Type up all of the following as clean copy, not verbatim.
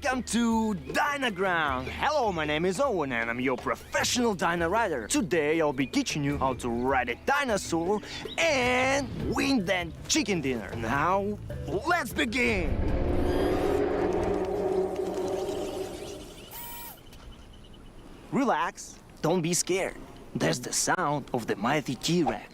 Welcome to Dynaground. Hello, my name is Owen and I'm your professional Dyna rider. Today I'll be teaching you how to ride a dinosaur and win that chicken dinner. Now, let's begin. Relax, don't be scared. There's the sound of the mighty T-Rex.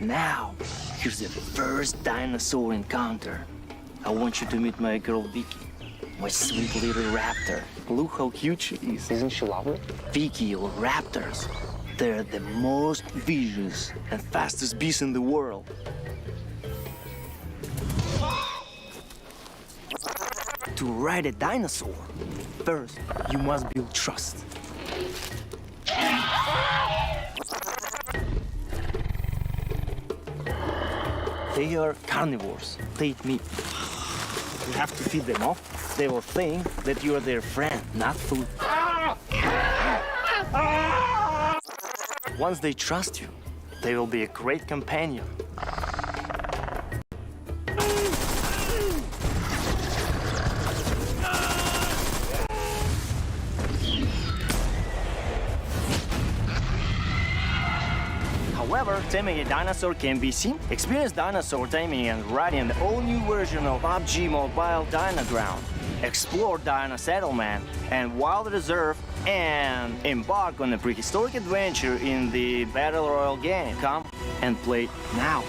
Now, here's the first dinosaur encounter. I want you to meet my girl Vicky, my sweet little raptor. Look how cute she is. Isn't she lovely? Vicky or raptors, they're the most vicious and fastest beasts in the world. To ride a dinosaur, first you must build trust. They are carnivores. They eat meat. You have to feed them off. They will think that you are their friend, not food. Once they trust you, they will be a great companion. However, taming a dinosaur can be seen. Experience dinosaur taming and riding the all-new version of PUBG Mobile Dynaground. Explore Dino Settlement and Wild Reserve and embark on a prehistoric adventure in the Battle Royale game. Come and play now.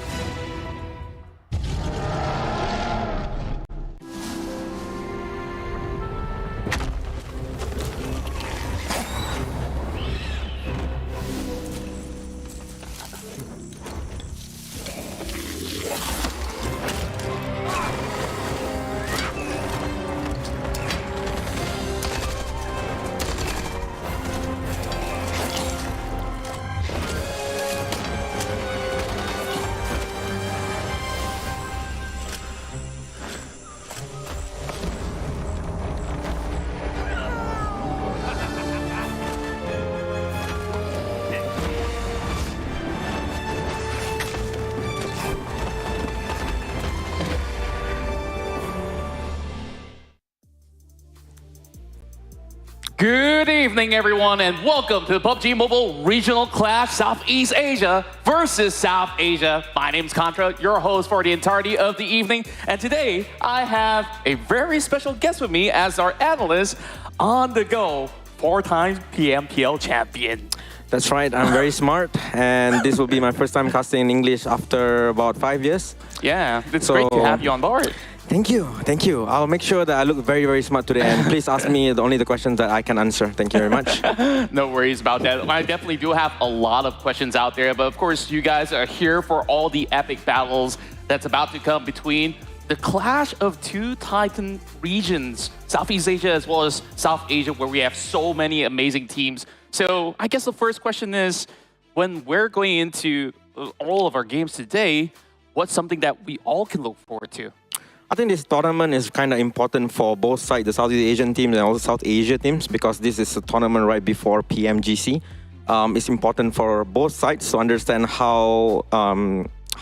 Good evening, everyone, and welcome to the PUBG Mobile Regional Clash Southeast Asia versus South Asia. My name's Contra, your host for the entirety of the evening, and today I have a very special guest with me as our analyst on the go, 4-time PMPL champion. That's right, I'm very smart, and this will be my first time casting in English after about 5 years. Yeah, it's great to have you on board. Thank you, thank you. I'll make sure that I look very, very smart today, and please ask me only the questions that I can answer. Thank you very much. No worries about that. I definitely do have a lot of questions out there, but of course, you guys are here for all the epic battles that's about to come between the clash of two Titan regions, Southeast Asia as well as South Asia, where we have so many amazing teams. So I guess the first question is, when we're going into all of our games today, what's something that we all can look forward to? I think this tournament is kind of important for both sides, the Southeast Asian teams and also South Asia teams, because this is a tournament right before PMGC. It's important for both sides to understand how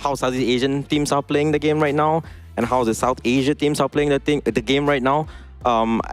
Southeast Asian teams are playing the game right now and how the South Asia teams are playing the game right now.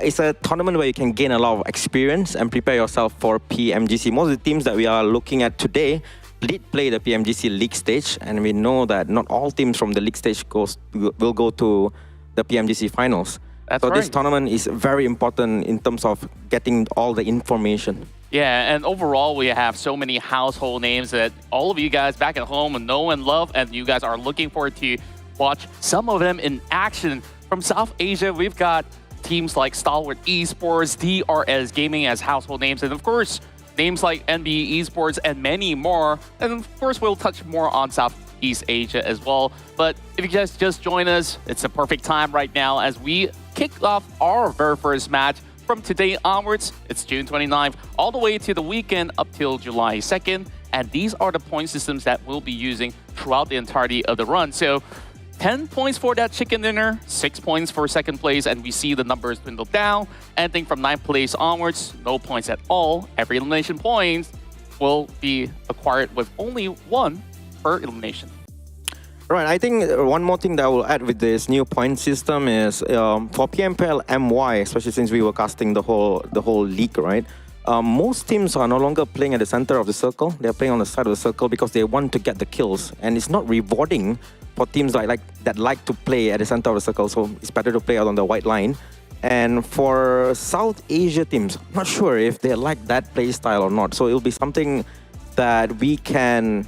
It's a tournament where you can gain a lot of experience and prepare yourself for PMGC. Most of the teams that we are looking at today did play the PMGC League stage, and we know that not all teams from the League stage will go to the PMGC finals. That's so right. This tournament is very important in terms of getting all the information. Yeah, and overall, we have so many household names that all of you guys back at home know and love, and you guys are looking forward to watch some of them in action. From South Asia, we've got teams like STALWART Esports, DRS Gaming as household names, and of course, names like NBeSports and many more. And of course, we'll touch more on Southeast Asia as well. But if you guys just join us, it's the perfect time right now as we kick off our very first match. From today onwards, it's June 29th, all the way to the weekend up till July 2nd. And these are the point systems that we'll be using throughout the entirety of the run. So 10 points for that chicken dinner, 6 points for second place, and we see the numbers dwindle down. Anything from 9th place onwards, no points at all. Every elimination point will be acquired with only 1 per elimination. Right, I think one more thing that I will add with this new point system is for PMPL MY, especially since we were casting the whole league, right? Most teams are no longer playing at the center of the circle. They're playing on the side of the circle because they want to get the kills, and it's not rewarding for teams that like to play at the center of the circle. So it's better to play out on the white line. And for South Asia teams, I'm not sure if they like that play style or not. So it'll be something that we can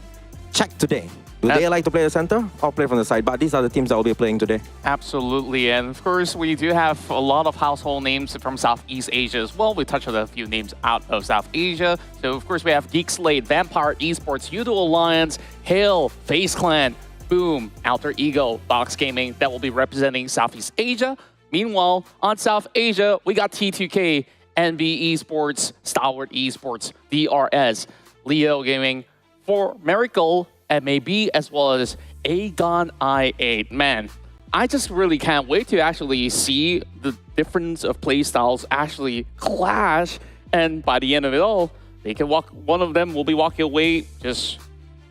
check today. Do they like to play the center or play from the side? But these are the teams that will be playing today. Absolutely. And of course, we do have a lot of household names from Southeast Asia as well. We touched on a few names out of South Asia. So, of course, we have GEEK, SLATE, Vampire, Esports, YOODO Alliance, Hail, FaZe Clan, Boom, Alter Ego, Box Gaming that will be representing Southeast Asia. Meanwhile, on South Asia, we got T2K, NBeSports, STALWART Esports, DRS, Leo Gaming, for Miracle, MAB, as well as Aegon I8. Man, I just really can't wait to actually see the difference of play styles actually clash. And by the end of it all, they can one of them will be walking away just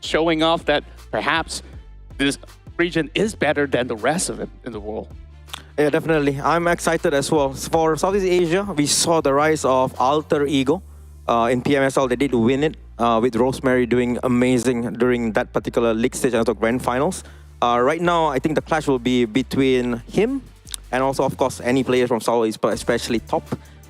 showing off that perhaps this region is better than the rest of it in the world. Yeah, definitely. I'm excited as well. For Southeast Asia, we saw the rise of Alter Ego. In PMSL, they did win it with Rosemary doing amazing during that particular league stage and the grand finals. Right now, I think the clash will be between him and also, of course, any players from Southeast, but especially Top.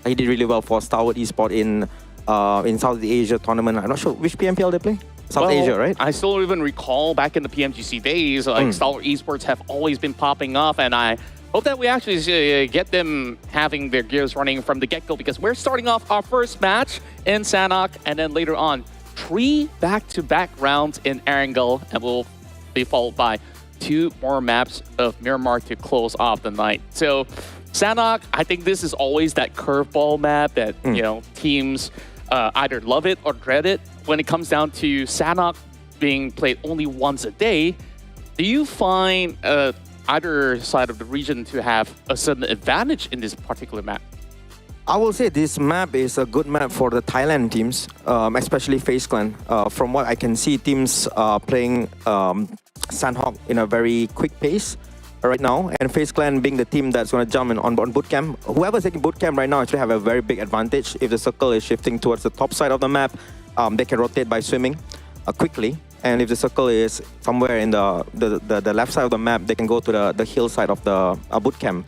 He did really well for STALWART Esports in Southeast Asia tournament. I'm not sure which PMPL they play. South Asia, right? I still even recall back in the PMGC days, like STALWART Esports have always been popping off, and I hope that we actually get them having their gears running from the get-go, because we're starting off our first match in Sanhok, and then later on, 3 back-to-back rounds in Erangel, and we'll be followed by 2 more maps of Miramar to close off the night. So Sanhok, I think this is always that curveball map that you know teams either love it or dread it. When it comes down to Sanhok being played only once a day, do you find either side of the region to have a certain advantage in this particular map? I will say this map is a good map for the Thailand teams, especially FaZe Clan. From what I can see, teams playing Sanhok in a very quick pace right now, and FaZe Clan being the team that's going to jump in on bootcamp. Whoever's taking bootcamp right now actually have a very big advantage. If the circle is shifting towards the top side of the map, they can rotate by swimming quickly. And if the circle is somewhere in the left side of the map, they can go to the hill side of the bootcamp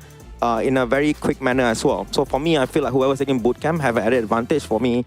in a very quick manner as well. So for me, I feel like whoever's taking bootcamp have an added advantage. For me,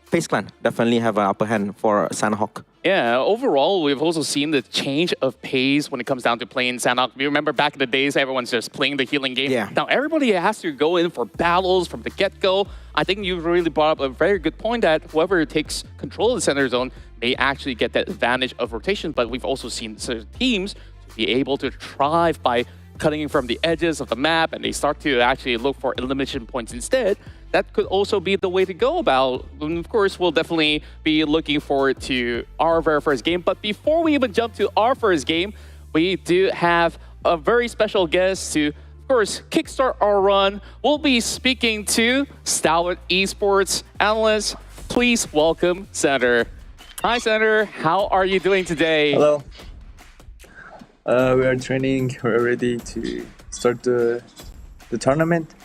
FaZe Clan definitely have an upper hand for Sanhok. Yeah, overall, we've also seen the change of pace when it comes down to playing Sanhok. You remember back in the days, everyone's just playing the healing game. Yeah. Now, everybody has to go in for battles from the get-go. I think you really brought up a very good point that whoever takes control of the center zone may actually get that advantage of rotation, but we've also seen certain teams to be able to thrive by cutting from the edges of the map, and they start to actually look for elimination points instead. That could also be the way to go about. And of course, we'll definitely be looking forward to our very first game. But before we even jump to our first game, we do have a very special guest to, of course, kickstart our run. We'll be speaking to STALWART Esports analyst. Please welcome Senator. Hi, Senator. How are you doing today? Hello. We are training. We're ready to start the tournament.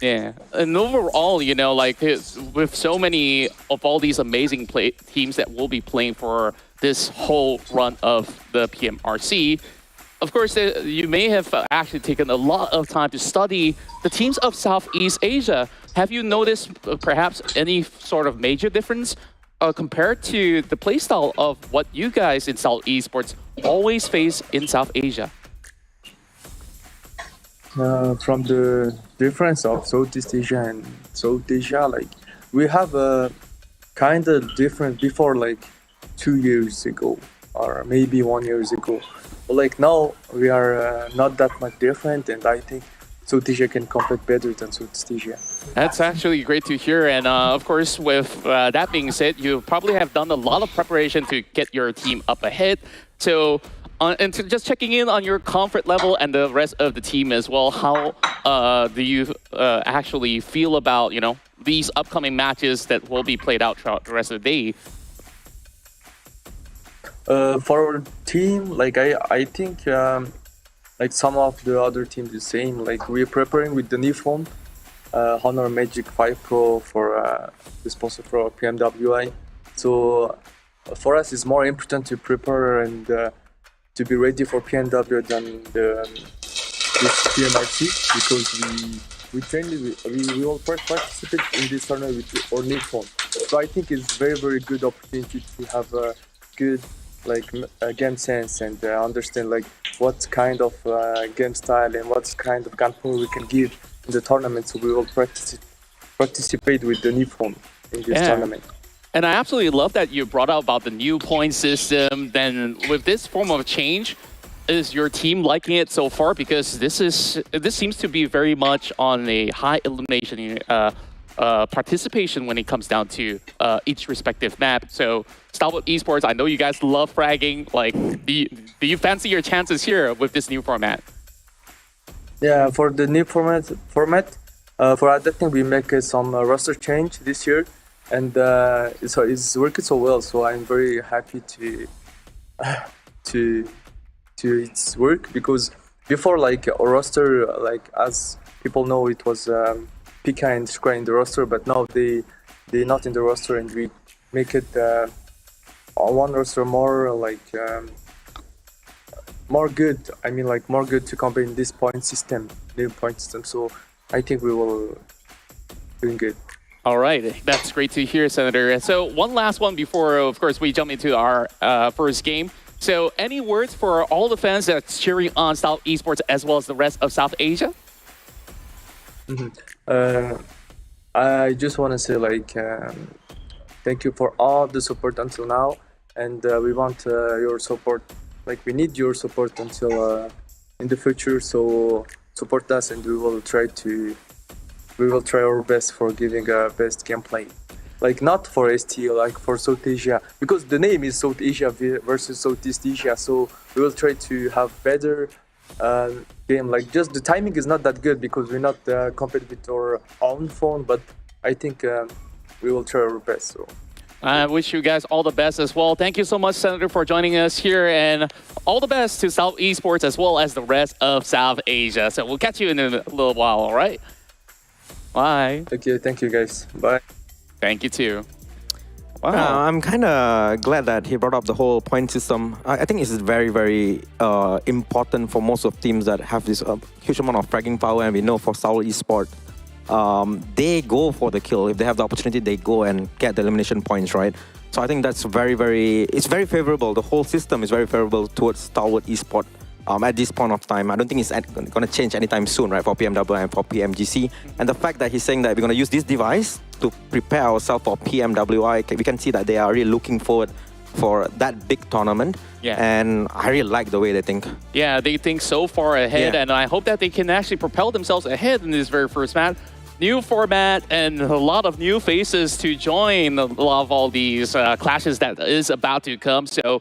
Yeah, and overall, you know, like with so many of all these amazing teams that will be playing for this whole run of the PMRC, of course, you may have actually taken a lot of time to study the teams of Southeast Asia. Have you noticed perhaps any sort of major difference compared to the playstyle of what you guys in South Esports always face in South Asia? From the difference of Southeast Asia and South Asia, like we have a kind of different before, like 2 years ago or maybe 1 year ago. But like now we are not that much different, and I think South Asia can compete better than Southeast Asia. That's actually great to hear, and of course, with that being said, you probably have done a lot of preparation to get your team up ahead. So And just checking in on your comfort level and the rest of the team as well. How do you actually feel about these upcoming matches that will be played out throughout the rest of the day? For our team, like I think like some of the other teams the same. Like we're preparing with the new phone, Honor Magic 5 Pro for the sponsor for PMWI. So for us, it's more important to prepare and to be ready for PMW than this PMRC, because we will participate in this tournament with our new phone. So I think it's very good opportunity to have a good game sense and understand like what kind of game style and what kind of gunplay we can give in the tournament. So we will participate with the new phone in this tournament. And I absolutely love that you brought out about the new point system. Then with this form of change, is your team liking it so far? Because this seems to be very much on a high elimination participation when it comes down to each respective map. So STALWART Esports, I know you guys love fragging. Like, do you fancy your chances here with this new format? Yeah, for the new format, for that thing we make some roster change this year, and it's working so well. So I'm very happy to its work, because before like a roster, like as people know, it was Pika and Square in the roster, but now they're not in the roster, and we make it one roster more like more good. I mean, like more good to combine this point system, new point system. So I think we will doing good. All right, that's great to hear, Senator. So one last one before, of course, we jump into our first game. So any words for all the fans that's cheering on STALWART Esports as well as the rest of South Asia? I just want to say like thank you for all the support until now, and we want your support. Like we need your support until in the future. So support us, and we will try our best for giving a best gameplay. Like not for ST, like for South Asia, because the name is South Asia versus Southeast Asia. So we will try to have better game. Like just the timing is not that good because we're not competing with our own phone, but I think we will try our best. So I wish you guys all the best as well. Thank you so much, Senator, for joining us here, and all the best to STALWART Esports as well as the rest of South Asia. So we'll catch you in a little while, all right? Bye. Okay, thank you guys. Bye. Thank you too. Wow. I'm kind of glad that he brought up the whole point system. I think it's very important for most of teams that have this huge amount of fragging power, and we know for STALWART Esports, they go for the kill. If they have the opportunity, they go and get the elimination points, right? So I think that's it's very favorable. The whole system is very favorable towards STALWART Esports at this point of time. I don't think it's going to change anytime soon, right, for PMW and for PMGC. And the fact that he's saying that we're going to use this device to prepare ourselves for PMWI, we can see that they are really looking forward for that big tournament. Yeah. And I really like the way they think. Yeah, they think so far ahead, and I hope that they can actually propel themselves ahead in this very first match. New format and a lot of new faces to join a lot of all these clashes that is about to come. So,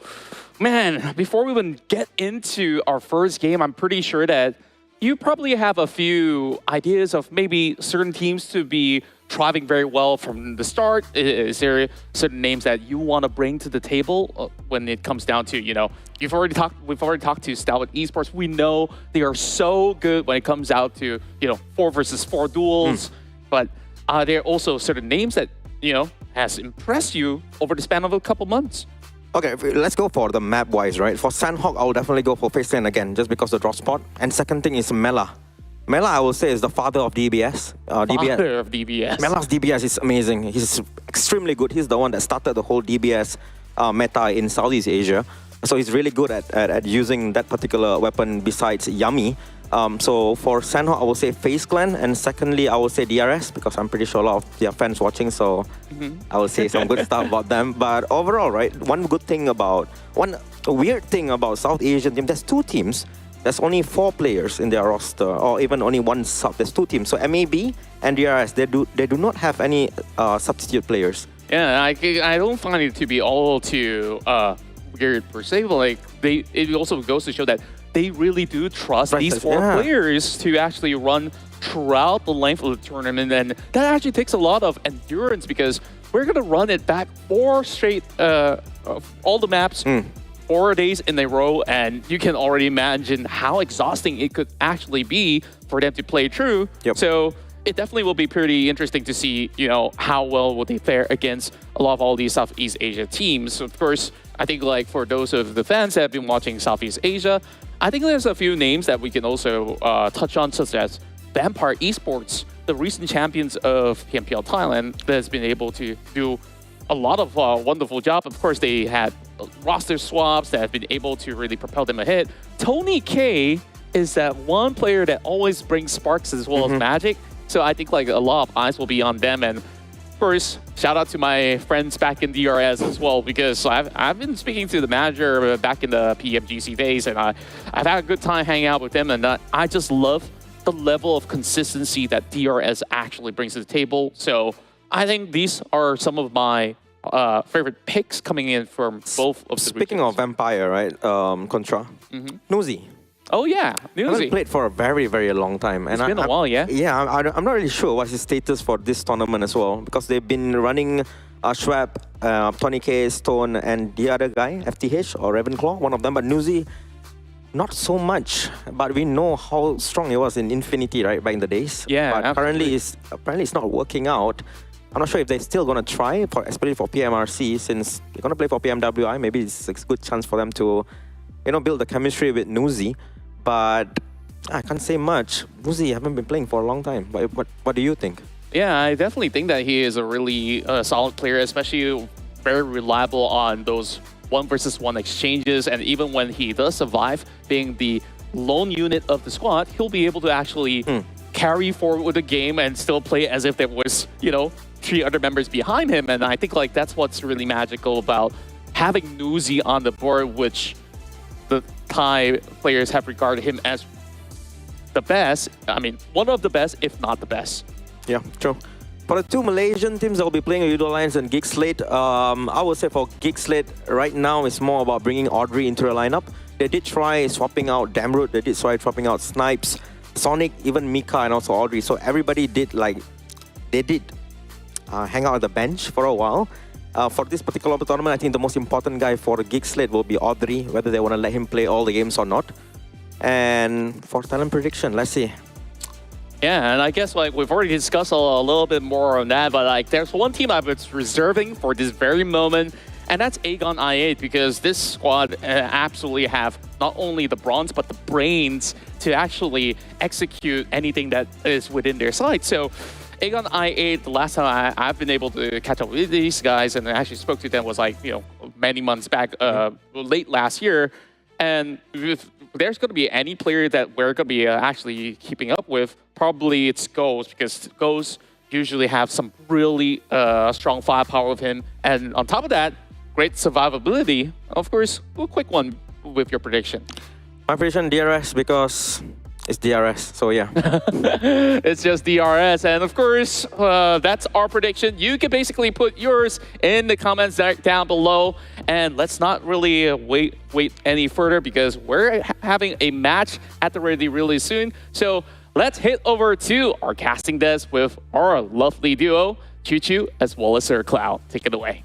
man, before we even get into our first game, I'm pretty sure that you probably have a few ideas of maybe certain teams to be thriving very well from the start. Is there certain names that you want to bring to the table when it comes down to, we've already talked to STALWART Esports. We know they are so good when it comes out to, 4 versus 4 duels. But are there also certain names that, has impressed you over the span of a couple months? Okay, let's go for the map-wise, right? For Sanhok, I'll definitely go for FaZe Clan again, just because the drop spot. And second thing is Mela. Mela, I will say, is the father of DBS. Father of DBS. Mela's DBS is amazing. He's extremely good. He's the one that started the whole DBS meta in Southeast Asia. So he's really good at using that particular weapon besides Yummy. So for Sanhok, I will say FaZe Clan. And secondly, I will say DRS, because I'm pretty sure a lot of their fans watching. So I will say some good stuff about them. But overall, right, one weird thing about South Asian team, there's 2 teams. There's only 4 players in their roster, or even only 1 sub. There's 2 teams. So MAB and DRS, they do not have any substitute players. Yeah, I don't find it to be all too weird per se. But like, it also goes to show that they really do trust these four players to actually run throughout the length of the tournament, and that actually takes a lot of endurance because we're gonna run it back 4 straight, all the maps, 4 days in a row, and you can already imagine how exhausting it could actually be for them to play through. So it definitely will be pretty interesting to see, you know, how well will they fare against a lot of all these Southeast Asia teams. Of course, I think like for those of the fans that have been watching Southeast Asia, I think there's a few names that we can also touch on, such as Vampire Esports, the recent champions of PMPL Thailand, that has been able to do a lot of wonderful job. Of course, they had roster swaps that have been able to really propel them ahead. Tony K is that one player that always brings sparks as well as magic. So I think like a lot of eyes will be on them. And of course, shout out to my friends back in DRS as well, because I've been speaking to the manager back in the PMGC days, and I've had a good time hanging out with them. And I just love the level of consistency that DRS actually brings to the table. So I think these are some of my favorite picks coming in from both of the Speaking regions. of Vampire, right? Contra. Nuzi. Oh yeah, I haven't played for a very, very long time. It's been a while, yeah? Yeah, I'm not really sure what's his status for this tournament as well, because they've been running Schwab, Tony K, Stone, and the other guy, FTH or Ravenclaw, one of them. But Nuzi, not so much. But we know how strong he was in Infinity, right, back in the days. Yeah, but apparently it's not working out. I'm not sure if they're still going to try, especially for PMRC, since they're going to play for PMWI. Maybe it's a good chance for them to, you know, build the chemistry with Nuzi. But I can't say much. Nuzi, I haven't been playing for a long time. But what do you think? Yeah, I definitely think that he is a really solid player, especially very reliable on those 1-versus-1 exchanges. And even when he does survive being the lone unit of the squad, he'll be able to actually carry forward with the game and still play as if there was, you know, 3 other members behind him. And I think like that's what's really magical about having Nuzi on the board, which the Thai players have regarded him as the best. I mean, one of the best, if not the best. Yeah, true. For the 2 Malaysian teams that will be playing YOODO Alliance and GEEK SLATE, I would say for GEEK SLATE, right now it's more about bringing Audrey into the lineup. They did try swapping out Damroot, they did try swapping out Snipes, Sonic, even Mika, and also Audrey. So everybody did hang out at the bench for a while. For this particular tournament, I think the most important guy for the GEEK SLATE will be Audrey, whether they want to let him play all the games or not. And for talent prediction, let's see. Yeah, and I guess like we've already discussed a little bit more on that, but like there's one team I was reserving for this very moment, and that's Aegon I8, because this squad absolutely have not only the bronze but the brains to actually execute anything that is within their sight. So Aegon I8, the last time I've been able to catch up with these guys and I actually spoke to them was like, you know, many months back, late last year. And if there's going to be any player that we're going to be actually keeping up with, probably it's Ghost, because Ghost usually have some really strong firepower with him. And on top of that, great survivability. Of course, a quick one with your prediction. My prediction, DRS, because it's DRS, so yeah. It's just DRS. And of course, that's our prediction. You can basically put yours in the comments down below. And let's not really wait any further, because we're having a match at the ready really soon. So let's head over to our casting desk with our lovely duo, Choo Choo as well as Sir Cloud. Take it away.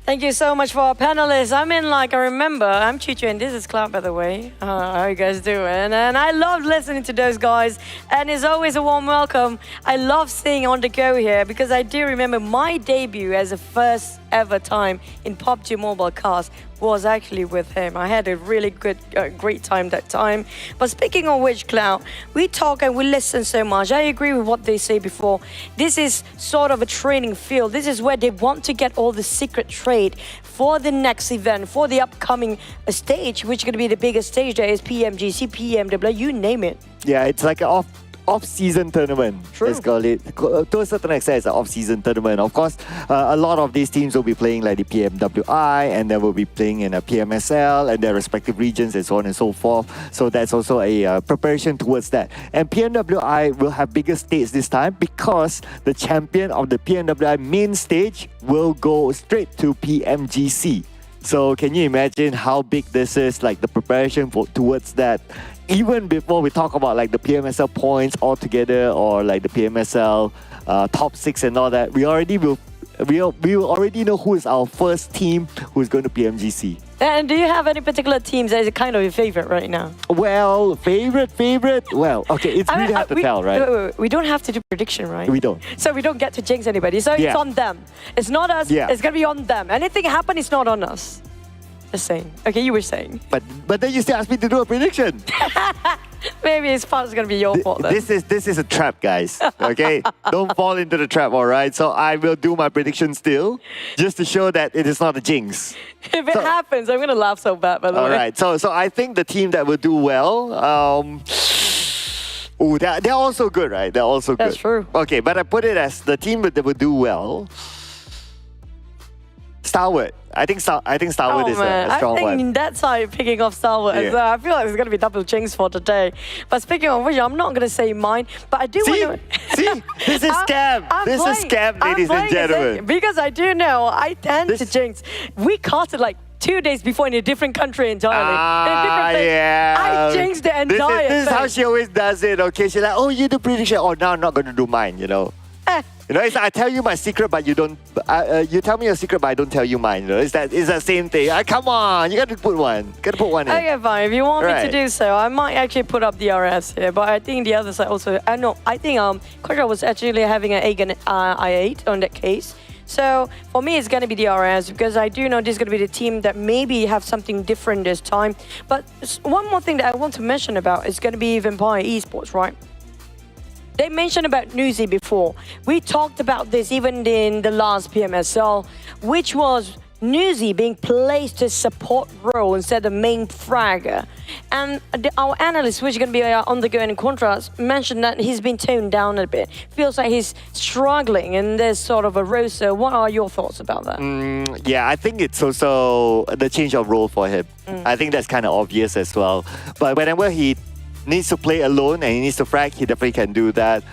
Thank you so much for our panelists. I mean, like, I remember, I'm Chicho and this is Cloud, by the way. How you guys doing? And I love listening to those guys. And it's always a warm welcome. I love seeing On The Go here because I do remember my debut as a first ever time in PUBG Mobile Cast was actually with him. I had a really great time that time. But speaking of which, Cloud, we talk and we listen so much. I agree with what they say before. This is sort of a training field. This is where they want to get all the secret trade for the next event, for the upcoming stage, which is going to be the biggest stage there is PMGC, PMW, you name it. Yeah, it's like an off-season tournament, let's call it. To a certain extent, it's an off-season tournament. Of course, a lot of these teams will be playing like the PMWI, and they will be playing in a PMSL and their respective regions and so on and so forth. So that's also a preparation towards that. And PMWI will have bigger stakes this time because the champion of the PMWI main stage will go straight to PMGC. So can you imagine how big this is, like the preparation towards that? Even before we talk about like the PMSL points altogether or like the PMSL top 6 and all that, we already already know who is our first team who is going to PMGC. And do you have any particular teams that is kind of your favorite right now? Well, favorite? Well, okay, it's really hard to tell, right? Wait. We don't have to do prediction, right? We don't. So we don't get to jinx anybody. So it's on them. It's not us. Yeah. It's going to be on them. Anything happen, it's not on us. Just saying. Okay, you were saying. But then you still asked me to do a prediction. Maybe it's going to be your fault then. This is a trap, guys. Okay, don't fall into the trap. All right. So I will do my prediction still, just to show that it is not a jinx. If it happens, I'm going to laugh so bad, by the way. All right. So I think the team that will do well. They're also good, right? They're also good. That's true. Okay, but I put it as the team that will do well. STALWART. I think STALWART is a strong one. I think that's how you're picking off STALWART as well. I feel like it's going to be double jinx for today. But speaking of which, I'm not going to say mine, but I do want to... See? This is scam. This is scam, ladies and gentlemen. Because I do know, I tend to jinx. We casted like 2 days before in a different country entirely. In a different place. Yeah. I jinxed the entire This is how she always does it, okay? She's like, oh, you do prediction. Oh, now I'm not going to do mine, you know? You know, it's like I tell you my secret, but you don't. You tell me your secret, but I don't tell you mine. You know, it's that same thing. Come on, you got to put one. Got to put one in. Okay, fine. If you want me to do so, I might actually put up DRS here. But I think the other side also. No, I think Quadra was actually having an I8 on that case. So for me, it's going to be DRS because I do know this is going to be the team that maybe have something different this time. But one more thing that I want to mention about is going to be Vampire Esports, right? They mentioned about Newsy before. We talked about this even in the last PMSL, which was Newsy being placed to support role instead of main fragger. And our analyst, which is going to be on the go in contrast, mentioned that he's been toned down a bit. Feels like he's struggling in this sort of a roster. What are your thoughts about that? Yeah, I think it's also the change of role for him. I think that's kind of obvious as well. But whenever he needs to play alone and he needs to frag, he definitely can do that.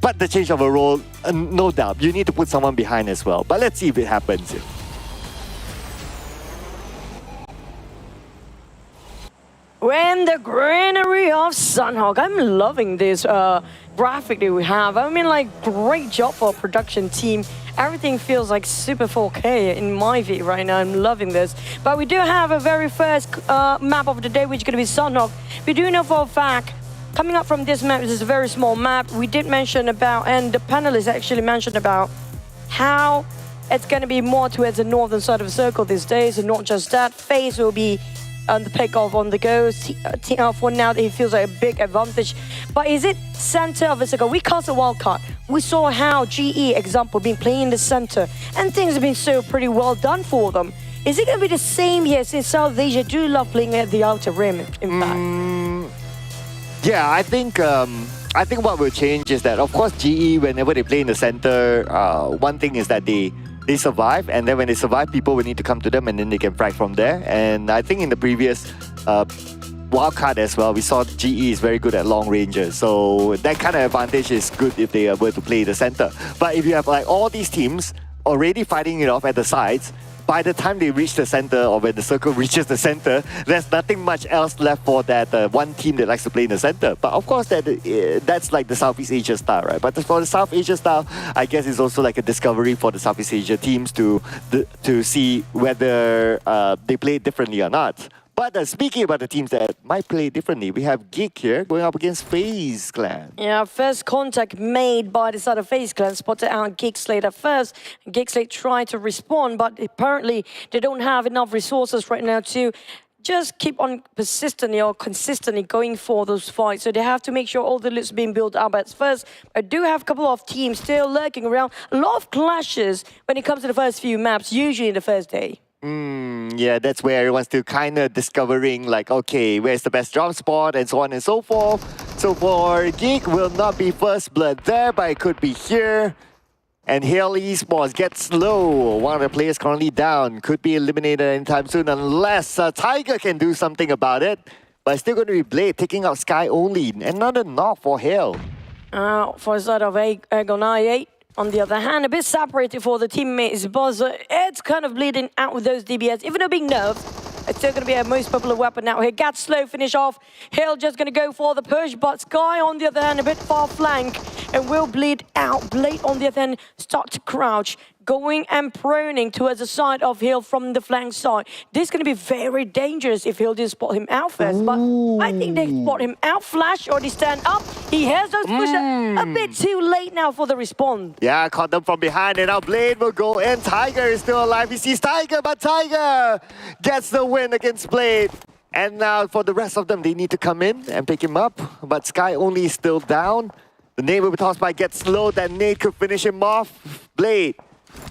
But the change of a role, no doubt, you need to put someone behind as well. But let's see if it happens. When the greenery of Sanhok. I'm loving this graphic that we have. I mean, like, great job for a production team. Everything feels like super 4K in my view right now. I'm loving this. But we do have a very first map of the day, which is going to be Sanhok. We do know for a fact, coming up from this map, this is a very small map. We did mention about, and the panelists actually mentioned about how it's going to be more towards the northern side of the circle these days. And not just that, FaZe will be on the pick-off on the go. For now, it feels like a big advantage. But is it center of the circle? We cast a wild card. We saw how GE, example, been playing in the center, and things have been so pretty well done for them. Is it going to be the same here since South Asia do love playing at the outer rim, in fact? Yeah, I think what will change is that, of course, GE, whenever they play in the center, one thing is that they survive, and then when they survive, people will need to come to them, and then they can frag from there. And I think in the previous wildcard as well, we saw GE is very good at long ranges, so that kind of advantage is good if they are able to play the center. But if you have like all these teams already fighting it off at the sides, by the time they reach the center, or when the circle reaches the center, there's nothing much else left for that one team that likes to play in the center. But of course, that's like the Southeast Asia style, right? But for the South Asia style, I guess it's also like a discovery for the Southeast Asia teams to see whether they play differently or not. But speaking about the teams that might play differently, we have GEEK here going up against FaZe Clan. Yeah, first contact made by the side of FaZe Clan, spotted out GEEK SLATE at first. GEEK SLATE tried to respond, but apparently they don't have enough resources right now to just keep on persistently or consistently going for those fights. So they have to make sure all the loot's being built up at first. I do have a couple of teams still lurking around. A lot of clashes when it comes to the first few maps, usually in the first day. Yeah, that's where everyone's still kind of discovering, like, okay, where's the best drop spot and so on and so forth. So for GEEK, will not be first blood there, but it could be here. And Hale Esports gets low. One of the players currently down. Could be eliminated anytime soon unless Tiger can do something about it. But it's still going to be Blade taking out Sky only. Another knock for Hale. For the side of Erangel 98. on the other hand, a bit separated for the teammates, but it's kind of bleeding out with those DBS, even though being nerfed. It's still going to be a most popular weapon now here. Gat slow finish off. Hill just going to go for the push, but Sky on the other hand, a bit far flank and will bleed out. Blade on the other hand, start to crouch, going and proning towards the side of Hill from the flank side. This is going to be very dangerous if Hill didn't spot him out first, but I think they spot him out. Flash already stand up. He has those pushes a bit too late now for the respawn. Yeah, caught them from behind, and now Blade will go in. Tiger is still alive. He sees Tiger, but Tiger gets the win against Blade. And now for the rest of them, they need to come in and pick him up. But Sky only is still down. The nade will be tossed by Get Slow. That nade could finish him off. Blade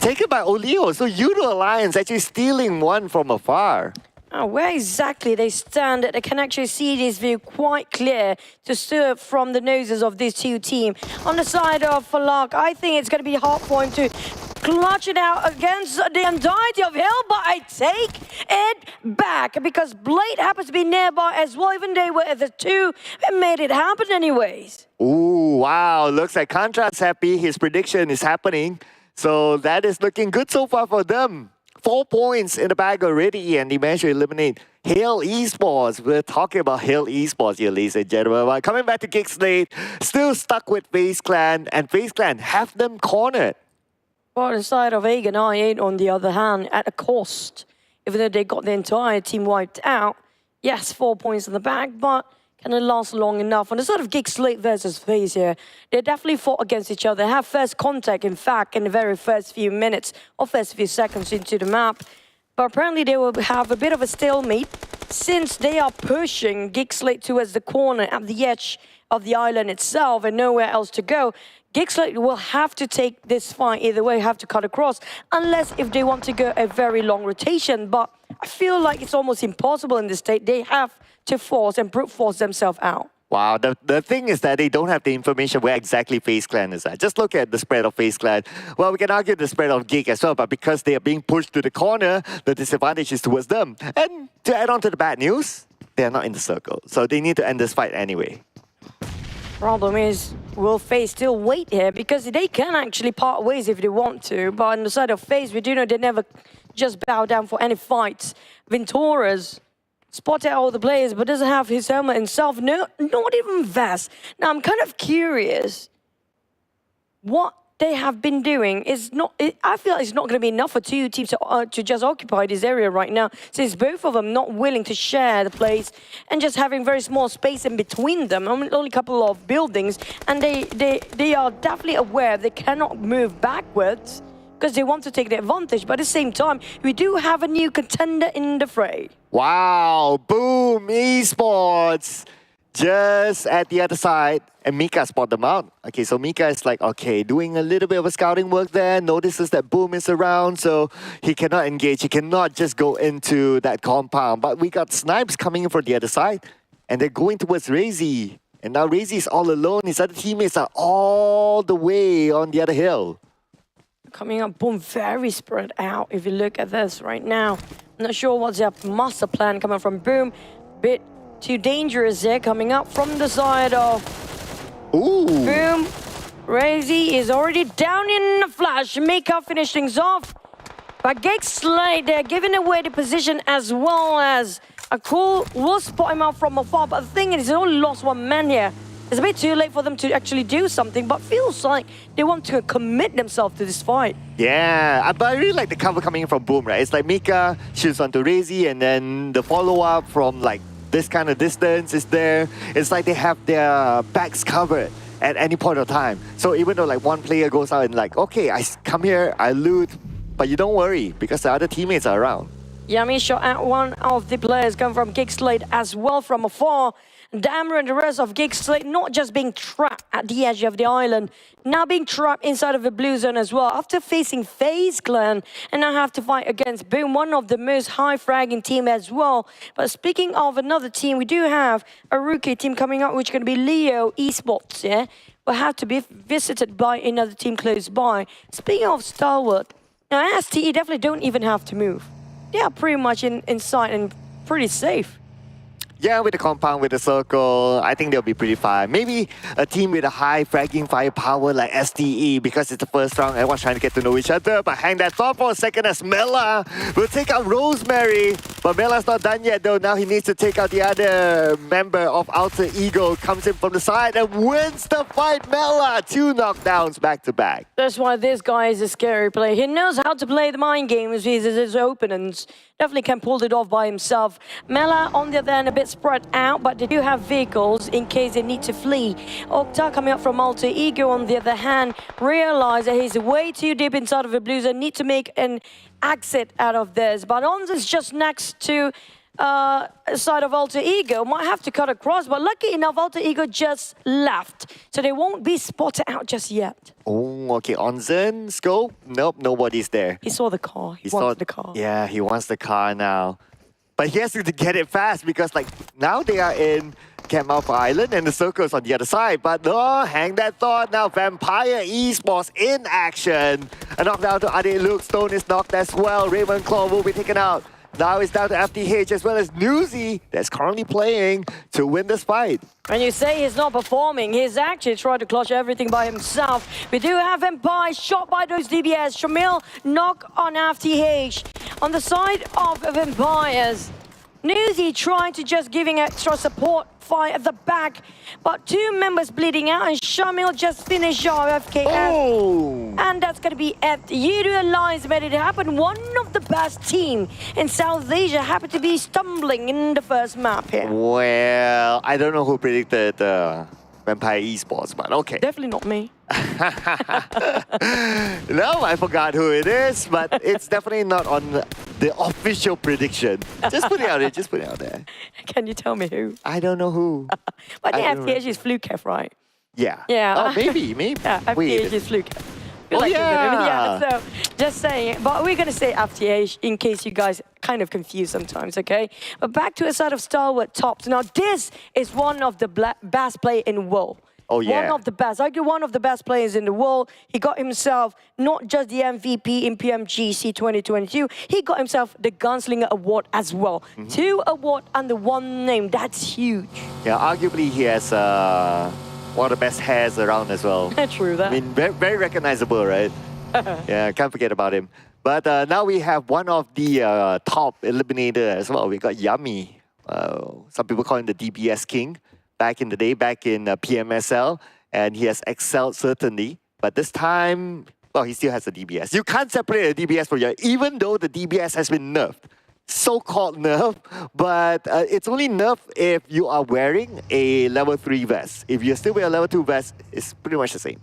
taken by Olio. So YOODO Alliance actually stealing one from afar. Where exactly they stand, they can actually see this view quite clear to serve from the noses of these two teams. On the side of Falak, I think it's going to be hard for him to clutch it out against the entirety of Hill, but I take it back because Blade happens to be nearby as well, even they were the two that made it happen anyways. Ooh, wow. Looks like Contrast's happy. His prediction is happening. So that is looking good so far for them. 4 points in the bag already, and they managed to eliminate Hail Esports. We're talking about Hail Esports here, ladies and gentlemen. But coming back to GEEK SLATE, still stuck with FaZe Clan, and FaZe Clan have them cornered. But inside of Agan I8, on the other hand, at a cost, even though they got the entire team wiped out, yes, 4 points in the bag, but can it last long enough? On the side of GEEK SLATE versus FaZe here, they definitely fought against each other. They have first contact, in fact, in the very first few minutes or first few seconds into the map. But apparently they will have a bit of a stalemate since they are pushing GEEK SLATE towards the corner at the edge of the island itself and nowhere else to go. GEEK SLATE will have to take this fight either way, have to cut across, unless if they want to go a very long rotation. But I feel like it's almost impossible in this state. They have to force and brute force themselves out. Wow, the thing is that they don't have the information where exactly FaZe Clan is at. Just look at the spread of FaZe Clan. Well, we can argue the spread of GEEK as well, but because they are being pushed to the corner, the disadvantage is towards them. And to add on to the bad news, they are not in the circle. So they need to end this fight anyway. Problem is, will FaZe still wait here? Because they can actually part ways if they want to. But on the side of FaZe, we do know they never just bow down for any fights. Venturas spotted all the players, but doesn't have his helmet himself. No, not even Vest. Now, I'm kind of curious. What they have been doing is not... I feel like it's not going to be enough for two teams to just occupy this area right now, since both of them not willing to share the place and just having very small space in between them. Only a couple of buildings, and they are definitely aware they cannot move backwards because they want to take the advantage. But at the same time, we do have a new contender in the fray. Wow, boom, Esports just at the other side, and Mika spot them out. Okay, so Mika is like, okay, doing a little bit of a scouting work there, notices that Boom is around, so he cannot engage, he cannot just go into that compound. But we got Snipes coming in from the other side, and they're going towards Razy. And now Razy is all alone, his other teammates are all the way on the other hill. Coming up, Boom, very spread out if you look at this right now. I'm not sure what's their master plan coming from Boom. Bit too dangerous there coming up from the side of Boom. Razy is already down in the flash. Mika finish things off. But GEEK SLATE, they're giving away the position as well as a cool will spot him out from afar. But the thing is, they only lost one man here. It's a bit too late for them to actually do something, but feels like they want to commit themselves to this fight. Yeah, but I really like the cover coming in from Boom, right? It's like Mika shoots onto Razy, and then the follow-up from like this kind of distance is there. It's like they have their backs covered at any point of time. So even though like one player goes out and like, okay, I come here, I loot, but you don't worry because the other teammates are around. Yami shot at one of the players come from GEEK SLATE as well from afar. Dammer and the rest of GEEK SLATE not just being trapped at the edge of the island, now being trapped inside of the blue zone as well. After facing FaZe Clan, and now have to fight against Boom, one of the most high-fragging team as well. But speaking of another team, we do have a rookie team coming up, which is going to be Leo Esports, yeah? Will have to be visited by another team close by. Speaking of STALWART, now STE definitely don't even have to move. They are pretty much in sight and pretty safe. Yeah, with the compound, with the circle, I think they'll be pretty fine. Maybe a team with a high fragging firepower like STE, because it's the first round, everyone's trying to get to know each other. But hang that thought for a second as Mela will take out Rosemary. But Mela's not done yet though. Now he needs to take out the other member of Alter Ego. Comes in from the side and wins the fight. Mela, 2 knockdowns back to back. That's why this guy is a scary player. He knows how to play the mind games with his opponents. Definitely can pull it off by himself. Mela, on the other hand, a bit spread out, but they do have vehicles in case they need to flee. Okta coming up from Alter Ego, on the other hand, realize that he's way too deep inside of the blues and need to make an exit out of this. But Onzen's just next to side of Alter Ego, might have to cut across, but lucky enough, Alter Ego just left. So they won't be spotted out just yet. Oh, okay. Onzen, scope. Nope, nobody's there. He saw the car. He wants the car. Yeah, he wants the car now. But he has to get it fast because like now they are in Camp Alpha Island and the circle's on the other side. But no, hang that thought now. Vampire Esports in action. A knockdown to Ade Luke. Stone is knocked as well. Raymond Claw will be taken out. Now it's down to FTH as well as Newsy that's currently playing to win this fight. When you say he's not performing, he's actually trying to clutch everything by himself. We do have Empire shot by those DBS. Shamil knock on FTH. On the side of Empires, Newsy trying to just giving extra support fight at the back, but 2 members bleeding out and Shamil just finished off FKF. Oh! And that's going to be it. YOODO Alliance made it happen. One of the best team in South Asia happened to be stumbling in the first map here. Well, I don't know who predicted Vampire Esports, but okay. Definitely not me. No, I forgot who it is, but it's definitely not on the official prediction. Just put it out there, just put it out there. Can you tell me who? I don't know who. But the I don't FTH is Flukef, right? Yeah. Yeah. Oh, maybe. Yeah, FTH Wait. is Flukef. Oh, Yeah, so just saying. But we're going to say FTH in case you guys kind of confused sometimes, okay? But back to a side of STALWART tops. Now, this is one of the best players in the world. Oh, yeah. One of the best. Arguably one of the best players in the world. He got himself not just the MVP in PMGC 2022, he got himself the Gunslinger Award as well. 2 awards under 1 name. That's huge. Yeah, arguably he has one of the best hairs around as well. True that. I mean, very, very recognizable, right? Yeah, can't forget about him. But now we have one of the top eliminator as well. We got Yummy. Some people call him the DBS King. Back in the day, back in PMSL, and he has excelled certainly. But this time, well, he still has a DBS. You can't separate a DBS from even though the DBS has been nerfed. So-called nerf, but it's only nerf if you are wearing a level 3 vest. If you still wear a level 2 vest, it's pretty much the same.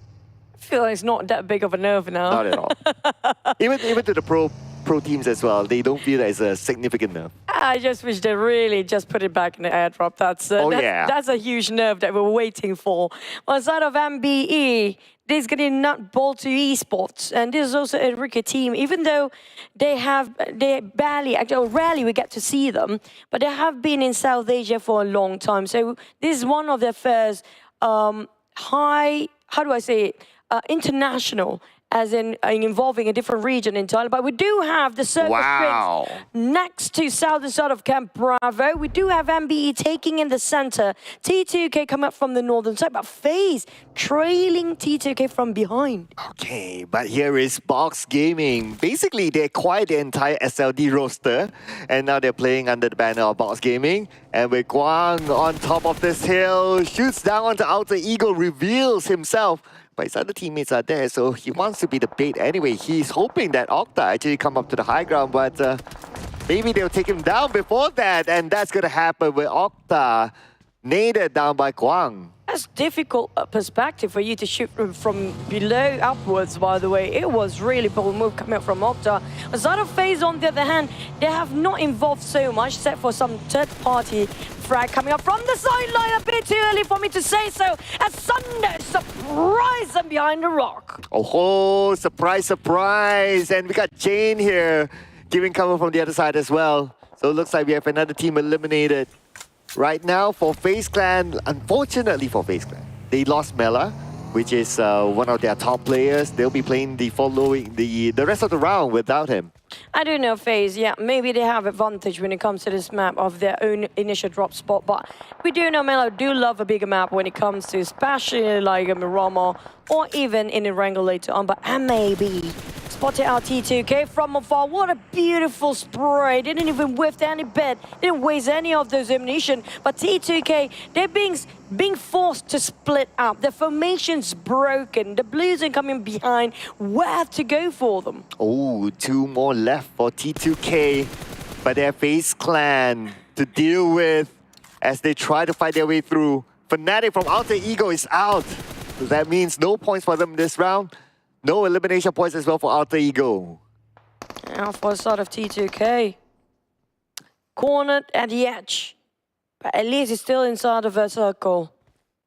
I feel like it's not that big of a nerve now. Not at all. even to the pro teams as well, they don't feel that it's a significant nerf. I just wish they really just put it back in the airdrop. That's a huge nerve that we're waiting for. On the side of MBE, this is getting nutball to Esports, and this is also a rookie team. Even though they barely, actually rarely we get to see them, but they have been in South Asia for a long time. So this is one of their first international, as in involving a different region in Thailand. But we do have the Circus Prince next to southern side of Camp Bravo. We do have MBE taking in the center. T2K come up from the northern side, but FaZe trailing T2K from behind. Okay, but here is Box Gaming. Basically, they acquired the entire SLD roster, and now they're playing under the banner of Box Gaming. And with Guang on top of this hill, shoots down onto Alter Ego, reveals himself. But his other teammates are there, so he wants to be the bait anyway. He's hoping that Okta actually come up to the high ground, but maybe they'll take him down before that, and that's gonna happen with Okta naded down by Guang. That's difficult perspective for you to shoot from below upwards, by the way. It was really bold move coming up from Okta. Aside of FaZe, on the other hand, they have not involved so much, except for some third-party frag coming up from the sideline. A bit too early for me to say so, as Sunday surprise them behind the rock. Oh, surprise, surprise. And we got Jane here giving cover from the other side as well. So it looks like we have another team eliminated. Right now for FaZe Clan, unfortunately for FaZe Clan, they lost Mela. which is one of their top players. They'll be playing the rest of the round without him. I don't know, FaZe. Yeah, maybe they have advantage when it comes to this map of their own initial drop spot, but we do know Melo do love a bigger map when it comes to especially like a Miramar or even in Erangel later on, but maybe spotted out T2K from afar. What a beautiful spray. Didn't even whiff any bit. Didn't waste any of those ammunition. But T2K, they're being forced to split up. The formation's broken. The Blues are coming behind. Where to go for them? Oh, 2 more left for T2K. But they have FaZe Clan to deal with as they try to fight their way through. Fnatic from Alter Ego is out. So that means no points for them this round. No elimination points as well for Alter Ego. Now for the start of T2K. Cornered at the edge. But at least he's still inside of a circle.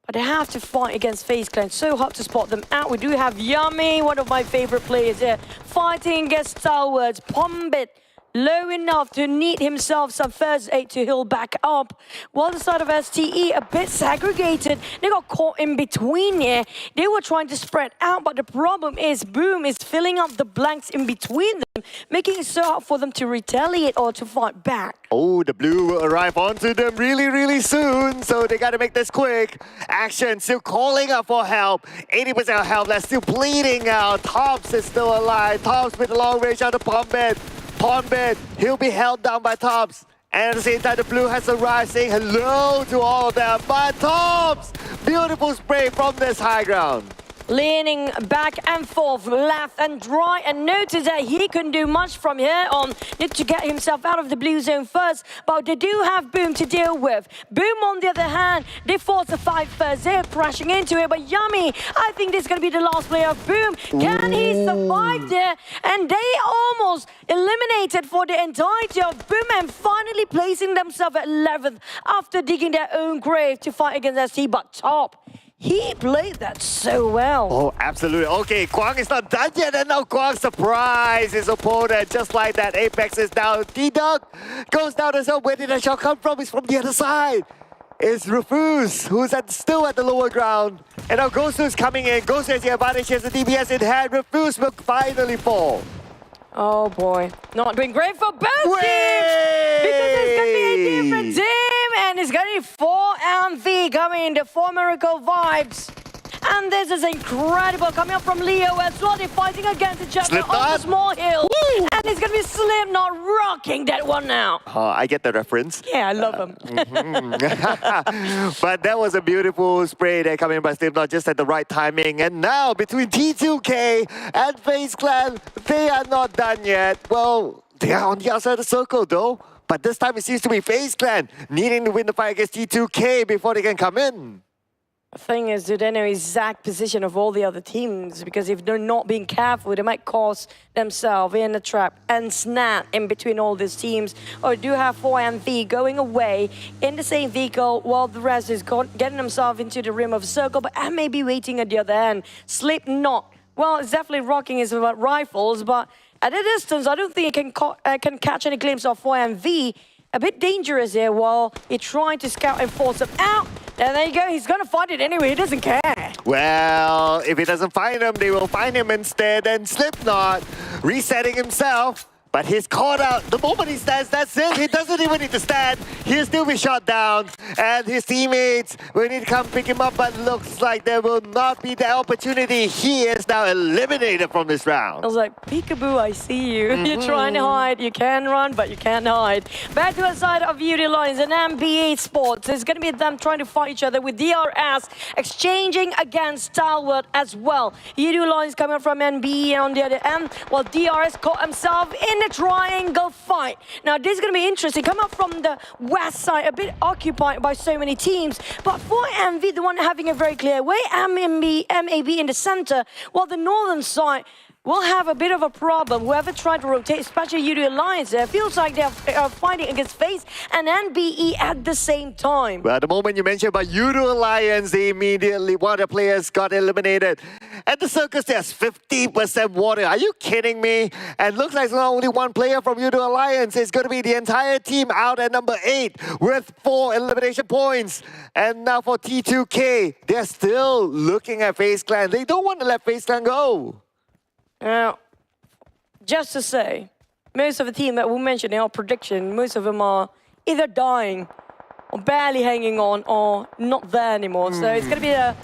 But they have to fight against FaZe Clan. So hard to spot them out. We do have Yummy, one of my favorite players here, fighting against STALWART. Pombit low enough to need himself some first aid to heal back up. While the side of STE a bit segregated. They got caught in between here. They were trying to spread out, but the problem is Boom is filling up the blanks in between them, making it so hard for them to retaliate or to fight back. Oh, the blue will arrive onto them really, really soon. So they gotta make this quick. Action still calling up for help. 80% help, that's still bleeding out. Tops is still alive. Tops with a long range out of Pombit. Pombit, he'll be held down by Tops. And at the same time, the blue has arrived saying hello to all of them. But Tops, beautiful spray from this high ground. Leaning back and forth, left and right, and notice that he couldn't do much from here on. Need to get himself out of the blue zone first, but they do have Boom to deal with. Boom, on the other hand, they force a fight first. They're crashing into it, but Yummy, I think this is going to be the last player of Boom. Can he survive there? And they almost eliminated for the entirety of Boom and finally placing themselves at 11th after digging their own grave to fight against ST, but Top. He played that so well. Oh, absolutely. Okay, Kwang is not done yet, and now Kwang surprised his opponent. Just like that, Apex is down. D-Duck goes down as well. Where did that shot come from? It's from the other side. It's Rufus, who's still at the lower ground. And now Gosu's coming in. Gosu has the advantage, has the DBS in hand. Rufus will finally fall. Oh boy, not doing great for both teams, because it's going to be a different team, and it's going to be 4 MV coming, the 4 Miracle vibes. And this is incredible, coming up from Leo as well. They're fighting against each other on the small hill. Woo! And it's going to be Slipknot rocking that one now. I get the reference. Yeah, I love him. But that was a beautiful spray there coming by Slipknot just at the right timing. And now between T2K and FaZe Clan, they are not done yet. Well, they are on the outside of the circle though. But this time it seems to be FaZe Clan needing to win the fight against T2K before they can come in. The thing is, do they know exact position of all the other teams? Because if they're not being careful, they might cause themselves in a trap and snap in between all these teams. Or do have 4MV going away in the same vehicle while the rest is getting themselves into the rim of the circle, but I may be waiting at the other end. Slipknot, well, it's definitely rocking his rifles, but at a distance, I don't think he can catch any glimpse of 4MV. A bit dangerous here while he's trying to scout and force him out. And there you go, he's gonna find it anyway, he doesn't care. Well, if he doesn't find him, they will find him instead. And Slipknot resetting himself. But he's caught out. The moment he stands, that's it. He doesn't even need to stand. He'll still be shot down. And his teammates will need to come pick him up. But looks like there will not be the opportunity. He is now eliminated from this round. I was like, peekaboo, I see you. You're trying to hide. You can run, but you can't hide. Back to the side of YOODO Lions and NBeSports. It's going to be them trying to fight each other with DRS exchanging against STALWART as well. YOODO Lions coming from NBE on the other end, while DRS caught himself in a triangle fight. Now, this is going to be interesting. Come up from the west side, a bit occupied by so many teams, but for MV, the one having a very clear way, MAB in the center, while the northern side, will have a bit of a problem. Whoever tried to rotate, especially YOODO Alliance, it feels like they're fighting against FaZe and NBE at the same time. Well, the moment you mentioned about YOODO Alliance, immediately one of the players got eliminated. At the circus, there's 50% water. Are you kidding me? And looks like it's not only one player from YOODO Alliance. It's going to be the entire team out at number 8 with 4 elimination points. And now for T2K, they're still looking at FaZe Clan. They don't want to let FaZe Clan go. Now, just to say, most of the team that we mentioned in our prediction, most of them are either dying or barely hanging on or not there anymore. So it's going to be a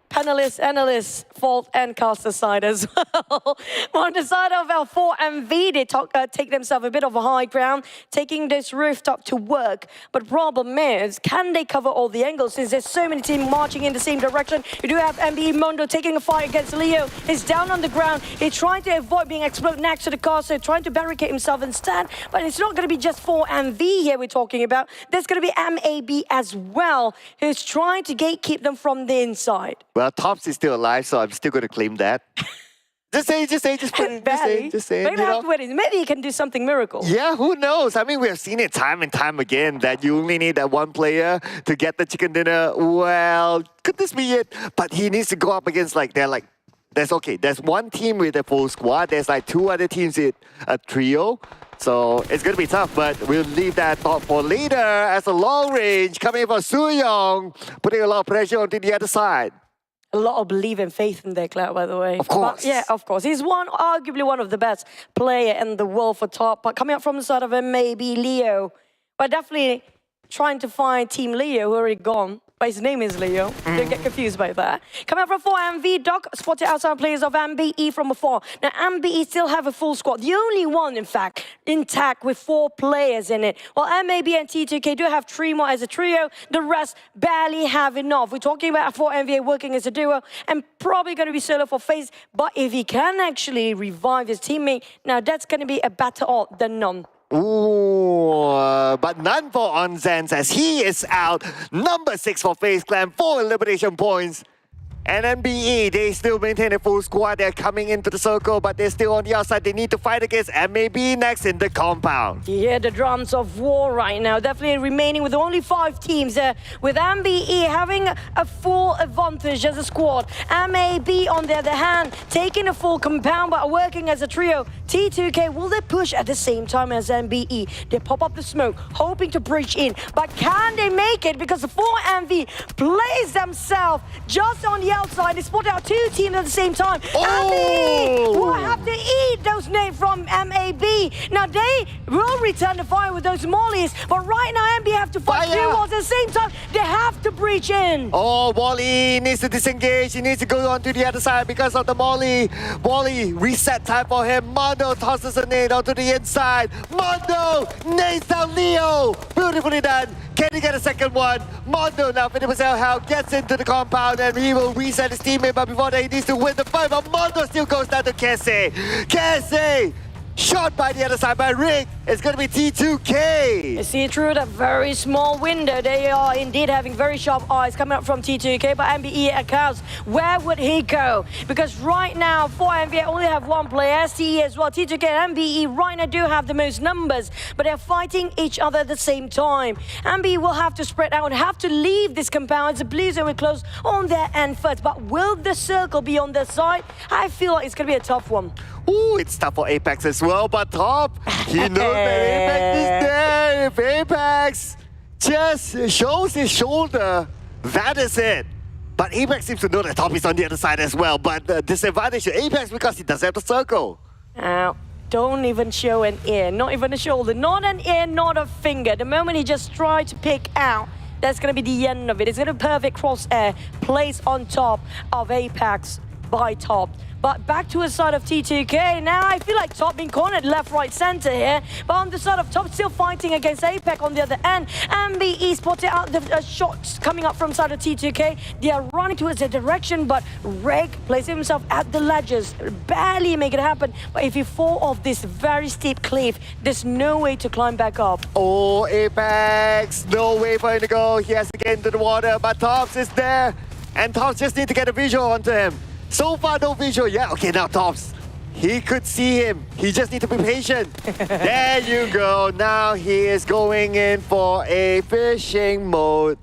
panelist, analyst, fault, and caster side as well. On the side of our 4MV, they take themselves a bit of a high ground, taking this rooftop to work. But problem is, can they cover all the angles since there's so many teams marching in the same direction? You do have NBE Mondo taking a fight against Leo. He's down on the ground. He's trying to avoid being exploded next to the caster, trying to barricade himself instead. But it's not going to be just 4MV here we're talking about. There's going to be MAB as well, who's trying to gatekeep them from the inside. Well, Tops is still alive, so I'm still going to claim that. Just say, just say. Maybe he can do something miracle. Yeah, who knows? I mean, we have seen it time and time again that you only need that one player to get the chicken dinner. Well, could this be it? But he needs to go up against there's one team with a full squad. There's like 2 other teams with a trio. So it's going to be tough, but we'll leave that thought for later as a long range coming from Suyong, putting a lot of pressure onto the other side. A lot of belief and faith in their Cloud, by the way. Of course. But, yeah, of course. He's arguably one of the best player in the world for top. But coming up from the side of him, maybe Leo. But definitely trying to find Team Leo, who already gone. But his name is Leo. Don't get confused by that. Coming up from 4MV, Doc spotted outside players of MBE from afar. Now, MBE still have a full squad. The only one, in fact, intact with 4 players in it. While MAB and T2K do have 3 more as a trio, the rest barely have enough. We're talking about 4MV working as a duo and probably going to be solo for FaZe. But if he can actually revive his teammate, now that's going to be a better odd than none. Ooh, but none for Onzens as he is out. Number 6 for FaZe Clan, 4 elimination points. And NBE, they still maintain a full squad. They're coming into the circle, but they're still on the outside. They need to fight against MAB next in the compound. Yeah, the drums of war right now. Definitely remaining with only 5 teams there. With MBE having a full advantage as a squad. MAB, on the other hand, taking a full compound, but working as a trio. T2K, will they push at the same time as MBE? They pop up the smoke, hoping to breach in. But can they make it? Because the 4MV plays themselves just on the outside. They spot out 2 teams at the same time. MBE will have to eat those names from MAB. Now they will return the fire with those mollies, but right now MBE have to fight 2 walls at the same time. They have to breach in. Oh, Wally needs to disengage. He needs to go on to the other side because of the molly. Wally, reset time for him. Mondo tosses a nade onto the inside. Mondo nades down Leo. Beautifully done. Can he get a second one? Mondo now 50% health, gets into the compound and he will reset his teammate, but before that he needs to win the fight, but Mondo still goes down to Kese. Kese! Shot by the other side by Rick. It's going to be T2K. You see, through that very small window, they are indeed having very sharp eyes coming up from T2K, but MBE accounts. Where would he go? Because right now, 4MV only have 1 player, STE as well. T2K and MBE right now do have the most numbers, but they're fighting each other at the same time. MBE will have to spread out, have to leave this compound as the blue zone will close on their end first. But will the circle be on their side? I feel like it's going to be a tough one. Ooh, it's tough for Apex as well, but Top, he knows that Apex is there. If Apex just shows his shoulder, that is it. But Apex seems to know that Top is on the other side as well, but the disadvantage to Apex because he doesn't have the circle. Don't even show an ear, not even a shoulder, not an ear, not a finger. The moment he just tried to pick out, that's going to be the end of it. It's going to be a perfect crosshair placed on top of Apex by Top. But back to the side of T2K. Now I feel like Top being cornered left, right, center here. But on the side of Top, still fighting against Apex on the other end. MBE spotted out the shots coming up from side of T2K. They are running towards the direction, but Reg places himself at the ledges. Barely make it happen. But if you fall off this very steep cliff, there's no way to climb back up. Oh, Apex. No way for him to go. He has to get into the water, but Tops is there. And Tops just need to get a visual onto him. So far, no visual. Yeah, okay, now Tops. He could see him. He just need to be patient. There you go. Now he is going in for a fishing mode.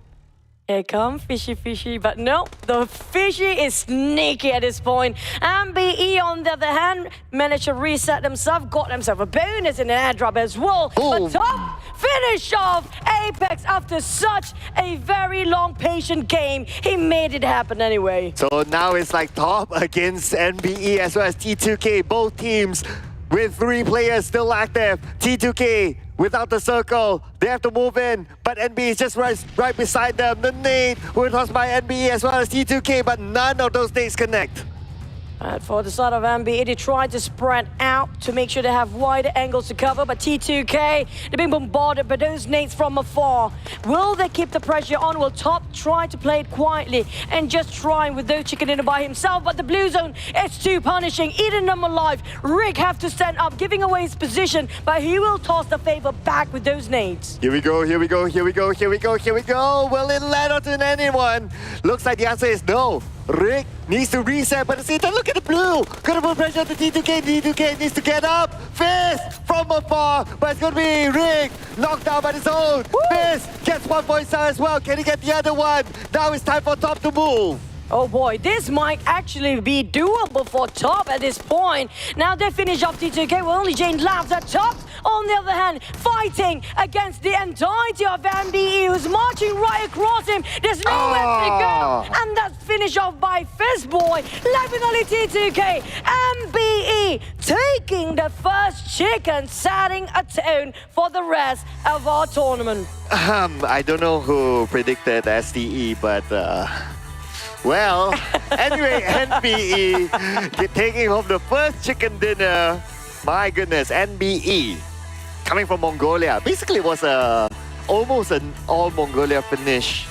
Here come fishy, fishy, but no, the fishy is sneaky at this point. NBE, on the other hand, managed to reset himself, got himself a bonus in an airdrop as well. Boom. But top finish off Apex after such a very long, patient game. He made it happen anyway. So now it's like top against NBE as well as T2K. Both teams with 3 players still active. T2K without the circle, they have to move in, but NBE is just right beside them. The nade was tossed by NBE as well as T2K, but none of those nades connect. And for the side of NBE, they tried to spread out to make sure they have wider angles to cover, but T2K, they're being bombarded by those nades from afar. Will they keep the pressure on? Will Top try to play it quietly and just trying with those chicken dinner by himself? But the blue zone is too punishing, eating them alive. Rick have to stand up, giving away his position, but he will toss the favor back with those nades. Here we go, here we go, here we go, here we go, here we go. Will it land onto anyone? Looks like the answer is no. Rick needs to reset, but at the same time, look at the blue. Gonna put pressure on the T2K. T2K needs to get up. Fizz from afar, but it's gonna be Rick knocked down by the zone. Fizz gets 1 point star as well. Can he get the other one? Now it's time for Top to move. Oh boy, this might actually be doable for Top at this point. Now they finish off T2K with only Jane Labs at Top. On the other hand, fighting against the entirety of NBE, who's marching right across him. There's nowhere to go. And that's finished off by Fizzboy. Left with only T2K. NBE taking the first chicken, setting a tone for the rest of our tournament. I don't know who predicted STE, but well, anyway, NBE taking home the first chicken dinner. My goodness, NBE coming from Mongolia. Basically, it was almost an all Mongolia finish.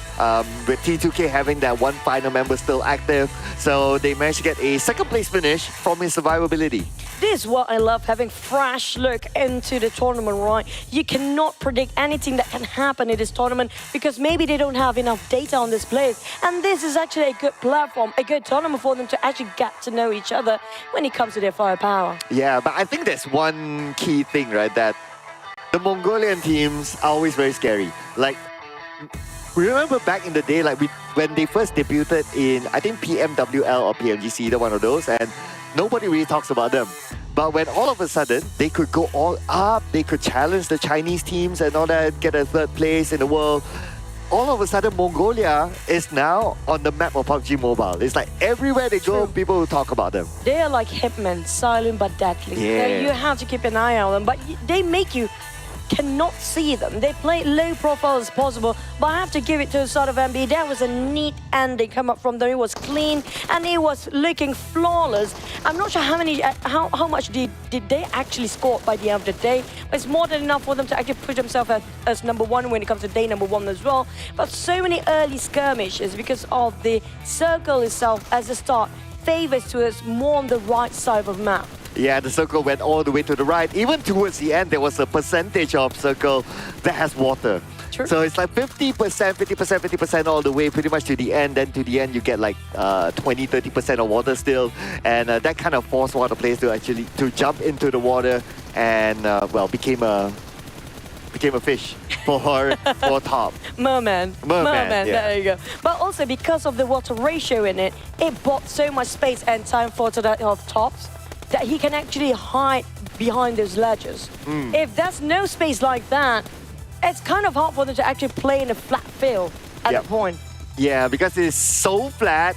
With T2K having that one final member still active, so they managed to get a second place finish from his survivability. This is what I love, having fresh look into the tournament, right? You cannot predict anything that can happen in this tournament because maybe they don't have enough data on this place. And this is actually a good platform, a good tournament for them to actually get to know each other when it comes to their firepower. Yeah, but I think there's one key thing, right? That the Mongolian teams are always very scary. Like, remember back in the day, like when they first debuted in, I think PMWL or PMGC, either one of those, and nobody really talks about them. But when all of a sudden, they could go all up, they could challenge the Chinese teams and all that, get a 3rd place in the world. All of a sudden, Mongolia is now on the map of PUBG Mobile. It's like everywhere they go, people will talk about them. They are like hitmen, silent but deadly. Yeah. So you have to keep an eye on them, but they make you cannot see them. They play low profile as possible, but I have to give it to the side of NBE. That was a neat ending come up from them. It was clean and it was looking flawless. I'm not sure how much did they actually score by the end of the day, but it's more than enough for them to actually put themselves as #1 when it comes to day #1 as well. But so many early skirmishes because of the circle itself as a start favors to us more on the right side of the map. Yeah, the circle went all the way to the right. Even towards the end, there was a percentage of circle that has water. True. So it's like 50%, 50%, 50% all the way pretty much to the end. Then to the end, you get like 20, 30% of water still. And that kind of forced one of the players to actually jump into the water and, well, became a fish for Top. Merman, yeah. there you go. But also because of the water ratio in it, it bought so much space and time for Tops that he can actually hide behind those ledges. If there's no space like that, it's kind of hard for them to actually play in a flat field at that point. Yeah, because it's so flat,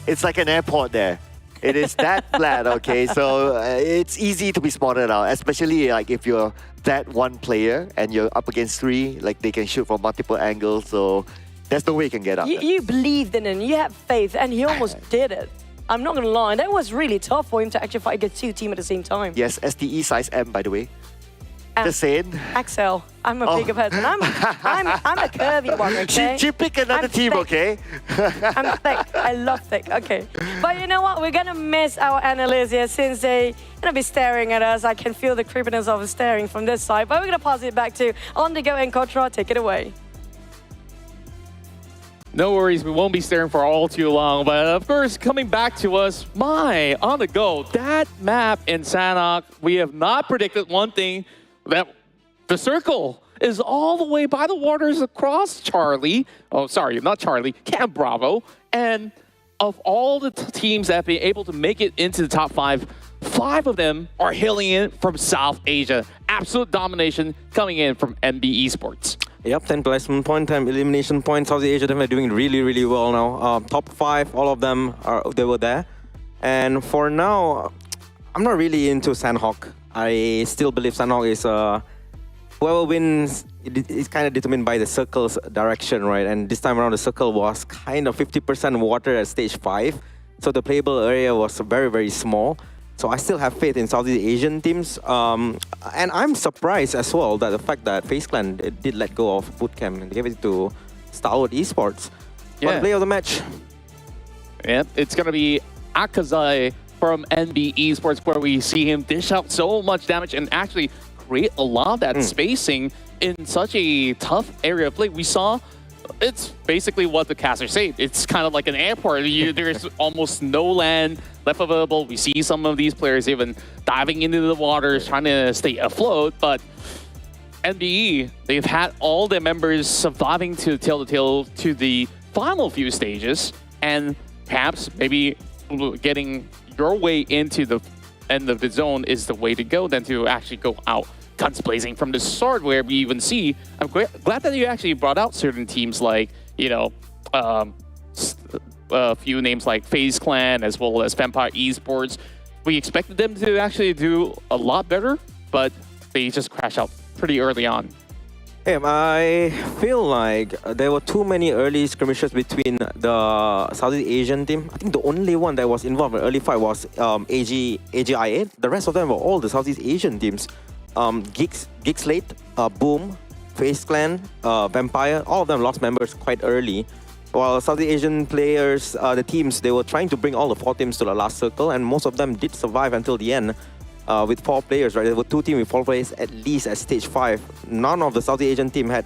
it's like an airport there. It is that flat, okay? So it's easy to be spotted out, especially like if you're that one player and you're up against 3, like they can shoot from multiple angles, so there's no way you can get up there. You believed in him, you had faith, and he almost did it. I'm not gonna lie, that was really tough for him to actually fight against 2 teams at the same time. Yes, STE size M, by the way. Just saying. Axel, I'm a bigger person. I'm a curvy one, okay? She pick another team, thick. okay? I'm thick. I love thick. Okay. But you know what? We're gonna miss our analysts here since they're gonna be staring at us. I can feel the creepiness of staring from this side. But we're gonna pass it back to On The Go and Contra. Take it away. No worries, we won't be staring for all too long. But of course, coming back to us, on the go, that map in Sanhok, we have not predicted one thing, that the circle is all the way by the waters across Charlie. Oh, sorry, not Charlie, Camp Bravo. And of all the teams that have been able to make it into the top 5, 5 of them are hailing in from South Asia. Absolute domination coming in from NBeSports. Yep, 10 placement point, 10 elimination points. South Asia definitely doing really, really well now. Top 5, all of them, they were there. And for now, I'm not really into Sanhok. I still believe Sanhok is whoever wins is kind of determined by the circle's direction, right? And this time around, the circle was kind of 50% water at stage 5. So the playable area was very, very small. So I still have faith in Southeast Asian teams. And I'm surprised as well that the fact that FaZe Clan did let go of Bootcamp and gave it to STALWART Esports. What play of the match? Yep, it's going to be Akazai from NBeSports, where we see him dish out so much damage and actually create a lot of that spacing in such a tough area of play. We saw it's basically what the casters say. It's kind of like an airport. There's almost no land left available. We see some of these players even diving into the waters, trying to stay afloat. But NBE, they've had all their members surviving to tail to the final few stages, and perhaps maybe getting your way into the end of the zone is the way to go than to actually go out guns blazing from the start, where we even see, I'm glad that you actually brought out certain teams like, you know, a few names like FaZe Clan as well as Vampire Esports. We expected them to actually do a lot better, but they just crashed out pretty early on. Yeah, I feel like there were too many early skirmishes between the Southeast Asian team. I think the only one that was involved in the early fight was AGIA. The rest of them were all the Southeast Asian teams. GEEK, SLATE, Boom, FaZe Clan, Vampire, all of them lost members quite early. While Southeast Asian players, the teams, they were trying to bring all the 4 teams to the last circle, and most of them did survive until the end with 4 players, right? There were 2 teams with 4 players at least at stage 5. None of the Southeast Asian team had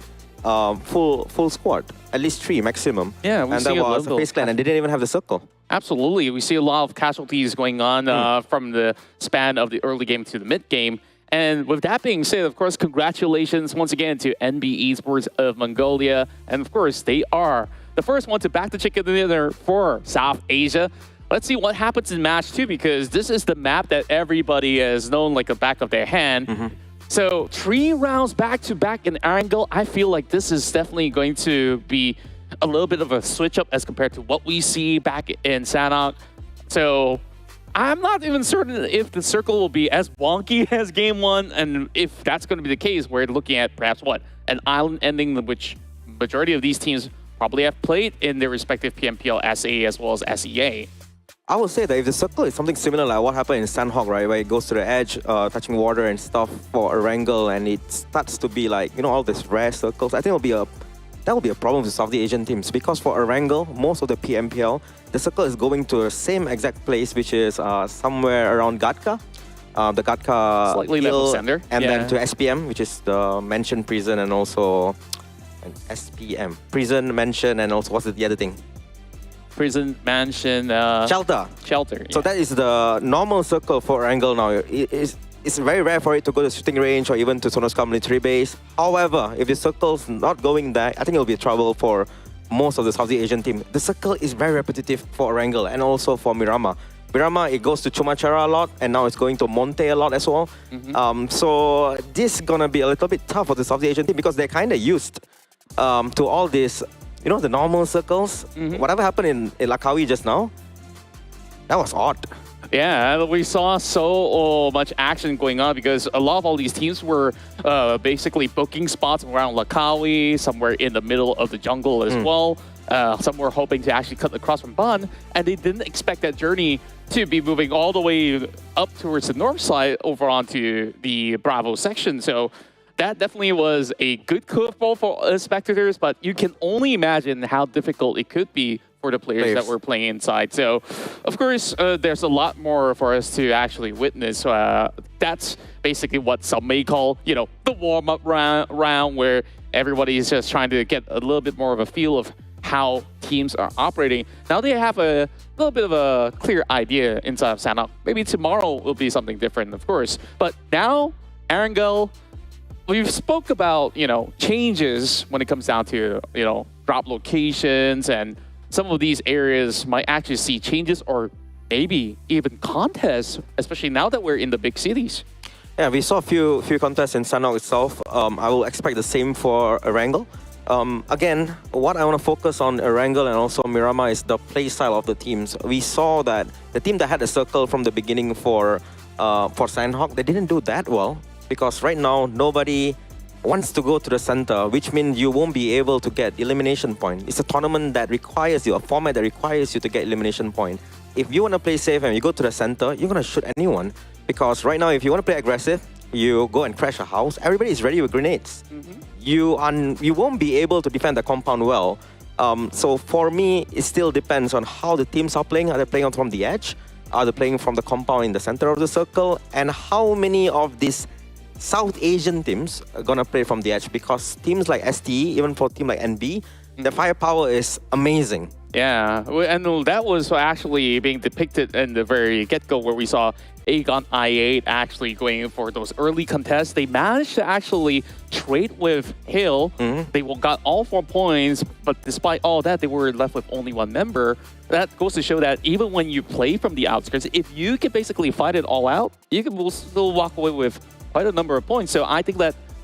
full squad, at least 3 maximum. Yeah, we and see that was FaZe Clan, and they didn't even have the circle. Absolutely, we see a lot of casualties going on from the span of the early game to the mid game. And with that being said, of course, congratulations once again to NBeSports of Mongolia. And of course, they are the first one to back the chicken dinner for South Asia. Let's see what happens in match 2, because this is the map that everybody has known like the back of their hand. So 3 rounds back-to-back in Erangel. I feel like this is definitely going to be a little bit of a switch up as compared to what we see back in Sanhok. So I'm not even certain if the circle will be as wonky as game 1, and if that's going to be the case, we're looking at perhaps what, an island ending, which majority of these teams probably have played in their respective PMPL SA as well as SEA. I would say that if the circle is something similar like what happened in Sanhok, right, where it goes to the edge, touching water and stuff for Erangel, and it starts to be like, you know, all these rare circles, I think that will be a problem with Southeast Asian teams, because for Erangel, most of the PMPL, the circle is going to the same exact place, which is somewhere around Gatka, the Gatka slightly level center, and then to SPM, which is the Mansion Prison, and also SPM Prison, Mansion, and also what's the other thing? Prison, Mansion, Shelter. Shelter. So that is the normal circle for Erangel now. It's very rare for it to go to shooting range or even to Sonoska military base. However, if the circle's not going there, I think it'll be trouble for most of the Southeast Asian team. The circle is very repetitive for Erangel and also for Miramar. Miramar, it goes to Chumachara a lot, and now it's going to Monte a lot as well. So this is gonna be a little bit tough for the Southeast Asian team, because they're kind of used to all this, you know, the normal circles. Whatever happened in Lakawi just now, that was odd. Yeah, we saw so much action going on, because a lot of all these teams were basically booking spots around Lakawi, somewhere in the middle of the jungle as well. Some were hoping to actually cut across from Ban, and they didn't expect that journey to be moving all the way up towards the north side over onto the Bravo section. So that definitely was a good curveball for spectators, but you can only imagine how difficult it could be for the players that were playing inside. So, of course, there's a lot more for us to actually witness. That's basically what some may call, you know, the warm-up round, where everybody is just trying to get a little bit more of a feel of how teams are operating. Now they have a little bit of a clear idea inside of Sanhok. Maybe tomorrow will be something different, of course. But now, Erangel, we've spoke about, changes when it comes down to, drop locations, and some of these areas might actually see changes or maybe even contests, especially now that we're in the big cities. Yeah, we saw a few contests in Sanhok itself. I will expect the same for Erangel. Again, what I want to focus on Erangel and also Miramar is the play style of the teams. We saw that the team that had a circle from the beginning for Sanhok, they didn't do that well because right now nobody wants to go to the center, which means you won't be able to get elimination point. It's a tournament that requires you, a format that requires you to get elimination point. If you want to play safe and you go to the center, you're going to shoot anyone. Because right now, if you want to play aggressive, you go and crash a house, everybody is ready with grenades. You won't be able to defend the compound well. So for me, it still depends on how the teams are playing. Are they playing from the edge? Are they playing from the compound in the center of the circle? And how many of these South Asian teams are going to play from the edge? Because teams like STE, even for a team like NB, the firepower is amazing. Yeah, and that was actually being depicted in the very get-go where we saw Aegon I8 actually going for those early contests. They managed to actually trade with Hill. They got all 4 points, but despite all that, they were left with only 1 member. That goes to show that even when you play from the outskirts, if you can basically fight it all out, you can still walk away with quite a number of points. So I think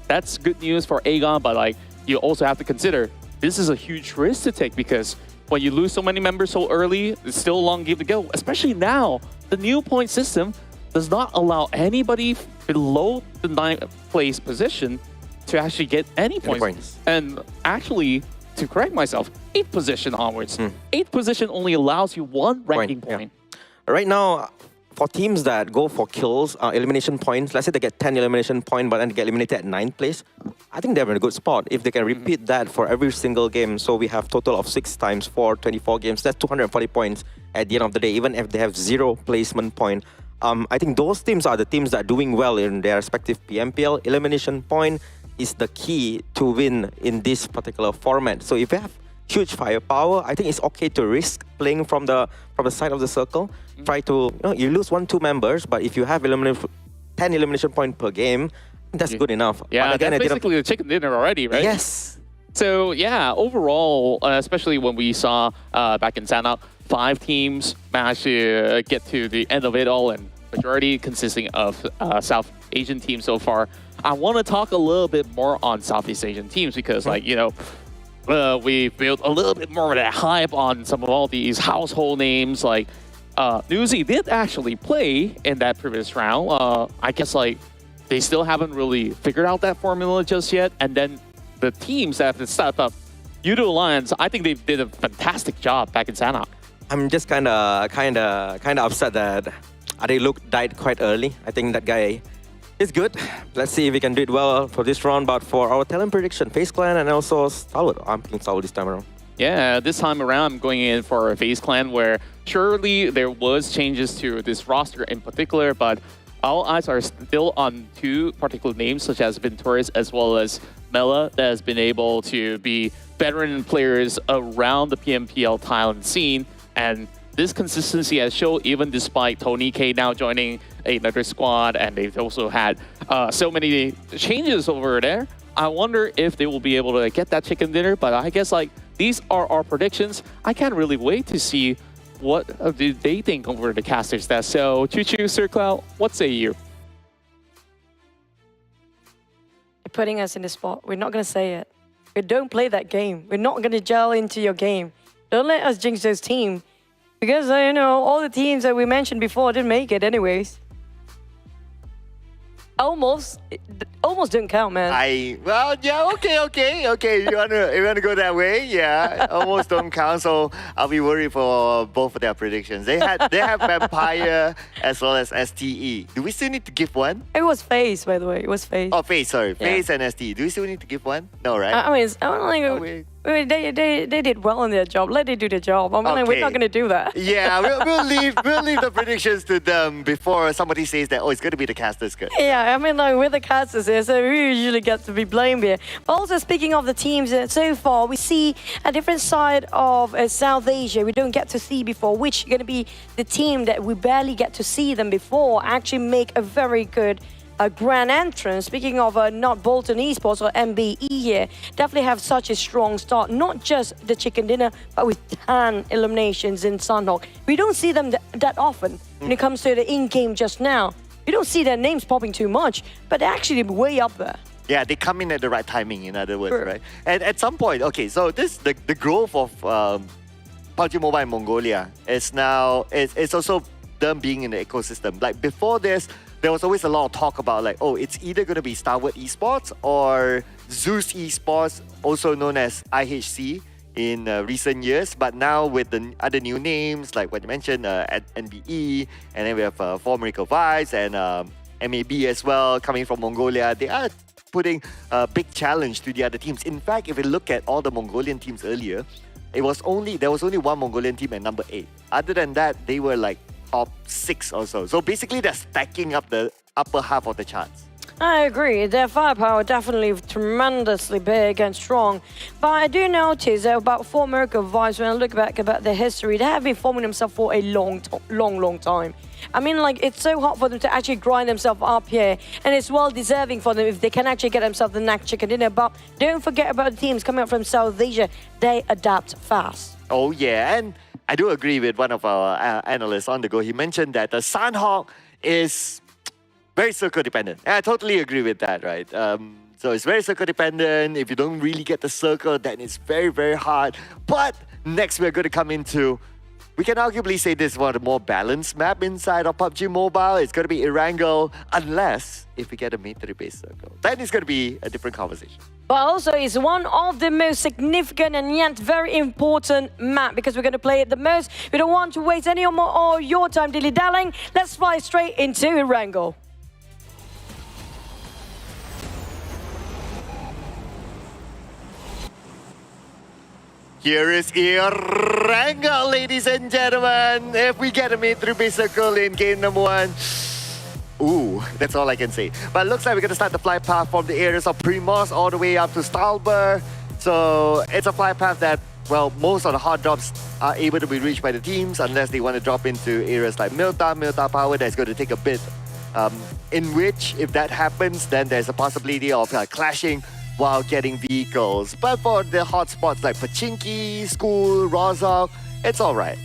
that's good news for Aegon, but you also have to consider this is a huge risk to take because when you lose so many members so early, it's still a long game to go. Especially now, the new point system does not allow anybody below the 9th place position to actually get any points. And actually, to correct myself, 8th position onwards. 8th position only allows you 1 ranking point. Yeah. Right now, for teams that go for kills, elimination points, let's say they get 10 elimination points, but then they get eliminated at 9th place, I think they're in a good spot. If they can repeat that for every single game, so we have total of 6 times 4, 24 games, that's 240 points at the end of the day, even if they have 0 placement point. I think those teams are the teams that are doing well in their respective PMPL. Elimination point is the key to win in this particular format. So if you have huge firepower, I think it's okay to risk playing from the side of the circle. Try to, you lose 1-2 members, but if you have 10 elimination points per game, that's good enough. Yeah, but again, that's basically the chicken dinner already, right? Yes. So yeah, overall, especially when we saw back in Sanhok, 5 teams managed to get to the end of it all, and majority consisting of South Asian teams so far. I want to talk a little bit more on Southeast Asian teams because, we built a little bit more of that hype on some of all these household names. Like Newsy did actually play in that previous round. I guess they still haven't really figured out that formula just yet. And then the teams that have stepped up, YOODO Alliance, I think they did a fantastic job back in Sanhok. I'm just kind of upset that Adeluk died quite early. I think that guy is good. Let's see if we can do it well for this round. But for our talent prediction, FaZe Clan and also STALWART. I'm picking STALWART this time around. Yeah, this time around, I'm going in for a FaZe Clan where surely there was changes to this roster in particular, but all eyes are still on 2 particular names such as Ventures as well as Mela that has been able to be veteran players around the PMPL Thailand scene. And this consistency has shown even despite Tony K now joining another squad, and they've also had so many changes over there. I wonder if they will be able to get that chicken dinner, but I guess these are our predictions. I can't really wait to see what do they think over the casters desk. So Choo-Choo, Sir Cloud, what say you? You're putting us in the spot. We're not going to say it. We don't play that game. We're not going to gel into your game. Don't let us jinx those teams. Because, all the teams that we mentioned before didn't make it anyways. Almost didn't count, man. Okay. You wanna go that way? Yeah, almost don't count. So I'll be worried for both of their predictions. They have Vampire as well as STE. Do we still need to give one? It was FaZe, by the way. It was FaZe. Oh, FaZe. Sorry, FaZe and STE. Do we still need to give one? No, right? I mean, I don't think I mean, they did well in their job. Let them do their job. I mean, like, we're not going to do that. Yeah, we'll leave the predictions to them before somebody says that, oh, it's going to be the casters good. Yeah, I mean, like, we're the casters here, so we usually get to be blamed here. But also, speaking of the teams, so far, we see a different side of South Asia we don't get to see before, which is going to be the team that we barely get to see them before actually make a very good grand entrance. Speaking of not Bolton Esports or MBE here, definitely have such a strong start. Not just the chicken dinner, but with 10 eliminations in Sanhok. We don't see them that often when it comes to the in-game just now. You don't see their names popping too much, but they're actually way up there. Yeah, they come in at the right timing, in other words, right? And at some point, okay, so the growth of PUBG Mobile in Mongolia is now, it's also them being in the ecosystem. Like before this, there was always a lot of talk about like, oh, it's either going to be STALWART Esports or Zeus Esports, also known as IHC in recent years. But now with the other new names, like what you mentioned, NBE, and then we have For Miracle Vibes and MAB as well, coming from Mongolia. They are putting a big challenge to the other teams. In fact, if you look at all the Mongolian teams earlier, there was only one Mongolian team at number 8. Other than that, they were like top 6 or so. So basically, they're stacking up the upper half of the charts. I agree. Their firepower definitely tremendously big and strong. But I do notice about For Miracle Vibes, when I look back about their history, they have been forming themselves for a long time. I mean, like, it's so hard for them to actually grind themselves up here, and it's well deserving for them if they can actually get themselves the next chicken dinner. But don't forget about the teams coming up from South Asia. They adapt fast. Oh yeah, and I do agree with one of our analysts on the go. He mentioned that the Sanhok is very circle dependent. And I totally agree with that, right? So it's very circle dependent. If you don't really get the circle, then it's very, very hard. But next we're going to come into, we can arguably say this is one of the more balanced map inside of PUBG Mobile. It's going to be Erangel, unless if we get a mate to the base circle. Then it's going to be a different conversation. But also, it's one of the most significant and yet very important map because we're going to play it the most. We don't want to waste any more of your time dilly-dallying. Let's fly straight into Erangel. Here is Erangel, ladies and gentlemen. If we get a mid through base circle in game number 1, ooh, that's all I can say. But it looks like we're going to start the flight path from the areas of Primos all the way up to STALWART. So it's a flight path that, well, most of the hard drops are able to be reached by the teams unless they want to drop into areas like Milta Power. That's going to take a bit. In which, if that happens, then there's a possibility of clashing while getting vehicles. But for the hotspots like Pachinki, School, Rozhok, it's all right.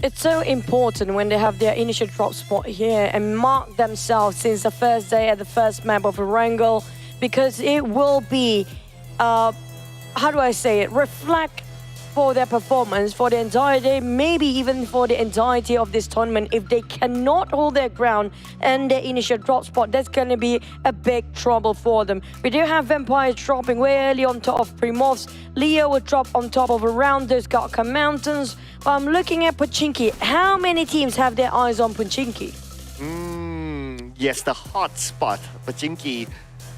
It's so important when they have their initial drop spot here and mark themselves since the first day at the first map of Erangel, because it will be, how do I say it, reflect for their performance for the entire day, maybe even for the entirety of this tournament. If they cannot hold their ground and their initial drop spot, that's going to be a big trouble for them. We do have Vampires dropping way early on top of Primos. Leo will drop on top of around those Garka Mountains. I'm looking at Pachinki. How many teams have their eyes on Pachinki? Yes, the hot spot, Pachinki.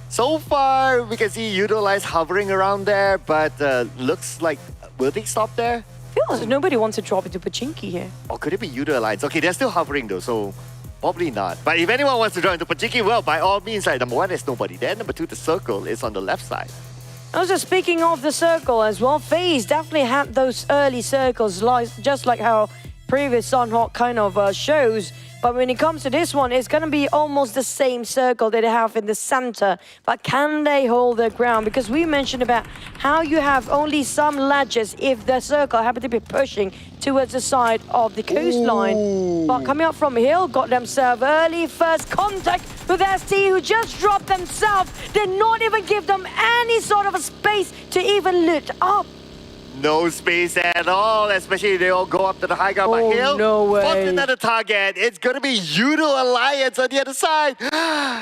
So far, we can see YOODO lights hovering around there, but looks like, will they stop there? Feels like nobody wants to drop into Pachinki here. Or could it be YOODO Alliance? Okay, they're still hovering though, so probably not. But if anyone wants to join the Pachinki, well, by all means, like, number 1, there's nobody there. Number 2, the circle is on the left side. Also, speaking of the circle as well, FaZe definitely had those early circles, just like how previous Sanhok kind of shows. But when it comes to this one, it's going to be almost the same circle that they have in the center. But can they hold their ground? Because we mentioned about how you have only some ledges if the circle happen to be pushing towards the side of the coastline. Ooh. But coming up from hill, got themselves early first contact with ST, who just dropped themselves. Did not even give them any sort of a space to even loot up. No space at all, especially if they all go up to the high ground by hill. No way. What's another target? It's going to be YOODO Alliance on the other side.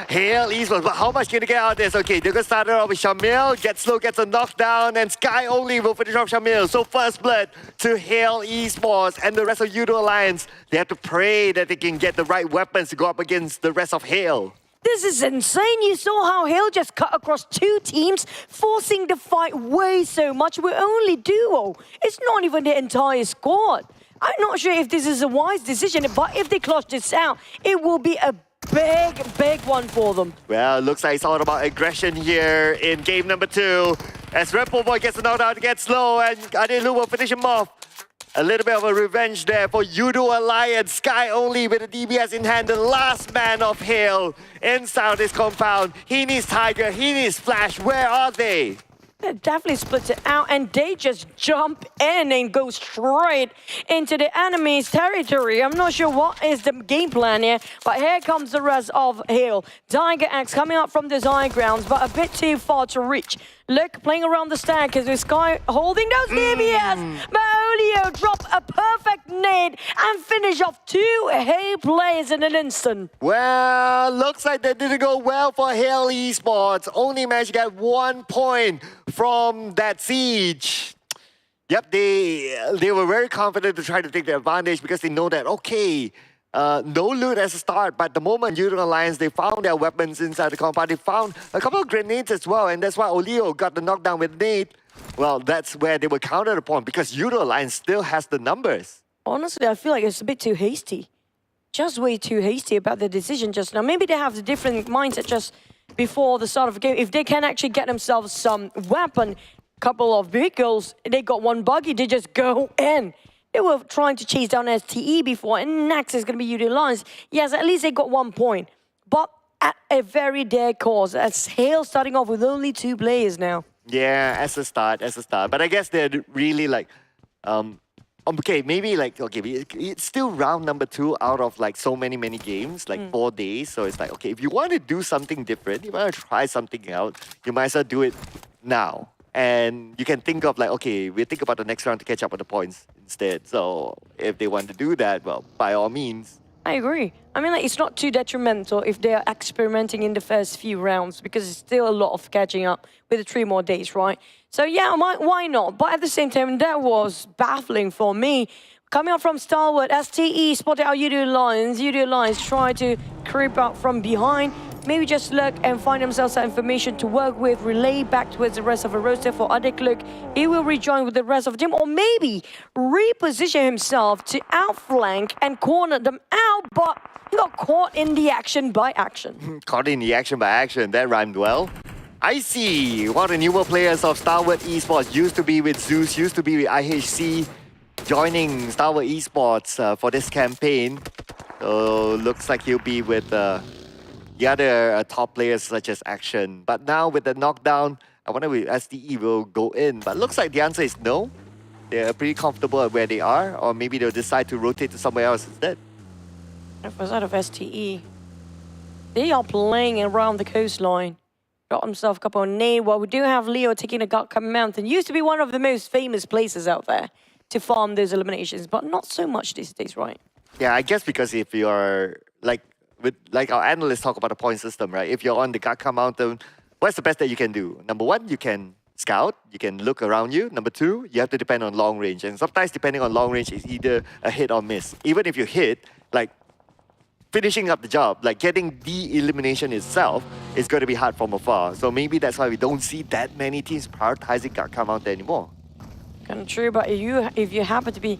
Hail Esports, but how much can they get out of this? Okay, they're going to start it off with Shamil. Get slow, gets a knockdown, and Sky only will finish off Shamil. So first blood to Hail Esports and the rest of YOODO Alliance. They have to pray that they can get the right weapons to go up against the rest of Hail. This is insane. You saw how Hill just cut across two teams, forcing the fight way so much. We're only duo. It's not even the entire squad. I'm not sure if this is a wise decision, but if they clutch this out, it will be a big one for them. Well, looks like it's all about aggression here in game number 2. As Red Bull Boy gets the knockdown, gets low, and Adelu will finish him off. A little bit of a revenge there for YOODO Alliance. Sky only with the DBS in hand, the last man of Hale inside this compound. He needs Tiger, he needs Flash. Where are they? They definitely split it out, and they just jump in and go straight into the enemy's territory. I'm not sure what is the game plan here, but here comes the rest of Hale. Tiger X coming up from the high grounds, but a bit too far to reach. Look, playing around the stack as Sky holding those DBS. Maolio drop a perfect nade and finish off 2 Hale players in an instant. Well, looks like that didn't go well for Hale Esports. Only managed to get 1 point from that siege. Yep, they were very confident to try to take the advantage because they know that, okay, no loot as a start, but the moment YOODO Alliance, they found their weapons inside the compound. They found a couple of grenades as well, and that's why Olio got the knockdown with nade. Well, that's where they were countered upon because YOODO Alliance still has the numbers. Honestly, I feel like it's a bit too hasty. Just way too hasty about the decision just now. Maybe they have a different mindset just before the start of the game. If they can actually get themselves some weapon, couple of vehicles, they got 1 buggy, they just go in. They were trying to chase down STE before, and next is going to be YOODO Alliance. Yes, at least they got 1 point, but at a very dear cause. As Hale starting off with only 2 players now. Yeah, as a start. But I guess they're really like, okay, maybe like, okay, it's still round number 2 out of like so many games, like 4 days. So it's like, okay, if you want to do something different, you want to try something out, you might as well do it now. And you can think of like, okay, we'll think about the next round to catch up on the points instead. So if they want to do that, well, by all means. I agree. I mean, like, it's not too detrimental if they are experimenting in the first few rounds because it's still a lot of catching up with the 3 more days, right? So yeah, why not? But at the same time, that was baffling for me. Coming up from STALWART, STE spotted out YOODO Alliance. YOODO Alliance tried to creep out from behind. Maybe just look and find themselves that information to work with, relay back towards the rest of the roster for Adek. Look, he will rejoin with the rest of the team, or maybe reposition himself to outflank and corner them out, but he got caught in the action by action. Caught in the action by action, that rhymed well. I see one of the newer players of STALWART Esports, used to be with Zeus, used to be with IHC, joining STALWART Esports for this campaign. So looks like he'll be with the other top players such as Action. But now with the knockdown, I wonder if SDE will go in. But looks like the answer is no. They're pretty comfortable at where they are, or maybe they'll decide to rotate to somewhere else instead. If was out of STE, they are playing around the coastline. Got himself a couple of nades. Well, we do have Leo taking a Gaka Mountain. Used to be one of the most famous places out there to farm those eliminations, but not so much these days, right? Yeah, I guess because if you're like our analysts talk about the point system, right? If you're on the Gaka Mountain, what's the best that you can do? Number 1, you can scout, you can look around you. Number 2, you have to depend on long range. And sometimes depending on long range, it's either a hit or miss. Even if you hit, like finishing up the job, like getting the elimination itself is going to be hard from afar. So maybe that's why we don't see that many teams prioritizing Gaka Mountain anymore. Kind of true, but if you happen to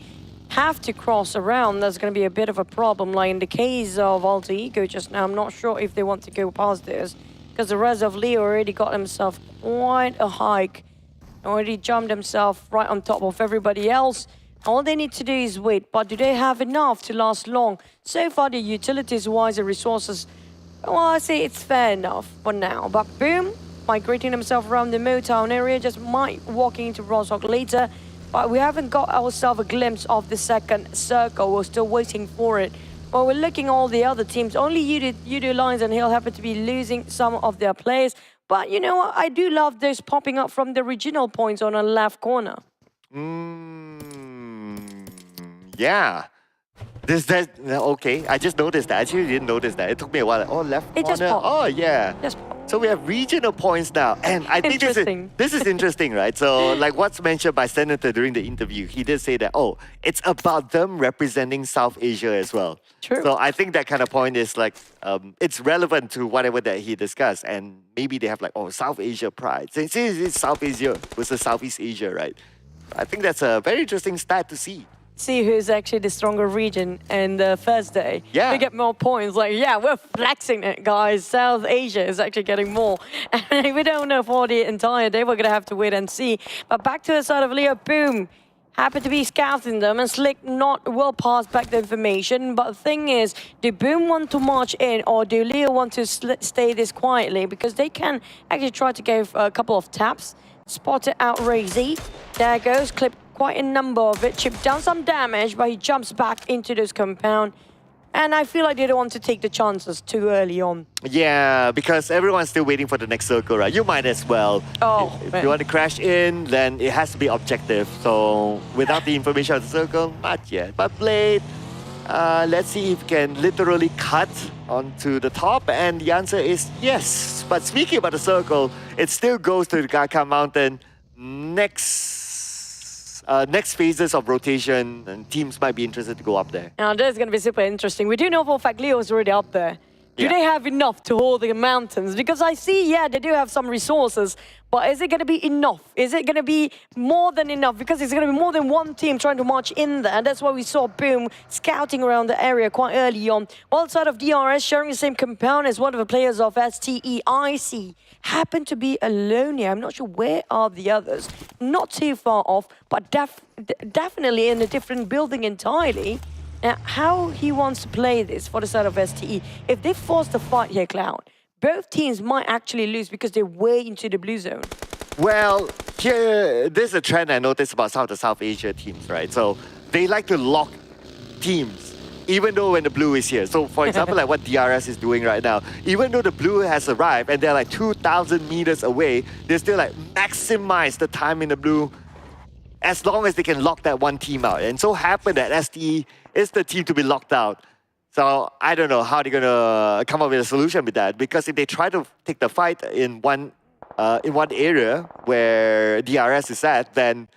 have to cross around, there's going to be a bit of a problem. Like in the case of Alter Ego just now, I'm not sure if they want to go past this because the rest of Leo already got himself quite a hike. Already jumped himself right on top of everybody else. All they need to do is wait, but do they have enough to last long? So far, the utilities-wise, the resources, well, I say it's fair enough for now. But boom, migrating himself around the Motown area, just might walking into Rostock later. But we haven't got ourselves a glimpse of the second circle. We're still waiting for it. But we're looking at all the other teams. Only YOODO Alliance and Hill happen to be losing some of their players. But you know what? I do love those popping up from the regional points on the left corner. Yeah. Okay, I just noticed that. I actually didn't notice that. It took me a while. Oh, left corner. It just popped. Oh, yeah. Just popped. So we have regional points now. And I think this is interesting, right? So like what's mentioned by Senator during the interview, he did say that, oh, it's about them representing South Asia as well. True. So I think that kind of point is like, it's relevant to whatever that he discussed. And maybe they have like, oh, South Asia pride. So it's South Asia versus Southeast Asia, right? I think that's a very interesting stat to see. See who's actually the stronger region in the first day. Yeah. We get more points. Like, yeah, we're flexing it, guys. South Asia is actually getting more. And we don't know for the entire day. We're going to have to wait and see. But back to the side of Leo, boom. Happy to be scouting them, and Slick not will pass back the information. But the thing is, do Boom want to march in, or do Leo want to stay this quietly? Because they can actually try to give a couple of taps. Spot it out Razy. There goes, clip quite a number of it. Chip down some damage, but he jumps back into this compound. And I feel like they don't want to take the chances too early on. Yeah, because everyone's still waiting for the next circle, right? You might as well. Oh, if you want to crash in, then it has to be objective. So without the information of the circle, not yet. But Blade, let's see if he can literally cut onto the top. And the answer is yes. But speaking about the circle, it still goes to the Gaka Mountain. Next phases of rotation, and teams might be interested to go up there. Now, this is going to be super interesting. We do know for a fact Leo is already up there. Do they have enough to hold the mountains? Because I see, yeah, they do have some resources, but is it going to be enough? Is it going to be more than enough? Because it's going to be more than one team trying to march in there. And that's why we saw Boom scouting around the area quite early on. Well, outside of DRS, sharing the same compound as one of the players of STEIC. Happened to be alone here. I'm not sure where are the others. Not too far off, but definitely in a different building entirely. Now, how he wants to play this for the side of STE. If they force the fight here, Cloud, both teams might actually lose because they're way into the blue zone. Well, here, this is a trend I noticed about some of the South Asia teams, right? So they like to lock teams, even though when the blue is here. So for example, like what DRS is doing right now, even though the blue has arrived and they're like 2,000 meters away, they still like maximize the time in the blue as long as they can lock that one team out. And so happened that STE is the team to be locked out. So I don't know how they're gonna come up with a solution with that, because if they try to take the fight in one area where DRS is at, then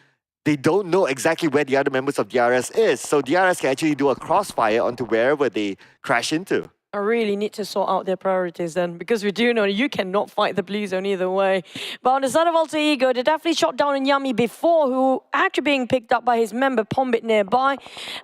they don't know exactly where the other members of DRS is. So DRS can actually do a crossfire onto wherever they crash into. I really need to sort out their priorities then, because we do know you cannot fight the blue zone either way. But on the side of Alter Ego, they definitely shot down Yummy before, who actually being picked up by his member Pombit nearby.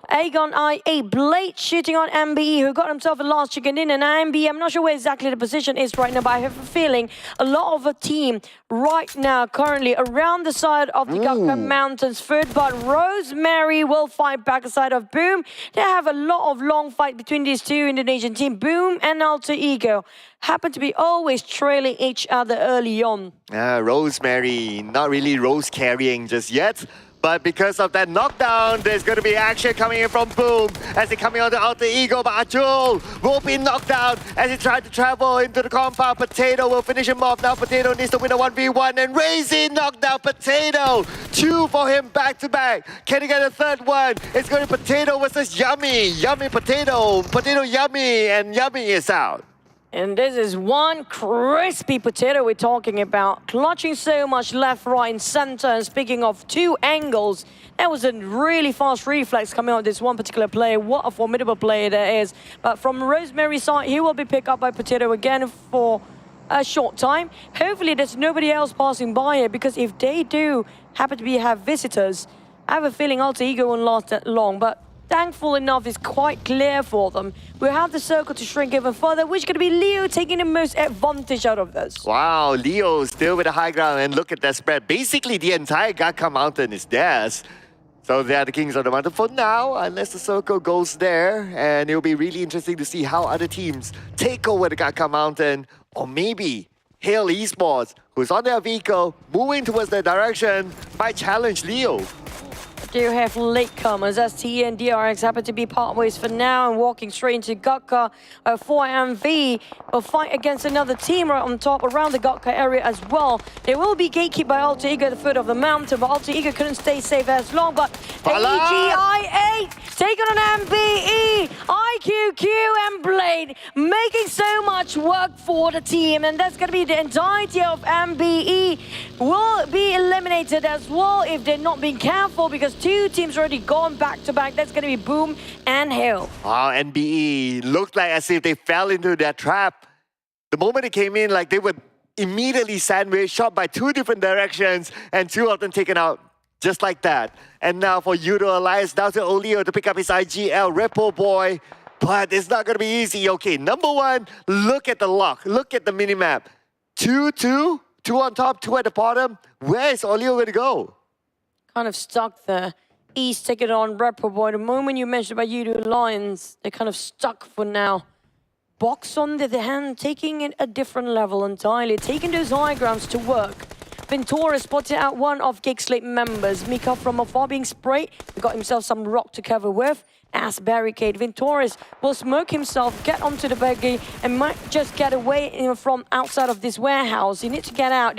Aegon IA Blade shooting on MBE, who got himself a last chicken in. And MBE, I'm not sure where exactly the position is right now, but I have a feeling a lot of a team right now currently around the side of the Gakka Mountains foot. But Rosemary will fight back aside of Boom. They have a lot of long fight between these two Indonesian teams. Boom and Alter Ego happen to be always trailing each other early on. Rosemary, not really Rose carrying just yet. But because of that knockdown, there's going to be action coming in from Boom as they coming on the Alter Ego. But Ajul will be knocked down as he tried to travel into the compound. Potato will finish him off. Now Potato needs to win a 1v1. And Razy knocked down Potato. 2 for him back to back. Can he get a third one? It's going to be Potato versus Yummy. Yummy Potato. Potato Yummy. And Yummy is out. And this is one crispy Potato we're talking about. Clutching so much left, right, and center. And speaking of 2 angles, that was a really fast reflex coming out of this one particular player. What a formidable player that is. But from Rosemary's side, he will be picked up by Potato again for a short time. Hopefully there's nobody else passing by here, because if they do happen to have visitors, I have a feeling Alter Ego won't last that long. But thankful enough, it's quite clear for them. We have the circle to shrink even further, which is going to be Leo taking the most advantage out of this. Wow, Leo still with the high ground, and look at that spread. Basically, the entire Gakka Mountain is theirs. So they are the kings of the mountain for now, unless the circle goes there. And it'll be really interesting to see how other teams take over the Gakka Mountain, or maybe Hail Esports, who's on their vehicle, moving towards their direction, might challenge Leo. do have latecomers as STE and DRX happen to be partways for now and walking straight into Gotka. 4MV will fight against another team right on top around the Gotka area as well. They will be gatekept by Alter Ego at the foot of the mountain, but Alter Ego couldn't stay safe as long. But AGI8 taking on NBE, IQQ and Blade making so much work for the team, and that's going to be the entirety of NBE will be eliminated as well if they're not being careful, because two teams already gone back to back. That's going to be Boom and Hill. Wow, NBE looked like as if they fell into their trap. The moment they came in, like they were immediately sandwiched, shot by two different directions, and two of them taken out just like that. And now for YOODO Alliance, down to Olio to pick up his IGL, Repo Boy. But it's not going to be easy. Okay, number one, look at the lock. Look at the minimap. 2-2, 2 on top, 2 at the bottom. Where is Olio going to go? Kind of stuck there. East taking on Repo Boy. The moment you mentioned about YOODO Alliance, they're kind of stuck for now. Box on the other hand, taking it a different level entirely, taking those high grounds to work. Ventura spotted out one of GEEK SLATE members. Mika from afar being sprayed. He got himself some rock to cover with as barricade. Venturis will smoke himself, get onto the buggy, and might just get away from outside of this warehouse. He needs to get out.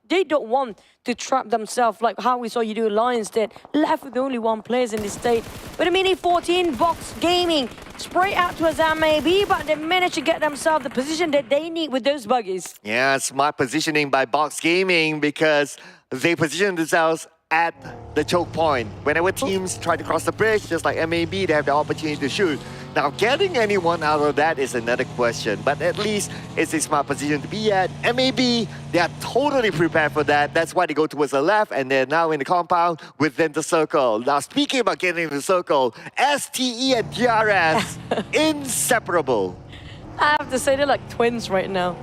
They don't want to trap themselves like how we saw YOODO Alliance did. Left with only one player in this state. With a Mini 14, Box Gaming spray out to a maybe, but they managed to get themselves the position that they need with those buggies. Yeah, smart positioning by Box Gaming because they position themselves at the choke point. Whenever teams try to cross the bridge, just like MAB, they have the opportunity to shoot. Now, getting anyone out of that is another question, but at least it's a smart position to be at. MAB, they are totally prepared for that. That's why they go towards the left, and they're now in the compound within the circle. Now, speaking about getting in the circle, STE and DRS, inseparable. I have to say, they're like twins right now.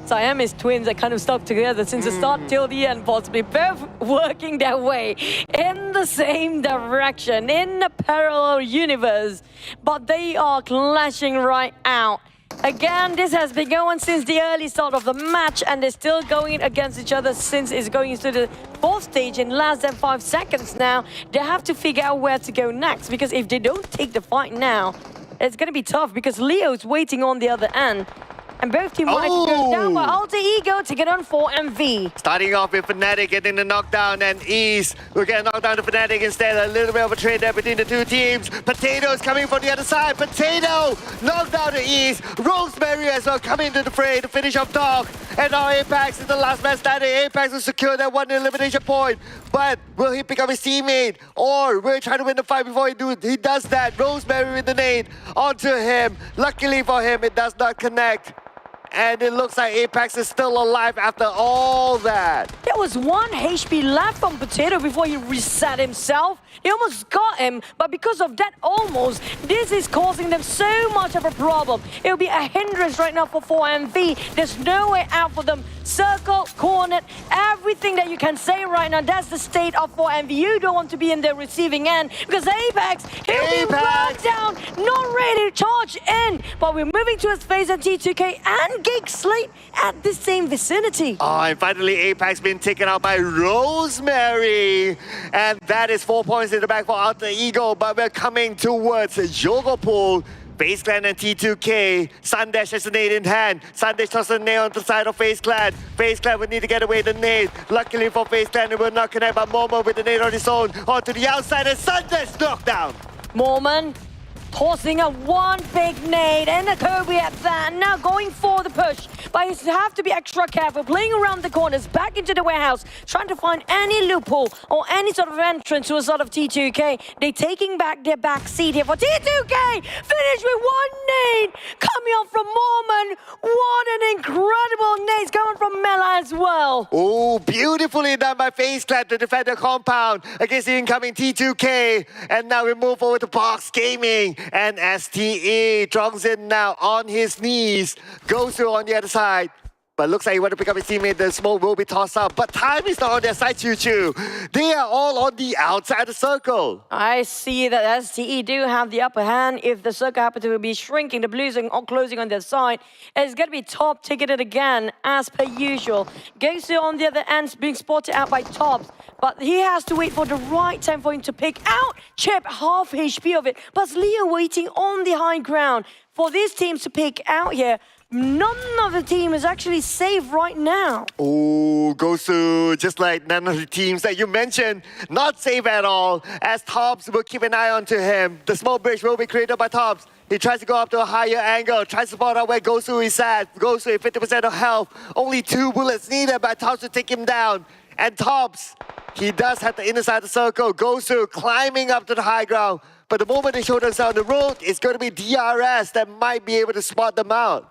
Siamese twins that kind of stuck together since the start till the end, possibly both working their way in the same direction, in a parallel universe, but they are clashing right out. Again, this has been going since the early start of the match, and they're still going against each other since it's going into the fourth stage in less than 5 seconds now. They have to figure out where to go next, because if they don't take the fight now, it's going to be tough, because Leo's waiting on the other end. And both teams wanted to go down, but Alter Ego to get on 4MV. Starting off with Fnatic getting the knockdown, and East will get a knockdown to Fnatic instead. A little bit of a trade there between the two teams. Potato is coming from the other side. Potato knockdown to East. Rosemary as well coming into the fray to finish off Dog. And now Apex is the last man standing. Apex will secure that one elimination point. But will he pick up his teammate? Or will he try to win the fight before he does that? Rosemary with the nade onto him. Luckily for him, it does not connect. And it looks like Apex is still alive after all that. There was 1 HP left on Potato before he reset himself. He almost got him, but because of that almost, this is causing them so much of a problem. It'll be a hindrance right now for 4MV. There's no way out for them. Circle, cornered, everything that you can say right now, that's the state of 4MV. You don't want to be in the receiving end, because Apex, he'll be run down, not ready to charge in. But we're moving towards FaZe and T2K and GEEK SLATE at the same vicinity. Oh, and finally Apex been taken out by Rosemary. And that is 4 points in the back for Alter Ego, but we're coming towards Jogopool. FaZe Clan and T2K. Sundash has a nade in hand. Sundash tosses a nade on the side of FaZe Clan. FaZe Clan will need to get away the nade. Luckily for FaZe Clan, it will not connect, but Momo with the nade on his own onto the outside, and Sundash knocked down. Mormon tossing a one big nade and a Kobe at that. Now going for the push, but you have to be extra careful. Playing around the corners, back into the warehouse, trying to find any loophole or any sort of entrance to a sort of T2K. They're taking back their back seat here for T2K. Finish with 1 nade coming off from Mormon. What an incredible nade coming from Mela as well. Oh, beautifully done by FaZe Clan to defend the compound against the incoming T2K. And now we move over to Box Gaming. And STE, Drongzin now on his knees. Gosu on the other side. But looks like he want to pick up his teammate. The smoke will be tossed up. But time is not on their side, Choo Choo. They are all on the outside of the circle. I see that STE do have the upper hand. If the circle happens to be shrinking, the Blues are closing on their side. It's going to be top ticketed again, as per usual. Gosu on the other end being spotted out by Tops. But he has to wait for the right time for him to pick out Chip, half HP of it. But Leo waiting on the high ground for these teams to pick out here. None of the team is actually safe right now. Oh, Gosu, just like none of the teams that you mentioned, not safe at all, as Tops will keep an eye on to him. The small bridge will be created by Tops. He tries to go up to a higher angle, tries to spot out where Gosu is at. Gosu at 50% of health, only 2 bullets needed by Tops to take him down. And Tops, he does have the inner side of the circle. Gosu climbing up to the high ground. But the moment they show themselves on the road, it's going to be DRS that might be able to spot them out.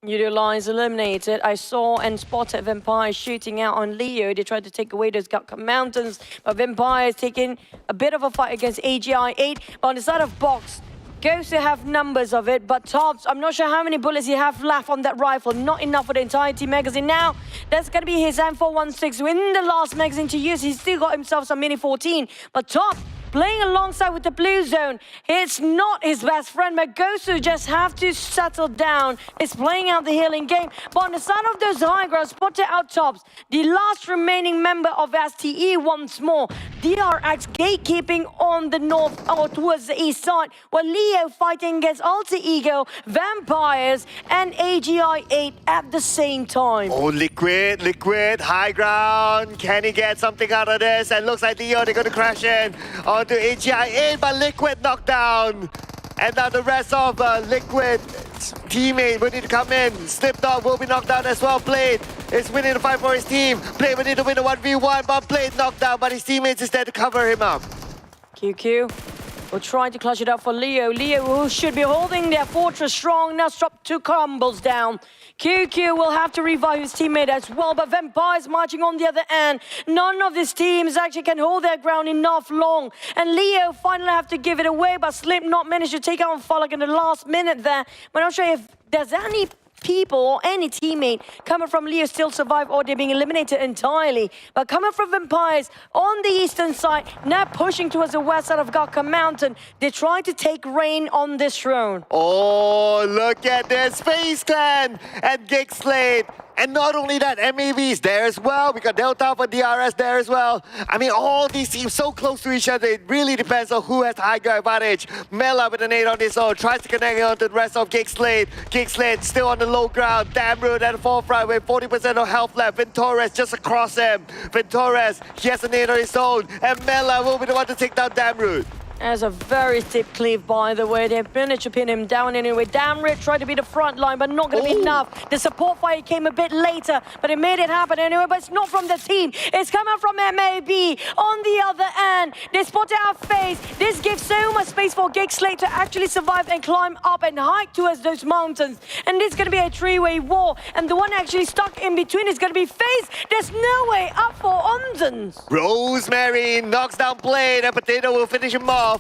YOODO lines eliminated. I saw and spotted Vampire shooting out on Leo. They tried to take away those GEEK mountains, but Vampire is taking a bit of a fight against AGI-8. But on the side of Box, goes to have numbers of it, but Tops, I'm not sure how many bullets he have left on that rifle. Not enough for the entire team magazine. Now, that's going to be his M416 in the last magazine to use. He's still got himself some Mini 14, but Tops, playing alongside with the blue zone. It's not his best friend, but Gosu just have to settle down. It's playing out the healing game. But on the side of those high ground, spotted out Tops. The last remaining member of STE once more. DRX gatekeeping on the north or towards the east side. While Leo fighting against Alter Ego, Vampires, and AGI-8 at the same time. Oh, Liquid, high ground. Can he get something out of this? And looks like Leo, they're going to crash in onto AGI-8, but Liquid knocked down. And now the rest of Liquid teammate will need to come in. Slipdog will be knocked down as well. Blade is winning the fight for his team. Blade will need to win the 1v1, but Blade knocked down, but his teammates is there to cover him up. QQ will try to clutch it up for Leo. Leo, who should be holding their fortress strong, now dropped 2 crumbles down. QQ will have to revive his teammate as well, but Vampires marching on the other end. None of these teams actually can hold their ground enough long. And Leo finally have to give it away, but Slipknot managed to take out Fallock in the last minute there. But I'm not sure if there's any people or any teammate coming from Leo still survive or they're being eliminated entirely. But coming from Vampires on the eastern side, now pushing towards the west side of GEEK Mountain, they try to take reign on this throne. Oh, look at this. FaZe Clan and GEEK SLATE. And not only that, MAV is there as well. We got Delta for DRS there as well. I mean, all these teams so close to each other. It really depends on who has the higher advantage. Mela with an 8 on his own. Tries to connect on to the rest of GEEK SLATE. GEEK SLATE still on the low ground. Damroot at the forefront with 40% of health left. Ventores just across him. Ventores, he has an 8 on his own. And Mela will be the one to take down Damroot. As a very steep cleave, by the way. They managed to pin him down anyway. Damroot tried to be the front line, but not going to be enough. The support fire came a bit later, but it made it happen anyway. But it's not from the team. It's coming from MAB. On the other end, they spotted our FaZe. This gives so much space for GEEK SLATE to actually survive and climb up and hike towards those mountains. And this is going to be a 3-way war. And the one actually stuck in between is going to be FaZe. There's no way up for Undens. Rosemary knocks down Blade, and Potato will finish him off.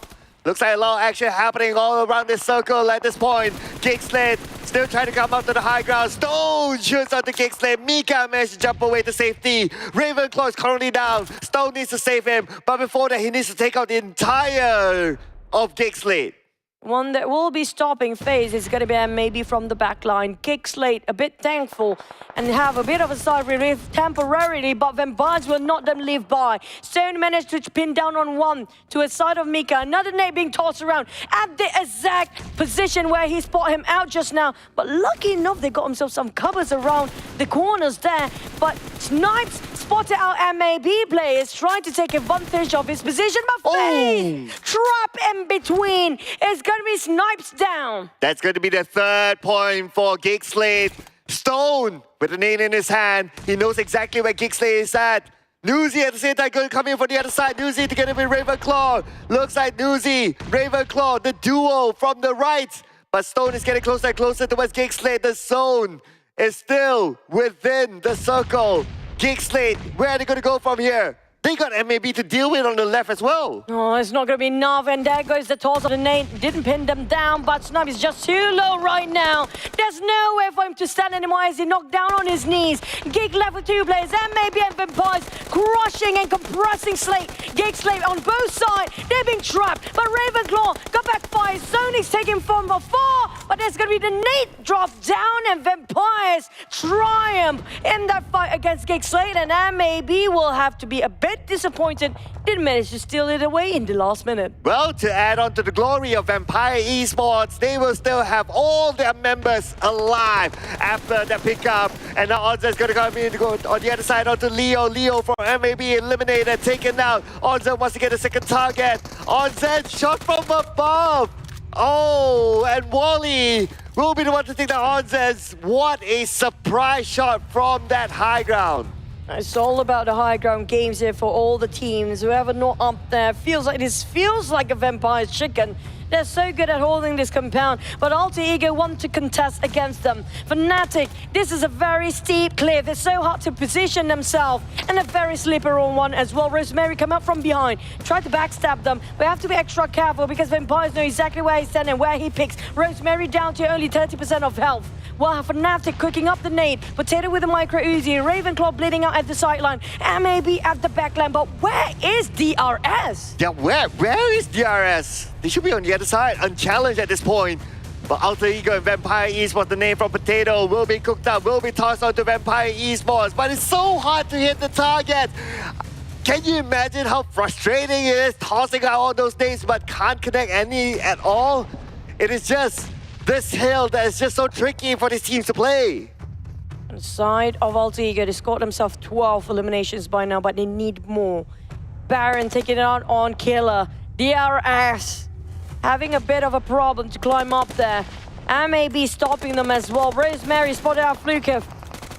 Looks like a lot of action happening all around this circle at this point. GEEK SLATE still trying to come up to the high ground. Stone shoots onto GEEK SLATE. Mika managed to jump away to safety. Ravenclaw is currently down. Stone needs to save him, but before that, he needs to take out the entire of GEEK SLATE. One that will be stopping FaZe is going to be maybe from the back line. GEEK SLATE a bit thankful and have a bit of a side relief temporarily, but Vampires will not them live by. Stone managed to pin down on one to a side of Mika. Another nade being tossed around at the exact position where he spotted him out just now. But lucky enough, they got themselves some covers around the corners there. But Snipes spotted out MAB players trying to take advantage of his position, but FaZe trap in between. It's going to be Snipes down. That's going to be the 3rd point for GEEK SLATE. Stone with a nade in his hand. He knows exactly where GEEK SLATE is at. Newsy at the same time going to come in for the other side. Newsy together with Ravenclaw. Looks like Newsy, Ravenclaw, the duo from the right. But Stone is getting closer and closer towards GEEK SLATE. The zone is still within the circle. GEEK SLATE, where are they going to go from here? They got MAB to deal with on the left as well. Oh, it's not going to be enough, and there goes the toss of the nade. Didn't pin them down, but Snub is just too low right now. There's nowhere for him to stand anymore as he knocked down on his knees. GEEK left with 2 players, MAB and Vampires crushing and compressing SLATE. GEEK SLATE on both sides. They're being trapped, but Ravenclaw got back fire. Sonic's taking from afar, but there's going to be the nade drop down, and Vampires triumph in that fight against GEEK SLATE, and MAB will have to be a bit disappointed. Didn't manage to steal it away in the last minute. Well, to add on to the glory of Vampire Esports, they will still have all their members alive after the pickup. And now Onza is going to come in to go on the other side onto Leo. Leo from MAB eliminated, taken out. Onza wants to get a second target. Onza shot from above. Oh, and Wally will be the one to take the Onzas. What a surprise shot from that high ground. It's all about the high ground games here for all the teams. Whoever not up there feels like a Vampire's chicken. They're so good at holding this compound, but Alter Ego want to contest against them. Fnatic, this is a very steep cliff. It's so hard to position themselves, and a very slippery one as well. Rosemary come up from behind, try to backstab them. We have to be extra careful because Vampires know exactly where he's standing and where he picks. Rosemary down to only 30% of health. While Fnatic cooking up the nade. Potato with a micro Uzi. Ravenclaw bleeding out at the sideline. MAB at the backline. But where is DRS? Yeah, where is DRS? They should be on the other side, unchallenged at this point. But Alter Ego and Vampire Esports, the name from Potato, will be cooked up, will be tossed onto Vampire Esports. But it's so hard to hit the target. Can you imagine how frustrating it is tossing out all those names but can't connect any at all? It is just this hill that is just so tricky for these teams to play. On the side of Alter Ego, they scored themselves 12 eliminations by now, but they need more. Baron taking it out on Killer. DRS having a bit of a problem to climb up there. MAB stopping them as well. Rosemary spotted out Flukev.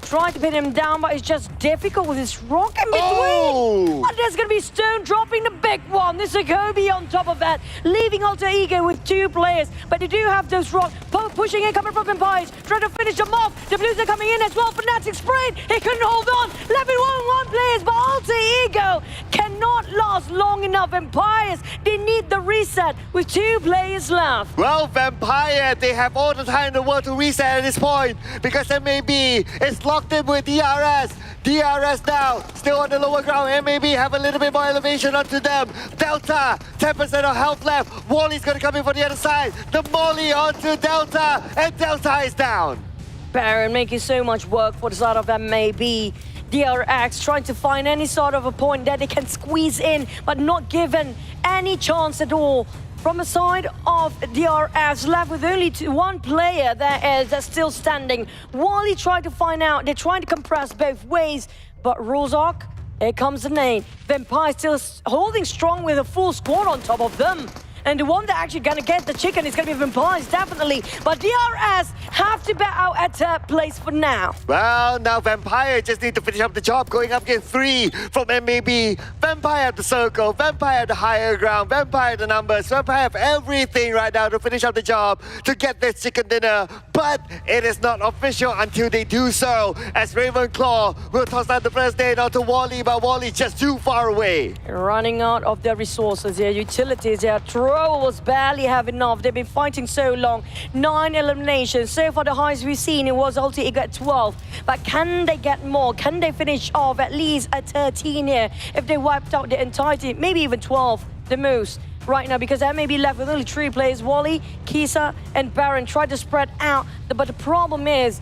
Trying to pin him down, but it's just difficult with his rock in between. Oh! But there's going to be Stone dropping the big one. This is Kobe on top of that, leaving Alter Ego with 2 players. But they do have those rock pushing in, coming from Vampires, trying to finish them off. The Blues are coming in as well. Fnatic sprayed. He couldn't hold on. Left with 1-1 players, but Alter Ego cannot last long enough. Vampires, they need the reset with 2 players left. Well, Vampire, they have all the time in the world to reset at this point because MAB is locked in with DRS. DRS now, still on the lower ground. MAB have a little bit more elevation onto them. Delta, 10% of health left. Wally's gonna come in for the other side. The Molly onto Delta, and Delta is down. Baron making so much work for the side of MAB. DRX trying to find any sort of a point that they can squeeze in, but not given any chance at all. From the side of DRS, left with only 1 player that's still standing. Wally tried to find out, they're trying to compress both ways, but Rozok, here comes the nade. Vampire still holding strong with a full squad on top of them. And the one that actually gonna get the chicken is gonna be Vampires, definitely. But DRS have to bet out at 3rd place for now. Well, now Vampire just need to finish up the job, going up against 3 from MAB. Vampire at the circle, Vampire at the higher ground, Vampire at the numbers. Vampire have everything right now to finish up the job, to get this chicken dinner. But it is not official until they do so, as Ravenclaw will toss out the first nade onto Wally, but Wally just too far away. Running out of their resources, their utilities, their was barely have enough. They've been fighting so long. 9 eliminations. So far, the highest we've seen, it was Alter Ego at 12. But can they get more? Can they finish off at least at 13 here? If they wiped out the entire team, maybe even 12, the most. Right now, because MAB left with only 3 players. Wally, Kisa, and Baron tried to spread out. But the problem is,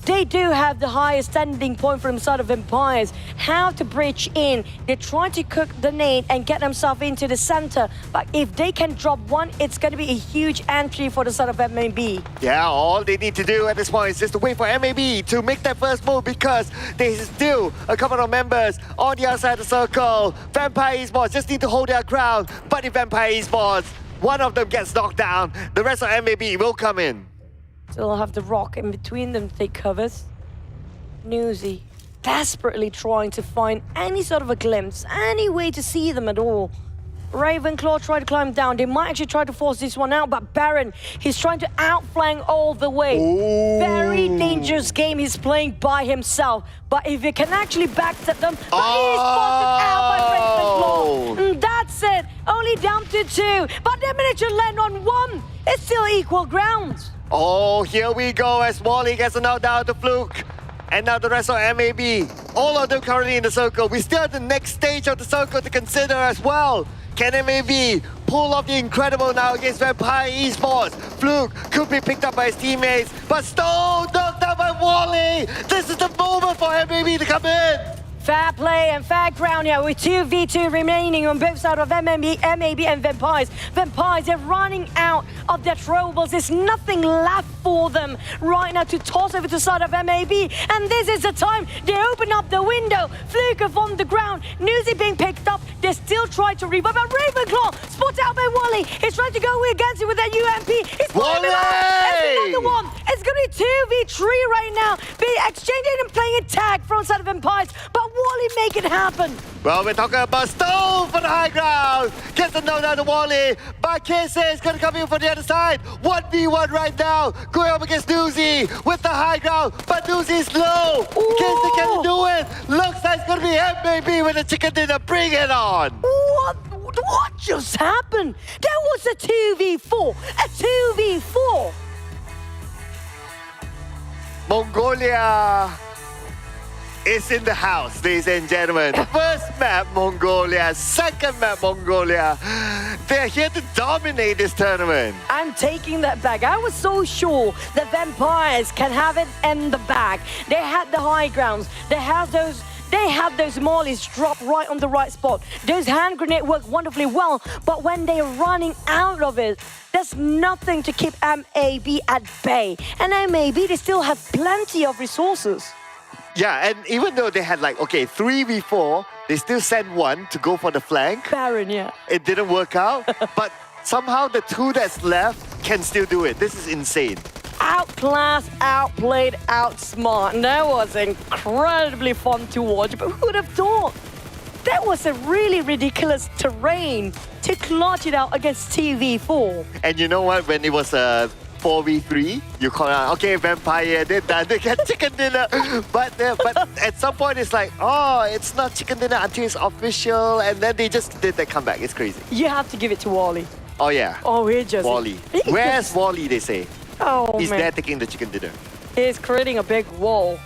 they do have the highest standing point from the side of Vampires. How to bridge in. They're trying to cook the nade and get themselves into the center. But if they can drop one, it's going to be a huge entry for the side of MAB. Yeah, all they need to do at this point is just to wait for MAB to make that first move because there's still a couple of members on the outside of the circle. Vampire Esports just need to hold their ground. But if Vampire Esports, one of them gets knocked down, the rest of MAB will come in. Still have the rock in between them to take covers. Newsy desperately trying to find any sort of a glimpse, any way to see them at all. Ravenclaw tried to climb down. They might actually try to force this one out, but Baron, he's trying to outflank all the way. Ooh. Very dangerous game he's playing by himself. But if he can actually backstep them, but he's spotted out by Ravenclaw. And that's it. Only down to 2. But they managed to land on 1. It's still equal grounds. Oh, here we go as Wally gets a knockdown to Fluke. And now the rest of MAB. All of them currently in the circle. We still have the next stage of the circle to consider as well. Can MAB pull off the incredible now against Vampire Esports? Fluke could be picked up by his teammates, but Stone knocked out by Wally. This is the moment for MAB to come in. Fair play and fair ground here with 2v2 remaining on both sides of MAB and Vampires. Vampires are running out of their throwables. There's nothing left for them right now to toss over to the side of MAB. And this is the time they open up the window. Fluke on the ground. Newsy being picked up. They still try to revive. But Ravenclaw spotted out by Wally. He's trying to go against it with that UMP. He's pulling it out. It's another one. It's going to be 2v3 right now. Be exchanging and playing tag from the side of Vampires. But Wally make it happen. Well, we're talking about Stone for the high ground. Gets the knockdown to Wally. But Casey is going to come in for the other side. 1v1 right now. Going up against Newsy with the high ground. But Newsy is low. Casey can do it. Looks like it's going to be MAB with the chicken dinner. Bring it on. What just happened? That was a 2v4. A 2v4. Mongolia is in the house, ladies and gentlemen. First map, Mongolia. Second map, Mongolia. They're here to dominate this tournament. I'm taking that back. I was so sure the Vampires can have it in the back. They had the high grounds. They had those mollies drop right on the right spot. Those hand grenades work wonderfully well, but when they're running out of it, there's nothing to keep MAB at bay. And MAB, they still have plenty of resources. Yeah, and even though they had 3v4, they still sent one to go for the flank. Baron, yeah. It didn't work out, but somehow the 2 that's left can still do it. This is insane. Outclassed, outplayed, outsmart. And that was incredibly fun to watch, but who would have thought? That was a really ridiculous terrain to clutch it out against TV4. And you know what? When it was a 4v3, you call out, okay, Vampire, they're done, they get chicken dinner. But at some point, it's like, oh, it's not chicken dinner until it's official. And then they just did that comeback. It's crazy. You have to give it to Wally. Oh, yeah. Oh, he just... Wally. Where's Wally, they say? Oh, He's man. there taking the chicken dinner. He's creating a big wall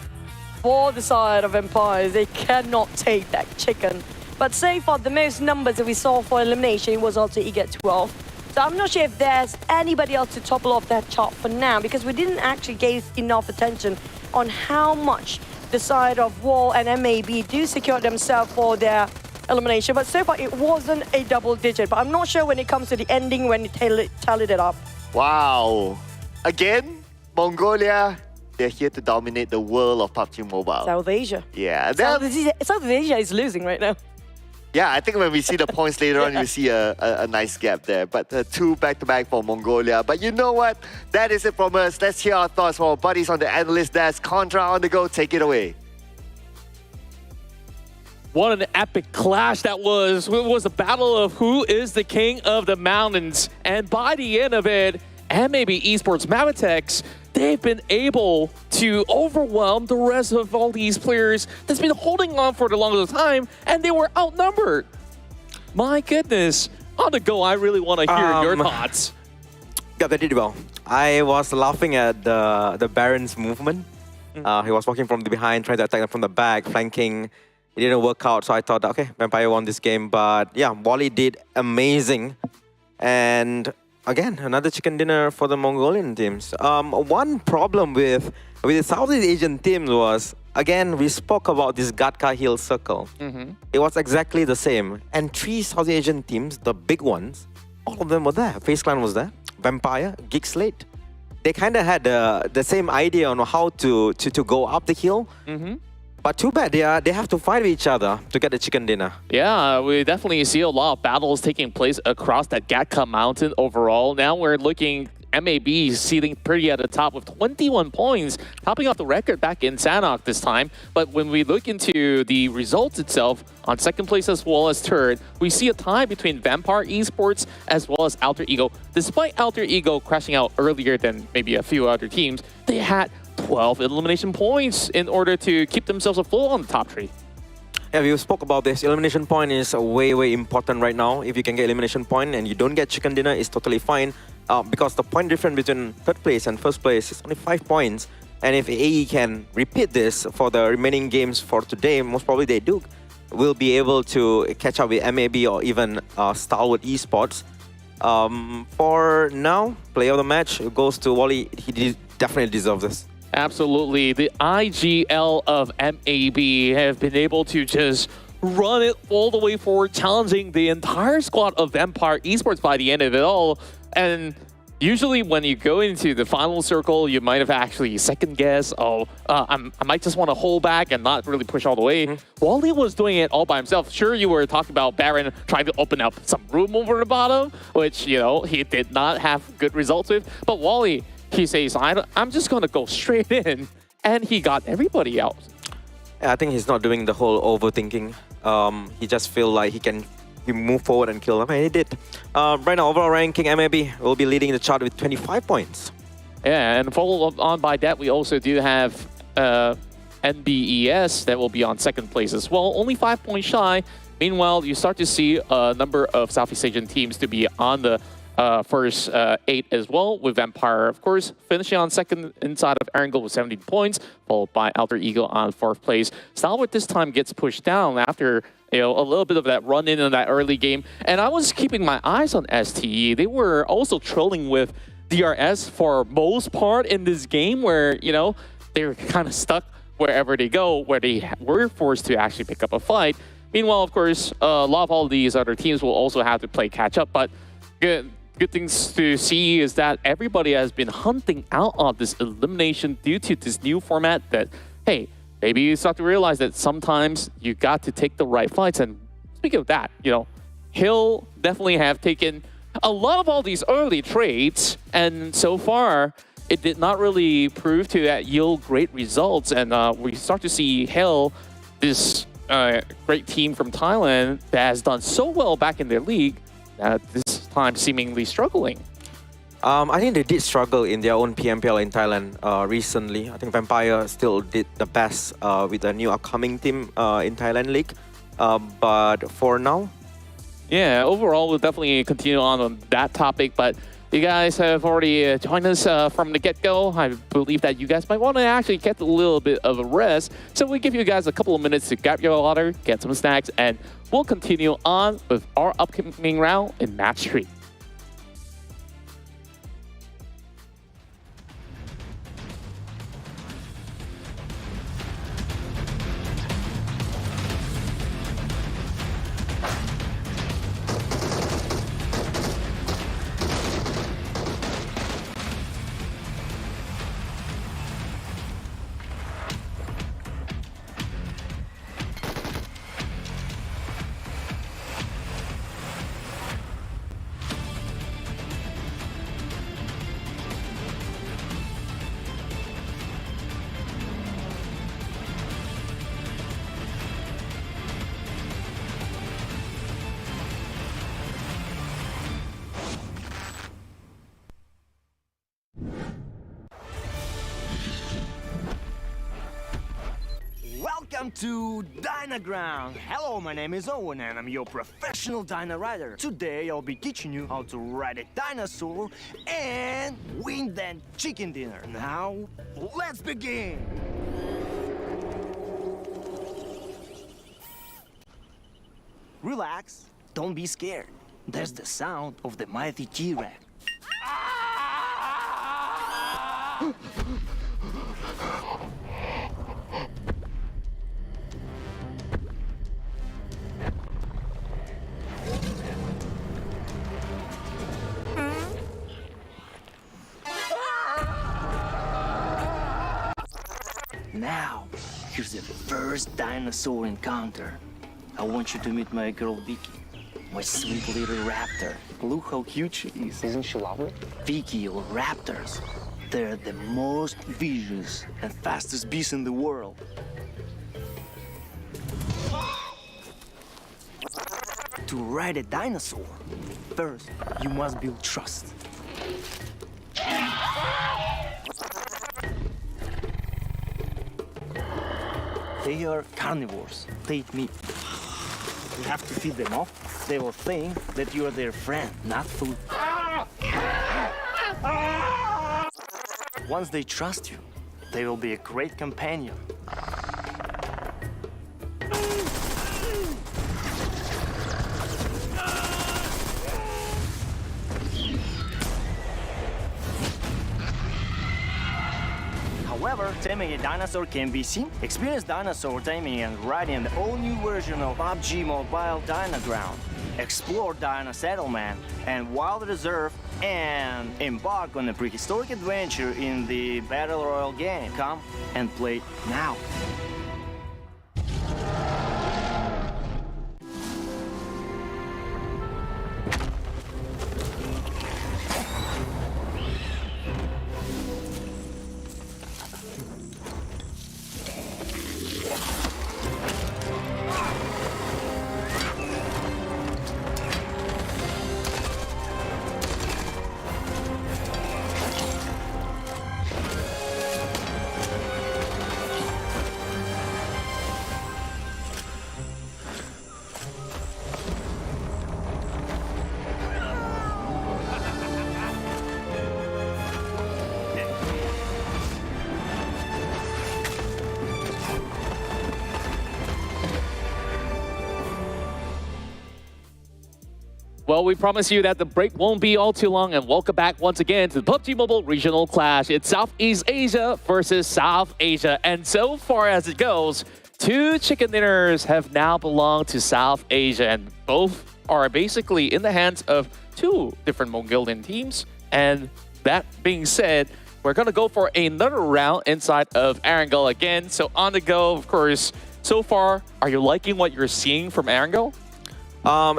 for the side of Empires. They cannot take that chicken. But so far, the most numbers that we saw for elimination was also he get 12. So I'm not sure if there's anybody else to topple off that chart for now, because we didn't actually give enough attention on how much the side of Wall and MAB do secure themselves for their elimination. But so far, it wasn't a double digit. But I'm not sure when it comes to the ending, when you tallied it up. Wow. Again, Mongolia, they're here to dominate the world of PUBG Mobile. South Asia. Yeah. South Asia is losing right now. Yeah, I think when we see the points later on, you see a nice gap there. But 2 back-to-back for Mongolia. But you know what? That is it from us. Let's hear our thoughts from our buddies on the analyst desk. Contra on the go. Take it away. What an epic clash that was. It was a battle of who is the king of the mountains. And by the end of it, MAB Esports Mabetex, they've been able to overwhelm the rest of all these players that's been holding on for the longest time, and they were outnumbered. My goodness. On the go, I really want to hear your thoughts. Yeah, they did well. I was laughing at the Baron's movement. He was walking from the behind, trying to attack them from the back, flanking. It didn't work out, so I thought, okay, Vampire won this game. But yeah, Wally did amazing. And again, another chicken dinner for the Mongolian teams. One problem with the Southeast Asian teams was, again, we spoke about this Gatka Hill circle. It was exactly the same. And 3 Southeast Asian teams, the big ones, all of them were there. FaZe Clan was there, Vampire, GEEK, SLATE. They kind of had the same idea on how to go up the hill. But too bad, they have to fight with each other to get the chicken dinner. Yeah, we definitely see a lot of battles taking place across that Gatka mountain overall. Now we're looking MAB sitting pretty at the top with 21 points, topping off the record back in Sanhok this time. But when we look into the results itself, on second place as well as third, we see a tie between Vampire Esports as well as Alter Ego. Despite Alter Ego crashing out earlier than maybe a few other teams, they had 12 elimination points in order to keep themselves afloat on the top three. Yeah, we spoke about this. Elimination point is way important right now. If you can get elimination point and you don't get chicken dinner, it's totally fine. Because the point difference between third place and first place is only 5 points. And if AE can repeat this for the remaining games for today, most probably they do, will be able to catch up with MAB or even STALWART Esports. For now, player of the match goes to Wally. He definitely deserves this. Absolutely. The IGL of MAB have been able to just run it all the way forward, challenging the entire squad of Vampire Esports by the end of it all. And usually when you go into the final circle, you might have actually second guess, I might just want to hold back and not really push all the way. Wally was doing it all by himself. Sure, you were talking about Baron trying to open up some room over the bottom, which, you know, he did not have good results with. But Wally, he says, I'm just going to go straight in. And he got everybody out. I think he's not doing the whole overthinking. He just feel like he move forward and kill them, and he did. Right now, overall ranking, MAB will be leading the chart with 25 points. Yeah, and followed on by that, we also do have NBES that will be on second place as well, only 5 points shy. Meanwhile, you start to see a number of Southeast Asian teams to be on the first 8 as well, with Vampire, of course, finishing on second inside of Erangel with 17 points, followed by Alter Ego on 4th place. STALWART this time gets pushed down after, you know, a little bit of that run in that early game. And I was keeping my eyes on STE. They were also trolling with DRS for most part in this game, where, you know, they were kind of stuck wherever they go, where they were forced to actually pick up a fight. Meanwhile, of course, a lot of all these other teams will also have to play catch up, but good things to see is that everybody has been hunting out on this elimination due to this new format that, hey, maybe you start to realize that sometimes you got to take the right fights. And speaking of that, you know, Hill definitely have taken a lot of all these early trades, and so far it did not really prove to yield great results. And we start to see Hill, this great team from Thailand that has done so well back in their league, this time seemingly struggling. I think they did struggle in their own PMPL in Thailand recently. I think Vampire still did the best with a new upcoming team in Thailand League. But for now... Yeah, overall, we'll definitely continue on that topic. But you guys have already joined us from the get-go. I believe that you guys might want to actually get a little bit of a rest. So we give you guys a couple of minutes to grab your water, get some snacks, and we'll continue on with our upcoming round in Match 3. Welcome to Dynaground. Hello, my name is Owen and I'm your professional Dyna rider. Today I'll be teaching you how to ride a dinosaur and win that chicken dinner. Now, let's begin. Relax, don't be scared. That's the sound of the mighty T-Rex. Now, here's the first dinosaur encounter. I want you to meet my girl Vicky. my sweet little raptor. Look how cute she is. Isn't she lovely? Vicky or raptors. They're the most vicious and fastest beasts in the world. To ride a dinosaur, first you must build trust. They are carnivores. They eat meat. You have to feed them off. They will think that you are their friend, not food. Once they trust you, they will be a great companion. However, taming a dinosaur can be seen. Experience dinosaur taming and riding the all-new version of PUBG Mobile Dynaground. Explore Dino Settlement and Wild Reserve and embark on a prehistoric adventure in the Battle Royale game. Come and play now. Well, we promise you that the break won't be all too long, and welcome back once again to the PUBG Mobile Regional Clash. It's Southeast Asia versus South Asia, and so far as it goes, 2 chicken dinners have now belonged to South Asia, and both are basically in the hands of 2 different Mongolian teams. And that being said, we're gonna go for another round inside of Erangel again. So on the go, of course, so far, are you liking what you're seeing from Erangel?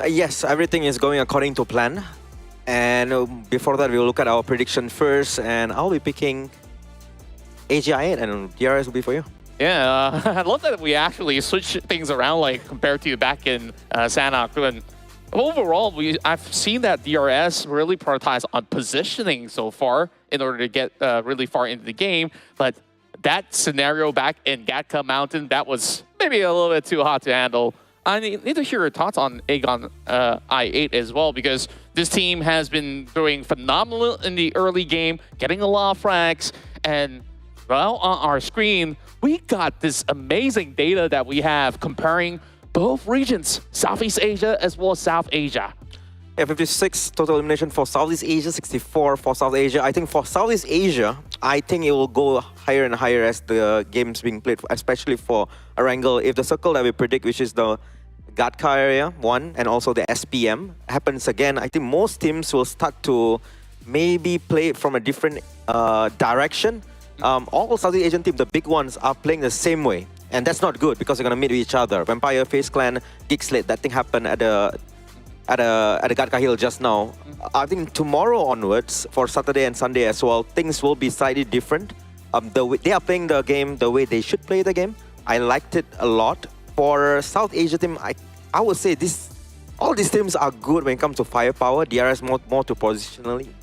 Yes, everything is going according to plan. And before that, we'll look at our prediction first. And I'll be picking AGI8 and DRS will be for you. Yeah, I love that we actually switched things around, like compared to back in Sanhok. And overall, I've seen that DRS really prioritize on positioning so far in order to get really far into the game. But that scenario back in Gatka Mountain, that was maybe a little bit too hot to handle. I need to hear your thoughts on Aegon I8 as well, because this team has been doing phenomenal in the early game, getting a lot of frags, and well, on our screen, we got this amazing data that we have comparing both regions, Southeast Asia as well as South Asia. Yeah, 56 total elimination for Southeast Asia, 64 for South Asia. I think for Southeast Asia, I think it will go higher and higher as the game's being played, especially for Erangel. If the circle that we predict, which is the Gatka area 1 and also the SPM happens again, I think most teams will start to maybe play from a different direction. All Southeast Asian teams, the big ones, are playing the same way. And that's not good because they're going to meet with each other. Vampire, FaZe Clan, GEEK, SLATE, that thing happened at the Gatka Hill just now. I think tomorrow onwards, for Saturday and Sunday as well, things will be slightly different. They are playing the game the way they should play the game. I liked it a lot. For South Asia team, I would say all these teams are good when it comes to firepower. DRS more to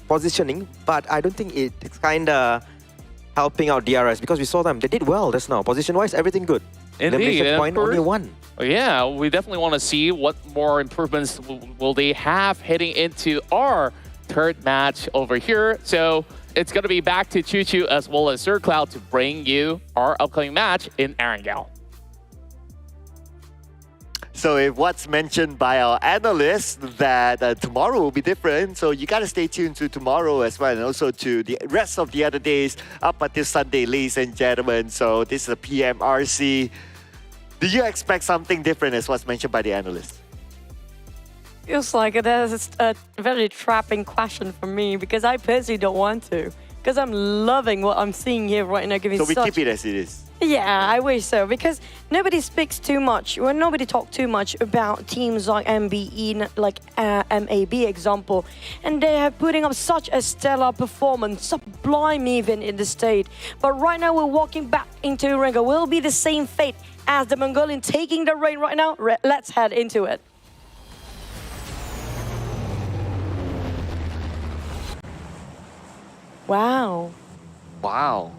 positioning, but I don't think it's kind of helping out DRS because we saw them. They did well just now. Position-wise, everything good. Indeed. Point only 1. Yeah, we definitely want to see what more improvements will they have heading into our third match over here. So it's going to be back to Choo Choo as well as Sir Cloud to bring you our upcoming match in Erangel. So if what's mentioned by our analysts that tomorrow will be different, so you got to stay tuned to tomorrow as well, and also to the rest of the other days up until Sunday, ladies and gentlemen. So this is a PMRC. Do you expect something different as what's mentioned by the analysts? Feels like it is a very trapping question for me because I personally don't want to. because I'm loving what I'm seeing here right now. Giving So we such... keep it as it is. Yeah, I wish so, because nobody speaks too much, well, nobody talks too much about teams like MBE, like MAB example, and they are putting up such a stellar performance, sublime even in the state. But right now we're walking back into Erangel. Will be the same fate as the Mongolian taking the reign right now? Let's head into it. Wow. Wow.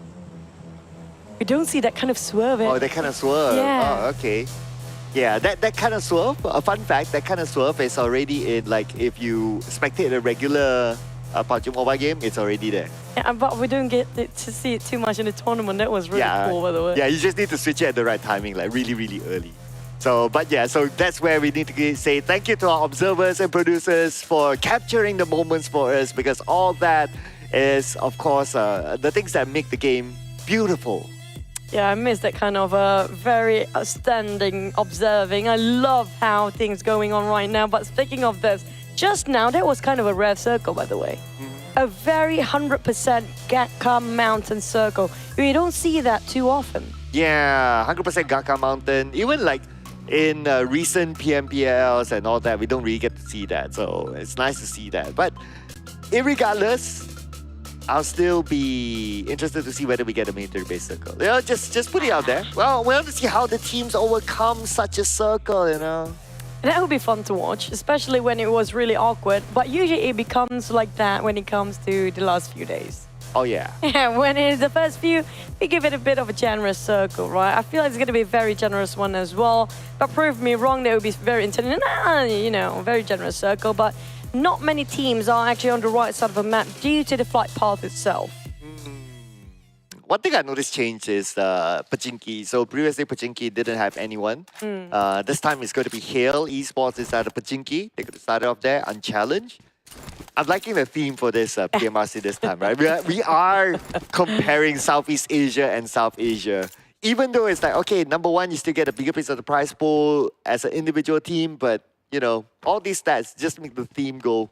We don't see that kind of swerve. Oh, that kind of swerve. Yeah. Oh, okay. Yeah, that kind of swerve, a fun fact, that kind of swerve is already in, like, if you spectate a regular PUBG mobile game, it's already there. Yeah, but we don't get to see it too much in the tournament. That was really cool, by the way. Yeah, you just need to switch it at the right timing, like really, really early. So, but yeah, so that's where we need to say thank you to our observers and producers for capturing the moments for us, because all that is, of course, the things that make the game beautiful. Yeah, I miss that kind of very standing, observing. I love how things going on right now. But speaking of this, just now, that was kind of a rare circle, by the way. A very 100% Gaka Mountain circle. We don't see that too often. Yeah, 100% Gaka Mountain. Even like in recent PMPLs and all that, we don't really get to see that. So it's nice to see that. But irregardless, I'll still be interested to see whether we get a military-based circle. You know, just put it out there. Well, we want to see how the teams overcome such a circle, you know. That would be fun to watch, especially when it was really awkward. But usually it becomes like that when it comes to the last few days. Oh, yeah. Yeah, when it's the first few, we give it a bit of a generous circle, right? I feel like it's going to be a very generous one as well. But prove me wrong, that would be very intelligent. You know, very generous circle. But not many teams are actually on the right side of the map due to the flight path itself. One thing I noticed change is Pachinki. So previously Pachinki didn't have anyone. This time it's going to be Hale Esports inside of Pachinki. They're going to start off there unchallenged. I'm liking the theme for this PMRC this time, right? We are comparing Southeast Asia and South Asia. Even though it's like, okay, number one, you still get a bigger piece of the prize pool as an individual team, but you know, all these stats just make the theme go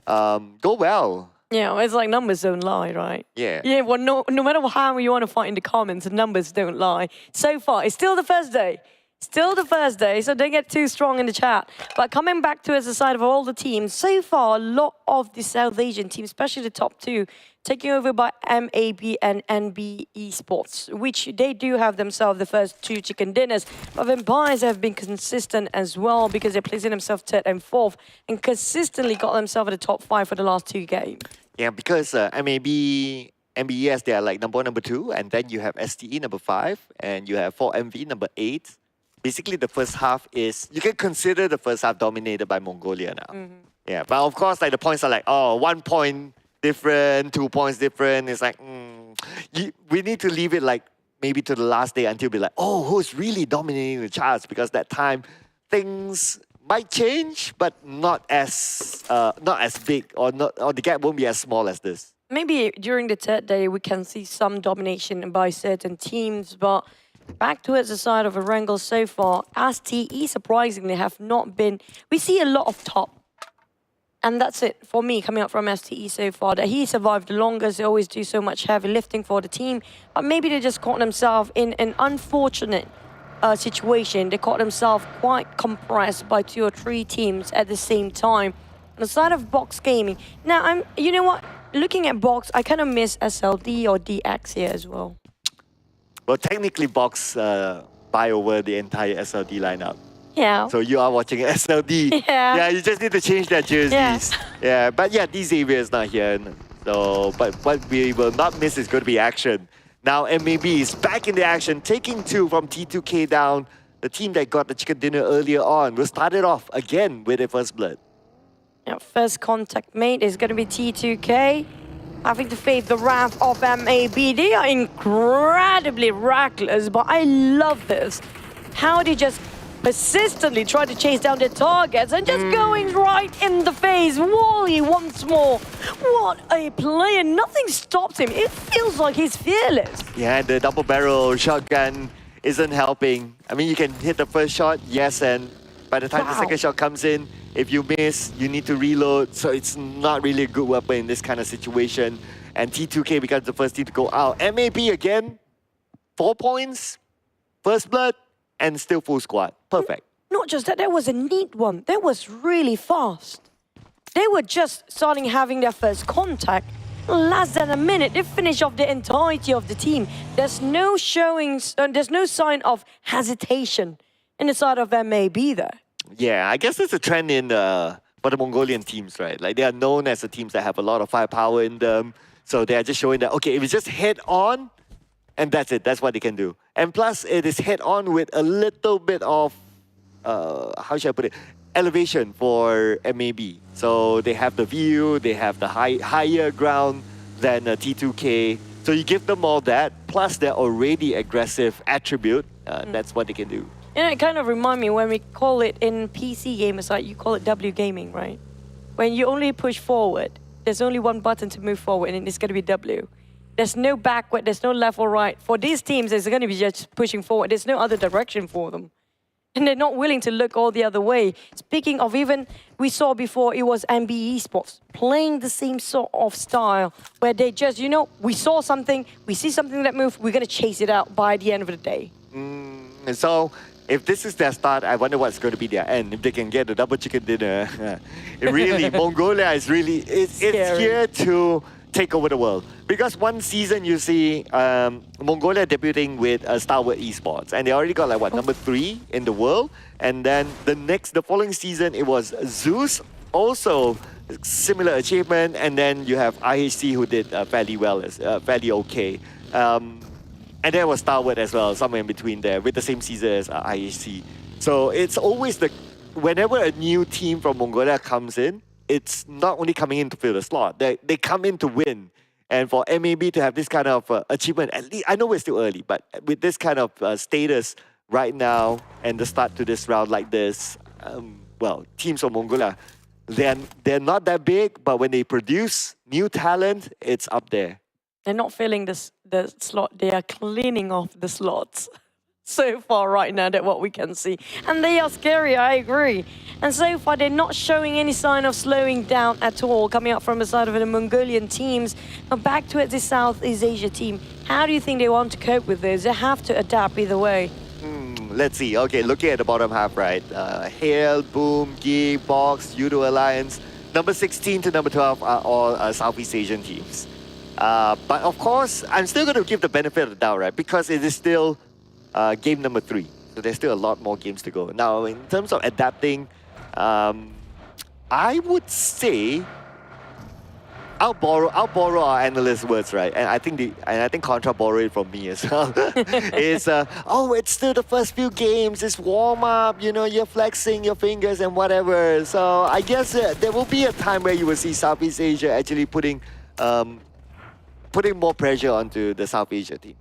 well. Yeah, it's like numbers don't lie, right? Yeah. Yeah, well, no matter how you want to fight in the comments, the numbers don't lie. So far, it's still the first day. Still the first day, so don't get too strong in the chat. But coming back to as a side of all the teams, so far, a lot of the South Asian teams, especially the top two, taken over by MAB and NBeSports, which they do have themselves the first two chicken dinners. But Vampires have been consistent as well because they're placing themselves third and fourth and consistently got themselves at the top 5 for the last 2 games. Yeah, because MAB, MBES, they are like number 1, number 2, and then you have STE number 5, and you have 4MV number 8. Basically, the first half is, you can consider the first half dominated by Mongolia now. Yeah, but of course, like the points are like, oh, 1 point different, 2 points different. It's like, we need to leave it like maybe to the last day until be like, oh, who's really dominating the charts? Because that time, things might change, but not as big, or the gap won't be as small as this. Maybe during the third day, we can see some domination by certain teams, but back towards the side of Erangel so far, STE surprisingly have not been... We see a lot of top. And that's it for me coming up from STE so far, that he survived the longest. They always do so much heavy lifting for the team. But maybe they just caught themselves in an unfortunate situation. They caught themselves quite compressed by 2 or 3 teams at the same time. On the side of Box Gaming. Now, you know what? Looking at Box, I kind of miss SLD or DX here as well. Well, technically, Box buy over the entire SLD lineup. Yeah. So you are watching SLD. Yeah. Yeah, you just need to change their jerseys. Yeah. But yeah, Xavier is not here. So, but what we will not miss is going to be action. Now, MAB is back in the action, taking 2 from T2K down. The team that got the chicken dinner earlier on will start it off again with a first blood. Yeah, first contact mate is going to be T2K. Having to face the wrath of MAB. They are incredibly reckless, but I love this. How they just persistently try to chase down their targets and just going right in the face. Wally once more. What a player. Nothing stops him. It feels like he's fearless. Yeah, the double barrel shotgun isn't helping. I mean, you can hit the first shot, yes, and by the time the second shot comes in, if you miss, you need to reload. So it's not really a good weapon in this kind of situation. and T2K becomes the first team to go out. MAB again, 4 points, first blood, and still full squad. Perfect. Not just that, that was a neat one. That was really fast. They were just starting having their first contact. Less than a minute, they finish off the entirety of the team. There's no showings, there's no sign of hesitation in the side of MAB there. Yeah, I guess it's a trend in for the Mongolian teams, right? Like they are known as the teams that have a lot of firepower in them. So they are just showing that, okay, if it's just head on, and that's it, that's what they can do. And plus, it is head on with a little bit of, how should I put it, elevation for MAB. So they have the view, they have the higher ground than T2K. So you give them all that, plus their already aggressive attribute, that's what they can do. And it kind of reminds me when we call it in PC gamers, like you call it W gaming, right? When you only push forward, there's only one button to move forward and it's going to be W. There's no backward, there's no left or right. For these teams, it's going to be just pushing forward. There's no other direction for them. And they're not willing to look all the other way. Speaking of even, we saw before, it was NBeSports playing the same sort of style where they just, you know, we saw something, we see something that moves, we're going to chase it out by the end of the day. So if this is their start, I wonder what's going to be their end. If they can get the double chicken dinner. It really, Mongolia is really, it's here to take over the world. Because one season you see Mongolia debuting with STALWART Esports, and they already got like what, number 3 in the world. And then the following season it was Zeus, also similar achievement, and then you have IHC who did fairly well, fairly okay. And there was STALWART as well, somewhere in between there, with the same season as IHC. So it's always whenever a new team from Mongolia comes in, it's not only coming in to fill the slot, they come in to win. And for MAB to have this kind of achievement, at least, I know we're still early, but with this kind of status right now and the start to this round like this, well, teams from Mongolia, they're not that big, but when they produce new talent, it's up there. They're not filling the slot, they are cleaning off the slots. So far right now, that what we can see. And they are scary, I agree. And so far, they're not showing any sign of slowing down at all, coming up from the side of the Mongolian teams. Now back to the Southeast Asia team. How do you think they want to cope with this? They have to adapt either way. Let's see. Okay, looking at the bottom half, right? Hail, Boom, GEEK, Box, YOODO Alliance. Number 16 to number 12 are all Southeast Asian teams. But of course, I'm still going to give the benefit of the doubt, right? Because it is still game number 3. So there's still a lot more games to go. Now, in terms of adapting, I would say I'll borrow our analyst's words, right? And I think Contra borrowed it from me as well. It's it's still the first few games, it's warm up, you know, you're flexing your fingers and whatever. So I guess there will be a time where you will see Southeast Asia actually putting more pressure onto the South Asia teams.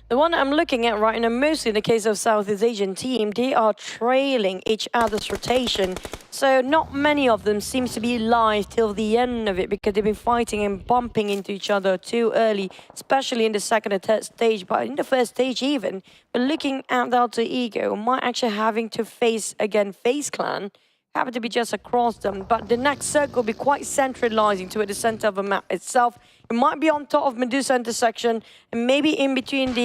The one I'm looking at right now, mostly in the case of Southeast Asian team, they are trailing each other's rotation. So not many of them seems to be live till the end of it because they've been fighting and bumping into each other too early, especially in the second and third stage, but in the first stage even. But looking at the Alter Ego, might actually having to face again FaZe Clan, happen to be just across them, but the next circle will be quite centralizing to the center of the map itself. It might be on top of Medusa intersection, and maybe in between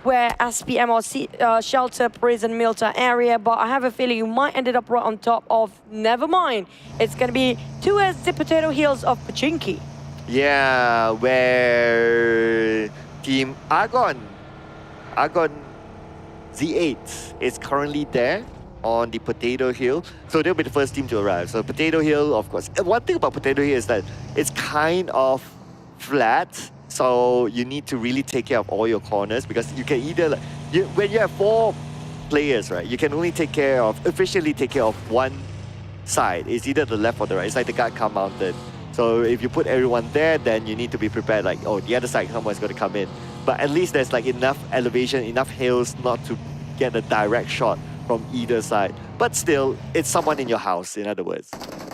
where PMRC shelter, prison, Milta area, but I have a feeling you might end up right on top of, never mind. It's going to be towards the potato hills of Pachinki. Yeah, where Team Argon Z8 is currently there on the Potato Hill. So they'll be the first team to arrive. So Potato Hill, of course. One thing about Potato Hill is that it's kind of flat. So you need to really take care of all your corners because you can either, when you have 4 players, right, you can only officially take care of one side. It's either the left or the right. It's like the Gatka Mountain. So if you put everyone there, then you need to be prepared like, oh, the other side, someone's going to come in. But at least there's like enough elevation, enough hills not to get a direct shot from either side. But still, it's someone in your house, in other words.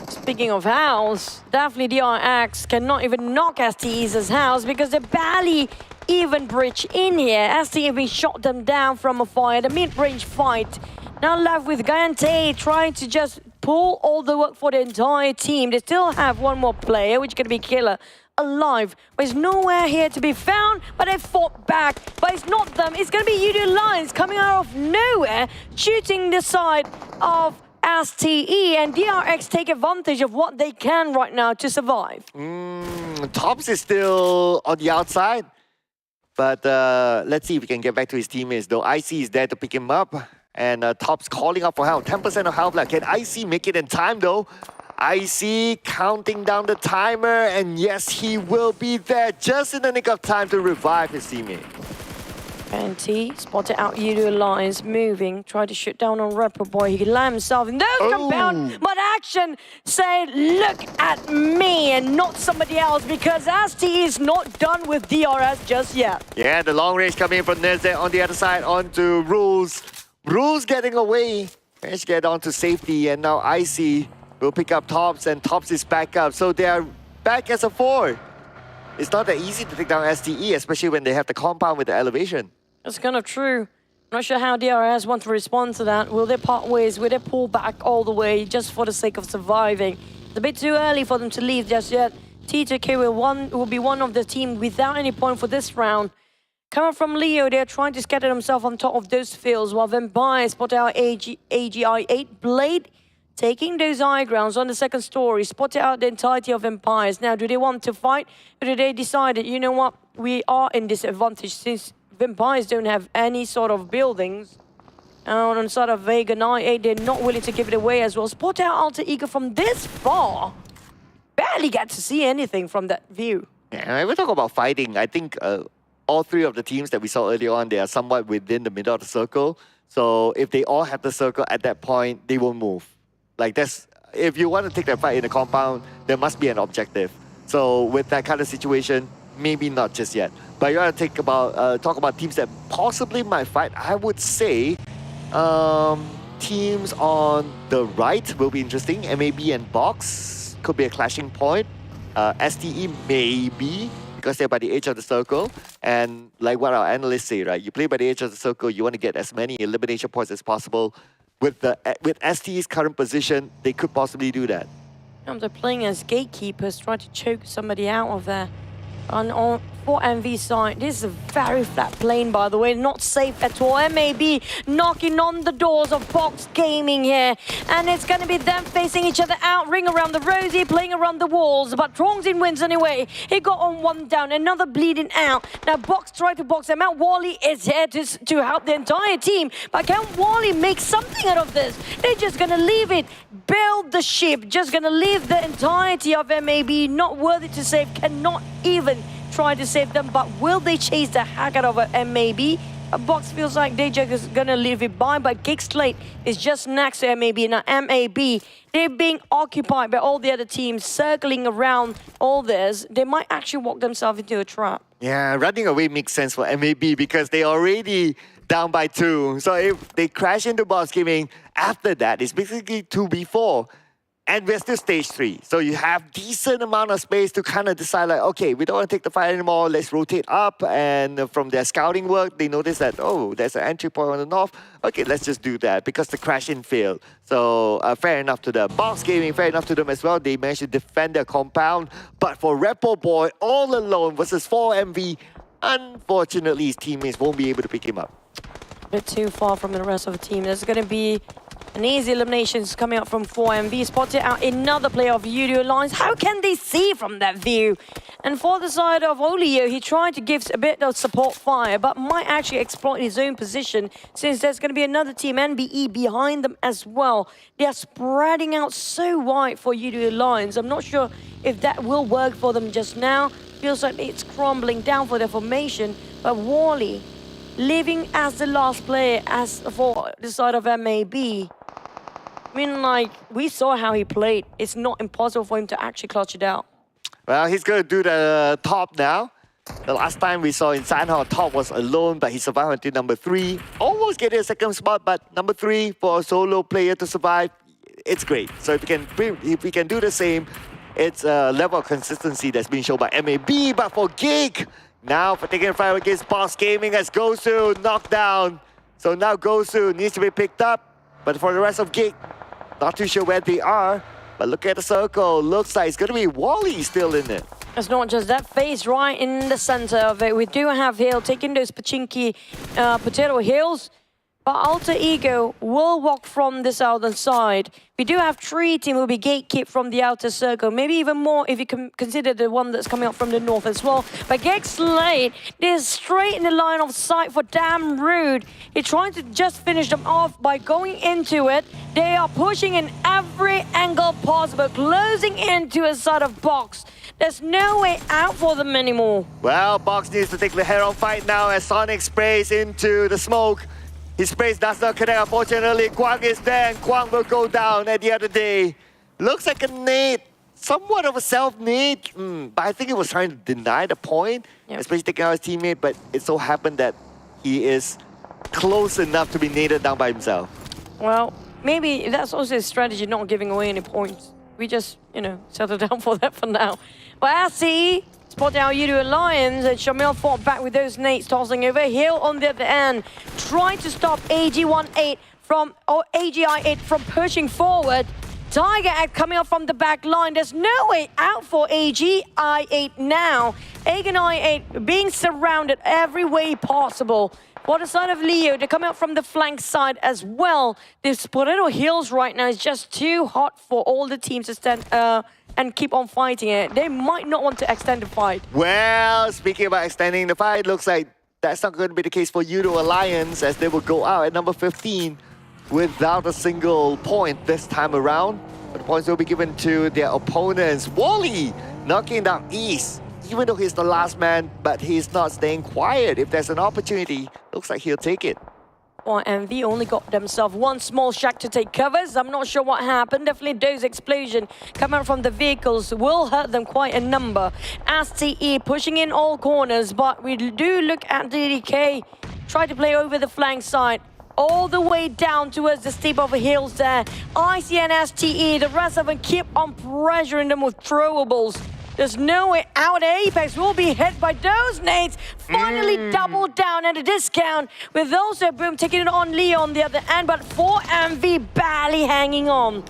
Speaking of house, definitely DRX cannot even knock STE's house because they barely even breach in here. STE even shot them down from afar. The mid-range fight now left with Gayante trying to just pull all the work for the entire team. They still have one more player, which is going to be Killer alive, but he's nowhere here to be found, but they fought back. But it's not them, it's going to be YOODO Lions coming out of nowhere, shooting the side of STE, and DRX take advantage of what they can right now to survive. Tops is still on the outside, but let's see if we can get back to his teammates, though IC is there to pick him up, and Tops calling up for help. 10% of health left. Can IC make it in time, though? IC counting down the timer, and yes, he will be there just in the nick of time to revive his teammate. And T spotted out YOODO Lions moving, tried to shoot down on Rapper Boy. He landed himself in those compound, but Action said, look at me and not somebody else, because ST is not done with DRS just yet. Yeah, the long range coming in from Nezet on the other side onto Rules. Rules getting away. Managed to get onto safety, and now IC will pick up Tops, and Tops is back up. So they are back as a 4. It's not that easy to take down STE, especially when they have the compound with the elevation. That's kind of true. I'm not sure how DRS want to respond to that. Will they part ways? Will they pull back all the way just for the sake of surviving? It's a bit too early for them to leave just yet. T2K will be one of the team without any point for this round. Coming from Leo, they're trying to scatter themselves on top of those fields, while Vampire spot out AGI-8 Blade, taking those high grounds on the second story, spotted out the entirety of Empires. Now, do they want to fight, or do they decide that, you know what, we are in disadvantage since Vampires don't have any sort of buildings. On the side of Vega 9-8, they're not willing to give it away as well. Spot out Alter Ego from this far. Barely get to see anything from that view. Yeah, when we talk about fighting, I think all 3 of the teams that we saw earlier on, they are somewhat within the middle of the circle. So if they all have the circle at that point, they won't move. Like that's, if you want to take that fight in the compound, there must be an objective. So with that kind of situation, maybe not just yet. But you want to talk about teams that possibly might fight. I would say teams on the right will be interesting. MAB and Box could be a clashing point. STE maybe, because they're by the edge of the circle. And like what our analysts say, right? You play by the edge of the circle, you want to get as many elimination points as possible. With STE's current position, they could possibly do that. They're playing as gatekeepers, trying to choke somebody out of there. On for MV side, this is a very flat plane, by the way, not safe at all. MAB knocking on the doors of Box Gaming here, and it's going to be them facing each other out, ring around the rosy, playing around the walls, but Trongzin wins anyway. He got on one down, another bleeding out. Now Box tried to box them out. Wally is here to help the entire team, but can Wally make something out of this? They're just going to leave it, build the ship, just going to leave the entirety of MAB, not worthy to save, cannot even try to save them, but will they chase the heck out of a MAB? A Box feels like they're just gonna leave it by, but GEEK SLATE is just next to MAB. Now MAB, they're being occupied by all the other teams circling around all this. They might actually walk themselves into a trap. Yeah, running away makes sense for MAB because they're already down by 2. So if they crash into Box Gaming, after that, it's basically 2v4. And we're still stage 3. So you have decent amount of space to kind of decide like, okay, we don't want to take the fight anymore. Let's rotate up. And from their scouting work, they notice that, oh, there's an entry point on the north. Okay, let's just do that because the crash-in failed. So fair enough to them. Box Gaming, fair enough to them as well. They managed to defend their compound. But for Repo Boy, all alone versus 4MV, unfortunately, his teammates won't be able to pick him up. A bit too far from the rest of the team. There's going to be an easy eliminations coming up from 4MV. Spotted out another player of YOODO Lions. How can they see from that view? And for the side of Olio, he tried to give a bit of support fire, but might actually exploit his own position since there's going to be another team, NBE, behind them as well. They are spreading out so wide for YOODO Lions. I'm not sure if that will work for them just now. Feels like it's crumbling down for their formation, but Wally living as the last player as for the side of MAB. I mean, like, we saw how he played. It's not impossible for him to actually clutch it out. Well, he's going to do the top now. The last time we saw in Sanhok, top was alone, but he survived until number 3. Almost getting a second spot, but number 3 for a solo player to survive, it's great. So if we can do the same, it's a level of consistency that's been shown by MAB, but for GEEK, now for taking a fight against Box Gaming as Gosu knocked down. So now Gosu needs to be picked up, but for the rest of GEEK, not too sure where they are. But look at the circle, looks like it's going to be Wally still in it. It's not just that, FaZe right in the center of it. We do have Hill taking those Pachinki potato hills, but Alter Ego will walk from the southern side. We do have 3 team will be gatekeep from the outer circle, maybe even more if you can consider the one that's coming up from the north as well. But GEEK SLATE, they're straight in the line of sight for damn rude. He's trying to just finish them off by going into it. They are pushing in every angle possible, closing into a sort of box. There's no way out for them anymore. Well, Box needs to take the head-on fight now as Sonic sprays into the smoke. His sprays does not connect, unfortunately. Kwang is there, and Kwang will go down at the end of the day. Looks like a nade, somewhat of a self-nade, but I think he was trying to deny the point, especially taking out his teammate, but it so happened that he is close enough to be naded down by himself. Well, maybe that's also his strategy, not giving away any points. We just, settle down for that for now. But SCE spotting our YOODO Alliance, and Shamil fought back with those nades, tossing over. Hill on the other end, trying to stop AG18 from, or AGI8 from pushing forward. Tiger Act coming up from the back line. There's no way out for AGI8 now. AGI8 being surrounded every way possible. For the side of Leo, they're coming up from the flank side as well. This Potato Hills right now is just too hot for all the teams to stand and keep on fighting it. They might not want to extend the fight. Well, speaking about extending the fight, looks like that's not going to be the case for YOODO Alliance, as they will go out at number 15 without a single point this time around. But the points will be given to their opponents. Wally knocking down East. Even though he's the last man, but he's not staying quiet. If there's an opportunity, looks like he'll take it. Well, MV only got themselves one small shack to take covers. I'm not sure what happened. Definitely those explosions coming from the vehicles will hurt them quite a number. STE pushing in all corners, but we do look at DDK. Try to play over the flank side, all the way down towards the steep of the hills there. IC and STE, the rest of them keep on pressuring them with throwables. There's no way out. Apex will be hit by those nades. Finally doubled down at a discount, with also Boom taking it on Leo on the other end, but 4MV barely hanging on.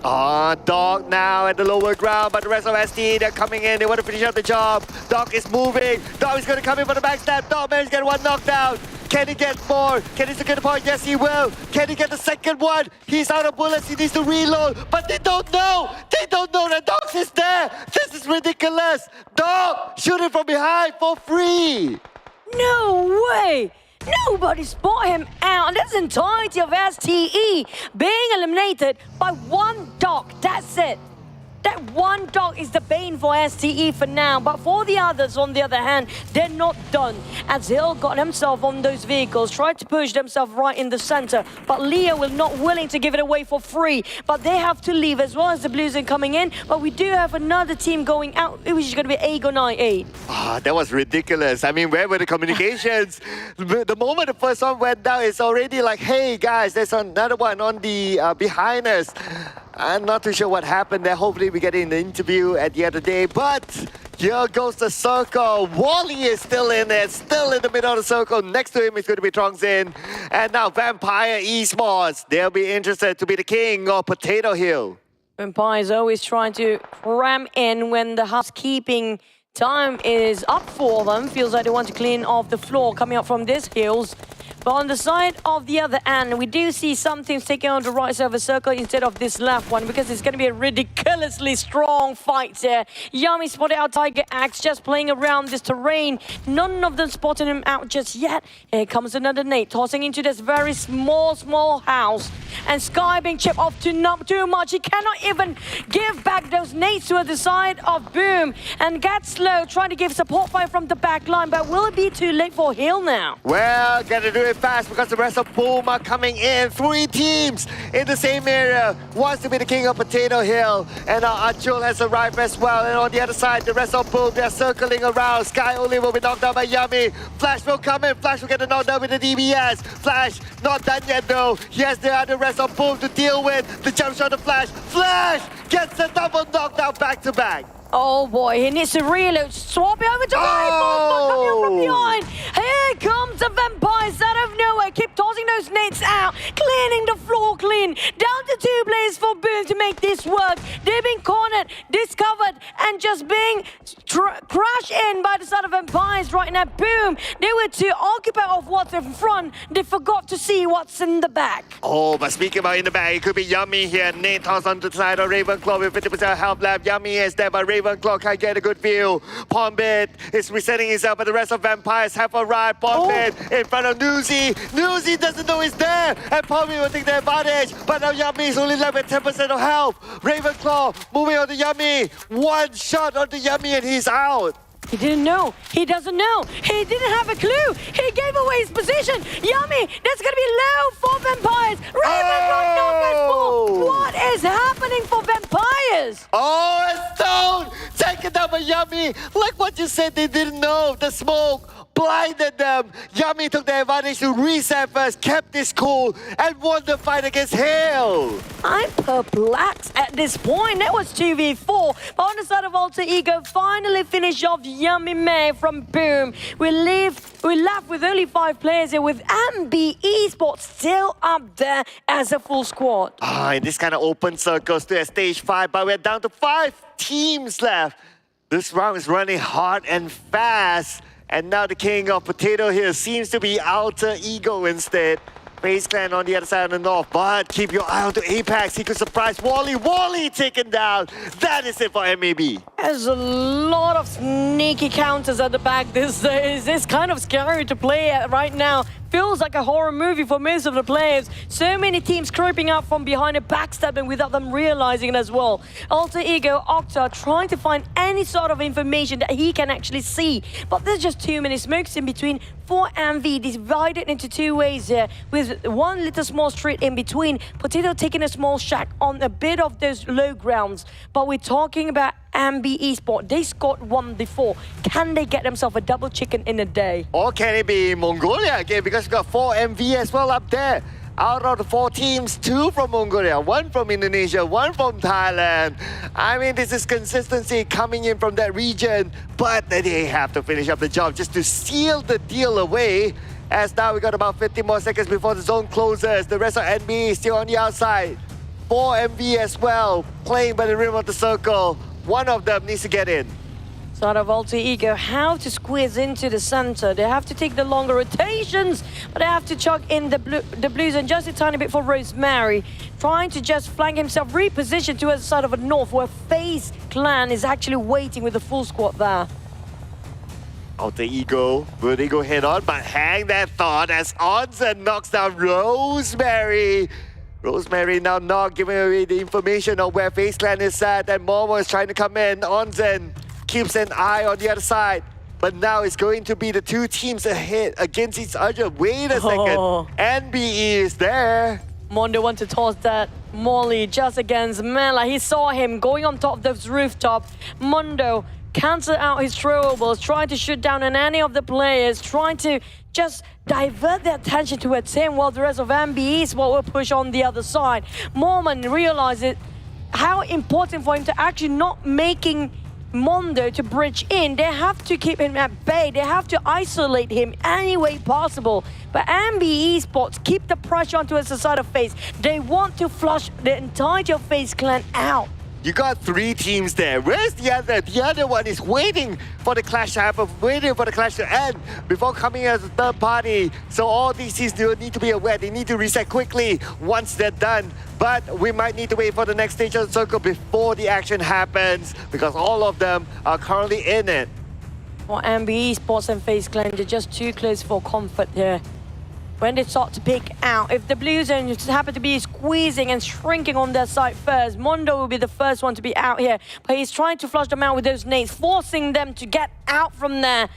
Dog now at the lower ground, but the rest of ST, they're coming in. They want to finish up the job. Dog is moving. Dog is going to come in for the backstab. Dog managed to get one knockdown. Can he get more? Can he secure the point? Yes, he will. Can he get the second one? He's out of bullets. He needs to reload. But they don't know. They don't know that Dog is there. This is ridiculous. Dog shooting from behind for free. No way. Nobody spot him out. And that's the entirety of STE being eliminated by one dog. That's it. That one dog is the bane for STE for now, but for the others, on the other hand, they're not done. As Hill got himself on those vehicles, tried to push themselves right in the center, but Leo was not willing to give it away for free. But they have to leave, as well as the Blues are coming in. But we do have another team going out, which is going to be Agon98. That was ridiculous. I mean, where were the communications? The moment the first one went down, it's already like, hey guys, there's another one on the behind us. I'm not too sure what happened there. Hopefully we get in the interview at the end of the day. But here goes the circle. Wally is still in there, still in the middle of the circle. Next to him is going to be Trongzin. And now Vampire Esports. They'll be interested to be the king of Potato Hill. Vampire is always trying to cram in when the housekeeping time is up for them. Feels like they want to clean off the floor coming up from these hills. But on the side of the other end, we do see some teams taking on the right side of the circle instead of this left one, because it's going to be a ridiculously strong fight here. Yami spotted out Tiger Axe, just playing around this terrain. None of them spotting him out just yet. Here comes another nade, tossing into this very small house. And Sky being chipped off too much. He cannot even give back those nades to the side of Boom. And gets slow, trying to give support fire from the back line. But will it be too late for Hill now? Well, gotta do it fast because the rest of Boom are coming in. 3 teams in the same area. Wants to be the king of Potato Hill. And now Achul has arrived as well. And on the other side, the rest of Boom, they're circling around. Sky only will be knocked down by Yami. Flash will come in. Flash will get the knockdown with the DBS. Flash, not done yet though. Yes, there are the rest of Boom to deal with. The jump shot of Flash. Flash gets the double knockdown back to back. Oh boy, he needs to reload. Swap it over to right. Coming up from behind. Here comes the Vampires out of nowhere. Keep tossing those nades out. Cleaning the floor clean. Down to 2 players for Boom to make this work. They're being cornered, discovered, and just being crash in by the side of Vampires right now. Boom! They were too occupied of what's in front. They forgot to see what's in the back. Oh, but speaking about in the back, it could be Yummy here. Nate toss on the side of Ravenclaw with 50% health left. Yummy is there, but Ravenclaw can't get a good view. Pombit is resetting himself, but the rest of Vampires have arrived. Pombit in front of Newsy. Newsy doesn't know he's there, and Pombit will take the advantage. But now Yummy is only left with 10% of health. Ravenclaw moving on to Yummy. One shot on the Yummy and he's out. He didn't know. He doesn't know. He didn't have a clue. He gave away his position. Yummy, that's going to be low for Vampires. Ravenclaw no. What is happening for Vampires? Oh, and Stone taken down by Yummy. Like what you said, they didn't know. The smoke blinded them. Yummy took the advantage to reset first, kept this cool, and won the fight against Hale. I'm perplexed at this point. That was 2v4. But on the side of Alter Ego, finally finished off Yummy May from Boom. We left with only 5 players here, with NBeSports still up there as a full squad. In this kind of open circles to a stage 5, but we're down to 5 teams left. This round is running hard and fast. And now the king of potato here seems to be Alter Ego instead. FaZe Clan on the other side of the north, but keep your eye on to Apex. He could surprise Wally. Wally taken down. That is it for MAB. There's a lot of sneaky counters at the back these days. It's kind of scary to play at right now. Feels like a horror movie for most of the players. So many teams creeping up from behind and backstabbing without them realizing it as well. Alter Ego, Octa trying to find any sort of information that he can actually see. But there's just too many smokes in between for MV, divided into 2 ways here, with one little small street in between. Potato taking a small shack on a bit of those low grounds. But we're talking about NBeSports. They scored 1 before. Can they get themselves a double chicken in a day? Or can it be Mongolia again? Because we got 4 MV as well up there. Out of the 4 teams, 2 from Mongolia, 1 from Indonesia, 1 from Thailand. I mean, this is consistency coming in from that region, but they have to finish up the job just to seal the deal away. As now we got about 50 more seconds before the zone closes. The rest of NB is still on the outside. 4 MV as well, playing by the rim of the circle. One of them needs to get in. Sort of Alter Ego have to squeeze into the center. They have to take the longer rotations, but they have to chuck in the blues and just a tiny bit for Rosemary. Trying to just flank himself, reposition to the side of the north where FaZe Clan is actually waiting with the full squad there. Alter Ego, will they go head on? But hang that thought as Onsen knocks down Rosemary. Rosemary now not giving away the information on where FaZe Clan is at, and Momo is trying to come in. Onsen keeps an eye on the other side, but now it's going to be the 2 teams ahead against each other. Wait a second, NBE is there. Mondo wants to toss that Molly just against Mela. He saw him going on top of this rooftop. Mondo cancel out his throwables, trying to shoot down on any of the players, trying to just divert their attention towards him while the rest of NBeSports will push on the other side. Mormon realizes how important for him to actually not making Mondo to bridge in. They have to keep him at bay. They have to isolate him any way possible. But NBeSports keep the pressure onto the side of FaZe. They want to flush the entirety of FaZe Clan out. You got 3 teams there. Where's the other? The other one is waiting for the clash to happen, waiting for the clash to end before coming as a third party. So all these teams need to be aware. They need to reset quickly once they're done. But we might need to wait for the next stage of the circle before the action happens, because all of them are currently in it. For NBeSports and FaZe Clan, they're just too close for comfort here. When they start to pick out, if the blue zone happen to be squeezing and shrinking on their side first, Mondo will be the first one to be out here. But he's trying to flush them out with those nades, forcing them to get out from there.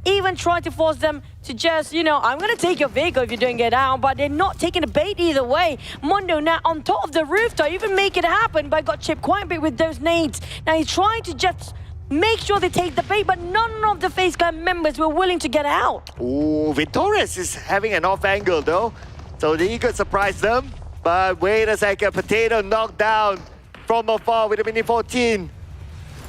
Even trying to force them to just, you know, I'm going to take your vehicle if you don't get out, but they're not taking the bait either way. Mondo now on top of the rooftop, even make it happen, but got chipped quite a bit with those nades. Now he's trying to just make sure they take the bait, but none of the FaZe Clan members were willing to get out. Ooh, Victorious is having an off angle though, so he could surprise them. But wait a second, Potato knocked down from afar with a mini 14.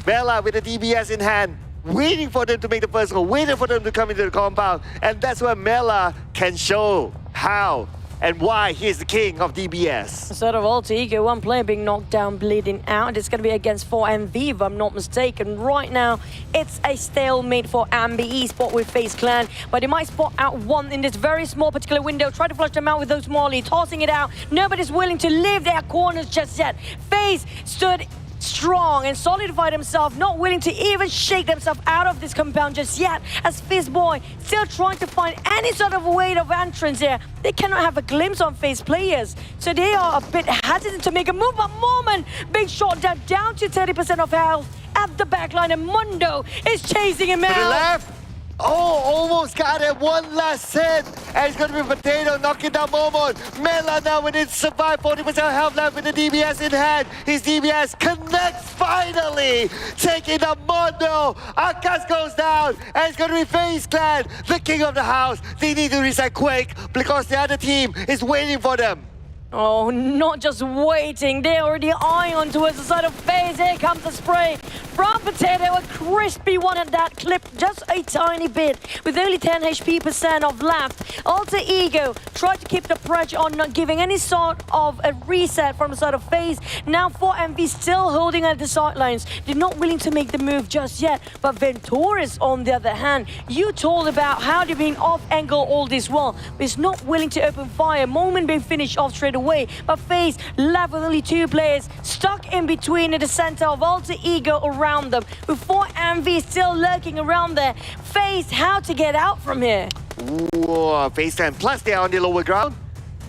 Bella with the DBS in hand, waiting for them to make the first goal, waiting for them to come into the compound. And that's where Mela can show how and why he is the king of DBS. Instead of Alter Ego, one player being knocked down, bleeding out. It's going to be against 4MV, if I'm not mistaken. Right now, it's a stalemate for NBeSports with FaZe Clan, but they might spot out one in this very small particular window. Try to flush them out with those Molly, tossing it out. Nobody's willing to leave their corners just yet. FaZe stood strong and solidified himself, not willing to even shake themselves out of this compound just yet, as FaZe still trying to find any sort of way of entrance here. They cannot have a glimpse on FaZe players, so they are a bit hesitant to make a move. But Moment being shot down to 30% of health at the backline, and Mundo is chasing him out. To the left. Oh, almost got it. One last hit. And it's going to be Potato knocking down Momon. Mela now when it survived 40% health left with the DBS in hand. His DBS connects finally. Taking the Mondo. Akas goes down. And it's going to be FaZe Clan, the king of the house. They need to reset quick because the other team is waiting for them. Oh, not just waiting. They're already eyeing towards the side of FaZe. Here comes the spray from Potato. A crispy one at that clip, just a tiny bit. With only 10 HP% of left. Alter Ego tried to keep the pressure on, not giving any sort of a reset from the side of FaZe. Now 4MV still holding at the sidelines. They're not willing to make the move just yet. But Venturis, on the other hand, you told about how they've been off angle all this while. But it's not willing to open fire. Moment being finished off straight away, but FaZe left with only 2 players stuck in between in the center of Alter Ego around them, with 4MV still lurking around there. FaZe, how to get out from here? Ooh, FaZe Clan, plus they're on the lower ground.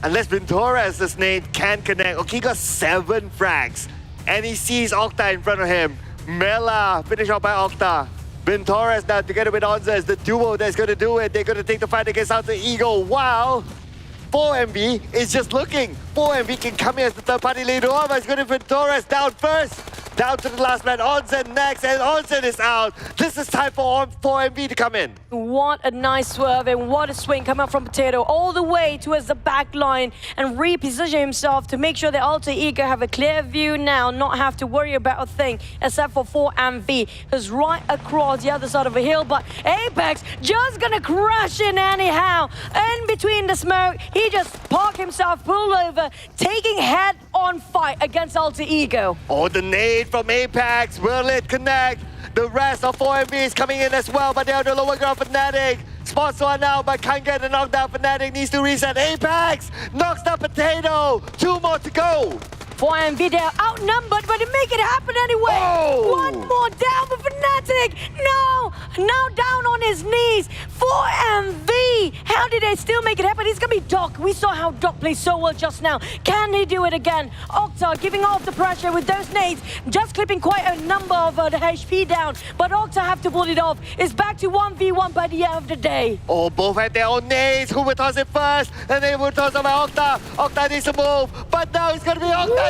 Unless Ventura, this nade, can connect. Okay, he got 7 frags, and he sees Octa in front of him. Mela finished off by Octa. Ventura now together with Onza is the duo that's going to do it. They're going to take the fight against Alter Ego. Wow. 4MV is just looking. 4MV can come in as the third party later on, but it's going to be Torres down first. Down to the last man, Onsen next, and Onsen is out. This is time for 4MV to come in. What a nice swerve and what a swing coming up from Potato all the way towards the back line and reposition himself to make sure that Alter Ego have a clear view now, not have to worry about a thing except for 4MV, who's right across the other side of the hill. But Apex just gonna crash in anyhow. In between the smoke, he just parked himself, pulled over, taking head-on fight against Alter Ego. Oh, the nade from Apex, will it connect? The rest of 4MV is coming in as well, but they're on the lower ground. Fnatic spots one now, but can't get the knockdown. Fnatic needs to reset. Apex knocks down Potato. 2 more to go. 4MV, they're outnumbered, but they make it happen anyway. Oh. 1 more down for Fnatic. No, now down on his knees. 4MV, how did they still make it happen? It's gonna be Doc. We saw how Doc plays so well just now. Can he do it again? Octa giving off the pressure with those nades, just clipping quite a number of the HP down, but Octa have to pull it off. It's back to 1v1 by the end of the day. Oh, both have their own nades. Who will toss it first? And they will toss it by Octa. Octa needs to move, but now it's gonna be Octa.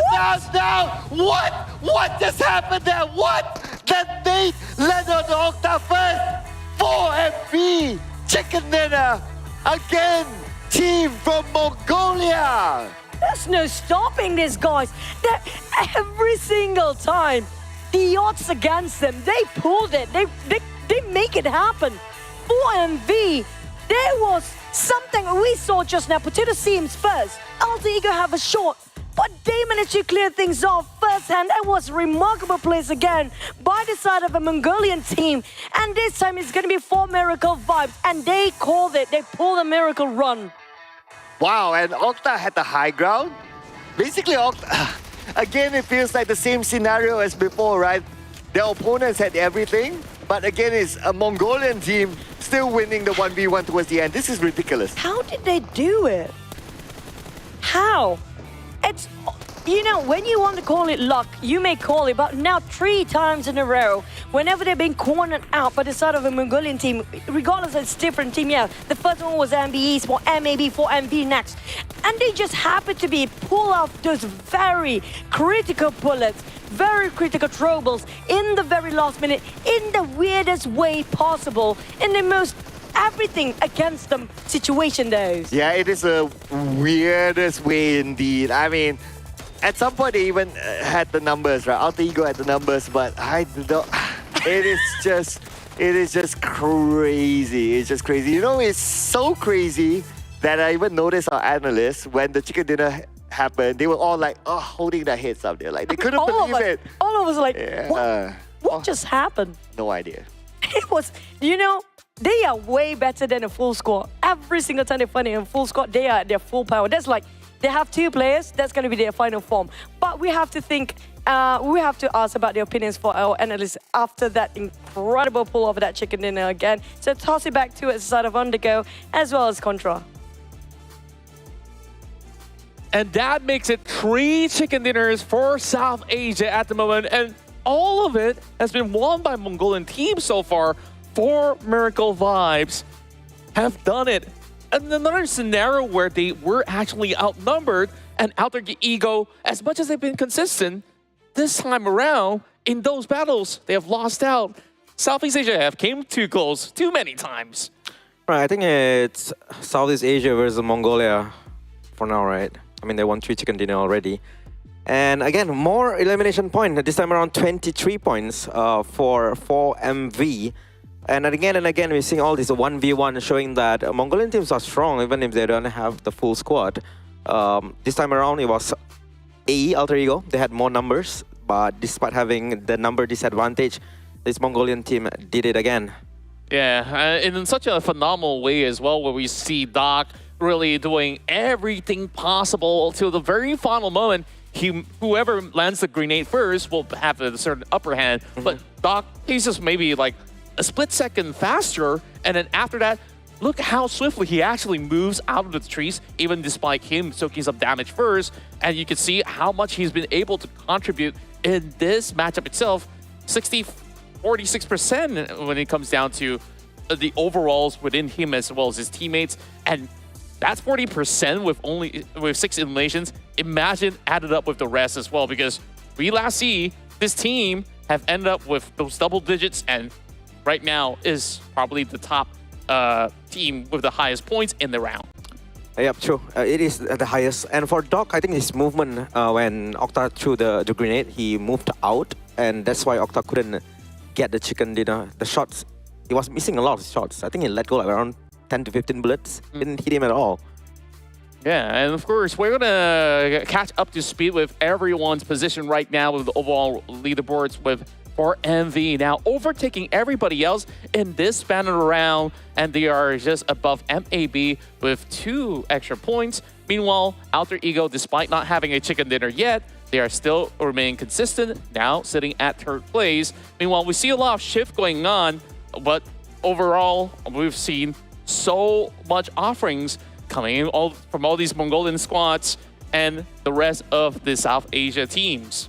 Now, what? What just happened there? What? That nade landed on the Octa first. 4MV, chicken dinner again. Team from Mongolia. There's no stopping these guys. Every single time, the odds against them, they pulled it. They make it happen. 4MV, there was something we saw just now. Potato seems first. Alter Ego have a shot, but they managed to clear things off firsthand. That was a remarkable place again by the side of a Mongolian team. And this time it's going to be 4 Miracle vibes. And they called it. They pulled a miracle run. Wow, and Octa had the high ground. Basically, Octa, again, it feels like the same scenario as before, right? Their opponents had everything, but again, it's a Mongolian team still winning the 1v1 towards the end. This is ridiculous. How did they do it? How? It's, you know, when you want to call it luck, you may call it, but now 3 times in a row, whenever they've been cornered out by the side of a Mongolian team, regardless of it's different team, yeah, the first one was NBeSports, MAB, 4MV next, and they just happened to pull off those very critical bullets, very critical troubles in the very last minute, in the weirdest way possible, in the most everything against them situation though. Yeah, it is the weirdest way indeed. I mean, at some point they even had the numbers, right? Alter Ego had the numbers, but I don't. It is just crazy. It's just crazy. You know, it's so crazy that I even noticed our analysts when the chicken dinner happened, they were all like, oh, holding their heads up there. Like, they couldn't believe it. All of us like, Yeah. what just happened? No idea. It was, you know, they are way better than a full squad. Every single time they find a full squad, they are at their full power. That's like, they have 2 players, that's going to be their final form. But we have to think, we have to ask about the opinions for our analysts after that incredible pull of that chicken dinner again. So toss it back towards the side of Undergo as well as Contra. And that makes it 3 chicken dinners for South Asia at the moment. And all of it has been won by Mongolian teams so far. 4 Miracle Vibes have done it. And another scenario where they were actually outnumbered and Outer Ego, as much as they've been consistent, this time around, in those battles, they have lost out. Southeast Asia have came too close too many times. Right, I think it's Southeast Asia versus Mongolia for now, right? I mean, they won 3 chicken dinner already. And again, more elimination point. This time around 23 points for 4MV. And again, we're seeing all this 1v1 showing that Mongolian teams are strong even if they don't have the full squad. This time around, it was AE, Alter Ego. They had more numbers, but despite having the number disadvantage, this Mongolian team did it again. Yeah, in such a phenomenal way as well, where we see Doc really doing everything possible till the very final moment. Whoever lands the grenade first will have a certain upper hand, but Doc, he's just maybe like a split second faster, and then after that, look how swiftly he actually moves out of the trees, even despite him soaking some damage first, and you can see how much he's been able to contribute in this matchup itself. 46% when it comes down to the overalls within him as well as his teammates, and that's 40% with 6 eliminations. Imagine added up with the rest as well, because we last see this team have ended up with those double digits, and right now is probably the top team with the highest points in the round. Yep, true. It is the highest. And for Doc, I think his movement when Octa threw the grenade, he moved out, and that's why Octa couldn't get the chicken dinner. The shots, he was missing a lot of shots. I think he let go like around 10 to 15 bullets. Didn't hit him at all. Yeah, and of course, we're going to catch up to speed with everyone's position right now with the overall leaderboards with 4MV now overtaking everybody else in this banner round, and they are just above MAB with 2 extra points. Meanwhile, Alter Ego, despite not having a chicken dinner yet, they are still remaining consistent, now sitting at 3rd place. Meanwhile, we see a lot of shift going on, but overall, we've seen so much offerings coming in from all these Mongolian squads and the rest of the South Asia teams.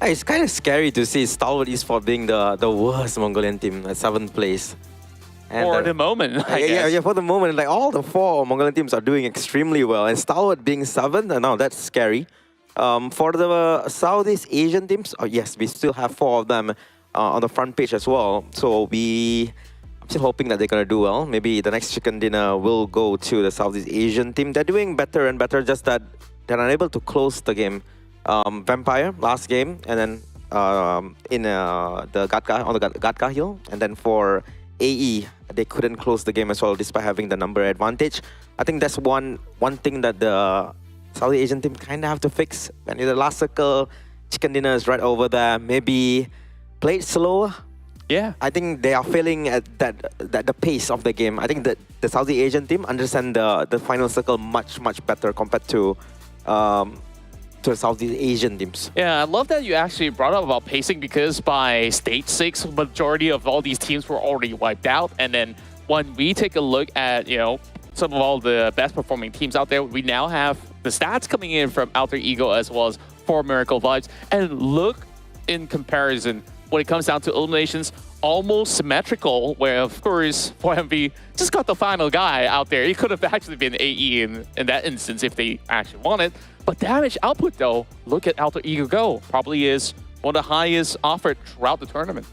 It's kind of scary to see STALWART Esports being the worst Mongolian team at 7th place. And, for the moment, I guess. Yeah, for the moment, like all the 4 Mongolian teams are doing extremely well, and STALWART being 7th, and now that's scary. For the Southeast Asian teams, yes, we still have 4 of them on the front page as well. So I'm still hoping that they're gonna do well. Maybe the next chicken dinner will go to the Southeast Asian team. They're doing better and better, just that they're unable to close the game. Vampire last game, and then in the Gatka on the Gatka hill, and then for AE they couldn't close the game as well despite having the number advantage. I think that's one thing that the South Asian team kind of have to fix. And in the last circle, chicken dinner is right over there. Maybe play it slower. Yeah, I think they are failing at the pace of the game. I think that the South Asian team understand the final circle much better compared to Southeast Asian teams. Yeah, I love that you actually brought up about pacing, because by stage 6, majority of all these teams were already wiped out. And then when we take a look at, some of all the best performing teams out there, we now have the stats coming in from Alter Ego as well as 4 Miracle Vibes. And look, in comparison, when it comes down to eliminations, almost symmetrical, where of course 4MV just got the final guy out there. He could have actually been AE in that instance if they actually wanted. But damage output though, look at Alter Ego go. Probably is one of the highest offered throughout the tournament.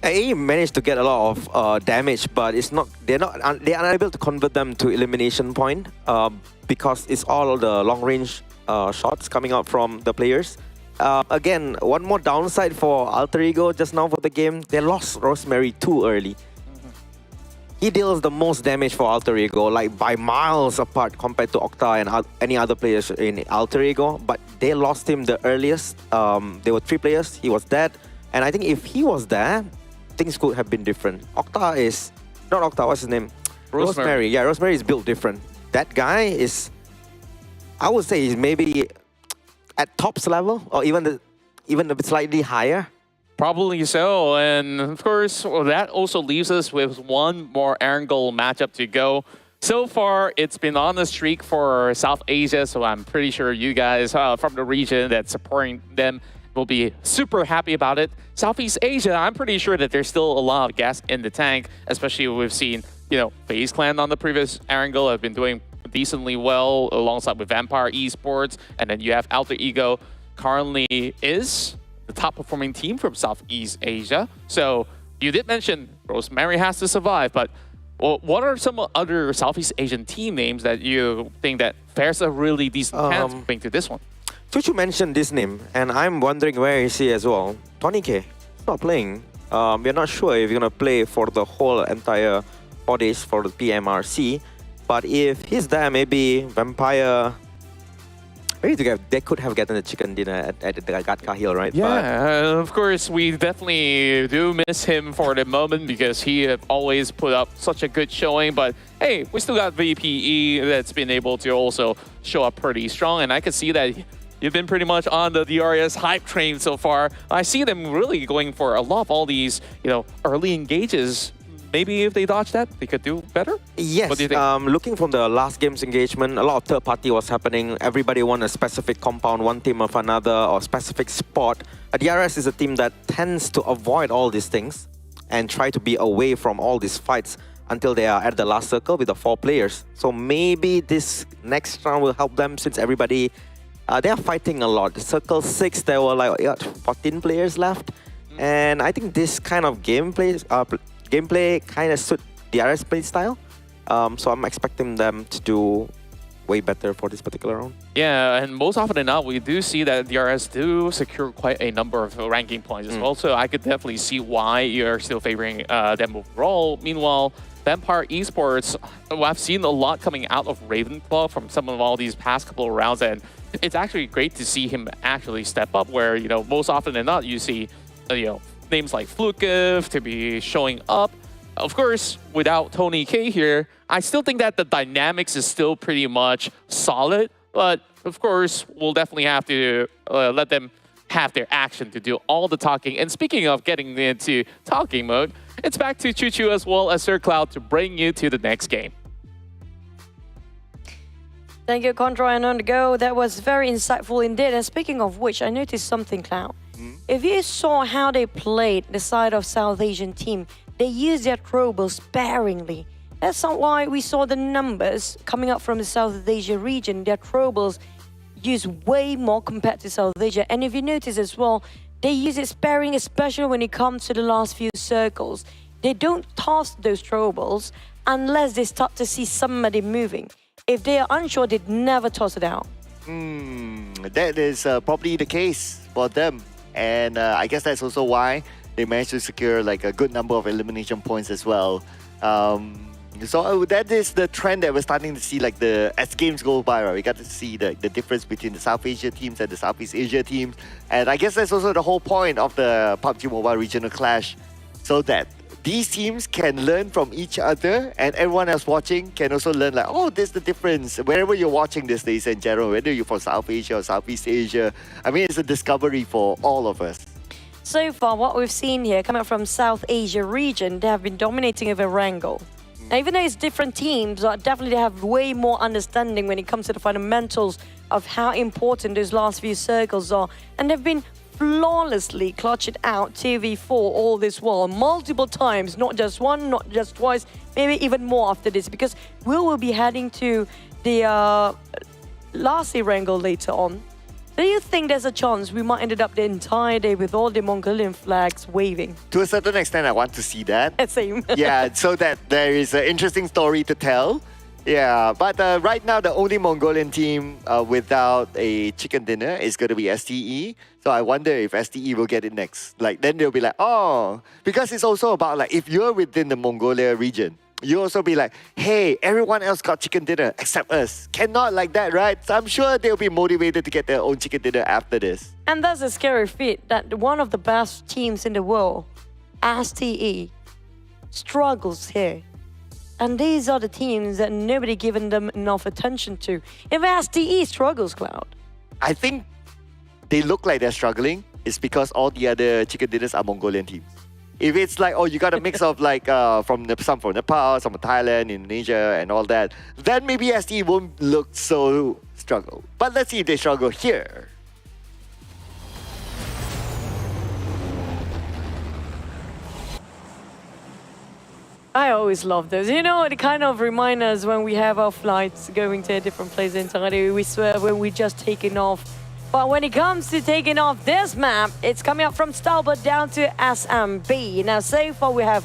AE managed to get a lot of damage, but they're unable to convert them to elimination point because it's all the long range shots coming out from the players. Again, one more downside for Alter Ego just now for the game, they lost Rosemary too early. he deals the most damage for Alter Ego, like by miles apart compared to Octa and any other players in Alter Ego. But they lost him the earliest. There were 3 players. He was dead. And I think if he was there, things could have been different. Octa is... Not Octa, what's his name? Rosemary. Yeah, Rosemary is built different. That guy is... I would say he's maybe at tops level or even a bit slightly higher. Probably so, and of course, well, that also leaves us with one more Erangel matchup to go. So far, it's been on the streak for South Asia, so I'm pretty sure you guys from the region that's supporting them will be super happy about it. Southeast Asia, I'm pretty sure that there's still a lot of gas in the tank, especially we've seen, you know, FaZe Clan on the previous Erangel have been doing decently well alongside with Vampire Esports, and then you have Alter Ego currently is the top performing team from Southeast Asia. So you did mention Rosemary has to survive, but well, what are some other Southeast Asian team names that you think that fares a really decent chance of going to this one? Chuchu mentioned this name, and I'm wondering where is he as well. Tony K, he's not playing. We're not sure if he's gonna play for the whole entire 4 days for the PMRC. But if he's there, maybe Vampire... Maybe they could have gotten a chicken dinner at the Gatka Hill, right? Yeah, of course, we definitely do miss him for the moment because he have always put up such a good showing. But hey, we still got VPE that's been able to also show up pretty strong. And I can see that you've been pretty much on the DRS hype train so far. I see them really going for a lot of all these, you know, early engages. Maybe if they dodge that, they could do better? Yes, What do you think? Looking from the last game's engagement, a lot of third party was happening. Everybody won a specific compound, one team of another, or specific spot. DRS is a team that tends to avoid all these things and try to be away from all these fights until they are at the last circle with the 4 players. So maybe this next round will help them since everybody, they are fighting a lot. Circle 6, there were like 14 players left. And I think this kind of gameplay kind of suit DRS play style. So I'm expecting them to do way better for this particular round. Yeah, and most often than not, we do see that DRS do secure quite a number of ranking points as well. So I could definitely see why you're still favoring them overall. Meanwhile, Vampire Esports, I've seen a lot coming out of Ravenclaw from some of all these past couple of rounds, and it's actually great to see him actually step up where, you know, most often than not, you see, you know, names like Flukev to be showing up. Of course, without Tony K here, I still think that the dynamics is still pretty much solid. But of course, we'll definitely have to let them have their action to do all the talking. And speaking of getting into talking mode, it's back to Chuchu as well as Sir Cloud to bring you to the next game. Thank you, Contra, and on the go. That was very insightful indeed. And speaking of which, I noticed something, Cloud. If you saw how they played the side of South Asian team, they used their throwballs sparingly. That's why we saw the numbers coming up from the South Asia region. Their throwballs used way more compared to South Asia. And if you notice as well, they use it sparing, especially when it comes to the last few circles. They don't toss those throwballs unless they start to see somebody moving. If they are unsure, they'd never toss it out. That is probably the case for them. And I guess that's also why they managed to secure like a good number of elimination points as well. So that is the trend that we're starting to see, like as games go by, right? We got to see the difference between the South Asia teams and the Southeast Asia teams. And I guess that's also the whole point of the PUBG Mobile Regional Clash, so that these teams can learn from each other and everyone else watching can also learn like, oh, there's the difference. Wherever you're watching this, ladies and gentlemen, whether you're from South Asia or Southeast Asia, I mean, it's a discovery for all of us. So far, what we've seen here coming from South Asia region, they have been dominating over Erangel. Now, even though it's different teams, definitely they have way more understanding when it comes to the fundamentals of how important those last few circles are. And they've been flawlessly clutch it out 2v4 all this while, multiple times, not just one, not just twice, maybe even more after this, because we will be heading to the last Erangel later on. Do you think there's a chance we might end up the entire day with all the Mongolian flags waving? To a certain extent, I want to see that. Same. Yeah, so that there is an interesting story to tell. Yeah, but right now the only Mongolian team without a chicken dinner is going to be STE. So I wonder if STE will get it next. Like then they'll be like, oh, because it's also about like if you're within the Mongolia region, you also be like, hey, everyone else got chicken dinner except us. Cannot like that, right? So I'm sure they'll be motivated to get their own chicken dinner after this. And that's a scary feat that one of the best teams in the world, STE, struggles here. And these are the teams that nobody given them enough attention to. If STE struggles, Cloud. I think they look like they're struggling. It's because all the other chicken dinners are Mongolian teams. If it's like, oh, you got a mix of like some from Nepal, some from Thailand, Indonesia, and all that, then maybe STE won't look so struggle. But let's see if they struggle here. I always love those. You know, it kind of reminds us when we have our flights going to a different place entirely. We swear when we just taking off. But when it comes to taking off this map, it's coming up from STALWART down to SMB. Now, so far we have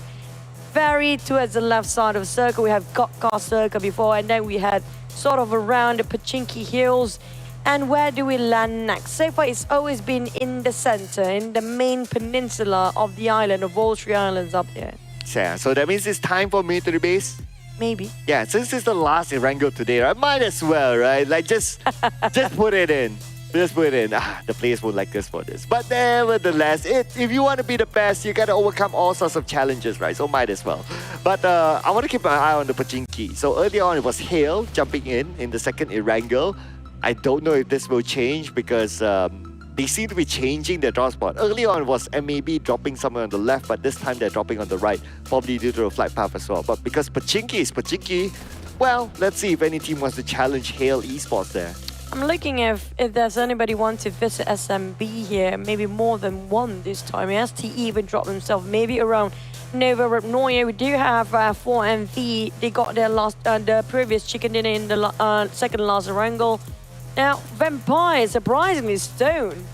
very towards the left side of the circle. We have Got circle before, and then we had sort of around the Pachinki Hills. And where do we land next? So far, it's always been in the center, in the main peninsula of the island, of all three islands up there. Yeah, so that means it's time for military base. Maybe. Yeah, since it's the last Erangel today, I might as well, right? Like just put it in. Just put it in. The players won't like us for this. But nevertheless, if you want to be the best, you got to overcome all sorts of challenges, right? So might as well. But I want to keep my eye on the Pachinki. So earlier on, it was Hale jumping in the second Erangel. I don't know if this will change because they seem to be changing their drop spot. Early on, it was MAB dropping somewhere on the left, but this time they're dropping on the right, probably due to the flight path as well. But because Pachinki is Pachinki, well, let's see if any team wants to challenge Hale Esports there. I'm looking if there's anybody want to visit SMB here, maybe more than one this time. STE even dropped themselves, maybe around Nova Rapnoya. We do have 4MV. They got their the previous chicken dinner in the second last Erangel. Now, Vampire, surprisingly, Stone,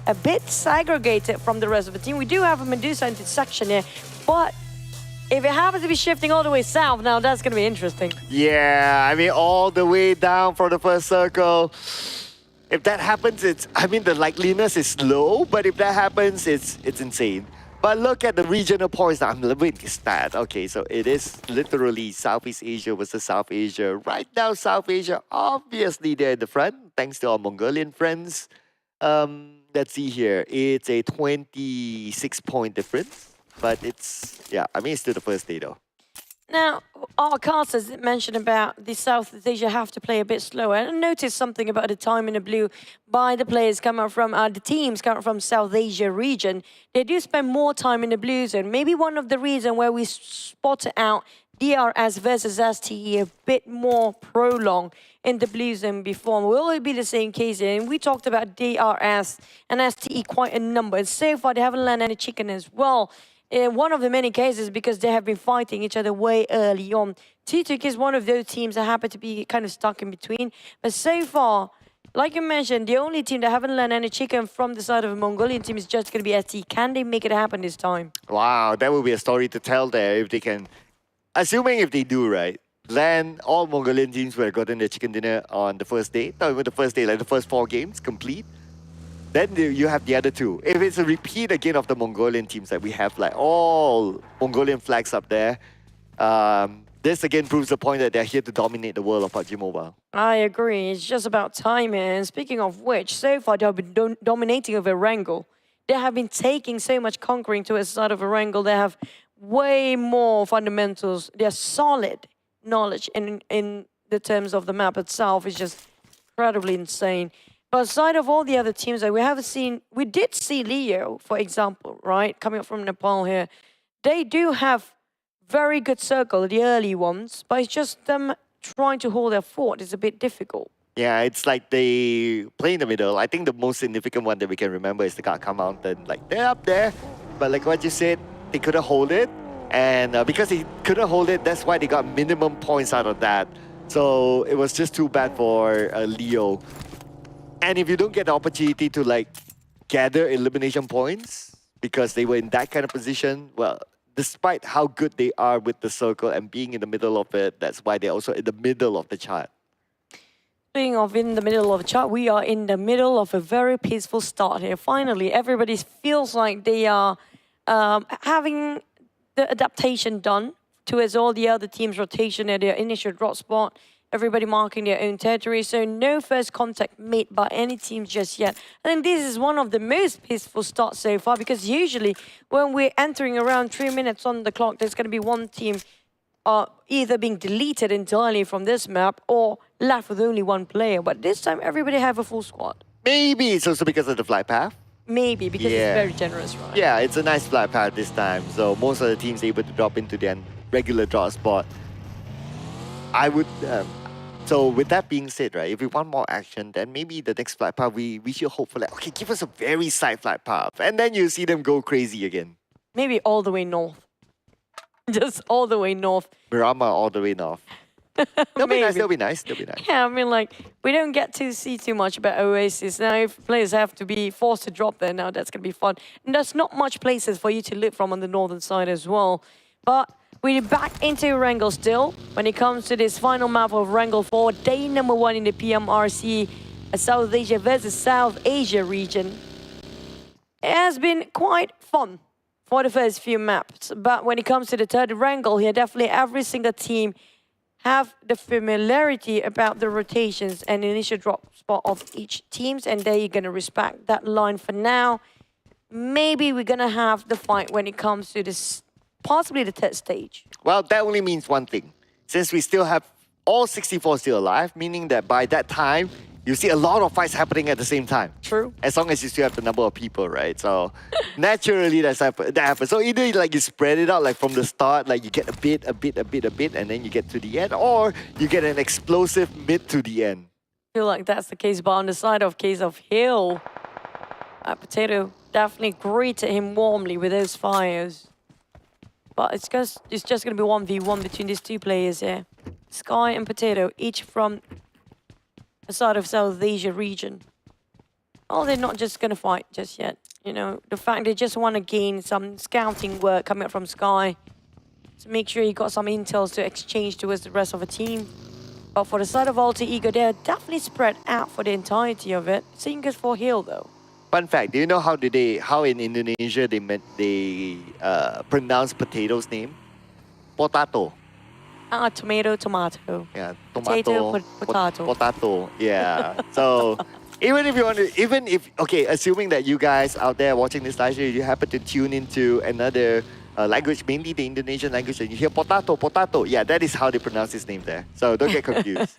a bit segregated from the rest of the team. We do have a Medusa intersection here, but if it happens to be shifting all the way south, now that's going to be interesting. Yeah, I mean, all the way down for the first circle. If that happens, the likeliness is low, but if that happens, it's insane. But look at the regional points. I'm living stat. Okay, so it is literally Southeast Asia versus South Asia. Right now, South Asia, obviously, they're in the front, thanks to our Mongolian friends. Let's see here. It's a 26-point difference. But it's still the first day, though. Now, our casters mentioned about the Southeast Asia have to play a bit slower. And I noticed something about the time in the blue by the players coming from, the teams coming from South Asia region. They do spend more time in the blue zone. Maybe one of the reasons where we spotted out DRS versus STE a bit more prolonged in the blue zone before. Will it be the same case here? And we talked about DRS and STE quite a number. And so far, they haven't landed any chicken as well. One of the many cases because they have been fighting each other way early on. TTUK is one of those teams that happen to be kind of stuck in between. But so far, like you mentioned, the only team that haven't landed any chicken from the side of a Mongolian team is just going to be ST. Can they make it happen this time? Wow, that will be a story to tell there if they can. Assuming if they do, right? Land all Mongolian teams would have gotten their chicken dinner on the first day. Not even the first day, like the first 4 games complete. Then you have the other 2. If it's a repeat again of the Mongolian teams that we have like all Mongolian flags up there, this again proves the point that they're here to dominate the world of PUBG Mobile. I agree. It's just about timing. And speaking of which, so far they have been dominating over Erangel. They have been taking so much conquering to a side of Erangel. They have way more fundamentals. Their solid knowledge in the terms of the map itself is just incredibly insane. But aside of all the other teams that we haven't seen, we did see Leo, for example, right? Coming up from Nepal here. They do have very good circle, the early ones, but it's just them trying to hold their fort is a bit difficult. Yeah, it's like they play in the middle. I think the most significant one that we can remember is the Gaka Mountain. Like, they're up there, but like what you said, they couldn't hold it. And because they couldn't hold it, that's why they got minimum points out of that. So it was just too bad for Leo. And if you don't get the opportunity to like gather elimination points because they were in that kind of position, well, despite how good they are with the circle and being in the middle of it, that's why they're also in the middle of the chart. Speaking of in the middle of the chart, we are in the middle of a very peaceful start here. Finally, everybody feels like they are having the adaptation done towards all the other teams' rotation at their initial drop spot. Everybody marking their own territory, so no first contact made by any team just yet. I think this is one of the most peaceful starts so far, because usually when we're entering around 3 minutes on the clock, there's going to be one team either being deleted entirely from this map or left with only one player. But this time, everybody have a full squad. Maybe it's also because of the flight path. Maybe, because Yeah. it's very generous, right? Yeah, it's a nice flight path this time, so most of the teams able to drop into their regular drop spot. I would... so with that being said, right, if we want more action, then maybe the next flight path, we should hope for like, okay, give us a very side flight path. And then you see them go crazy again. Maybe all the way north. Just all the way north. Miramar all the way north. That'll be nice, Maybe. that'll be nice, that'll be nice. Yeah, I mean, like, we don't get to see too much about Oasis. Now, if players have to be forced to drop there, now that's going to be fun. And there's not much places for you to loot from on the northern side as well. But we're back into Erangel still. When it comes to this final map of Erangel 4, day number 1 in the PMRC, South Asia versus South Asia region. It has been quite fun for the first few maps. But when it comes to the third Erangel here, definitely every single team have the familiarity about the rotations and initial drop spot of each teams, and they're going to respect that line for now. Maybe we're going to have the fight when it comes to this, possibly the third stage. Well, that only means one thing. Since we still have all 64 still alive, meaning that by that time, you see a lot of fights happening at the same time. True. As long as you still have the number of people, right? So naturally that happens. So either like you spread it out like from the start, like you get a bit, and then you get to the end, or you get an explosive mid to the end. I feel like that's the case, but on the side of case of Hill, Potato definitely greeted him warmly with those fires. But it's just going to be 1v1 between these two players here. Sky and Potato, each from the side of South Asia region. Oh, they're not just going to fight just yet. You know, the fact they just want to gain some scouting work coming up from Sky to make sure he got some intels to exchange towards the rest of the team. But for the side of Alter Ego, they're definitely spread out for the entirety of it. Same goes for Hill, though. Fun fact, do you know how in Indonesia they pronounce potato's name? Potato. Tomato, tomato. Yeah, Potato, tomato, potato. potato. Yeah. So even if you want to, okay, assuming that you guys out there watching this live show, you happen to tune into another language, mainly the Indonesian language, and you hear potato, potato. Yeah, that is how they pronounce his name there. So don't get confused.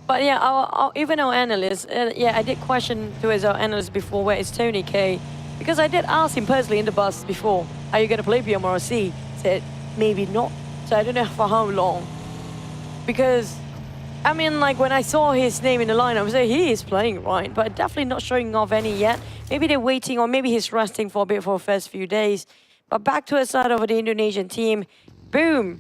But yeah, even our analyst, I did question towards our analyst before, where is Tony K? Because I did ask him personally in the bus before, are you going to play PMRC? He said, maybe not. So I don't know for how long. Because, I mean, like when I saw his name in the lineup, I was like, he is playing right, but definitely not showing off any yet. Maybe they're waiting, or maybe he's resting for a bit for the first few days. But back to the side of the Indonesian team, boom.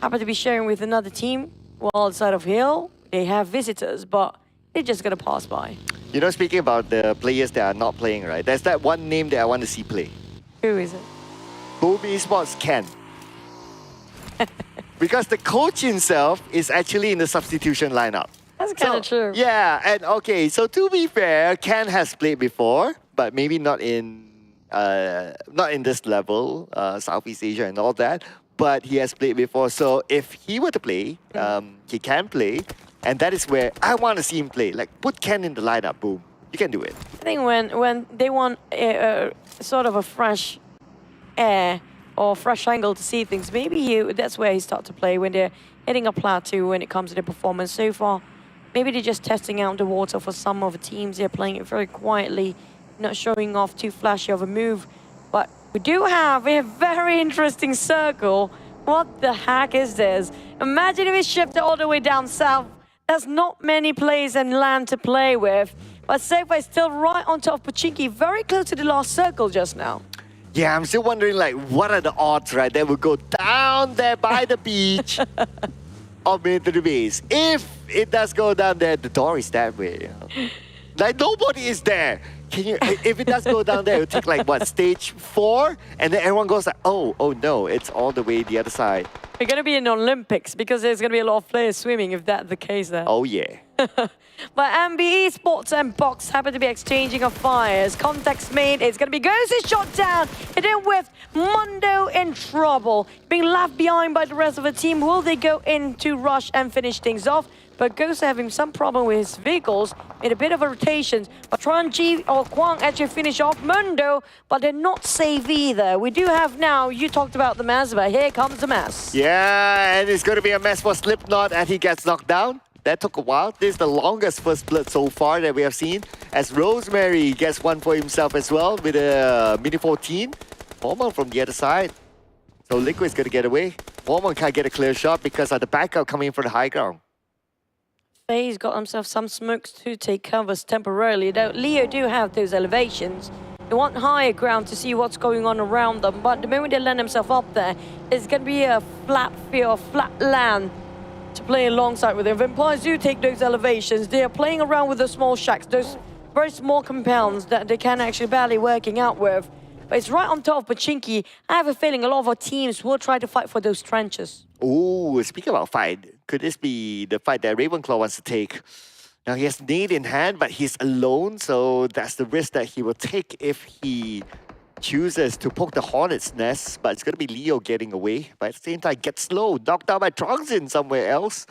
Happen to be sharing with another team. While side of Hill, they have visitors, but they're just going to pass by. You know, speaking about the players that are not playing, right? There's that one name that I want to see play. Who is it? NBeSports Ken. Because the coach himself is actually in the substitution lineup. That's kind of true. Yeah, and okay, so to be fair, Ken has played before, but maybe not in this level, Southeast Asia and all that. But he has played before, so if he were to play, he can play, and that is where I want to see him play. Like, put Ken in the lineup, boom, you can do it. I think when they want sort of a fresh air or fresh angle to see things, maybe that's where he starts to play, when they're hitting a plateau when it comes to their performance. So far, maybe they're just testing out the water for some of the teams. They're playing it very quietly, not showing off too flashy of a move. But we do have a very interesting circle. What the heck is this? Imagine if it shifted all the way down south. There's not many players and land to play with. But Safa is still right on top of Pochinki, very close to the last circle just now. Yeah, I'm still wondering, like, what are the odds, right? That will go down there by the beach or mid to the base. If it does go down there, the door is that way. You know? Like, nobody is there. If it does go down there, it'll take like, what, stage 4? And then everyone goes like, oh no, it's all the way the other side. We're going to be in Olympics because there's going to be a lot of players swimming if that's the case there. Oh yeah. But NBeSports and Box happen to be exchanging of fires. Contacts made. It's going to be Ghost's shot down. It in with Mundo in trouble. Being left behind by the rest of the team. Will they go in to rush and finish things off? But Ghost having some problem with his vehicles. Made a bit of a rotation. But G or Kwang actually finish off Mundo. But they're not safe either. We do have now, you talked about the mess, but here comes the mess. Yeah, and it's going to be a mess for Slipknot as he gets knocked down. That took a while. This is the longest first blood so far that we have seen. As Rosemary gets one for himself as well with a Mini 14. Hormone from the other side. So Liquid's going to get away. Hormone can't get a clear shot because of the backup coming from the high ground. FaZe got himself some smokes to take covers temporarily, though Leo do have those elevations. They want higher ground to see what's going on around them, but the moment they land themselves up there, it's going to be a flat field, flat land to play alongside with them. Vampires do take those elevations. They are playing around with the small shacks, those very small compounds that they can actually barely working out with. But it's right on top of Pachinki. I have a feeling a lot of our teams will try to fight for those trenches. Ooh, speaking about fight, could this be the fight that Ravenclaw wants to take? Now he has Nade in hand, but he's alone, so that's the risk that he will take if he chooses to poke the Hornet's nest. But it's going to be Leo getting away. But at the same time, gets slow, knocked out by Trongzin somewhere else.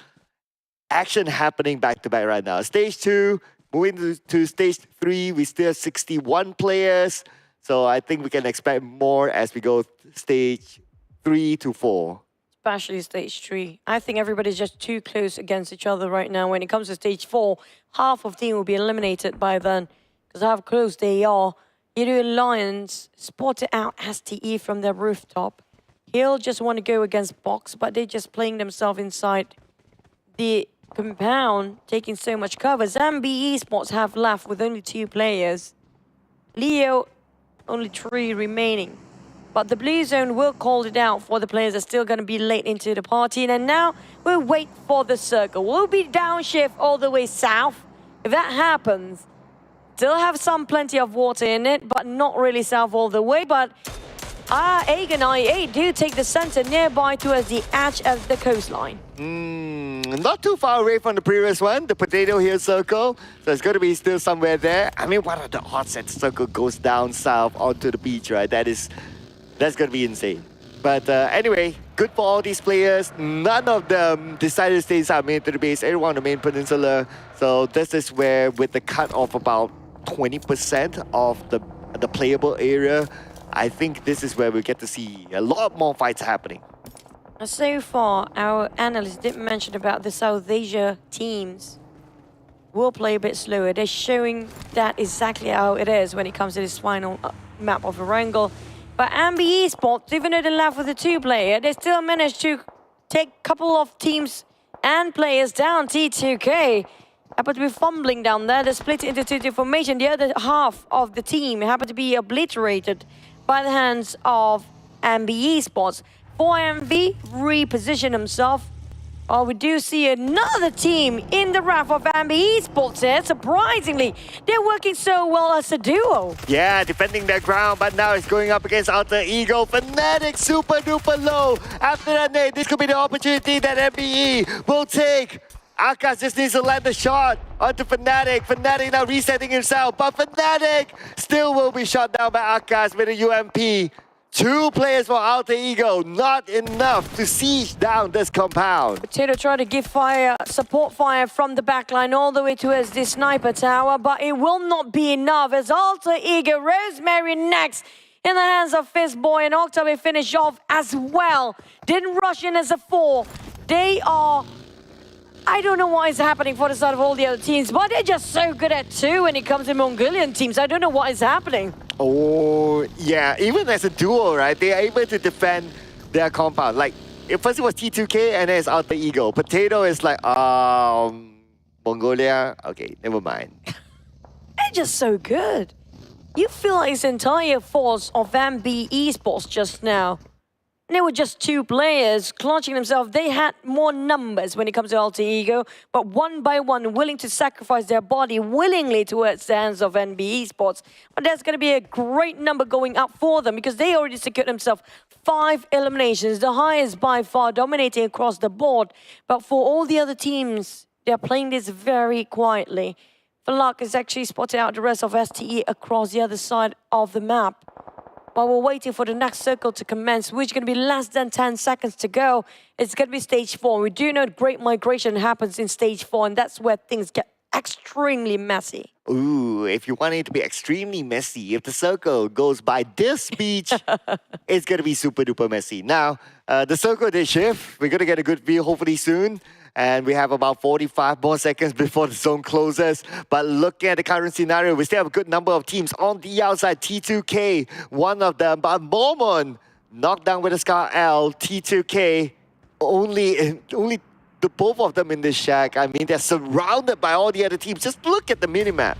Action happening back to back right now. Stage 2, moving to stage 3, we still have 61 players. So I think we can expect more as we go stage 3 to 4. Especially stage 3. I think everybody's just too close against each other right now. When it comes to stage 4, half of the team will be eliminated by then. Because how close they are. YOODO Lions spotted out STE from their rooftop. He'll just want to go against Box, but they're just playing themselves inside the compound, taking so much cover. NBeSports have left with only 2 players. Leo, only 3 remaining. But the blue zone will call it out for the players that are still going to be late into the party. And now we'll wait for the circle. We'll be downshift all the way south. If that happens, still have plenty of water in it, but not really south all the way. But Egg and IA do take the center nearby towards the edge of the coastline. Not too far away from the previous one, the Potato Hill Circle. So it's going to be still somewhere there. I mean, what are the odds that the circle goes down south onto the beach, right? That's going to be insane. But anyway, good for all these players. None of them decided to stay inside main to the base. Everyone on the main peninsula. So this is where, with the cut of about 20% of the playable area, I think this is where we get to see a lot more fights happening. So far, our analysts did mention about the South Asia teams will play a bit slower. They're showing that exactly how it is when it comes to this final map of Erangel. But NBeSports, even though they're left with a 2-player, they still managed to take a couple of teams and players down. T2K happened to be fumbling down there. They split into 2 formation. The other half of the team happened to be obliterated by the hands of NBeSports. 4MV reposition himself. Oh, we do see another team in the wrath of NBeSports here. Surprisingly, they're working so well as a duo. Yeah, defending their ground, but now it's going up against Alter Ego. Fnatic super duper low. After that nade, this could be the opportunity that NBE will take. Akash just needs to land the shot onto Fnatic. Fnatic now resetting himself, but Fnatic still will be shot down by Akash with a UMP. 2 players for Alter Ego, not enough to siege down this compound. Potato trying to give fire, support fire from the backline all the way towards the sniper tower, but it will not be enough as Alter Ego, Rosemary next in the hands of Fistboy, and Octave finish off as well. Didn't rush in as a 4. They are... I don't know what is happening for the side of all the other teams, but they're just so good at 2 when it comes to Mongolian teams. I don't know what is happening. Oh, yeah. Even as a duo, right? They are able to defend their compound. Like, first it was T2K and then it's Alter Ego. Potato is like, Mongolia? Okay, never mind. They're just so good. You feel like this entire force of NBeSports just now. They were just 2 players clutching themselves. They had more numbers when it comes to Alter Ego, but one by one willing to sacrifice their body willingly towards the hands of NBeSports. But that's going to be a great number going up for them because they already secured themselves 5 eliminations, the highest by far, dominating across the board. But for all the other teams They're playing this very quietly. Falak is actually spotting out the rest of STE across the other side of the map. While we're waiting for the next circle to commence, which is going to be less than 10 seconds to go, it's going to be stage 4. We do know great migration happens in stage 4, and that's where things get extremely messy. Ooh, if you want it to be extremely messy, if the circle goes by this beach, it's going to be super duper messy. Now, the circle did shift. We're going to get a good view hopefully soon. And we have about 45 more seconds before the zone closes. But looking at the current scenario, we still have a good number of teams on the outside. T2K, one of them. But Momon knocked down with a Scar L. T2K, only the both of them in this shack. I mean, they're surrounded by all the other teams. Just look at the minimap.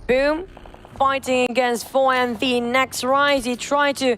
Boom, fighting against 4MV. Next rise, he tried to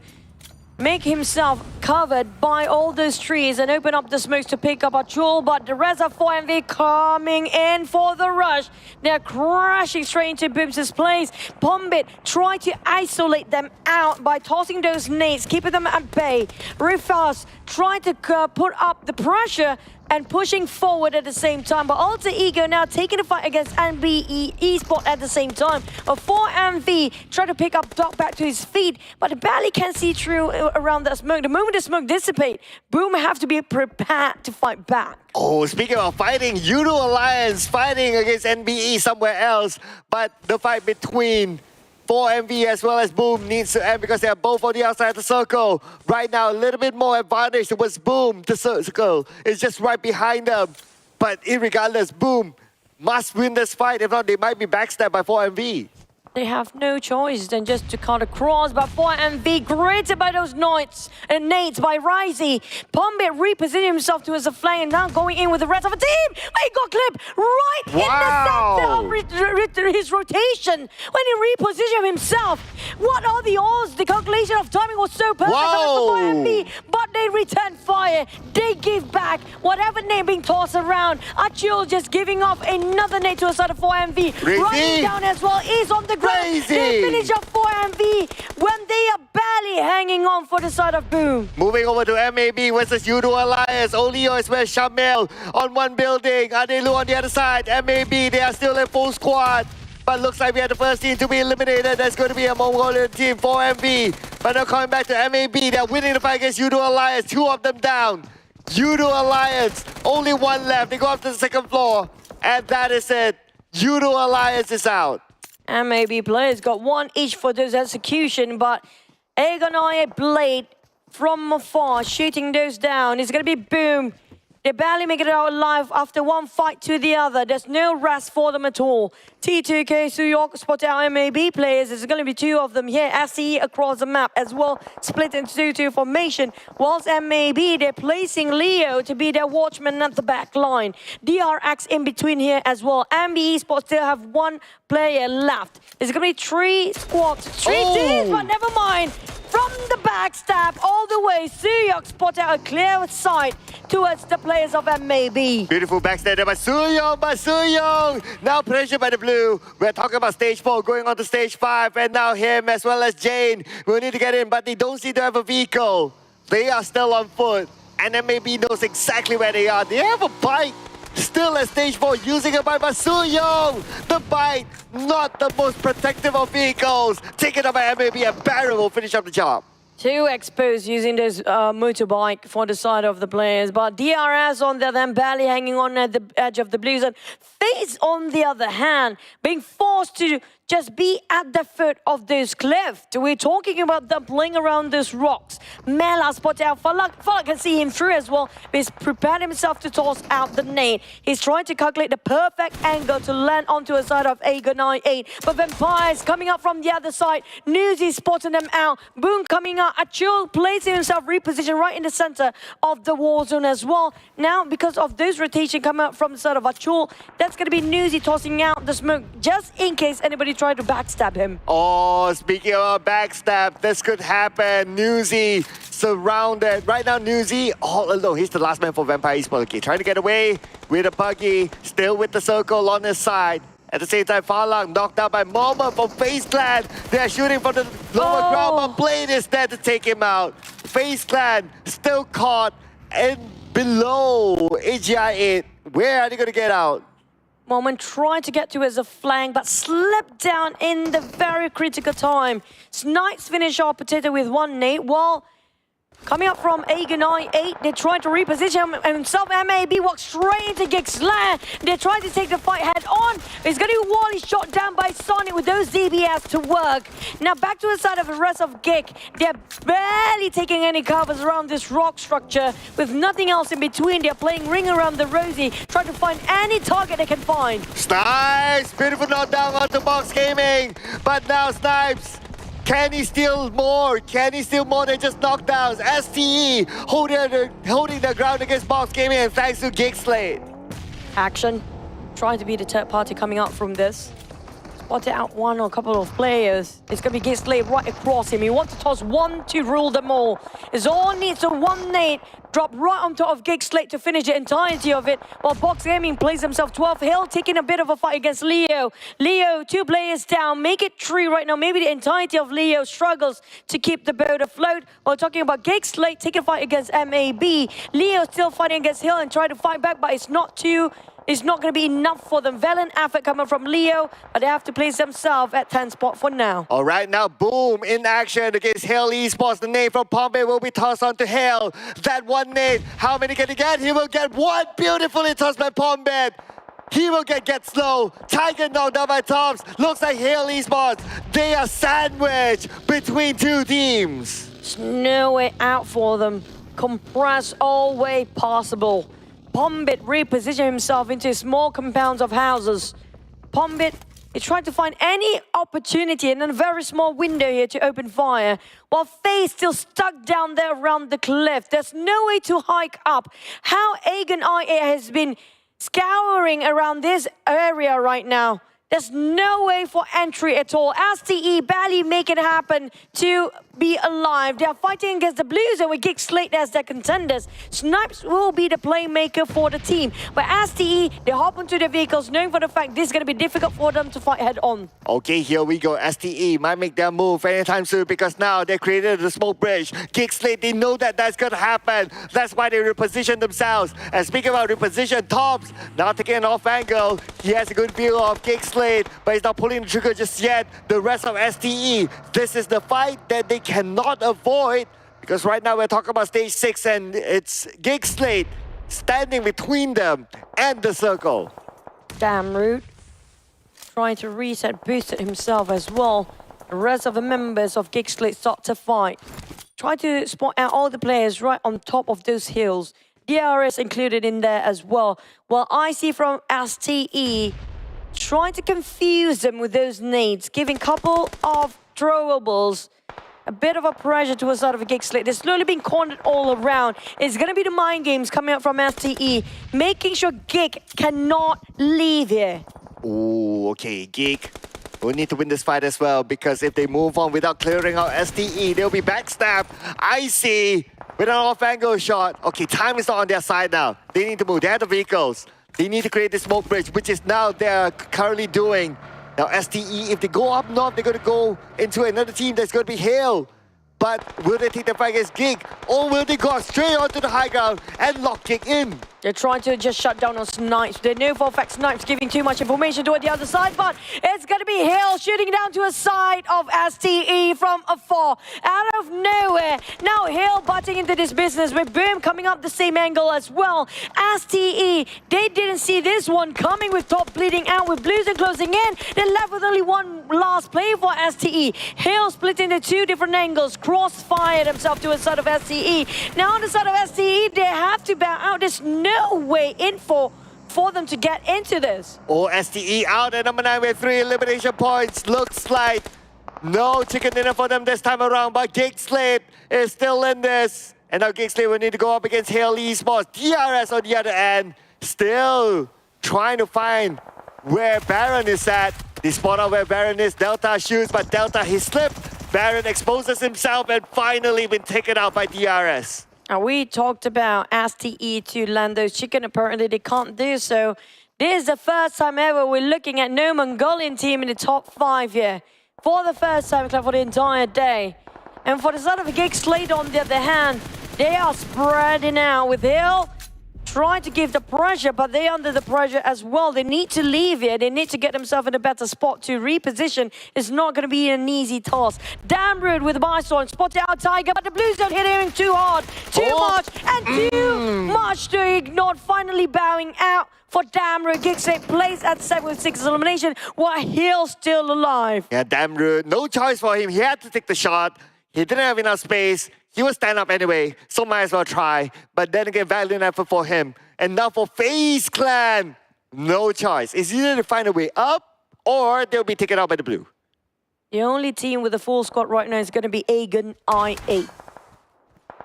make himself covered by all those trees and open up the smokes to pick up a jewel, but the rest of 4MV coming in for the rush. They're crashing straight into Boom's place. Pombit tried to isolate them out by tossing those nades, keeping them at bay. Rufus tried to put up the pressure and pushing forward at the same time, but Alter Ego now taking the fight against NBeSports at the same time. A 4MV trying to pick up Doc back to his feet, but barely can see through around that smoke. The moment the smoke dissipates, Boom have to be prepared to fight back. Oh, speaking of fighting, YOODO Alliance fighting against NBE somewhere else, but the fight between 4MV as well as Boom needs to end because they are both on the outside of the circle. Right now, a little bit more advantage towards Boom. The circle is just right behind them. But irregardless, Boom must win this fight. If not, they might be backstabbed by 4MV. They have no choice than just to cut across, but 4MV greeted by those nades by Risey. Pombit repositioning himself towards the flank and now going in with the rest of the team. He got clipped right in the center of his rotation when he repositioned himself. What are the odds? The calculation of timing was so perfect for 4MV, but they return fire. They give back whatever nade being tossed around. Achil just giving off another nade to the side of 4MV. Running down as well is on the Crazy. They finish up 4MV when they are barely hanging on for the side of Boom. Moving over to MAB versus YOODO Alliance. Olio is with Shamil on one building. Adelu on the other side. MAB, they are still in full squad. But looks like we are the first team to be eliminated. That's going to be a Mongolian team, 4MV. But now coming back to MAB, they're winning the fight against YOODO Alliance. Two of them down. YOODO Alliance, only one left. They go up to the second floor. And that is it. YOODO Alliance is out. MAB players got one each for this execution, but Agonai Blade from afar shooting those down. It's going to be Boom. They barely make it out alive after one fight to the other. There's no rest for them at all. T2K, Suyok spot out MAB players. There's going to be two of them here. SE across the map as well, split into two formation. Whilst MAB, they're placing Leo to be their watchman at the back line. DRX in between here as well. NBeSports still have one player left. There's going to be three squads, three teams, but never mind. From the backstab all the way, Suyok spot out a clear sight towards the players of MAB. Beautiful backstab there by Suyong. Now pressured by the blue. We're talking about stage 4 going on to stage 5. And now him as well as Jane will need to get in, but they don't seem to have a vehicle. They are still on foot. And MAB knows exactly where they are. They have a bike. Still at stage 4, using a bike by Suyong. The bike, not the most protective of vehicles. Taken up by MAB and Baron will finish up the job. Too exposed using this motorbike for the side of the players, but DRS on the other hand barely hanging on at the edge of the blues, and FaZe on the other hand being forced to just be at the foot of this cliff. We're talking about them playing around these rocks. Mela spot out. Falak can see him through as well. He's prepared himself to toss out the nade. He's trying to calculate the perfect angle to land onto a side of Agonai 8. But Vampires coming up from the other side. Newsy spotting them out. Boom coming out. Achul placing himself repositioned right in the center of the war zone as well. Now, because of this rotation coming out from the side of Achul, that's going to be Newsy tossing out the smoke just in case anybody try to backstab him. Oh, speaking of backstab, this could happen. Newsy surrounded. Right now, Newsy all alone. He's the last man for Vampire Esports. Okay, trying to get away with a buggy. Still with the circle on his side. At the same time, Farlang knocked out by Momo from FaZe Clan. They are shooting from the lower ground, but Blade is there to take him out. FaZe Clan still caught and below AGI 8. Where are they going to get out? moment, trying to get to as a flank, but slipped down in the very critical time. Snipes finish off Potato with 1 nade, while coming up from Aegon I8, they tried to reposition himself. MAB walks straight into GEEK's lair. They tried to take the fight head on. It's going to be Wally shot down by Sonic with those DBS to work. Now back to the side of the rest of GEEK. They're barely taking any covers around this rock structure with nothing else in between. They're playing ring around the Rosie, trying to find any target they can find. Snipes! Beautiful knockdown onto Box Gaming. But now Snipes, can he steal more? Can he steal more than just knockdowns? STE holding the ground against Box Gaming, and thanks to GEEK SLATE. Action, trying to be the third party coming out from this. Spotted out one or a couple of players. It's going to be GEEK SLATE right across him. He wants to toss one to rule them all. It's all needs a 1 nade drop right on top of GEEK SLATE to finish the entirety of it, while Box Gaming plays himself 12. Hill taking a bit of a fight against Leo. Leo, 2 players down, make it 3 right now. Maybe the entirety of Leo struggles to keep the boat afloat. While talking about GEEK SLATE taking a fight against MAB. Leo still fighting against Hill and trying to fight back, but it's not going to be enough for them. Valiant effort coming from Leo, but they have to place themselves at 10 spot for now. All right, now Boom in action against Hill Esports. The nade from Pompey will be tossed onto Hill. That 1 nade, how many can he get? He will get 1 beautifully tossed by Pompey. He will get slow. Tiger knocked down by Tops. Looks like Hill Esports, they are sandwiched between 2 teams. There's no way out for them. Compress all way possible. Pombit repositioned himself into small compounds of houses. Pombit is trying to find any opportunity in a very small window here to open fire, while FaZe still stuck down there around the cliff. There's no way to hike up. How Aegon IA has been scouring around this area right now. There's no way for entry at all. STE barely make it happen to be alive. They are fighting against the Blues and with GEEK SLATE as their contenders. Snipes will be the playmaker for the team. But STE, they hop onto their vehicles knowing for the fact this is going to be difficult for them to fight head on. Okay, here we go. STE might make their move anytime soon because now they created the smoke bridge. GEEK SLATE, they know that that's going to happen. That's why they reposition themselves. And speaking about reposition, Tops now taking an off angle. He has a good view of GEEK SLATE, but he's not pulling the trigger just yet. The rest of STE, this is the fight that they cannot avoid, because right now we're talking about stage 6 and it's GEEK SLATE standing between them and the circle. Damn rude. Trying to reset, boosted himself as well. The rest of the members of GEEK SLATE start to fight. Try to spot out all the players right on top of those hills. DRS included in there as well. While I see from STE trying to confuse them with those nades, giving couple of throwables. A bit of a pressure to the side of a GEEK SLATE. They're slowly being cornered all around. It's going to be the mind games coming up from STE, making sure GEEK cannot leave here. Ooh, okay, GEEK will need to win this fight as well, because if they move on without clearing out STE, they'll be backstabbed. I see with an off-angle shot. Okay, time is not on their side now. They need to move. They have the vehicles. They need to create this smoke bridge, which is now they're currently doing. Now STE, if they go up north, they're going to go into another team that's going to be Hale. But will they take the fight against GEEK, or will they go straight onto the high ground and lock GEEK in? They're trying to just shut down on Snipes. They know for a fact Snipes giving too much information toward the other side, but it's going to be Hill shooting down to a side of STE from afar. Out of nowhere. Now Hill butting into this business with Boom coming up the same angle as well. STE, they didn't see this one coming with Top bleeding out with Blues and closing in. They're left with only one last play for STE. Hill split into 2 different angles. Crossfired himself to the side of STE. Now on the side of STE, they have to bow out. There's no way in for them to get into this. Oh, STE out at number 9 with 3 elimination points. Looks like no chicken dinner for them this time around, but GEEK SLATE is still in this. And now GEEK SLATE will need to go up against Hale Esports. DRS on the other end, still trying to find where Baron is at. They spot out where Baron is. Delta shoots, but Delta, he slipped. Baron exposes himself and finally been taken out by DRS. And we talked about STE to land those chicken. Apparently they can't do so. This is the first time ever we're looking at no Mongolian team in the top 5 here. For the first time for the entire day. And for the side of GEEK SLATE on the other hand, they are spreading out with Hill trying to give the pressure, but they're under the pressure as well. They need to leave here. They need to get themselves in a better spot to reposition. It's not going to be an easy task. Damn rude with the Bison. Spotted out Tiger, but the Blues don't hit him too hard, too much, and too much to ignore. Finally bowing out for Damru. GEEK plays at 7-6 elimination while Hill's still alive. Yeah, Damru, no choice for him. He had to take the shot. He didn't have enough space. He will stand up anyway, so might as well try. But then again, valiant effort for him. And now for FaZe Clan, no choice. It's either to find a way up or they'll be taken out by the blue. The only team with a full squad right now is going to be Aegon I8.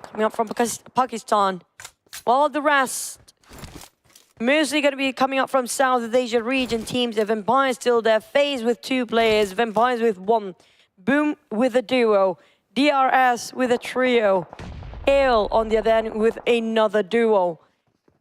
Coming up from Pakistan. While the rest mostly going to be coming up from South Asia region teams. The Vampires still there. FaZe with 2 players. Vampires with 1. Boom with a duo. DRS with a trio. Ale on the other end with another duo.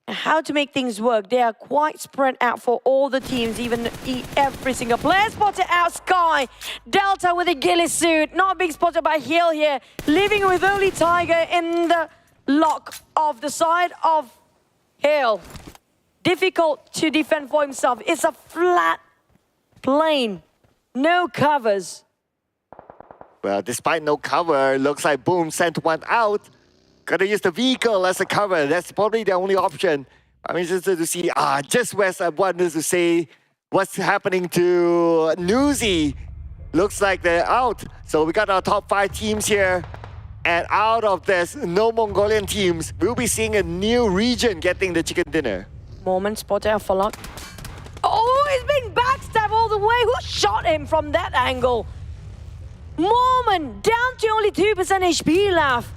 How to make things work? They are quite spread out for all the teams, even every single player. Spotted out Sky. Delta with a ghillie suit. Not being spotted by Hill here. Living with only Tiger in the lock of the side of Hill. Difficult to defend for himself. It's a flat plane. No covers. Well, despite no cover, looks like Boom sent one out. Gotta use the vehicle as a cover. That's probably the only option. I'm interested to see, just West, I wanted to say what's happening to Newsy. Looks like they're out. So we got our top 5 teams here. And out of this, no Mongolian teams. We'll be seeing a new region getting the chicken dinner. Moment spotted out for luck. Oh, he's being backstabbed all the way. Who shot him from that angle? Moment down to only 2% HP left.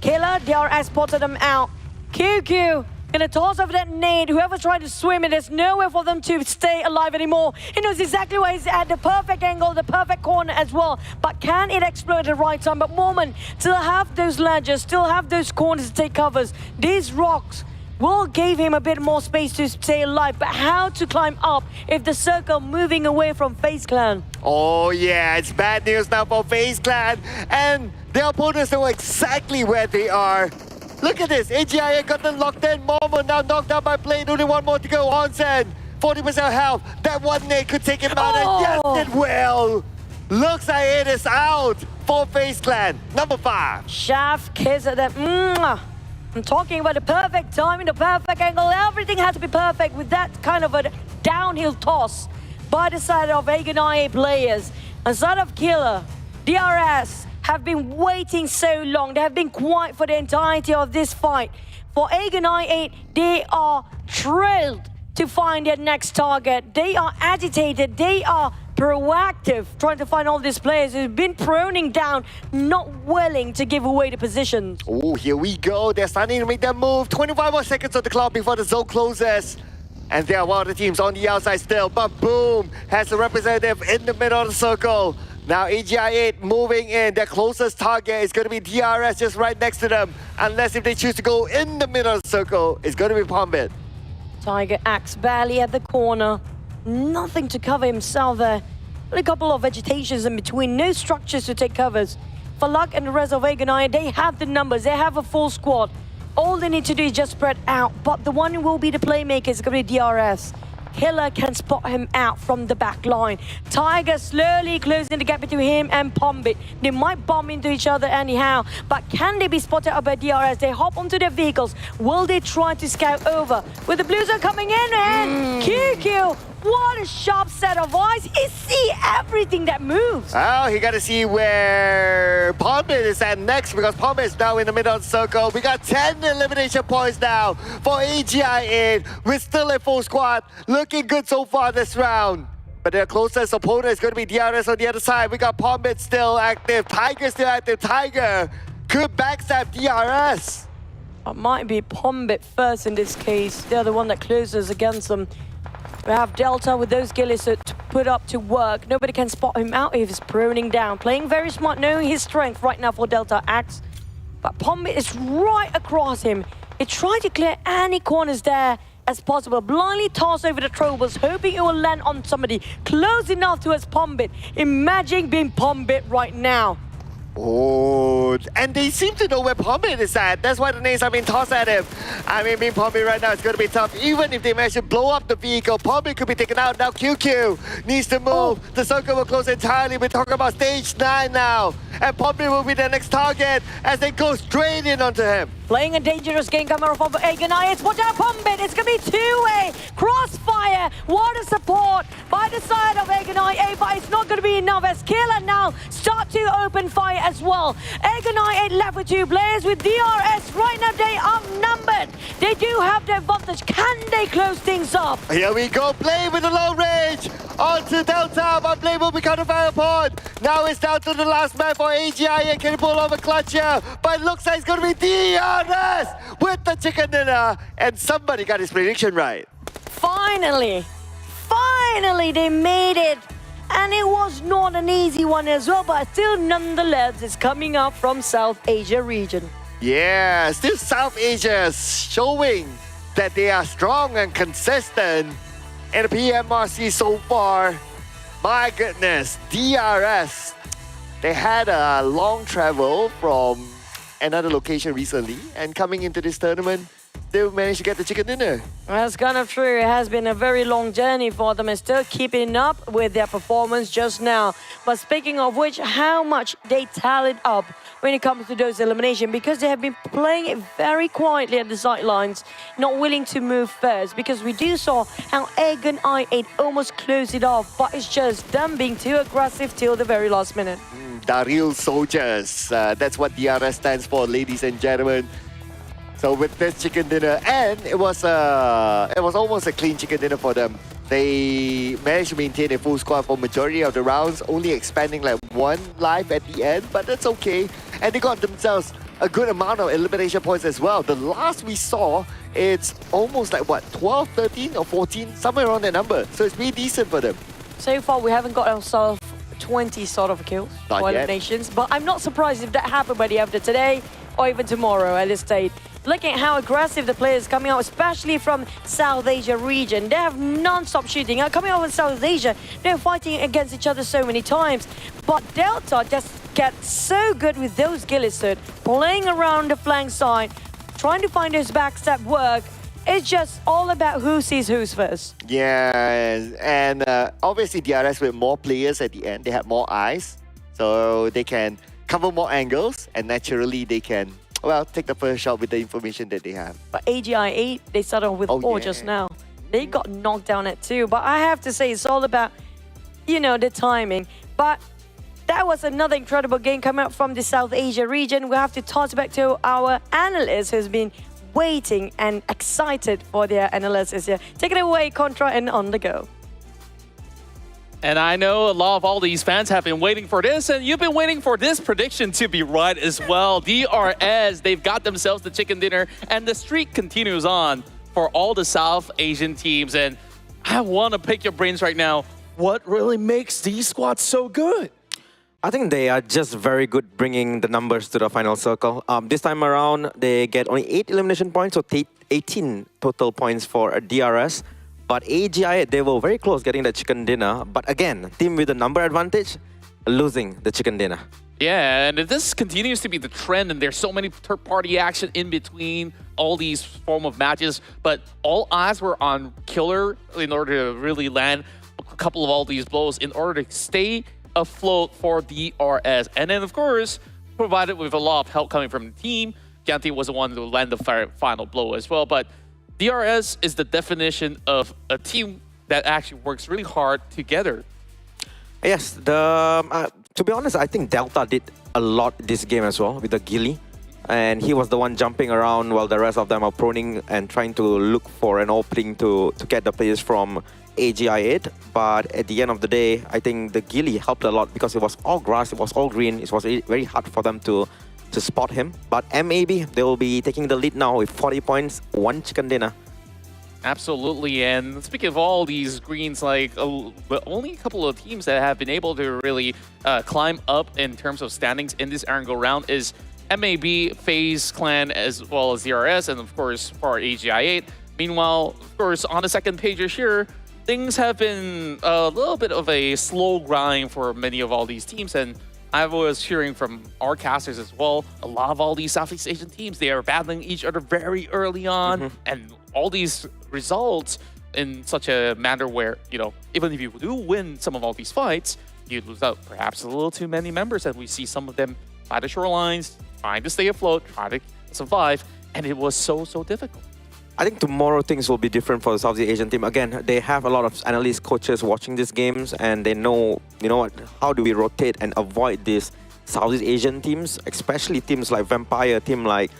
Killer, DRS spotted them out. QQ gonna toss over that nade. Whoever's trying to swim it, there's nowhere for them to stay alive anymore. He knows exactly where he's at, the perfect angle, the perfect corner as well. But can it explode at the right time? But Moment still have those ledges, still have those corners to take covers. These rocks will give him a bit more space to stay alive, but how to climb up if the circle moving away from FaZe Clan? Oh yeah, it's bad news now for FaZe Clan, and their opponents know exactly where they are. Look at this, AGIA got them locked in. Momo now knocked out by Blade, only 1 more to go. Onsen, 40% health. That one nade could take him out, and yes it will. Looks like it is out for FaZe Clan. Number 5. Shaft kiss at that. I'm talking about the perfect timing, the perfect angle. Everything has to be perfect with that kind of a downhill toss by the side of Aegon IA players. Aside of Killer, DRS have been waiting so long. They have been quiet for the entirety of this fight. For Aegon IA, they are thrilled to find their next target. They are agitated. They are proactive, trying to find all these players who've been proning down, not willing to give away the positions. Oh, here we go. They're starting to make their move. 25 more seconds on the clock before the zone closes. And there are one of the teams on the outside still, but Boom has a representative in the middle of the circle. Now AGI8 moving in. Their closest target is going to be DRS just right next to them. Unless if they choose to go in the middle of the circle, it's going to be Pombit. Tiger Axe barely at the corner. Nothing to cover himself there. A couple of vegetations in between. No structures to take covers. For Luck and the rest of Aegon, they have the numbers. They have a full squad. All they need to do is just spread out. But the one who will be the playmaker is going to be DRS. Killer can spot him out from the back line. Tiger slowly closing the gap between him and Pombit. They might bump into each other anyhow, but can they be spotted out by DRS? They hop onto their vehicles. Will they try to scout over? With the Blues are coming in and QQ. What a sharp set of eyes. He sees everything that moves. Oh, he got to see where Pombit is at next, because Pombit is now in the middle of the circle. We got 10 elimination points now for AGI8 with still a full squad. Looking good so far this round. But their closest opponent is going to be DRS on the other side. We got Pombit still active. Tiger still active. Tiger could backstab DRS. It might be Pombit first in this case. They're the one that closes against them. We have Delta with those gillies to put up to work. Nobody can spot him out if he's proning down. Playing very smart, knowing his strength right now for Delta Axe. But Pombit is right across him. He tried to clear any corners there as possible. Blindly toss over the troubles, hoping it will land on somebody close enough to his Pombit. Imagine being Pombit right now. Oh, around. And they seem to know where Pombe is at. That's why the names have been tossed at him. I mean, being Pombe right now, it's going to be tough. Even if they manage to blow up the vehicle, Pombe could be taken out. Now QQ needs to move. The circle will close entirely. We're talking about stage 9 now. And Pombe will be the next target as they go straight in onto him. Playing a dangerous game coming from Agonai. It's watch out, Pombe. It's going to be two-way. Crossfire. What a support by the side of Agonai, but it's not going to be enough as Killer now start to open fire as well. Agonai left with 2 players with DRS. Right now, they are outnumbered. They do have the advantage. Can they close things up? Here we go. Play with the long range. Onto Delta, but Play will be counter fire upon. Now it's down to the last man for AGI and can he pull off a clutch here? But it looks like it's going to be DRS with the chicken dinner. And somebody got his prediction right. Finally they made it. And it was not an easy one as well, but still nonetheless, it's coming up from South Asia region. Yeah, still South Asia showing that they are strong and consistent in the PMRC so far. My goodness, DRS. They had a long travel from another location recently, and coming into this tournament, they managed to get the chicken dinner. That's kind of true. It has been a very long journey for them and still keeping up with their performance just now. But speaking of which, how much they tallied up when it comes to those eliminations, because they have been playing it very quietly at the sidelines, not willing to move first, because we do saw how Agon I8 almost closed it off, but it's just them being too aggressive till the very last minute. The real soldiers. That's what DRS stands for, ladies and gentlemen. So with this chicken dinner, and it was almost a clean chicken dinner for them. They managed to maintain a full squad for majority of the rounds, only expanding like 1 life at the end, but that's okay. And they got themselves a good amount of elimination points as well. The last we saw, it's almost like what, 12, 13 or 14, somewhere around that number. So it's pretty decent for them. So far, we haven't got ourselves 20 sort of kills Not or yet. eliminations, but I'm not surprised if that happened by the end of today or even tomorrow at this stage. Looking at how aggressive the players coming out, especially from South Asia region. They have non-stop shooting. Coming out from South Asia, they're fighting against each other so many times. But Delta just gets so good with those Gillisud, playing around the flank side, trying to find those backstep work. It's just all about who sees who's first. Yeah, and obviously DRS with more players at the end, they have more eyes. So they can cover more angles, and naturally they can, well, take the first shot with the information that they have. But AGI8, they started off with 4 just now. They got knocked down at 2. But I have to say, it's all about, you know, the timing. But that was another incredible game coming up from the South Asia region. We have to toss it back to our analyst who's been waiting and excited for their analysis here. Take it away, Contra, and on the go. And I know a lot of all these fans have been waiting for this, and you've been waiting for this prediction to be right as well. DRS, they've got themselves the chicken dinner, and the streak continues on for all the South Asian teams. And I want to pick your brains right now. What really makes these squads so good? I think they are just very good bringing the numbers to the final circle. This time around, they get only 8 elimination points, so 18 total points for DRS. But AGI, they were very close getting the chicken dinner. But again, team with the number advantage, losing the chicken dinner. Yeah, and this continues to be the trend, and there's so many third-party action in between all these form of matches. But all eyes were on Killer in order to really land a couple of all these blows in order to stay afloat for DRS. And then, of course, provided with a lot of help coming from the team, Ganti was the one to land the final blow as well. But DRS is the definition of a team that actually works really hard together. Yes, to be honest, I think Delta did a lot this game as well with the Gilly. And he was the one jumping around while the rest of them are proning and trying to look for an opening to get the players from AGI8. But at the end of the day, I think the Gilly helped a lot because it was all grass, it was all green. It was very hard for them to spot him. But MAB, they will be taking the lead now with 40 points, 1 chicken dinner. Absolutely, and speaking of all these greens, like only a couple of teams that have been able to really climb up in terms of standings in this Erangel round is MAB, FaZe Clan, as well as DRS, and of course for AGI8. Meanwhile, of course, on the second page here, things have been a little bit of a slow grind for many of all these teams, and I was hearing from our casters as well, a lot of all these Southeast Asian teams, they are battling each other very early on, and all these results in such a manner where, you know, even if you do win some of all these fights, you lose out perhaps a little too many members, and we see some of them by the shorelines, trying to stay afloat, trying to survive, and it was so difficult. I think tomorrow things will be different for the Southeast Asian team. Again, they have a lot of analysts, coaches watching these games, and they know, you know what, how do we rotate and avoid these Southeast Asian teams, especially teams like Vampire, team like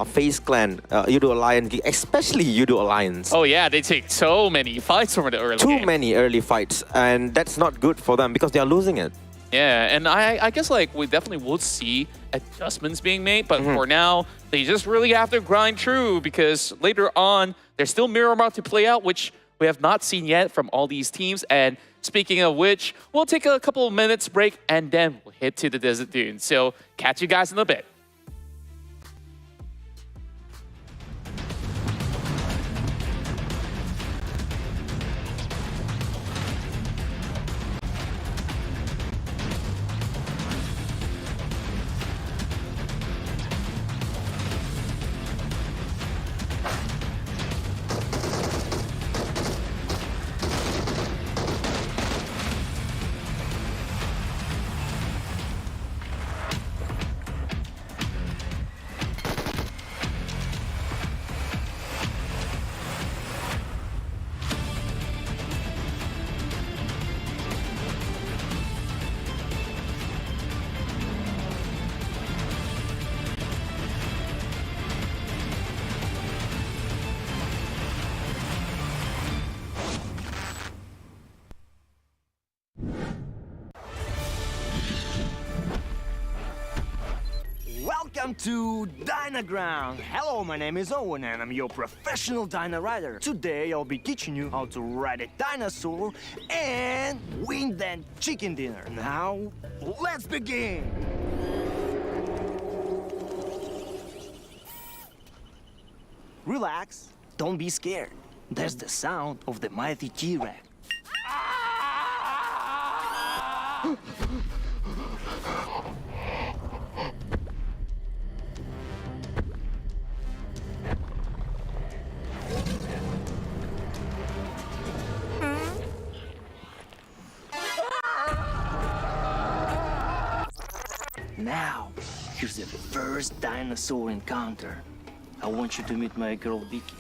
FaZe Clan, YOODO Alliance, especially YOODO Alliance. Oh yeah, they take so many fights from the early game. Too many early fights, and that's not good for them because they are losing it. Yeah, and I guess like we definitely will see adjustments being made, but for now, they just really have to grind through because later on, there's still Miramar to play out, which we have not seen yet from all these teams. And speaking of which, we'll take a couple of minutes break and then we'll head to the Desert Dunes. So catch you guys in a bit. Welcome to Dynaground! Hello, my name is Owen and I'm your professional Dyna rider. Today I'll be teaching you how to ride a dinosaur and win that chicken dinner. Now, let's begin! Relax, don't be scared. That's the sound of the mighty T-Rex. Now, here's the first dinosaur encounter. I want you to meet my girl Vicky,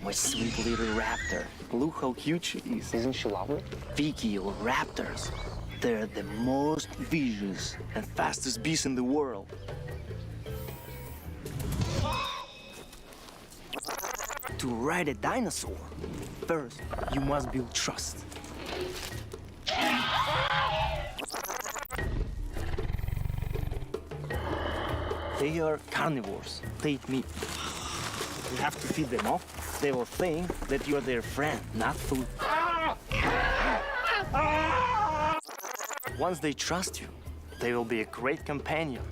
my sweet little raptor. Look how cute she is. Isn't she lovely? Vicky or raptors, they're the most vicious and fastest beasts in the world. To ride a dinosaur, first you must build trust. They are carnivores. They eat meat. You have to feed them off. They will think that you are their friend, not food. Once they trust you, they will be a great companion.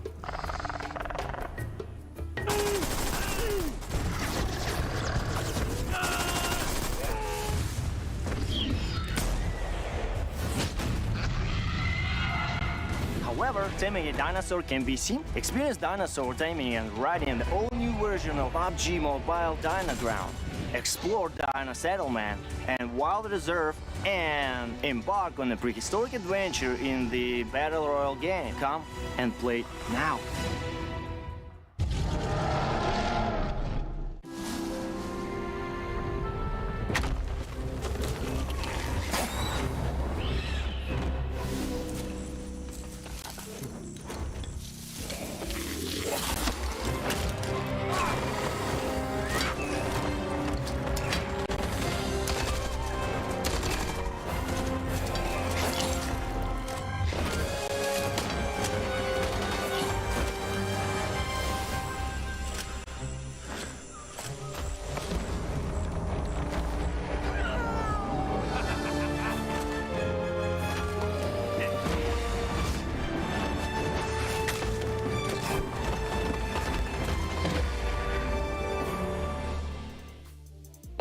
However, taming a dinosaur can be seen. Experience dinosaur taming and riding the all-new version of PUBG Mobile Dynaground. Explore Dyna Settlement and Wild Reserve and embark on a prehistoric adventure in the Battle Royale game. Come and play now.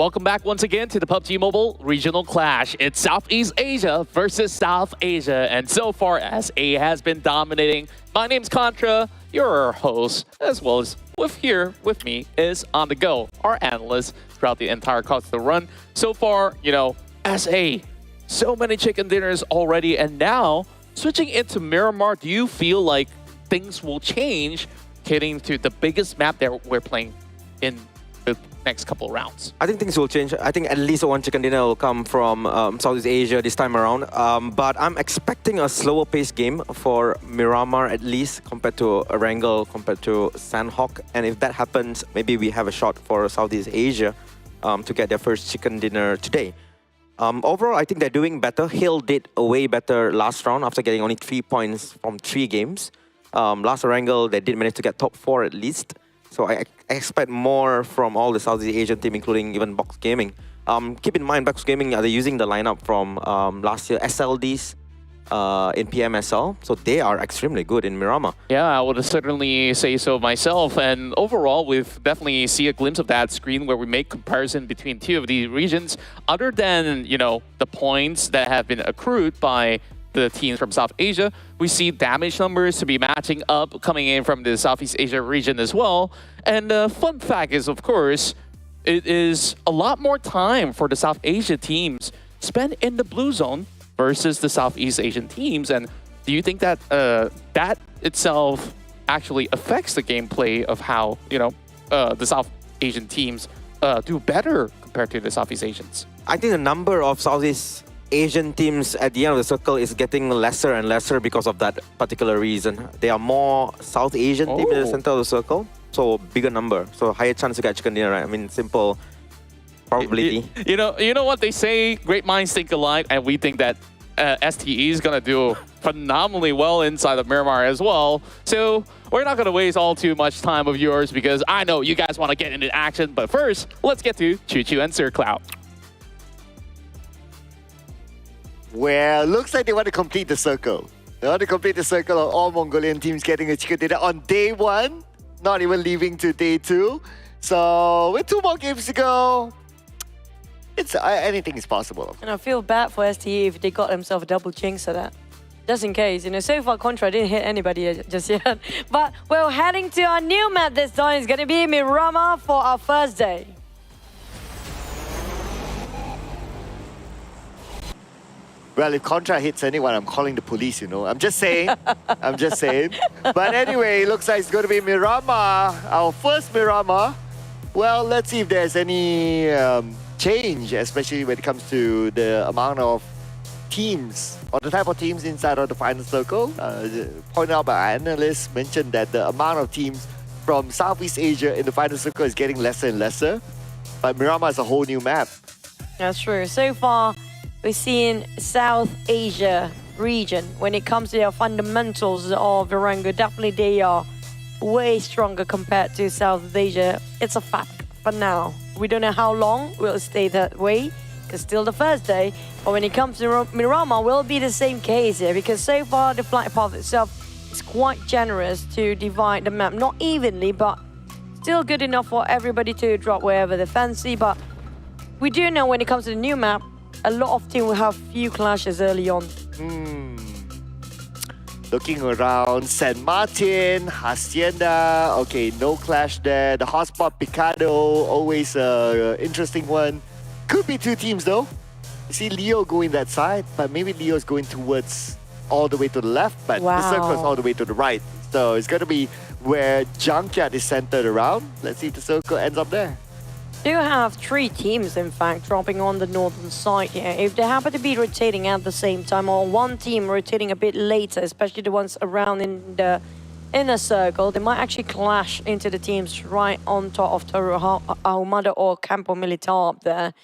Welcome back once again to the PUBG Mobile Regional Clash. It's Southeast Asia versus South Asia, and so far SA has been dominating. My name's Contra, your host, as well as here with me is On The Go, our analyst throughout the entire course of the run. So far, you know, SA, so many chicken dinners already, and now switching into Miramar, do you feel like things will change heading to the biggest map that we're playing in the next couple of rounds? I think things will change. I think at least one chicken dinner will come from Southeast Asia this time around. But I'm expecting a slower paced game for Miramar at least compared to Erangel, compared to Sanhok. And if that happens, maybe we have a shot for Southeast Asia to get their first chicken dinner today. Overall, I think they're doing better. Hill did way better last round after getting only 3 points from 3 games. Last Erangel, they did manage to get top 4 at least. So I expect more from all the Southeast Asian team, including even Box Gaming. Keep in mind, Box Gaming, they're using the lineup from last year, SLDs in PMSL. So they are extremely good in Miramar. Yeah, I would certainly say so myself. And overall, we've definitely see a glimpse of that screen where we make comparison between two of these regions. Other than, you know, the points that have been accrued by the teams from South Asia, we see damage numbers to be matching up coming in from the Southeast Asia region as well. And the fun fact is, of course, it is a lot more time for the South Asia teams spent in the blue zone versus the Southeast Asian teams. And do you think that that itself actually affects the gameplay of how, you know, the South Asian teams do better compared to the Southeast Asians? I think the number of Southeast Asian teams at the end of the circle is getting lesser and lesser because of that particular reason. There are more South Asian teams in the center of the circle, so bigger number, so higher chance to get chicken dinner, right? I mean, simple probability. You know what they say, great minds think alike, and we think that STE is gonna do phenomenally well inside of Miramar as well. So we're not gonna waste all too much time of yours because I know you guys want to get into action, but first, let's get to Choo Choo and Sir Cloud. Well, looks like they want to complete the circle. They want to complete the circle of all Mongolian teams getting a chicken dinner on day 1, not even leaving to day 2. So with 2 more games to go, it's anything is possible. And I feel bad for STE if they got themselves a double jinx of that. Just in case, you know, so far Contra didn't hit anybody just yet. But we're heading to our new map this time. It's going to be Miramar for our first day. Well, if Contra hits anyone, I'm calling the police, you know. I'm just saying. I'm just saying. But anyway, it looks like it's going to be Miramar, our first Miramar. Well, let's see if there's any change, especially when it comes to the amount of teams or the type of teams inside of the final circle. Pointed out by our analysts, mentioned that the amount of teams from Southeast Asia in the final circle is getting lesser and lesser. But Miramar is a whole new map. That's true. So far, we're seeing South Asia region. When it comes to their fundamentals of Erangel, definitely they are way stronger compared to South Asia. It's a fact for now. We don't know how long we'll stay that way, because still the first day. But when it comes to Miramar, will be the same case here, because so far the flight path itself is quite generous to divide the map. Not evenly, but still good enough for everybody to drop wherever they fancy. But we do know when it comes to the new map, a lot of teams will have few clashes early on. Looking around, San Martin, Hacienda, okay, no clash there. The hotspot Picado, always an interesting one. Could be 2 teams though. You see Leo going that side, but maybe Leo's going towards all the way to the left, but the circle is all the way to the right. So it's going to be where Junkyard is centered around. Let's see if the circle ends up there. Do have 3 teams, in fact, dropping on the northern side here. If they happen to be rotating at the same time, or one team rotating a bit later, especially the ones around in the inner circle, they might actually clash into the teams right on top of Toru Ahumada or Campo Militar up there.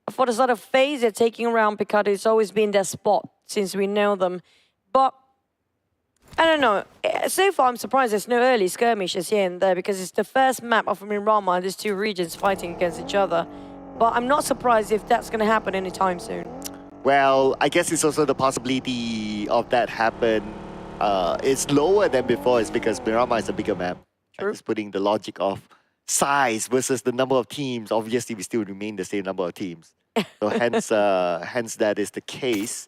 But for the sort of FaZe, they're taking around Picado. It's always been their spot since we know them. But I don't know. So far, I'm surprised there's no early skirmishes here and there, because it's the first map of Miramar and these 2 regions fighting against each other. But I'm not surprised if that's going to happen anytime soon. Well, I guess it's also the possibility of that happen. It's lower than before. It's because Miramar is a bigger map. True. Just putting the logic of size versus the number of teams, obviously we still remain the same number of teams. So hence that is the case.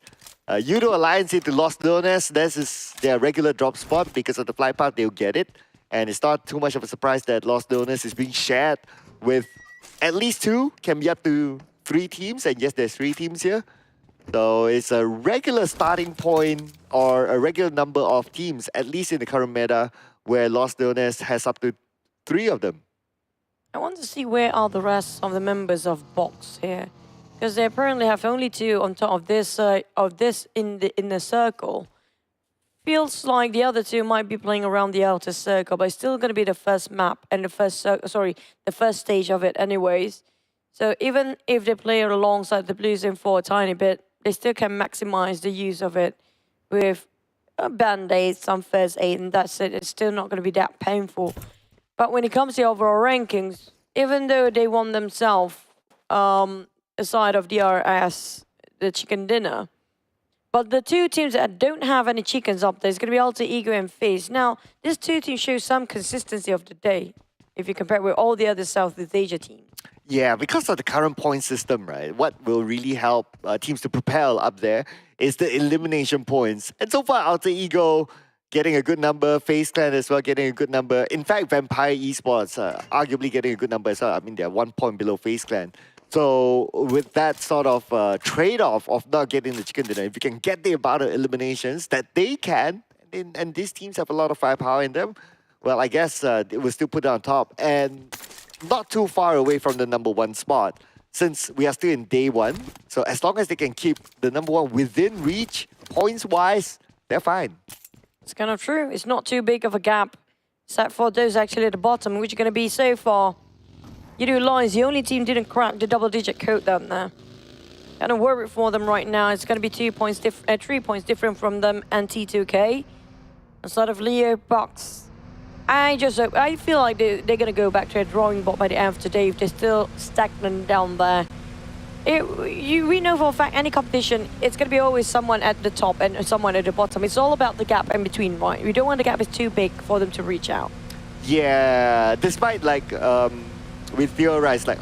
YOODO Alliance into Los Leones. This is their regular drop spot. Because of the flight path, they'll get it. And it's not too much of a surprise that Los Leones is being shared with at least 2, can be up to 3 teams. And yes, there's 3 teams here. So it's a regular starting point or a regular number of teams, at least in the current meta, where Los Leones has up to 3 of them. I want to see where are the rest of the members of Box here. Because they apparently have only 2 on top of this in the circle. Feels like the other 2 might be playing around the outer circle, but it's still going to be the first map and the first the first stage of it anyways. So even if they play alongside the Blues in for a tiny bit, they still can maximize the use of it with a band-aid, some first aid, and that's it. It's still not going to be that painful. But when it comes to overall rankings, even though they won themselves aside of DRS, the chicken dinner, but the 2 teams that don't have any chickens up there is going to be Alter Ego and FaZe. Now, these 2 teams show some consistency of the day if you compare it with all the other Southeast Asia teams. Yeah, because of the current point system, right? What will really help teams to propel up there is the elimination points. And so far, Alter Ego getting a good number, FaZe Clan as well getting a good number. In fact, Vampire Esports arguably getting a good number as well. I mean, they're 1 point below FaZe Clan. So with that sort of trade-off of not getting the chicken dinner, if you can get the amount of eliminations that they can, and these teams have a lot of firepower in them, well, I guess it will still put it on top. And not too far away from the number 1 spot, since we are still in day 1. So as long as they can keep the number 1 within reach, points-wise, they're fine. It's kind of true. It's not too big of a gap, except for those actually at the bottom, which are going to be so far. YOODO Alliance, the only team didn't crack the double-digit code down there. Kind of worried for them right now. It's going to be 3 points different from them and T2K. Instead of Leo, Box. I feel like they're going to go back to a drawing board by the end of today if they're still stagnant down there. We know for a fact any competition, it's going to be always someone at the top and someone at the bottom. It's all about the gap in between, right? We don't want the gap is too big for them to reach out. Yeah, despite like we theorize like,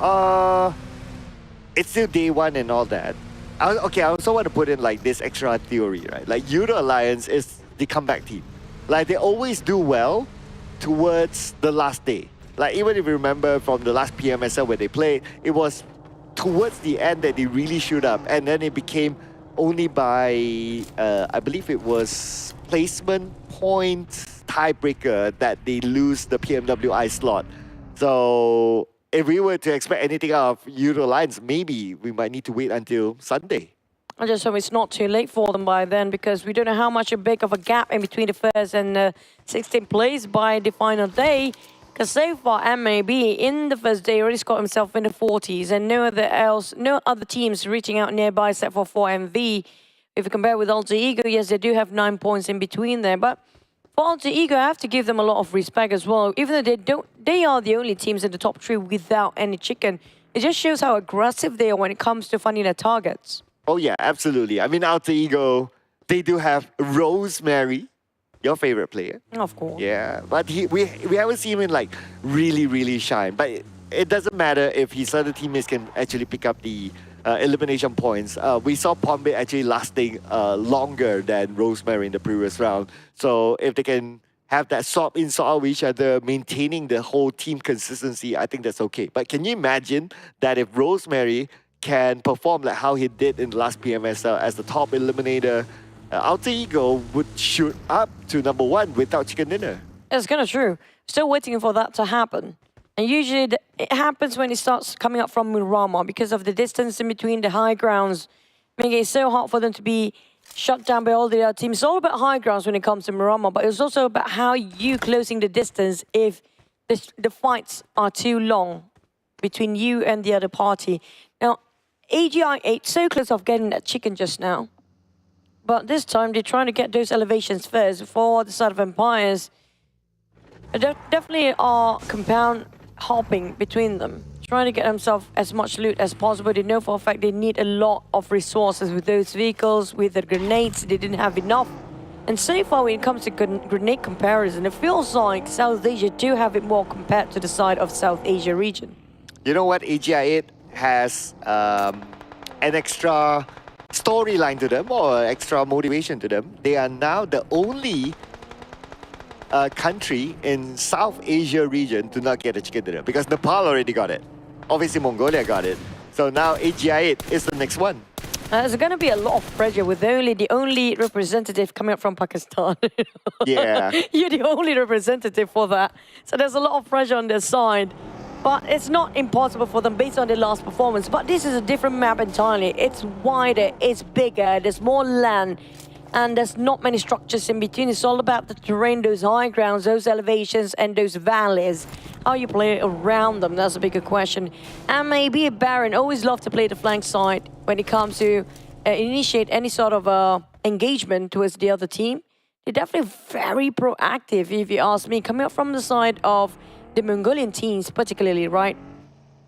it's still day 1 and all that. I also want to put in like this extra theory, right? Like YOODO Alliance is the comeback team. Like they always do well towards the last day. Like even if you remember from the last PMSL where they played, it was towards the end that they really shoot up, and then it became only by I believe it was placement point tiebreaker that they lose the PMWI slot. So if we were to expect anything out of YOODO Alliance, maybe we might need to wait until Sunday. I just hope it's not too late for them by then, because we don't know how much big of a gap in between the first and 16th place by the final day. Because so far, MAB in the first day already got himself in the 40s, and no other teams reaching out nearby except for 4MV. If you compare with Alter Ego, yes, they do have 9 points in between there, but for Alter Ego, I have to give them a lot of respect as well. Even though they are the only teams in the top 3 without any chicken. It just shows how aggressive they are when it comes to finding their targets. Oh yeah, absolutely. I mean, Alter Ego, they do have Rosemary, your favorite player. Of course. Yeah, but we haven't seen him like really shine. But it doesn't matter if his other teammates can actually pick up the elimination points. We saw Pombe actually lasting longer than Rosemary in the previous round. So if they can have that swap in, swap out with each other, maintaining the whole team consistency, I think that's okay. But can you imagine that if Rosemary can perform like how he did in the last PMSL as the top eliminator, Alter Ego would shoot up to number 1 without chicken dinner. It's kind of true. Still waiting for that to happen. And usually it happens when it starts coming up from Miramar because of the distance in between the high grounds, making it so hard for them to be shut down by all the other teams. It's all about high grounds when it comes to Miramar, but it's also about how you closing the distance if the fights are too long between you and the other party. Now, AGI 8 so close of getting that chicken just now. But this time, they're trying to get those elevations first for the side of Empires. There definitely are compound hopping between them, trying to get themselves as much loot as possible. They know for a fact they need a lot of resources with those vehicles, with the grenades. They didn't have enough. And so far, when it comes to grenade comparison, it feels like South Asia do have it more compared to the side of South Asia region. You know what? AGI8 has an extra storyline to them or extra motivation to them. They are now the only country in South Asia region to not get a chicken dinner because Nepal already got it. Obviously, Mongolia got it. So now AGI8 is the next one. There's going to be a lot of pressure with the only representative coming up from Pakistan. Yeah. You're the only representative for that. So there's a lot of pressure on their side. But it's not impossible for them based on their last performance. But this is a different map entirely. It's wider, it's bigger, there's more land, and there's not many structures in between. It's all about the terrain, those high grounds, those elevations, and those valleys. How you play around them, that's a bigger question. And maybe Baron always love to play the flank side when it comes to initiate any sort of engagement towards the other team. They're definitely very proactive, if you ask me. Coming up from the side of the Mongolian teams particularly, right?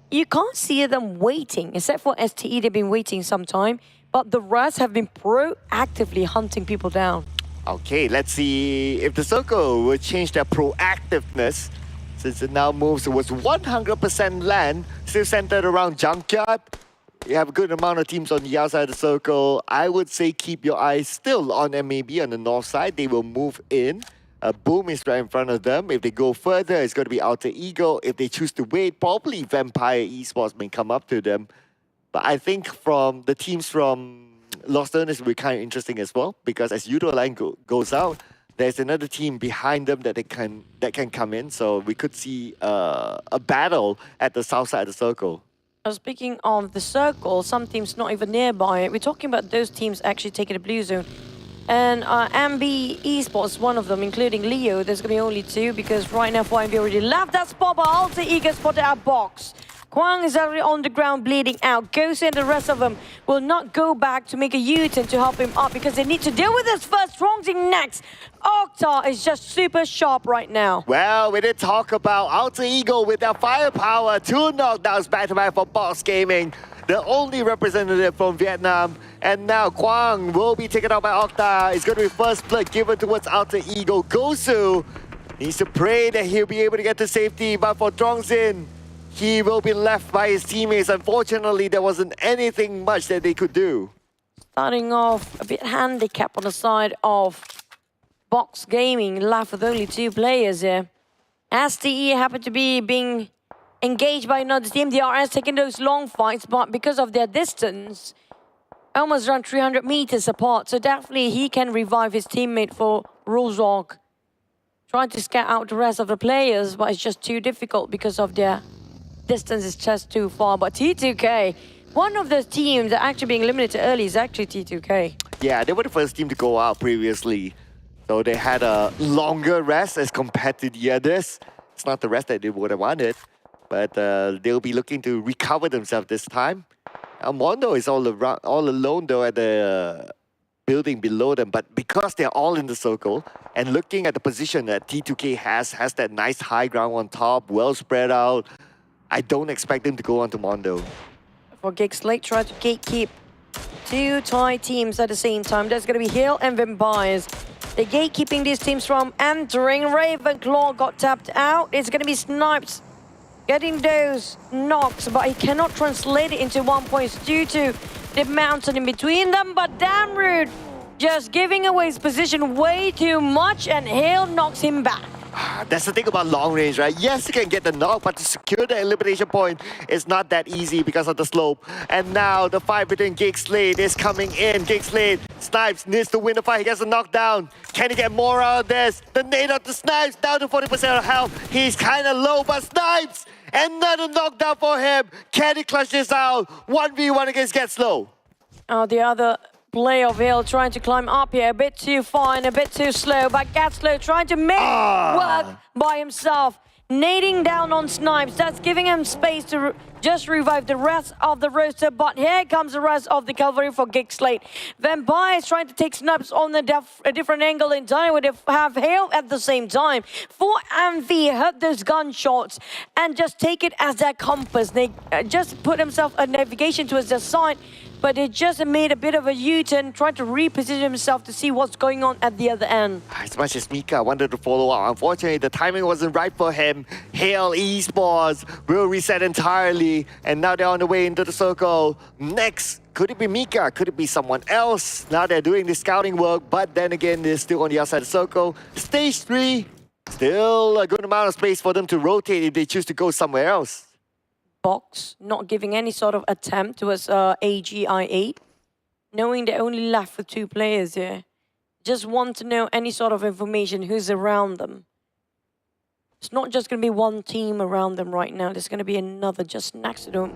You can't see them waiting, except for STE, they've been waiting some time. But the rest have been proactively hunting people down. Okay, let's see if the circle will change their proactiveness since it now moves towards 100% land, still centered around Junkyard. You have a good amount of teams on the outside of the circle. I would say keep your eyes still on MAB on the north side. They will move in. Boom is right in front of them. If they go further, it's going to be Alter Ego. If they choose to wait, probably Vampire Esports may come up to them. But I think from the teams from Lost Earners will be kind of interesting as well, because as YOODO line goes out, there's another team behind them that can come in. So we could see a battle at the south side of the circle. Speaking of the circle, some teams not even nearby. We're talking about those teams actually taking the blue zone. And NBeSports, one of them, including Leo. There's going to be only two because right now YMB already left that spot, but Alter Ego spotted our box. Kwang is already on the ground bleeding out. Gosu and the rest of them will not go back to make a U-turn to help him up because they need to deal with this first. Strongzing next. Octa is just super sharp right now. Well, we did talk about Alter Ego with their firepower. 2 knockdowns back-to-back for Box Gaming, the only representative from Vietnam. And now Kwang will be taken out by Octa. It's going to be first blood given towards Alter Ego. Gosu needs to pray that he'll be able to get to safety, but for Strongzin, he will be left by his teammates. Unfortunately, there wasn't anything much that they could do. Starting off a bit handicapped on the side of Box Gaming, left with only 2 players here. STE happened to be being engaged by another team. DRS taking those long fights, but because of their distance, almost around 300 meters apart. So definitely he can revive his teammate for Rozog. Trying to scout out the rest of the players, but it's just too difficult because of their distance is just too far. But T2K, one of the teams that actually being eliminated early is actually T2K. Yeah, they were the first team to go out previously. So they had a longer rest as compared to the others. It's not the rest that they would have wanted, but they'll be looking to recover themselves this time. Mondo is all alone though at the building below them, but because they're all in the circle and looking at the position that T2K has that nice high ground on top, well spread out, I don't expect them to go on to Mondo. For GEEK, SLATE try to gatekeep 2 Thai teams at the same time. There's going to be Hill and Vampires. They're gatekeeping these teams from entering. Ravenclaw got tapped out. It's going to be Snipes getting those knocks, but he cannot translate it into 1 point due to the mountain in between them. But damn rude, just giving away his position way too much, and Hill knocks him back. That's the thing about long range, right? Yes, you can get the knock, but to secure the elimination point is not that easy because of the slope. And now the fight between GEEK SLATE is coming in. GEEK SLATE, Snipes needs to win the fight. He gets a knockdown. Can he get more out of this? The nade of the Snipes down to 40% of health. He's kind of low, but Snipes, another knockdown for him. Can he clutch this out? 1v1 against GetSlow. The other play of Hill trying to climb up here, a bit too far and a bit too slow, but GetSlow trying to make work by himself, nading down on Snipes. That's giving him space to just revive the rest of the roster, but here comes the rest of the cavalry for GEEK SLATE. Vampire is trying to take Snipes on a different angle in time, where they have Hill at the same time. For MV, heard those gunshots and just take it as their compass. They just put himself a navigation towards their side. but they just made a bit of a U-turn, tried to reposition himself to see what's going on at the other end. As much as Mika wanted to follow up, unfortunately, the timing wasn't right for him. Hail Esports will reset entirely, and now they're on the way into the circle. Next, could it be Mika? Could it be someone else? Now they're doing the scouting work, but then again, they're still on the outside of the circle. Stage 3, still a good amount of space for them to rotate if they choose to go somewhere else. Box, not giving any sort of attempt towards AGI8, knowing they're only left with 2 players here. Just want to know any sort of information, who's around them. It's not just going to be one team around them right now. There's going to be another just next to them.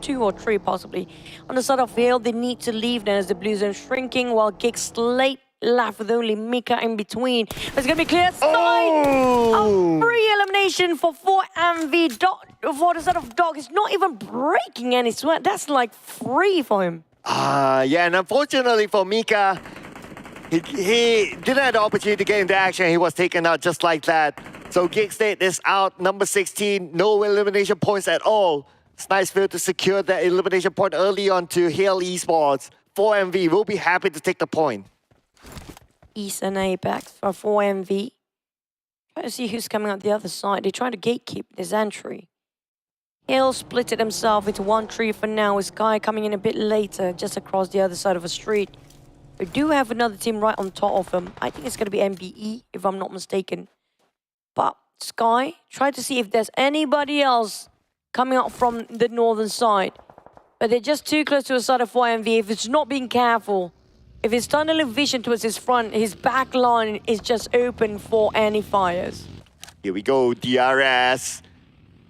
2 or 3 possibly. On the side of field, they need to leave now as the blue zone shrinking, while GEEK SLATE left with only Mika in between. But it's going to be clear side. A free elimination for 4MV. For the side of Dog. It's not even breaking any sweat. That's like free for him. Yeah, and unfortunately for Mika, he didn't have the opportunity to get into action. He was taken out just like that. So GEEK SLATE is out, number 16, no elimination points at all. It's nice for him to secure that elimination point early on to Hail Esports. 4MV will be happy to take the point. East and Apex for 4MV. Try to see who's coming out the other side. They try to gatekeep this entry. Hill split it himself into 1 tree for now, with Sky coming in a bit later, just across the other side of a street. We do have another team right on top of him. I think it's going to be NBE, if I'm not mistaken. But Sky, try to see if there's anybody else coming out from the northern side. But they're just too close to the side of 4MV. If it's not being careful, if it's tunneling vision towards his front, his back line is just open for any fires. Here we go, DRS.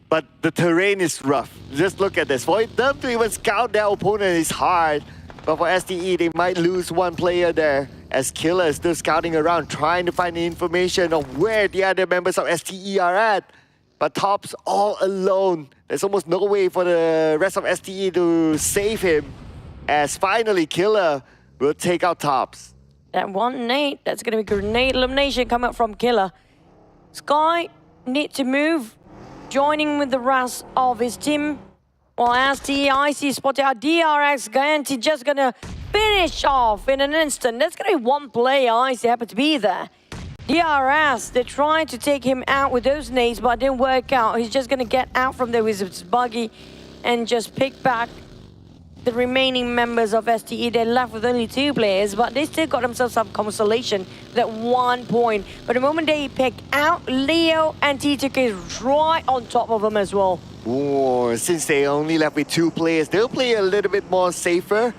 But the terrain is rough. Just look at this. For them to even scout their opponent is hard. But for STE, they might lose 1 player there, as Killer is still scouting around, trying to find the information of where the other members of STE are at. But Top's all alone. There's almost no way for the rest of STE to save him, as finally Killer will take out Tops. That 1 nade, that's going to be grenade elimination coming up from Killer. Sky need to move, joining with the rest of his team. While STE, IC spotted out DRS Gaming, just going to finish off in an instant. There's going to be 1 player, IC happened to be there. DRS, they tried to take him out with those nades, but it didn't work out. He's just going to get out from there with his buggy and just pick back the remaining members of STE. They're left with only 2 players, but they still got themselves some consolation at 1 point. But the moment they pick out, Leo and T2K is right on top of them as well. Ooh, since they only left with 2 players, they'll play a little bit more safer.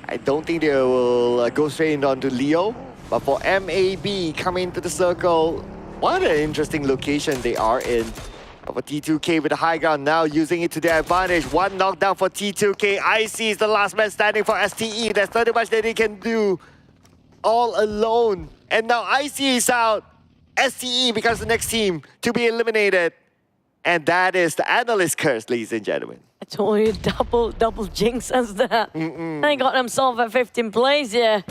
I don't think they will go straight onto Leo. But for MAB coming into the circle, what an interesting location they are in. But for T2K with the high ground now, using it to their advantage. 1 knockdown for T2K. IC is the last man standing for STE. There's not much that they can do all alone. And now IC is out. STE becomes the next team to be eliminated. And that is the analyst curse, ladies and gentlemen. I told you, double jinx as that. They got themselves at 15th place, yeah.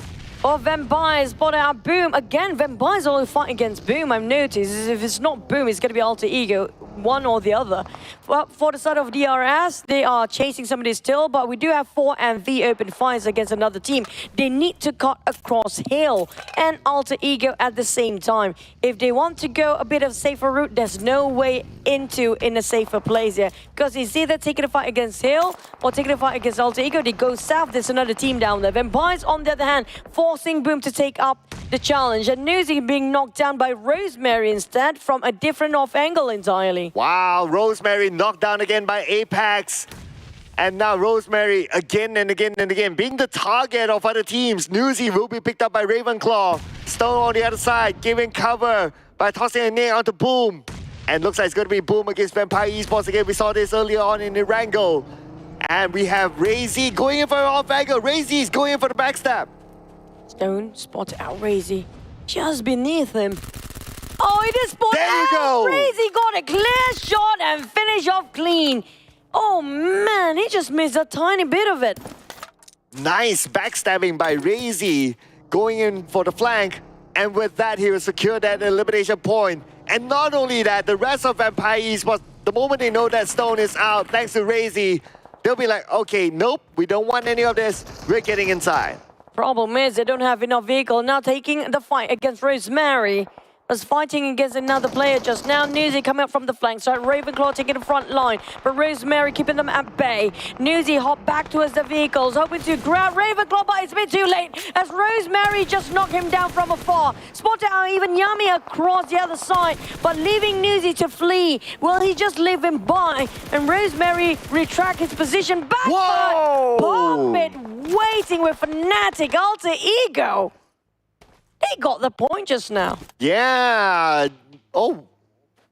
Oh, Vampire spotted out Boom. Again, Vampire's only fighting against Boom, I've noticed. If it's not Boom, it's going to be Alter Ego, one or the other. But for the side of DRS, they are chasing somebody still, but we do have 4MV open fires against another team. They need to cut across Hill and Alter Ego at the same time. If they want to go a bit of safer route, there's no way in a safer place here. Because it's either taking a fight against Hill or taking a fight against Alter Ego. They go south, there's another team down there. Vampires, on the other hand, forcing Boom to take up the challenge. And Newsy being knocked down by Rosemary instead from a different off angle entirely. Wow, Rosemary knocked down again by Apex. And now Rosemary again and again and again being the target of other teams. Newsy will be picked up by Ravenclaw. Stone on the other side, giving cover by tossing a nade onto Boom. And looks like it's going to be Boom against Vampire Esports again. We saw this earlier on in Erangel. And we have Razy going in for an off angle. Razy is going in for the backstab. Stone spotted out Razy just beneath him. Oh, he did spot There you go. Razy got a clear shot and finish off clean. Oh man, he just missed a tiny bit of it. Nice backstabbing by Razy, going in for the flank. And with that, he will secure that elimination point. And not only that, the rest of Vampire Esports, the moment they know that Stone is out, thanks to Razy, they'll be like, okay, nope, we don't want any of this. We're getting inside. Problem is they don't have enough vehicle. Now taking the fight against Rosemary. Was fighting against another player just now. Newsy coming up from the flank side. Ravenclaw taking the front line, but Rosemary keeping them at bay. Newsy hop back towards the vehicles, hoping to grab Ravenclaw, but it's a bit too late as Rosemary just knocked him down from afar. Spotted out even Yami across the other side, but leaving Newsy to flee. Will he just leave him by? And Rosemary retract his position back. Whoa! Puppet waiting with Fnatic Alter Ego. He got the point just now. Yeah. Oh,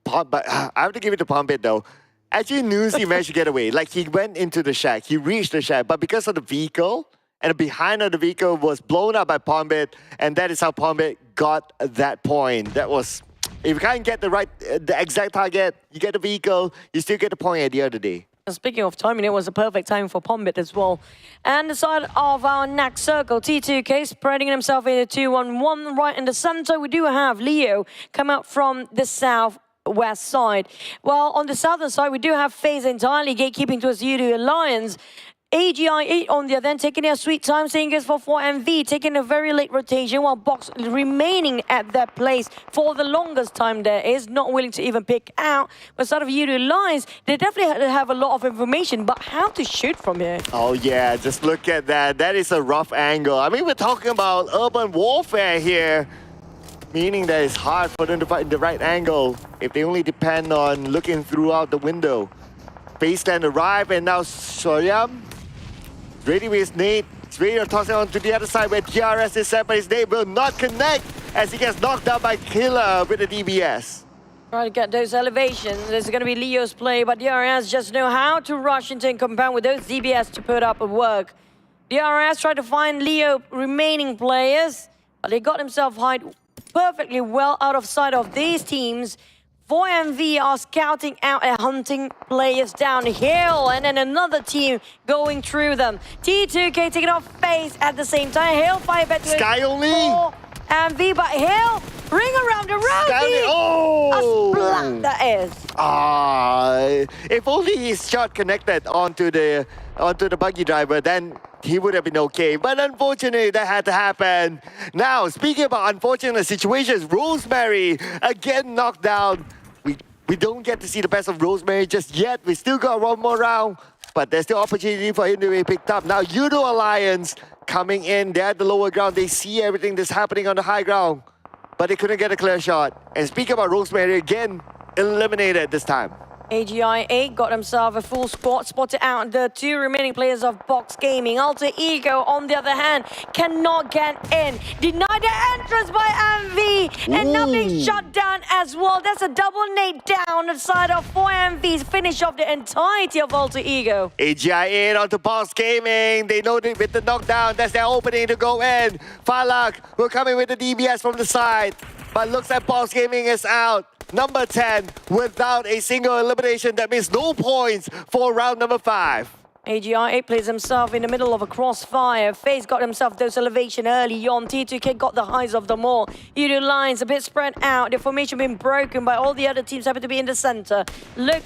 but I have to give it to Pumpit though. Actually, Newsy managed to get away. Like, he went into the shack. He reached the shack, but because of the vehicle, and the behind of the vehicle was blown up by Pumpit, and that is how Pumpit got that point. That was, if you can't get the exact target, you get the vehicle, you still get the point at the end of the day. And speaking of timing, it was a perfect time for Pombit as well. And the side of our next circle, T2K spreading himself in a 2-1-1 right in the center. We do have Leo come out from the southwest side. Well, on the southern side, we do have FaZe entirely gatekeeping towards YOODO Alliance. AGI8 on the other end, taking their sweet time, saying goes for 4MV, taking a very late rotation, while Box remaining at their place for the longest time there is, not willing to even pick out. But sort of YOODO Alliance, they definitely have a lot of information, but how to shoot from here? Oh yeah, just look at that. That is a rough angle. I mean, we're talking about urban warfare here, meaning that it's hard for them to fight in the right angle if they only depend on looking throughout the window. FaZe Clan arrive, and now Soyam ready with his nade. He's ready to toss it on to the other side where DRS is set, but his nade will not connect as he gets knocked down by Killer with the DBS. Trying to get those elevations. There's going to be Leo's play, but DRS just know how to rush into and compound with those DBS to put up a work. DRS tried to find Leo remaining players, but he got himself hide perfectly well out of sight of these teams. 4MV are scouting out and hunting players downhill, and then another team going through them. T2K taking off FaZe at the same time. Hail fire back to Sky only. 4MV, but Hail ring around the rosy. Oh! A splat that is. If only his shot connected onto the buggy driver, then he would have been okay. But unfortunately, that had to happen. Now, speaking about unfortunate situations, Rosemary again knocked down. We don't get to see the best of Rosemary just yet. We still got one more round, but there's still opportunity for him to be picked up. Now, YOODO Alliance coming in. They're at the lower ground. They see everything that's happening on the high ground, but they couldn't get a clear shot. And speaking about Rosemary, again, eliminated this time. AGI8 got himself a full squad, spotted out the two remaining players of Box Gaming. Alter Ego, on the other hand, cannot get in. Denied the entrance by MV, and now being shut down as well. That's a double nade down on the side of 4MV's finish off the entirety of Alter Ego. AGI8 onto Box Gaming. They know that with the knockdown, that's their opening to go in. Falak will come in with the DBS from the side, but looks like Box Gaming is out. Number 10 without a single elimination. That means no points for round number 5. AGI8 plays himself in the middle of a crossfire. FaZe got himself those elevation early on. T2K got the highs of them all. YOODO Alliance a bit spread out. The formation being broken by all the other teams happen to be in the center. Look,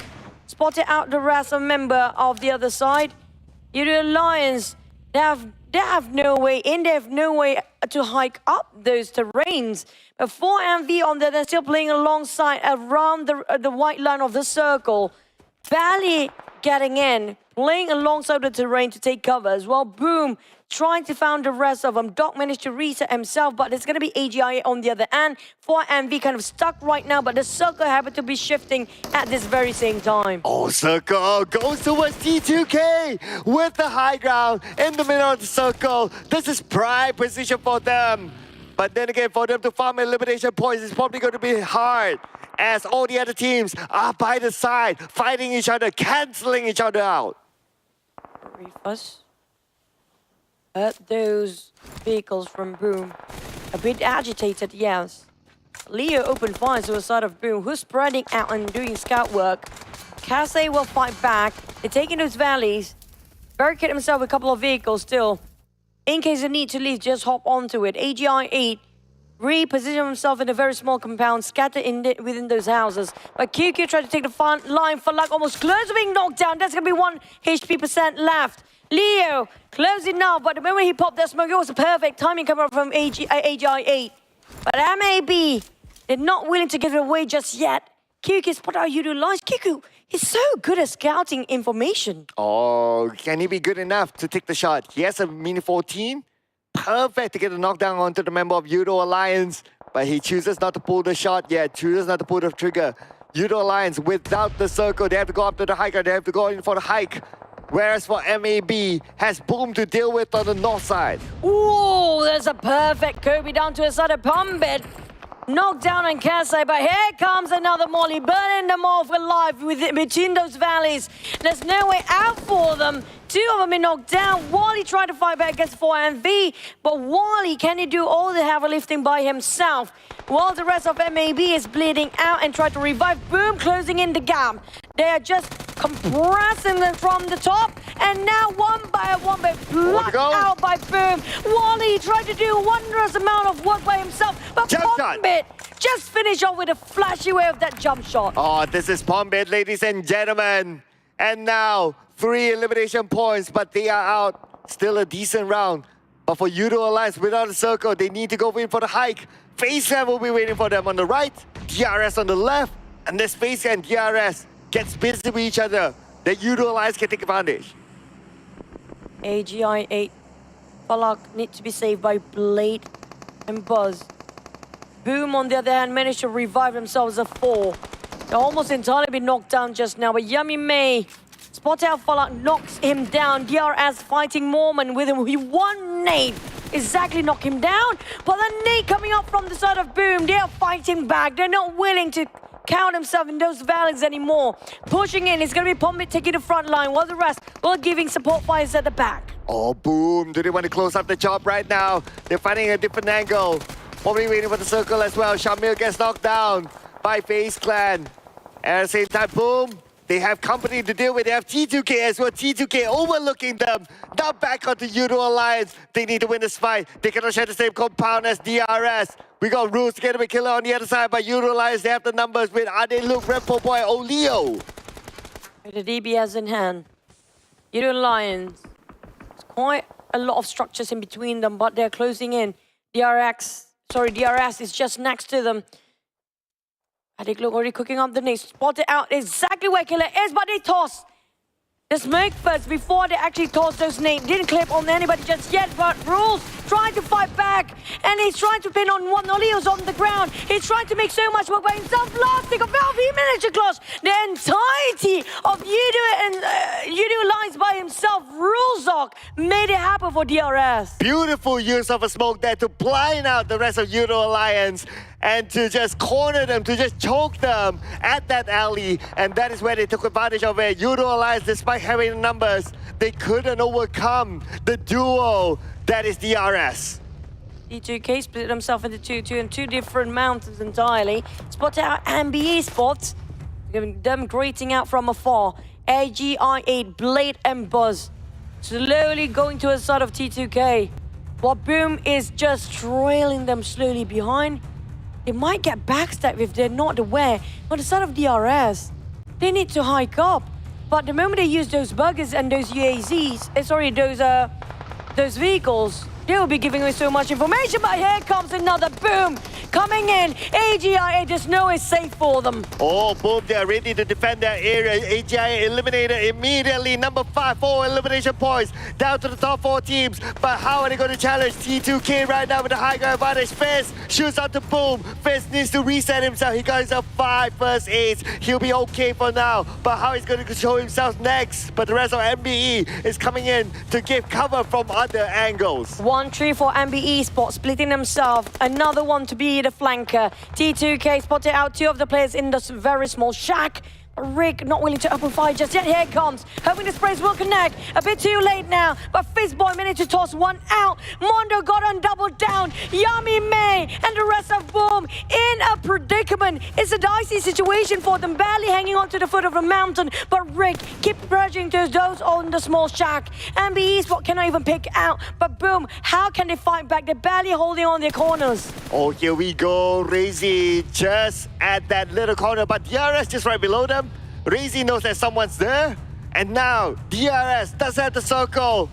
spotted out the rest of member of the other side. YOODO Alliance, they have no way in. They have no way to hike up those terrains. 4MV on there, they're still playing alongside around the white line of the circle. Valley getting in, playing alongside the terrain to take cover as well. Boom, trying to find the rest of them. Doc managed to reset himself, but it's going to be AGI on the other end. 4MV kind of stuck right now, but the circle happened to be shifting at this very same time. Oh, circle goes towards T2K with the high ground in the middle of the circle. This is prime position for them. But then again, for them to farm elimination points is probably going to be hard, as all the other teams are by the side, fighting each other, cancelling each other out. Refus. Heard those vehicles from Boom. A bit agitated, yes. Leo opened fire to the side of Boom, who's spreading out and doing scout work. Kase will fight back. They're taking those valleys. Barricade himself with a couple of vehicles still. In case of need to leave, just hop onto it. AGI8 reposition himself in a very small compound, scattered within those houses. But QQ tried to take the front line. FaLaK almost close to being knocked down. There's going to be 1 HP percent left. Leo, close enough, but the moment he popped that smoke, it was a perfect timing coming up from AGI8. But MAB, they're not willing to give it away just yet. QQ spotted out YOODO lines. QQ, he's so good at scouting information. Oh, can he be good enough to take the shot? He has a Mini 14. Perfect to get a knockdown onto the member of YOODO Alliance. But he chooses not to pull the shot yet, chooses not to pull the trigger. YOODO Alliance without the circle. They have to go up to the hiker. They have to go in for the hike. Whereas for MAB, has Boom to deal with on the north side. Ooh, there's a perfect Kobe down to his side of Pumbit. Knocked down on Kasai, but here comes another Molly, burning them off alive between those valleys. There's no way out for them. 2 of them are knocked down. Wally tried to fight back against 4MV, but Wally, can he do all the heavy lifting by himself? While the rest of MAB is bleeding out and try to revive. Boom, closing in the gap. They are just compressing them from the top, and now one by plucked out by Boom. Wally tried to do a wondrous amount of work by himself, but Pumbit just finished off with a flashy way of that jump shot. Oh, this is Pumbit, ladies and gentlemen. And now, 3 elimination points, but they are out. Still a decent round. But for YOODO Alliance, without a circle, they need to go in for the hike. FaZe Clan will be waiting for them on the right, DRS on the left, and this FaZe Clan DRS gets busy with each other. The YOODO Alliance can take advantage. AGI8. FaLaK need to be saved by Blade and Buzz. Boom, on the other hand, managed to revive themselves a 4. They're almost entirely been knocked down just now, but Yummy May spot out FaLaK, knocks him down. DRS fighting Mormon with him. He one nade exactly knock him down, but the nade coming up from the side of Boom, they are fighting back. They're not willing to count himself in those valleys anymore. Pushing in, it's going to be Pumbit taking the front line, while the rest will giving support fires at the back. Oh, Boom. Do they want to close up the job right now? They're finding a different angle. Probably waiting for the circle as well. Shamil gets knocked down by FaZe Clan. And at the same time, Boom, they have company to deal with. They have T2K as well. T2K overlooking them. Now back onto YOODO Alliance. They need to win this fight. They cannot share the same compound as DRS. We got Rules to get him a killer on the other side, but YOODO Alliance, they have the numbers with Ade Luke, Repo Boy, Oleo. The DB has in hand. YOODO Alliance. There's quite a lot of structures in between them, but they're closing in. DRS is just next to them. Ade Luke already cooking up the nade. Spotted out exactly where killer is, but they toss the smoke first before they actually toss those nades. Didn't clip on anybody just yet, but Rules trying to fight back, and he's trying to pin on one. Oleo's on the ground. He's trying to make so much work by himself. Last thing of Valve, he managed to close the entirety of YOODO and YOODO Alliance by himself. Rulezok made it happen for DRS. Beautiful use of a smoke there to blind out the rest of YOODO Alliance and to just corner them, to just choke them at that alley. And that is where they took advantage of it. YOODO Alliance, despite having the numbers, they couldn't overcome the duo that is DRS. T2K split himself into two different mountains entirely. Spotted out NBeSports, giving them grating out from afar. AGI8, Blade and Buzz, slowly going to the side of T2K. While Boom is just trailing them slowly behind. They might get backstabbed if they're not aware. On the side of DRS, they need to hike up. But the moment they use those buggers and those UAZs, those vehicles, they will be giving away so much information. But here comes another Boom coming in. AGI, just know it's safe for them. Oh, Boom, they're ready to defend their area. AGI eliminated immediately. Number 5, 4 elimination points down to the top 4 teams. But how are they going to challenge T2K right now with the high ground advantage? FaZe shoots out to Boom. FaZe needs to reset himself. He got himself 5 first aids. He'll be okay for now. But how he's going to show himself next? But the rest of MBE is coming in to give cover from other angles. 1-3 for NBeSports, splitting themselves. Another one to be the flanker. T2K spotted out 2 of the players in this very small shack. Rick not willing to open fire just yet. Here it comes. Hoping the sprays will connect. A bit too late now. But Fizzboy managed to toss one out. Mondo got on double down. Yummy May and the rest of Boom in a predicament. It's a dicey situation for them. Barely hanging on to the foot of the mountain. But Rick keep pressuring those on the small shack. NBeSports cannot even pick out. But Boom, how can they fight back? They're barely holding on their corners. Oh, here we go. Razy just at that little corner. But DRS just right below them. Razy knows that someone's there. And now, DRS does have the circle.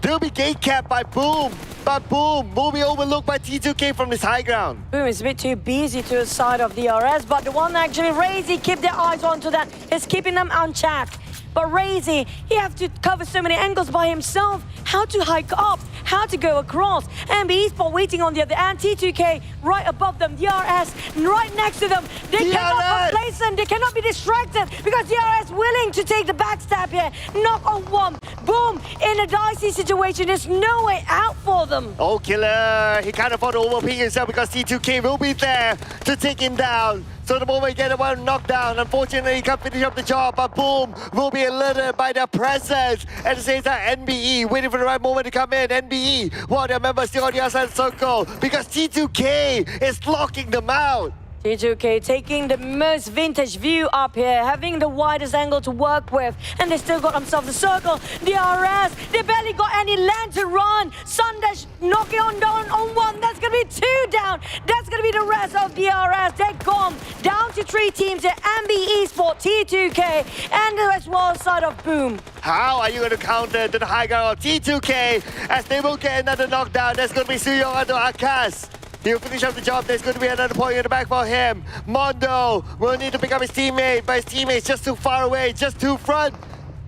They'll be gate capped by Boom. But Boom will be overlooked by T2K from this high ground. Boom is a bit too busy to the side of DRS, but the one actually Razy keep their eyes onto that is keeping them on track. But Razy, he have to cover so many angles by himself. How to hike up, how to go across. NBeSports waiting on the other end. T2K right above them. DRS right next to them. They cannot be complacent. They cannot be distracted because DRS willing to take the backstab here. Knock on one. Boom. In a dicey situation. There's no way out for them. Oh, Killer. He can't afford to overpeak himself because T2K will be there to take him down. So the moment we get one knockdown, unfortunately, he can't finish up the job, but Boom will be alerted by their presence. At the same time, NBE waiting for the right moment to come in. NBE, while their members still on the outside circle because T2K is locking them out. T2K taking the most vintage view up here, having the widest angle to work with, and they still got themselves a circle. DRS, they barely got any land to run. Sundash knocking on down on one. That's gonna be two down. That's gonna be the rest of DRS. They're gone. Down to three teams at NBeSports, T2K, and as well side of Boom. How are you going to counter to the high ground of T2K as they will get another knockdown? That's going to be Suyong onto Akash. He'll finish up the job. There's going to be another point in the back for him. Mondo will need to pick up his teammate, but his teammate's just too far away, just too front.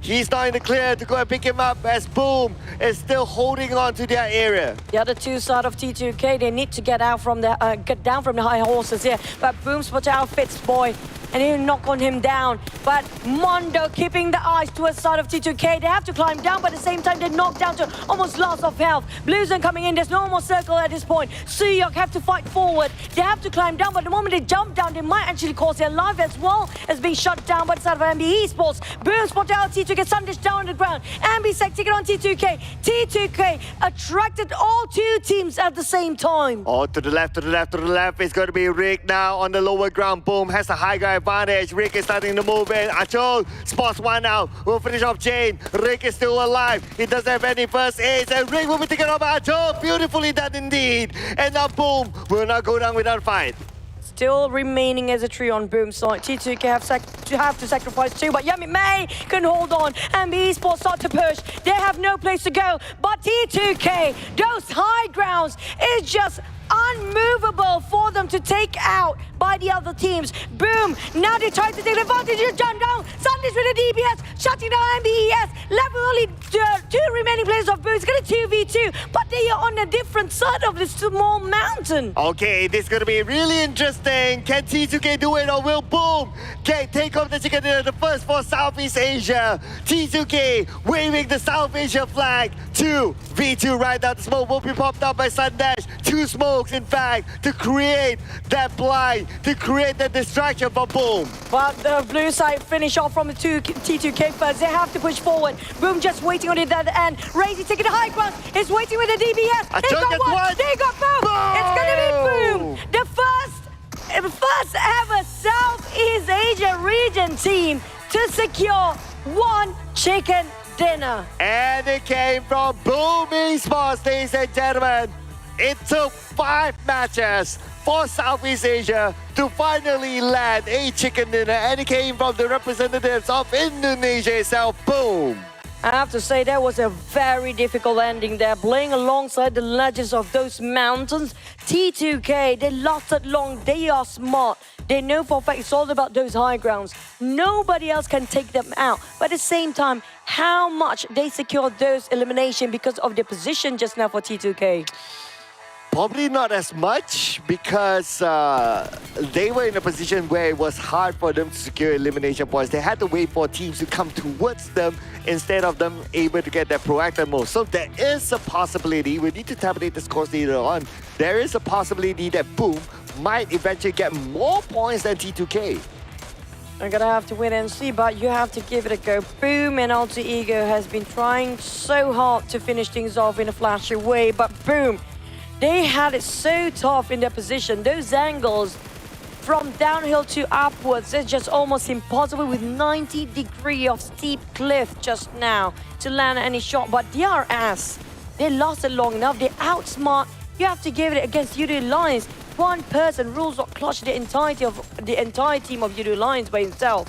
He's not in the clear to go and pick him up as Boom is still holding on to their area. The other two side of T2K, they need to get down from the high horses here. But Boom spot out Fitzboy, and he'll knock on him down. But Mondo keeping the eyes towards side of T2K. They have to climb down, but at the same time, they knock down to almost loss of health. Bluezen coming in, there's no more circle at this point. Suyok have to fight forward. They have to climb down, but the moment they jump down, they might actually cause their life as well as being shut down by the side of NBeSports. Boom spot out T2K, Sundish down on the ground. NBSec taking on T2K. T2K attracted all two teams at the same time. Oh, to the left, to the left, to the left. It's going to be Rick now on the lower ground. Boom has a high ground advantage. Rick is starting to move in. Achol spots one out. Will finish off Jane. Rick is still alive. He doesn't have any first aids. And Rick will be taken off by Achol. Beautifully done indeed. And now Boom will not go down without a fight. Still remaining as a tree on Boom side. T2K have to sacrifice two, but Yummy May can hold on. NBeSports start to push. They have no place to go. But T2K, those high grounds is just unmovable for them to take out by the other teams. Boom, now they try to take advantage. Jump down, Sundays with a DBS, shutting down NBES. Left with only two remaining players of Boom. It's gonna 2v2, but they are on a different side of this small mountain. Okay, this is gonna be really interesting. Can T2K do it or will Boom take off the chicken dinner, the first for Southeast Asia? T2K waving the South Asia flag. 2v2 right now. The smoke will be popped up by Sundash. Two smokes, in fact, to create that blind, to create that distraction for Boom. But the blue side finish off from the T2K first. They have to push forward. Boom just waiting on it at the end. Razy taking the high ground. Is waiting with the DBS. They got one. They got boom. It's gonna be Boom. The first ever Southeast Asia region team to secure one chicken dinner. And it came from Boom Esports, ladies and gentlemen. It took 5 matches for Southeast Asia to finally land a chicken dinner, and it came from the representatives of Indonesia itself. Boom! I have to say that was a very difficult ending there, playing alongside the legends of those mountains. T2K, they lasted long, they are smart. They know for a fact it's all about those high grounds. Nobody else can take them out. But at the same time, how much they secured those elimination because of their position just now for T2K? Probably not as much because they were in a position where it was hard for them to secure elimination points. They had to wait for teams to come towards them instead of them able to get that proactive move. So there is a possibility, we need to tabulate the scores later on, there is a possibility that Boom might eventually get more points than T2K. I'm gonna have to wait and see, but you have to give it a go. Boom and Alter Ego has been trying so hard to finish things off in a flashy way, but boom, they had it so tough in their position. Those angles from downhill to upwards, it's just almost impossible with 90 degree of steep cliff just now to land any shot. But DRS, they lasted long enough. They outsmart. You have to give it against YOODO Lions. One person rules or clutch the entire team of YOODO Lions by himself.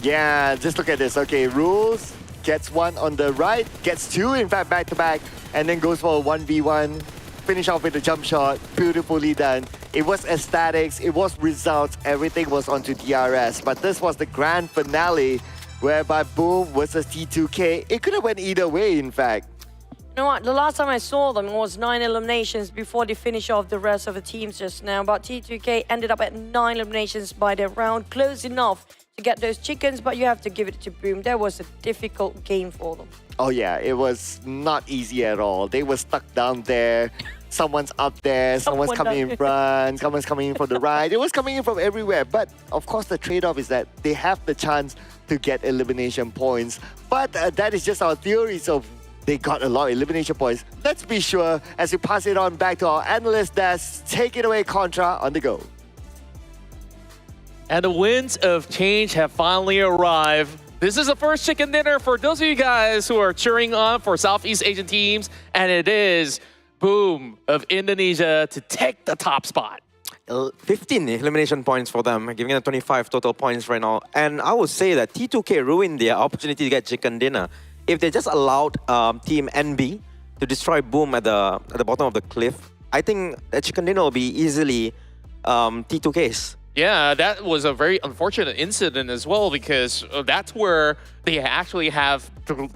Yeah, just look at this. Okay, Rules gets one on the right, gets two in fact back to back, and then goes for a 1v1. Finish off with a jump shot, beautifully done. It was aesthetics, it was results, everything was onto DRS. But this was the grand finale, whereby Boom versus T2K. It could have went either way, in fact. You know what, the last time I saw them was 9 eliminations before they finish off the rest of the teams just now. But T2K ended up at 9 eliminations by their round, close enough to get those chickens, but you have to give it to Boom. That was a difficult game for them. Oh yeah, it was not easy at all. They were stuck down there. Someone's up there, someone's coming in front, someone's coming in from the right. It was coming in from everywhere. But of course, the trade-off is that they have the chance to get elimination points. But that is just our theory, so they got a lot of elimination points. Let's be sure as we pass it on back to our analyst desk. Take it away, Contra, on the go. And the winds of change have finally arrived. This is the first chicken dinner for those of you guys who are cheering on for Southeast Asian teams, and it is Boom of Indonesia to take the top spot. 15 elimination points for them, giving them 25 total points right now. And I would say that T2K ruined their opportunity to get chicken dinner. If they just allowed Team NB to destroy Boom at the bottom of the cliff, I think that chicken dinner will be easily T2K's. Yeah, that was a very unfortunate incident as well, because that's where they actually have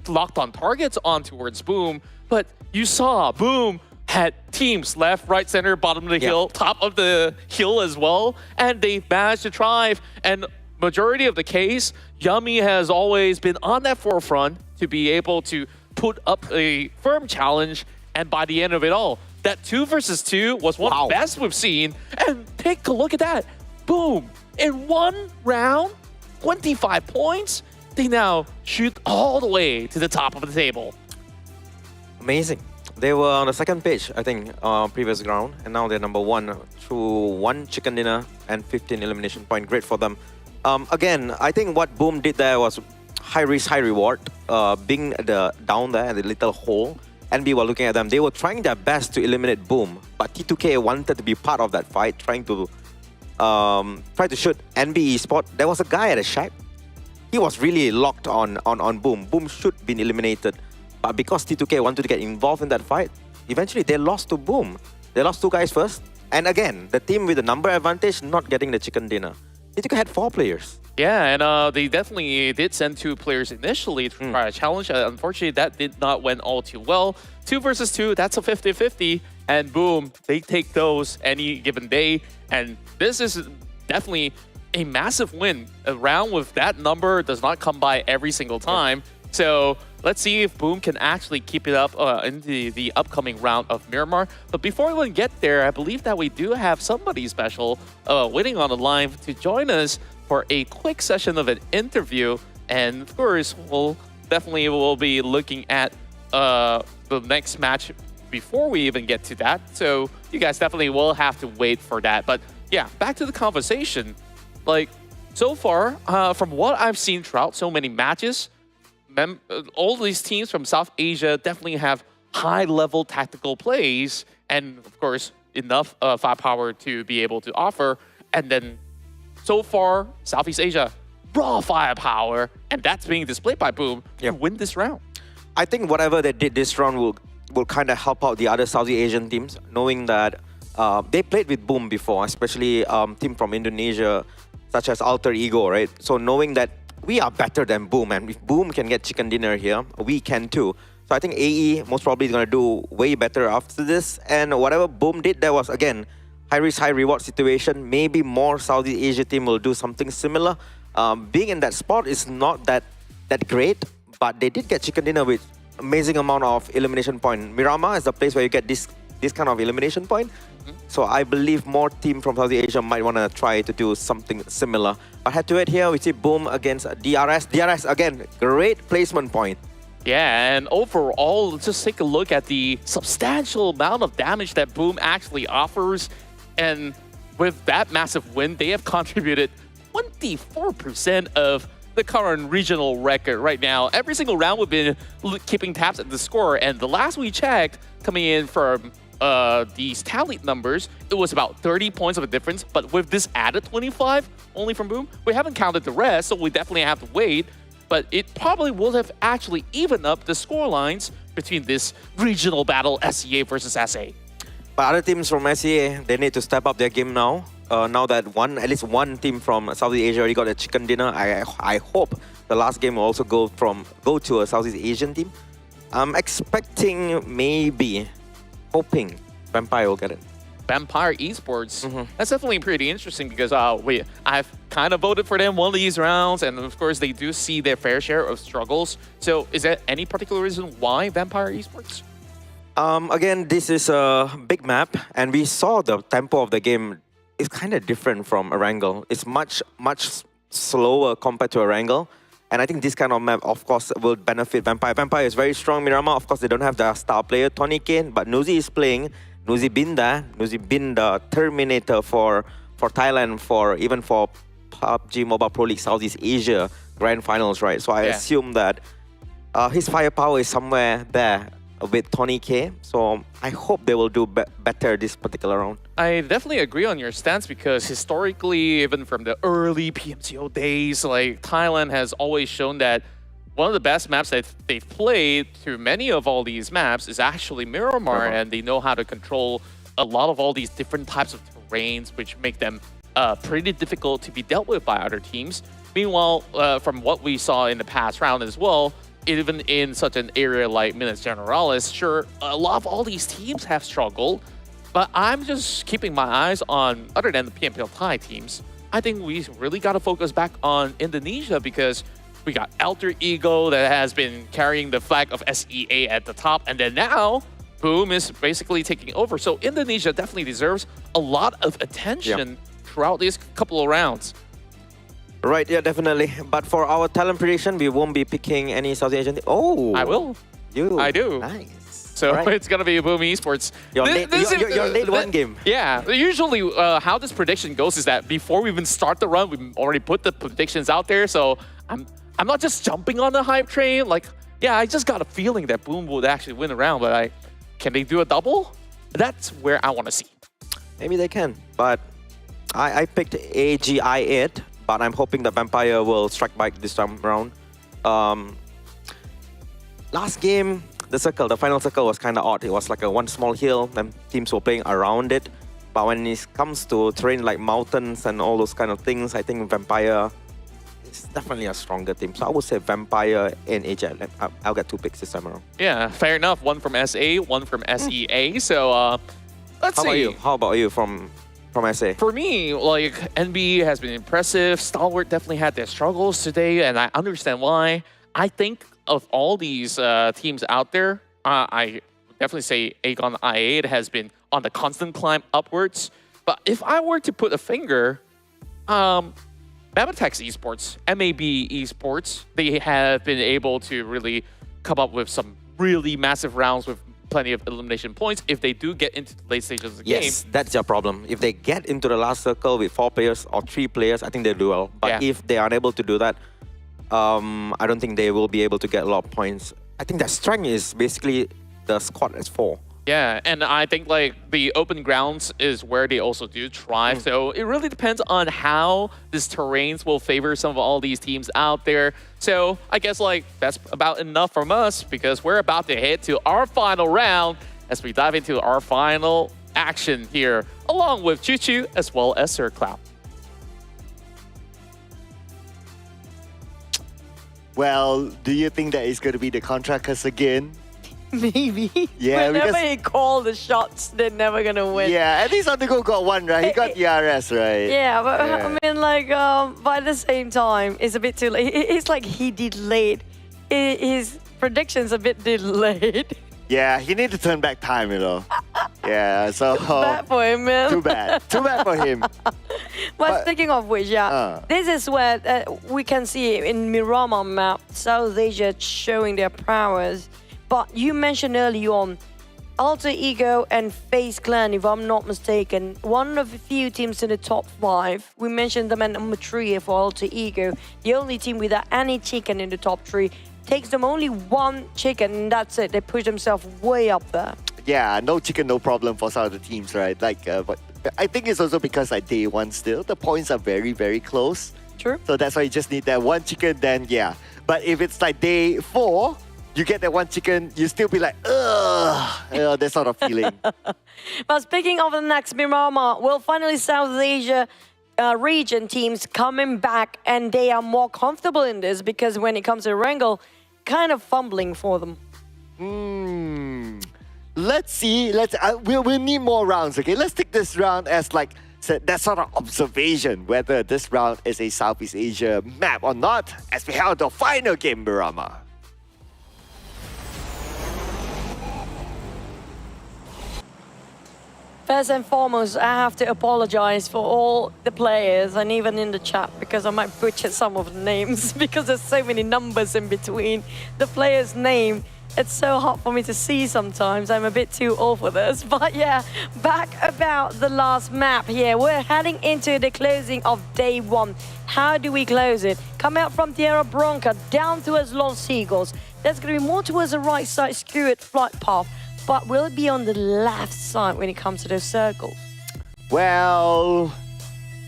locked on targets on towards Boom. But you saw Boom had teams left, right, center, bottom of the hill, top of the hill as well, and they managed to thrive. And majority of the case, Yummy has always been on that forefront to be able to put up a firm challenge, and by the end of it all, that 2 versus 2 was one of the best we've seen. And take a look at that. Boom! In one round, 25 points, they now shoot all the way to the top of the table. Amazing. They were on the second page, I think, previous round, and now they're number 1 through 1 chicken dinner and 15 elimination point. Great for them. Again, I think what Boom did there was high risk, high reward. Being down there in the little hole, NB were looking at them. They were trying their best to eliminate Boom, but T2K wanted to be part of that fight, trying to shoot NBeSports. There was a guy at a shack. He was really locked on Boom. Boom should have been eliminated. But because T2K wanted to get involved in that fight, eventually they lost to Boom. They lost 2 guys first. And again, the team with the number advantage not getting the chicken dinner. T2K had 4 players. Yeah, and they definitely did send 2 players initially to try a challenge. Unfortunately, that did not went all too well. 2 versus 2, that's a 50-50. And Boom, they take those any given day. And this is definitely a massive win. A round with that number does not come by every single time. So let's see if Boom can actually keep it up in the upcoming round of Miramar. But before we even get there, I believe that we do have somebody special waiting on the line to join us for a quick session of an interview. And of course, we'll be looking at the next match before we even get to that. So you guys definitely will have to wait for that. But yeah, back to the conversation. Like, so far, from what I've seen throughout so many matches, all these teams from South Asia definitely have high-level tactical plays and, of course, enough firepower to be able to offer. And then, so far, Southeast Asia, raw firepower, and that's being displayed by Boom to win this round. I think whatever they did this round will kind of help out the other Southeast Asian teams, knowing that they played with Boom before, especially team from Indonesia, such as Alter Ego, right? So knowing that we are better than Boom, and if Boom can get chicken dinner here, we can too. So I think AE most probably is going to do way better after this. And whatever Boom did, there was, again, high risk, high reward situation. Maybe more Southeast Asia team will do something similar. Being in that spot is not that great, but they did get chicken dinner with amazing amount of elimination point. Miramar is the place where you get this this kind of elimination point. So I believe more team from Southeast Asia might want to try to do something similar. But head-to-head here, we see Boom against DRS. DRS, again, great placement point. Yeah, and overall, let's just take a look at the substantial amount of damage that Boom actually offers. And with that massive win, they have contributed 24% of the current regional record right now. Every single round we've been keeping tabs at the score, and the last we checked, coming in from these tallied numbers, it was about 30 points of a difference, but with this added 25 only from Boom, we haven't counted the rest, so we definitely have to wait. But it probably will have actually evened up the score lines between this regional battle, SEA versus SA. But other teams from SEA, they need to step up their game now. Now that at least one team from Southeast Asia already got a chicken dinner, I hope the last game will also go to a Southeast Asian team. I'm expecting, hoping Vampire will get it. Vampire Esports, that's definitely pretty interesting because I've kind of voted for them one of these rounds, and of course they do see their fair share of struggles. So is there any particular reason why Vampire Esports? Again, this is a big map, and we saw the tempo of the game is kind of different from Erangel. It's much slower compared to Erangel. And I think this kind of map, of course, will benefit Vampire. Vampire is very strong. Miramar, of course, they don't have the star player, Tony Kane, but Nuzi is playing. Nuzi been the Terminator for Thailand, even for PUBG Mobile Pro League Southeast Asia Grand Finals, right? So I assume that his firepower is somewhere there with Tony K. So I hope they will do better this particular round. I definitely agree on your stance because historically, even from the early PMCO days, like Thailand has always shown that one of the best maps that they've played through many of all these maps is actually Miramar, and they know how to control a lot of all these different types of terrains, which make them pretty difficult to be dealt with by other teams. Meanwhile, from what we saw in the past round as well, even in such an area like Minas Generalis, sure, a lot of all these teams have struggled, but I'm just keeping my eyes on, other than the PMPL Thai teams, I think we really got to focus back on Indonesia because we got Alter Ego that has been carrying the flag of SEA at the top, and then now Boom is basically taking over. So Indonesia definitely deserves a lot of attention throughout these couple of rounds. Right, yeah, definitely. But for our talent prediction, we won't be picking any South Asian team. Oh! I will. I do. Nice. So it's going to be Boom Esports. You're late one game. Yeah, usually how this prediction goes is that before we even start the run, we already put the predictions out there. So I'm not just jumping on the hype train. Like, yeah, I just got a feeling that Boom would actually win the round, but can they do a double? That's where I want to see. Maybe they can, but I picked AGI8. But I'm hoping that Vampire will strike back this time around. Last game, the final circle was kind of odd. It was like one small hill, and teams were playing around it. But when it comes to terrain like mountains and all those kind of things, I think Vampire is definitely a stronger team. So I would say Vampire and AJ. I'll get 2 picks this time around. Yeah, fair enough. One from SA, one from SEA. So let's see. How about you from SA? For me, like, NB has been impressive. STALWART definitely had their struggles today, and I understand why. I think of all these teams out there, I definitely say Aegon IA has been on the constant climb upwards. But if I were to put a finger, Mabetex Esports, MAB Esports, they have been able to really come up with some really massive rounds with plenty of elimination points if they do get into the late stages of the game. Yes, that's your problem. If they get into the last circle with 4 players or 3 players, I think they do well. But if they are unable to do that, I don't think they will be able to get a lot of points. I think their strength is basically the squad is 4. Yeah, and I think like the open grounds is where they also do thrive. So it really depends on how this terrains will favor some of all these teams out there. So I guess like that's about enough from us because we're about to head to our final round as we dive into our final action here, along with Choo Choo as well as Sir Cloud. Well, do you think that it's going to be the contract curse again? Maybe. Yeah, whenever because he call the shots, they're never gonna win. yeah, at least Undergo got one, right? He got DRS, right? Yeah, but I mean, like, by the same time, it's a bit too late. It's like he delayed. His prediction's a bit delayed. Yeah, he need to turn back time, you know. Yeah, so Bad for him, man. too bad for him. But speaking of which, this is where we can see in Miramar map, South Asia showing their prowess. But you mentioned earlier on, Alter Ego and FaZe Clan, if I'm not mistaken, one of the few teams in the top 5. We mentioned them at number 3 for Alter Ego. The only team without any chicken in the top 3. Takes them only 1 chicken, and that's it. They push themselves way up there. Yeah, no chicken, no problem for some of the teams, right? Like, but I think it's also because like day 1 still, the points are very, very close. True. So that's why you just need that 1 chicken, then yeah. But if it's like day 4, you get that 1 chicken, you still be like, ugh, that sort of feeling. But speaking of the next Miramar, well, finally South Asia region teams coming back, and they are more comfortable in this because when it comes to Erangel, kind of fumbling for them. Let's see. We'll need more rounds, okay? Let's take this round as like that sort of observation, whether this round is a Southeast Asia map or not, as we have the final game, Miramar. First and foremost, I have to apologize for all the players and even in the chat because I might butcher some of the names because there's so many numbers in between the player's name. It's so hard for me to see sometimes. I'm a bit too old for this. But yeah, back about the last map here. We're heading into the closing of day 1. How do we close it? Come out from Tierra Bronca down towards Los Seagulls. That's going to be more towards the right side, skewed flight path. But will it be on the left side when it comes to those circles? Well,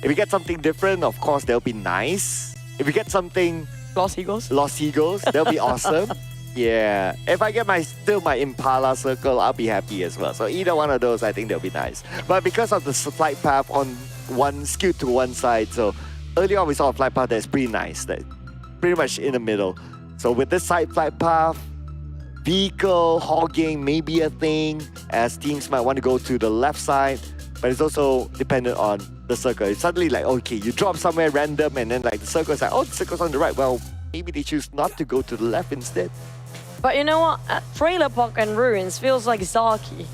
if we get something different, of course, that'll be nice. If we get something... Los Seagulls? Los Seagulls, that'll be awesome. Yeah. If I get my Impala circle, I'll be happy as well. So either one of those, I think that'll be nice. But because of the flight path on one skewed to one side, so earlier on we saw a flight path that's pretty nice, that pretty much in the middle. So with this side flight path, vehicle hogging may be a thing, as teams might want to go to the left side, but it's also dependent on the circle. It's suddenly like, okay, you drop somewhere random and then like the circle is like, oh, the circle's on the right. Well, maybe they choose not to go to the left instead. But you know what? Trailer Park and Ruins feels like Zaki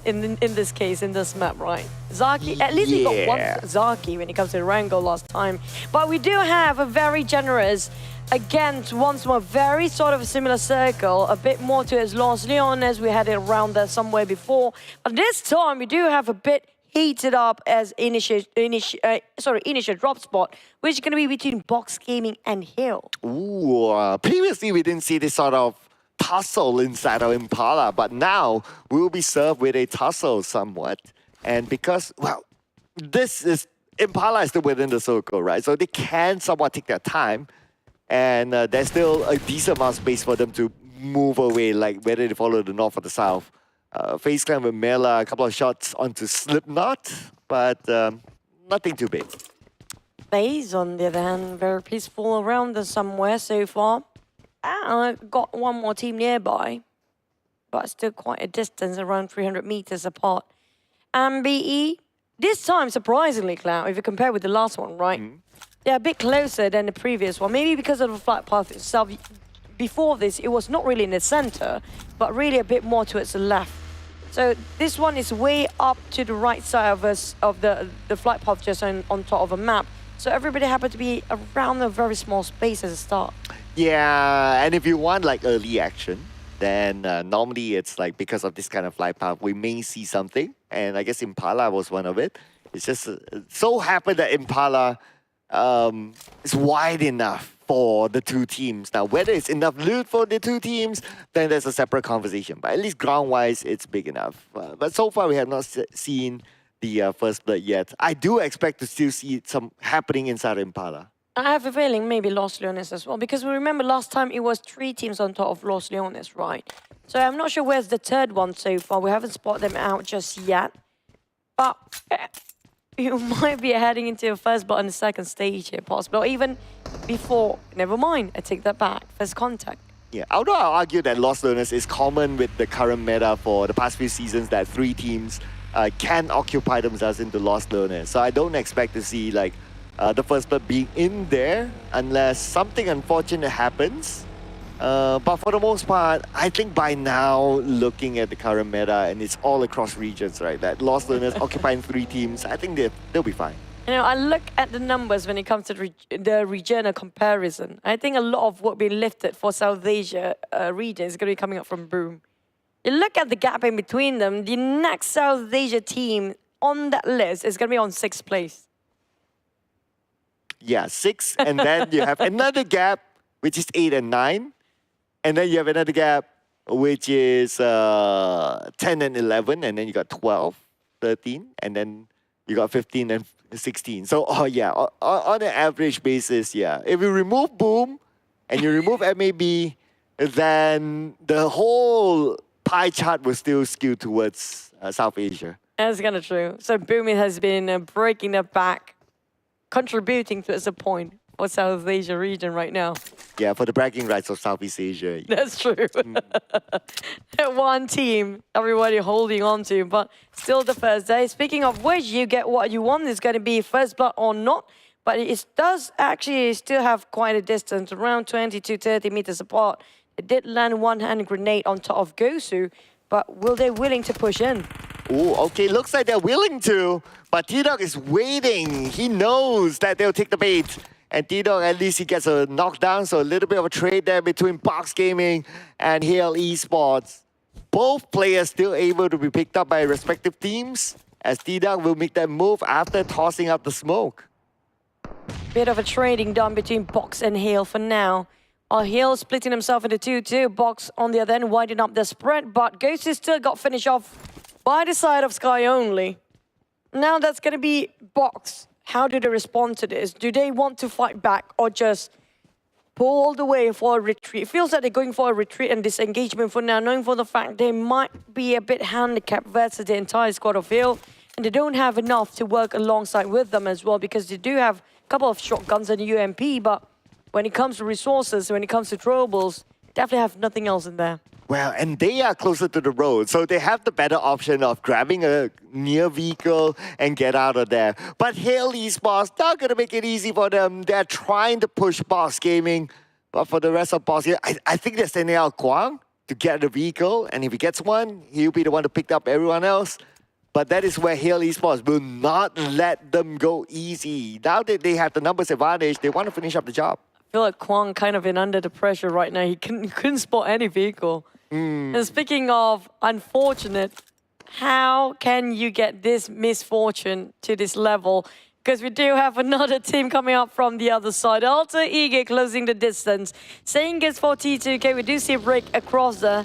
in this case, in this map, right? Zaki, at least we got one Zaki when it comes to Erangel last time. But we do have a very generous, again, once more, very sort of a similar circle, a bit more to as Los Leones. We had it around there somewhere before. But this time we do have a bit heated up as initial drop spot, which is going to be between Box Gaming and Hill. Ooh, previously we didn't see this sort of tussle inside of Impala, but now we'll be served with a tussle somewhat. And because, well, this is, Impala is still within the circle, right? So they can somewhat take their time, and there's still a decent amount of space for them to move away, like whether they follow the north or the south. FaZe Clan with Mela, a couple of shots onto Slipknot, but nothing too big. FaZe, on the other hand, very peaceful around us somewhere so far. Got one more team nearby, but still quite a distance, around 300 meters apart. NBE, this time, surprisingly, Cloud, if you compare with the last one, right? They're a bit closer than the previous one, maybe because of the flight path itself. Before this, it was not really in the center, but really a bit more towards the left. So this one is way up to the right side of us, of the flight path, just on top of a map. So everybody happened to be around a very small space as a start. Yeah, and if you want like early action, then normally it's like because of this kind of flight path, we may see something. And I guess Impala was one of it. It's just so happened that Impala is wide enough for the two teams. Now, whether it's enough loot for the two teams, then there's a separate conversation. But at least ground-wise, it's big enough. But so far, we have not seen the first blood yet. I do expect to still see some happening inside Impala. I have a feeling maybe Los Leones as well, because we remember last time it was 3 teams on top of Los Leones, right? So I'm not sure where's the third one so far. We haven't spotted them out just yet. But you might be heading into a first blood on the second stage here, possibly. Or even before. Never mind, I take that back. First contact. Yeah, although I'll argue that Los Leones is common with the current meta for the past few seasons, that 3 teams can occupy themselves into Los Leones. So I don't expect to see like the first blood being in there unless something unfortunate happens. But for the most part, I think by now, looking at the current meta, and it's all across regions, right? That Lost Learners occupying 3 teams, I think they'll be fine. You know, I look at the numbers when it comes to the regional comparison. I think a lot of what being lifted for South Asia region is going to be coming up from Boom. You look at the gap in between them, the next South Asia team on that list is going to be on 6th place. Yeah, 6, and then you have another gap, which is 8 and 9. And then you have another gap, which is 10 and 11, and then you got 12, 13, and then you got 15 and 16. So, oh yeah, on an average basis, yeah. If you remove Boom and you remove MAB, then the whole pie chart will still skew towards South Asia. That's kind of true. So Boom has been breaking their back, contributing towards a point for South Asia region right now. Yeah, for the bragging rights of Southeast Asia. That's true. One team, everybody holding on to, but still the first day. Speaking of which, you get what you want. It's going to be first blood or not, but it does actually still have quite a distance, around 20 to 30 meters apart. It did land one-hand grenade on top of Gosu, but will they willing to push in? Oh, okay, looks like they're willing to, but T-Dog is waiting. He knows that they'll take the bait. And T-Dog, at least he gets a knockdown, so a little bit of a trade there between Box Gaming and Hale Esports. Both players still able to be picked up by respective teams, as T-Dog will make that move after tossing out the smoke. Bit of a trading done between Box and Hale for now. Hale splitting himself into 2-2, Box on the other end widening up the spread, but Ghost still got finished off by the side of Sky only. Now that's going to be Box. How do they respond to this? Do they want to fight back or just pull all the way for a retreat? It feels like they're going for a retreat and disengagement for now, knowing for the fact they might be a bit handicapped versus the entire squad of Hill, and they don't have enough to work alongside with them as well, because they do have a couple of shotguns and UMP, but when it comes to resources, when it comes to throwables, definitely have nothing else in there. Well, and they are closer to the road, so they have the better option of grabbing a near vehicle and get out of there. But Hale Esports, not going to make it easy for them. They're trying to push Box Gaming, but for the rest of Box Gaming, I think they're sending out Kwang to get the vehicle, and if he gets one, he'll be the one to pick up everyone else. But that is where Hale Esports will not let them go easy. Now that they have the numbers advantage, they want to finish up the job. I feel like Kwang kind of in under the pressure right now. He couldn't spot any vehicle. And speaking of unfortunate, how can you get this misfortune to this level? Because we do have another team coming up from the other side. Alter Ego closing the distance. Saying it's for T2K. We do see a break across there.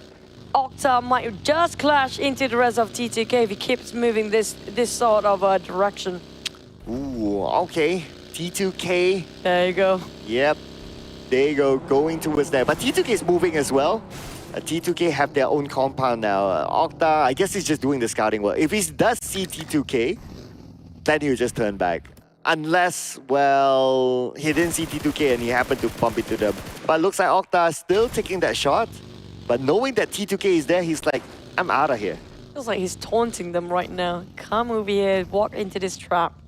Octa might just clash into the rest of T2K if he keeps moving this sort of direction. Ooh, okay. T2K. There you go. Yep. There you go, going towards there. But T2K is moving as well. T2K have their own compound now. Octa, I guess he's just doing the scouting work. If he does see T2K, then he'll just turn back. Unless, well, he didn't see T2K and he happened to bump into them. But looks like Octa is still taking that shot. But knowing that T2K is there, he's like, I'm out of here. Feels like he's taunting them right now. Come over here, walk into this trap.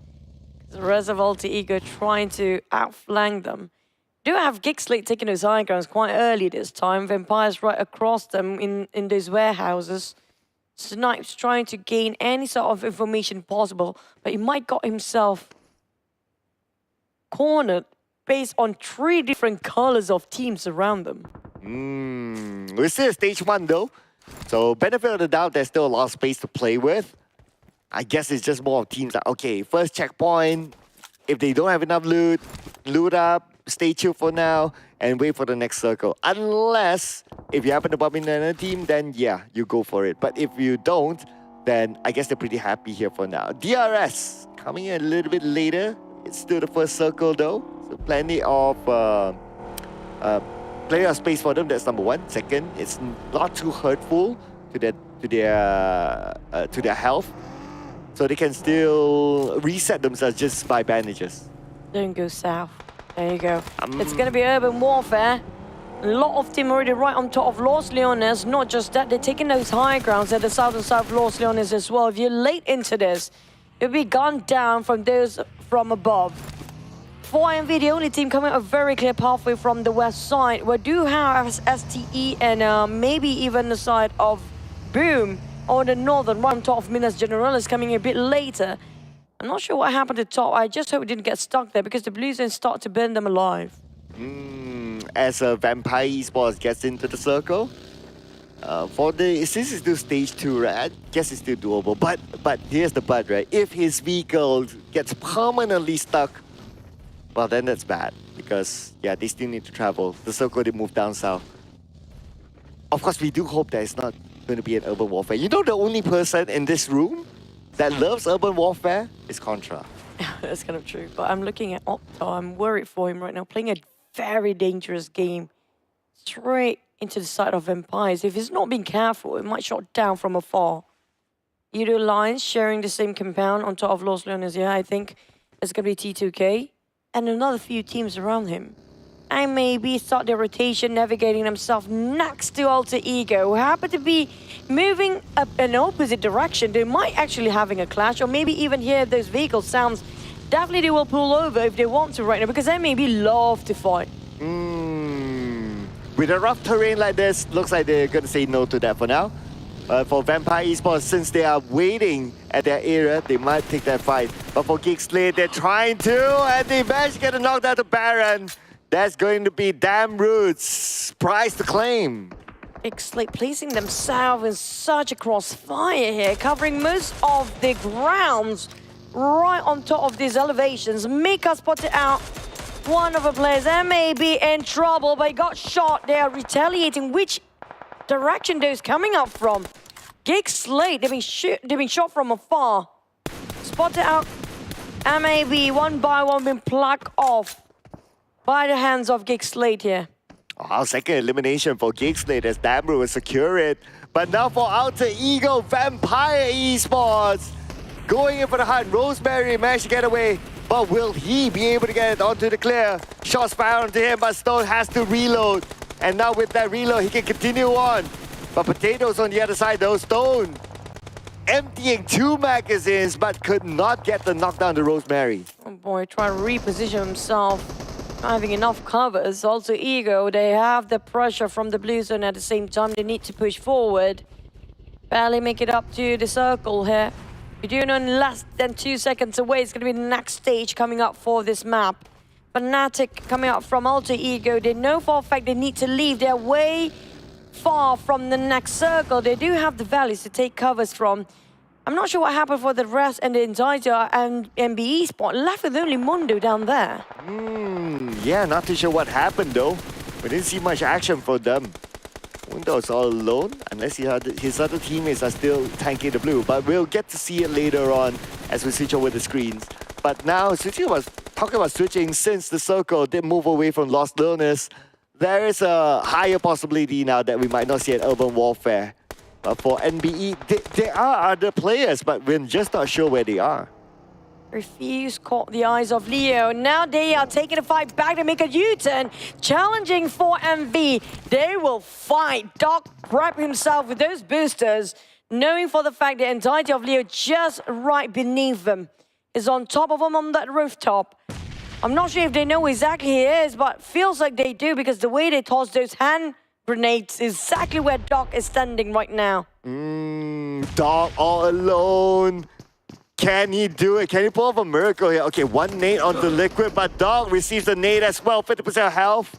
The rest of Alter Ego trying to outflank them. Do have GEEK SLATE taking those high grounds quite early this time. Vampires right across them in those warehouses. Snipes trying to gain any sort of information possible, but he might got himself cornered based on 3 different colors of teams around them. We're still at stage 1 though. So benefit of the doubt, there's still a lot of space to play with. I guess it's just more of teams like, okay, first checkpoint. If they don't have enough loot, loot up. Stay chill for now and wait for the next circle. Unless, if you happen to bump into another team, then yeah, you go for it. But if you don't, then I guess they're pretty happy here for now. DRS coming in a little bit later. It's still the first circle though. So plenty of space for them, that's number 1. Second, it's not too hurtful to their health. So they can still reset themselves just by bandages. Don't go south. There you go. It's going to be urban warfare. A lot of team already right on top of Los Leones. Not just that, they're taking those high grounds at the south and south Los Leones as well. If you're late into this, you'll be gunned down from those from above. for MV, the only team coming a very clear pathway from the west side. We do have STE and maybe even the side of Boom on the northern one. Top of Minas Generalis coming a bit later. I'm not sure what happened to top. I just hope it didn't get stuck there because the Blues then start to burn them alive. As Vampire Esports gets into the circle, since it's still stage 2, right? I guess it's still doable. But here's the but, right? If his vehicle gets permanently stuck, well, then that's bad because yeah, they still need to travel. The circle they move down south. Of course, we do hope that it's not going to be an urban warfare. You know, the only person in this room that loves urban warfare is Contra. That's kind of true. But I'm looking at Opto. I'm worried for him right now, playing a very dangerous game straight into the side of Vampires. If he's not being careful, it might shot down from afar. YOODO Lions sharing the same compound on top of Los Leones. Yeah, I think it's going to be T2K and another few teams around him. And maybe start their rotation, navigating themselves next to Alter Ego, who happen to be moving up an opposite direction. They might actually having a clash, or maybe even hear those vehicle sounds. Definitely they will pull over if they want to right now, because they maybe love to fight. With a rough terrain like this, looks like they're going to say no to that for now. For Vampire Esports, since they are waiting at their area, they might take that fight. But for GEEK SLATE, they're trying to, and they managed to get a knockdown to Baron. That's going to be damn roots. Prize to claim. GEEK SLATE placing themselves in such a crossfire here, covering most of the grounds right on top of these elevations. Mika spotted out one of the players. They may be in trouble, but he got shot. They are retaliating. Which direction those coming up from? GEEK SLATE, they've been shot from afar. Spotted out. MAB one by one been plucked off by the hands of GEEK SLATE here. Second elimination for GEEK SLATE as Damru will secure it. But now for Alter Ego, Vampire Esports going in for the hunt. Rosemary managed to get away, but will he be able to get it onto the clear? Shots fired onto him, but Stone has to reload. And now with that reload, he can continue on. But Potatoes on the other side though, Stone emptying 2 magazines, but could not get the knockdown to Rosemary. Oh boy, trying to reposition himself. Not having enough covers. Also Ego, they have the pressure from the blue zone at the same time. They need to push forward. Barely make it up to the circle here. We're doing on less than 2 seconds away. It's going to be the next stage coming up for this map. Fnatic coming up from Alter Ego. They know for a fact they need to leave. They're way far from the next circle. They do have the valleys to take covers from. I'm not sure what happened for the rest and the Untitled and NBeSports. Left with only Mundo down there. Yeah, not too sure what happened though. We didn't see much action for them. Mundo's all alone, unless his other teammates are still tanking the blue. But we'll get to see it later on as we switch over the screens. But now, talking about switching, since the circle did move away from Los Leones, there is a higher possibility now that we might not see an urban warfare. But for NBE, there are other players, but we're just not sure where they are. Refuse caught the eyes of Leo. Now they are taking the fight back to make a U-turn. Challenging for MV. They will fight. Doc prep himself with those boosters, knowing for the fact the entirety of Leo just right beneath them is on top of him on that rooftop. I'm not sure if they know exactly he is, but feels like they do because the way they toss those hand grenades is exactly where Doc is standing right now. Doc all alone. Can he do it? Can he pull off a miracle here? Okay, 1 nade onto Liquid, but Dog receives the nade as well. 50% health.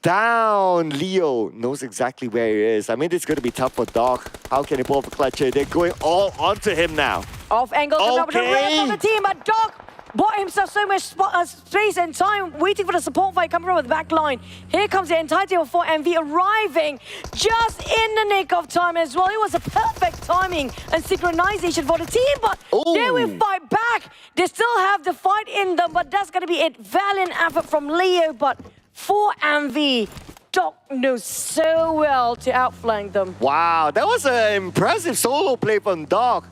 Down. Leo knows exactly where he is. I mean, it's going to be tough for Dog. How can he pull off a clutch here? They're going all onto him now. Off angle to the rest of the team, but Dog bought himself so much space and time waiting for the support fight coming from the back line. Here comes the entirety of 4MV arriving just in the nick of time as well. It was a perfect timing and synchronization for the team, but they will fight back. They still have the fight in them, but that's going to be it. Valiant effort from Leo, but 4MV, Doc knows so well to outflank them. Wow, that was an impressive solo play from Doc.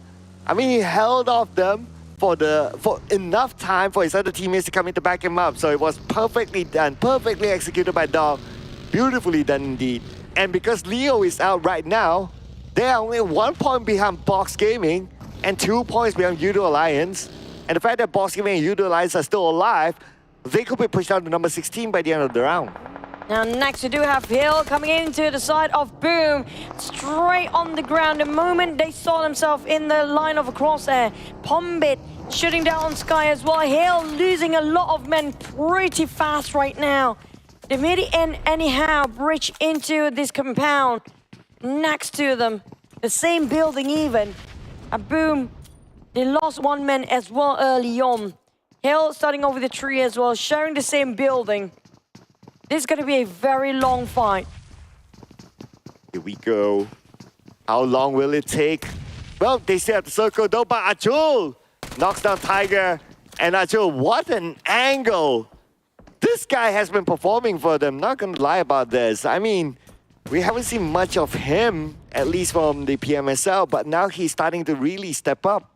I mean, he held off them for enough time for his other teammates to come in to back him up. So it was perfectly done, perfectly executed by Dog. Beautifully done indeed. And because Leo is out right now, they are only 1 point behind Box Gaming and 2 points behind YOODO Alliance. And the fact that Box Gaming and YOODO Alliance are still alive they could be pushed down to number 16 by the end of the round. Now next we do have Hill coming into the side of Boom, straight on the ground. The moment they saw themselves in the line of a crosshair, Pombit shooting down on Sky as well. Hill losing a lot of men pretty fast right now. They made it in anyhow, breach into this compound next to them. The same building even. And Boom, they lost one man as well early on. Hill starting over the tree as well, sharing the same building. This is going to be a very long fight. Here we go. How long will it take? Well, they still have the circle though, but Ajul knocks down Tiger. And Ajul, what an angle. This guy has been performing for them, not gonna lie about this. I mean, we haven't seen much of him, at least from the PMSL, but now he's starting to really step up.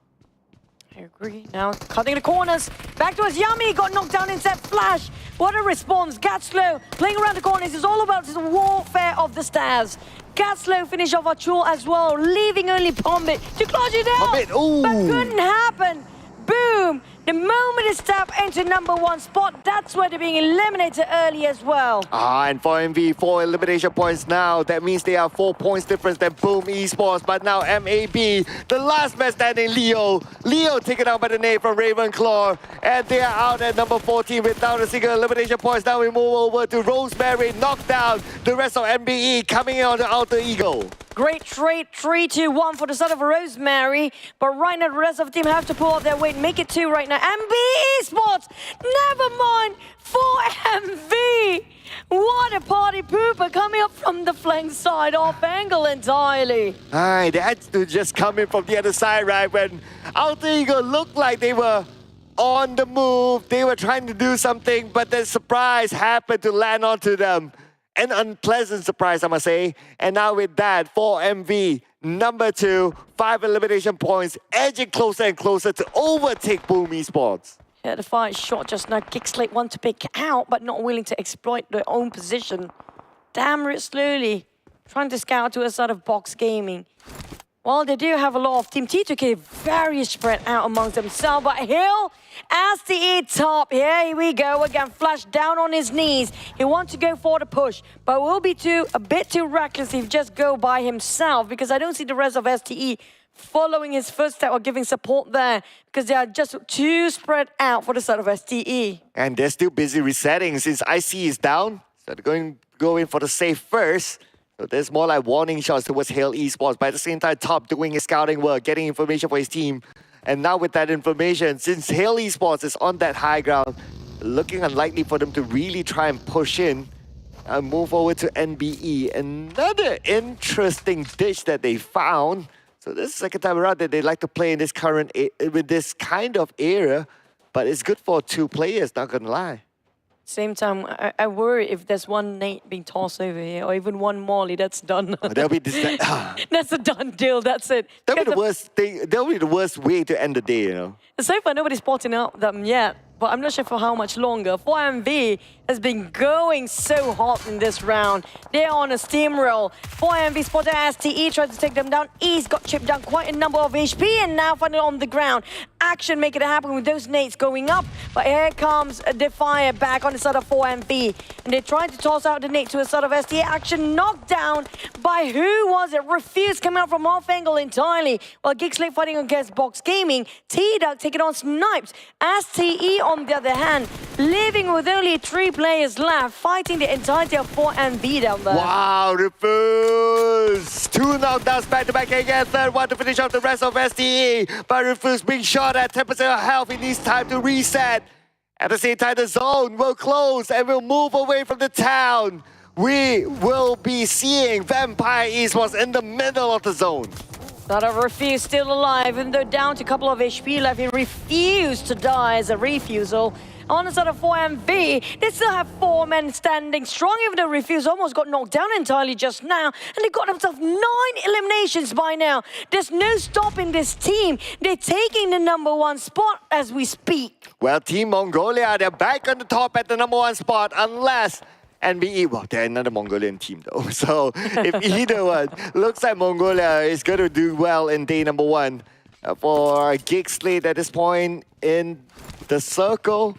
I agree. Now cutting the corners. Back towards Yummy. Got knocked down instead. Flash. What a response. Gatslow playing around the corners. It's all about this warfare of the stars. Gatslow finish off Achul as well, leaving only Pombit to close it out. Pombit, ooh. But couldn't happen. Boom. The moment they step into number one spot, that's where they're being eliminated early as well. And for MV, 4 elimination points now. That means they have 4 points difference than Boom Esports. But now MAB, the last man standing, Leo. Leo taken out by the nade from Ravenclaw. And they are out at number 14 without a single elimination points. Now we move over to Rosemary, knocked down. The rest of MBE coming in on the Outer Eagle. Great trade, 3-2-1 for the side of Rosemary. But right now, the rest of the team have to pull out their weight, make it 2 right now. NBeSports, never mind, 4MV. What a party pooper coming up from the flank side, off angle entirely. They had to just come in from the other side, right? When Outer Eagle looked like they were on the move, they were trying to do something, but then surprise happened to land onto them. An unpleasant surprise, I must say. And now with that, 4MV, number 2, 5 elimination points, edging closer and closer to overtake Boom Esports. Yeah, the fight shot just now. GEEK want to pick out, but not willing to exploit their own position. Damn it, slowly trying to scout to a sort of box gaming. Well, they do have a lot of Team T2K very spread out amongst themselves, but Hill as the top. Here we go again. Flash down on his knees. He wants to go for the push, but will be a bit too reckless if he just go by himself, because I don't see the rest of STE following his footsteps or giving support there, because they are just too spread out for the side of STE. And they're still busy resetting since IC is down. So they're go in for the safe first. So there's more like warning shots towards Hail Esports, but at the same time, Top doing his scouting work, getting information for his team. And now with that information, since Hail Esports is on that high ground, looking unlikely for them to really try and push in and move over to NBE. Another interesting ditch that they found. So this is the second time around that they like to play in this with this kind of era, but it's good for 2 players, not gonna lie. Same time, I worry if there's one Nate being tossed over here, or even one Molly, that's done. That'll be That's a done deal, that's it. That'll be the worst thing. That'll be the worst way to end the day, you know. So far, nobody's spotting out them yet, but I'm not sure for how much longer. 4MV has been going so hot in this round. They're on a steamroll. 4MV spotted STE, tried to take them down. E's got chipped down quite a number of HP, and now finally on the ground. Action making it happen with those nades going up, but here comes the fire back on the side of 4MV. And they tried to toss out the nade to a side of STE. Action knocked down by who was it? Refused coming out from off angle entirely. While GEEK fighting against Box Gaming. T-Duck taking on Snipes. STE on the other hand, living with only 3 players left, fighting the entirety of 4MV down there. Wow, Refuse! 2 knockdowns back-to-back again. Third one to finish off the rest of STE. But Refuse being shot at 10% of health. He needs time to reset. At the same time, the zone will close and will move away from the town. We will be seeing Vampire Esports in the middle of the zone. Not a Refuse still alive, even though down to a couple of HP left. He refused to die as a refusal. On the side of 4MV, they still have 4 men standing strong, even though Refuse almost got knocked down entirely just now. And they got themselves 9 eliminations by now. There's no stopping this team. They're taking the number 1 spot as we speak. Well, Team Mongolia, they're back on the top at the number 1 spot, unless NBE, well, they're another Mongolian team though. So if either one, looks like Mongolia is going to do well in day number 1. For GEEK SLATE at this point in the circle,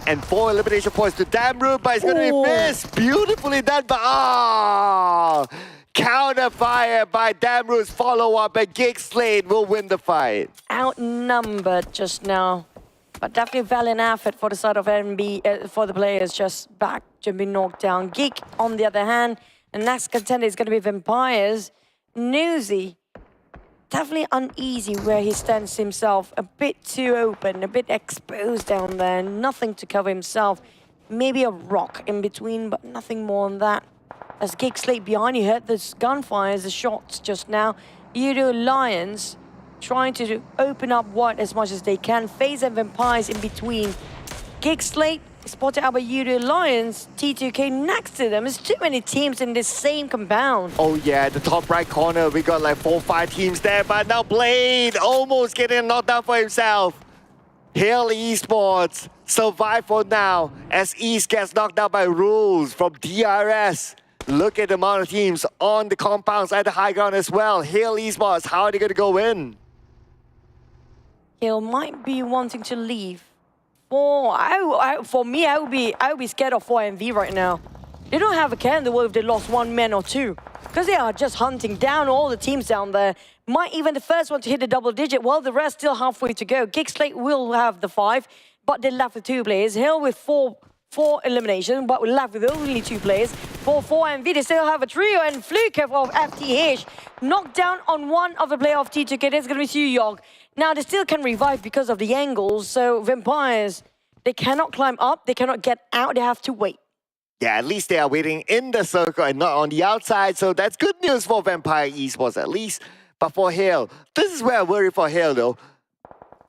And 4 elimination points to Damroot, but it's going to be missed. Beautifully done, but counter fire by Damroot's follow-up, and GEEK SLATE will win the fight. Outnumbered just now. But definitely valiant effort for the side of NB, for the players just back to be knocked down. GEEK, on the other hand, the next contender is going to be Vampires. Newsy, definitely uneasy where he stands himself. A bit too open, a bit exposed down there. Nothing to cover himself. Maybe a rock in between, but nothing more than that. As GEEK SLATE behind, you heard the gunfires, the shots just now. YOODO Lions trying to open up wide as much as they can. FaZe and Vampires in between. GEEK SLATE spotted out by YOODO Lions. T2K next to them. There's too many teams in this same compound. Oh yeah, the top right corner, we got like 4 or 5 teams there, but now Blade almost getting knocked down for himself. Hail Esports survive for now as East gets knocked down by Rules from DRS. Look at the amount of teams on the compounds at the high ground as well. Hail Esports, how are they going to go in? Hill might be wanting to leave. For me, I would be scared of 4MV right now. They don't have a care in the world if they lost 1 man or 2. Because they are just hunting down all the teams down there. Might even the first one to hit the double digit, while the rest still halfway to go. GEEK SLATE will have the 5, but they're left with 2 players. Hill with 4 eliminations, but we're left with only 2 players. For 4MV, they still have a trio, and Fluke of FTH knocked down on one of the player of T2K. There's going to be Suyog. Now, they still can revive because of the angles, so Vampires, they cannot climb up, they cannot get out, they have to wait. Yeah, at least they are waiting in the circle and not on the outside, so that's good news for Vampire Esports at least. But for Hail, this is where I worry for Hail though.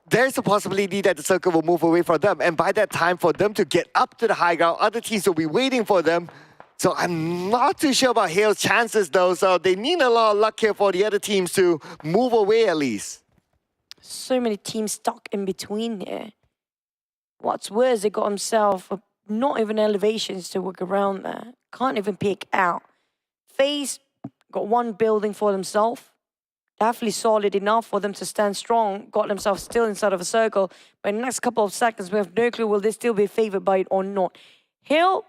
There's a possibility that the circle will move away from them, and by that time, for them to get up to the high ground, other teams will be waiting for them. So I'm not too sure about Hail's chances though, so they need a lot of luck here for the other teams to move away at least. So many teams stuck in between here. What's worse, they got himself not even elevations to work around there. Can't even pick out. FaZe got 1 building for themselves. Definitely solid enough for them to stand strong. Got themselves still inside of a circle. But in the next couple of seconds, we have no clue will they still be favored by it or not. Hill,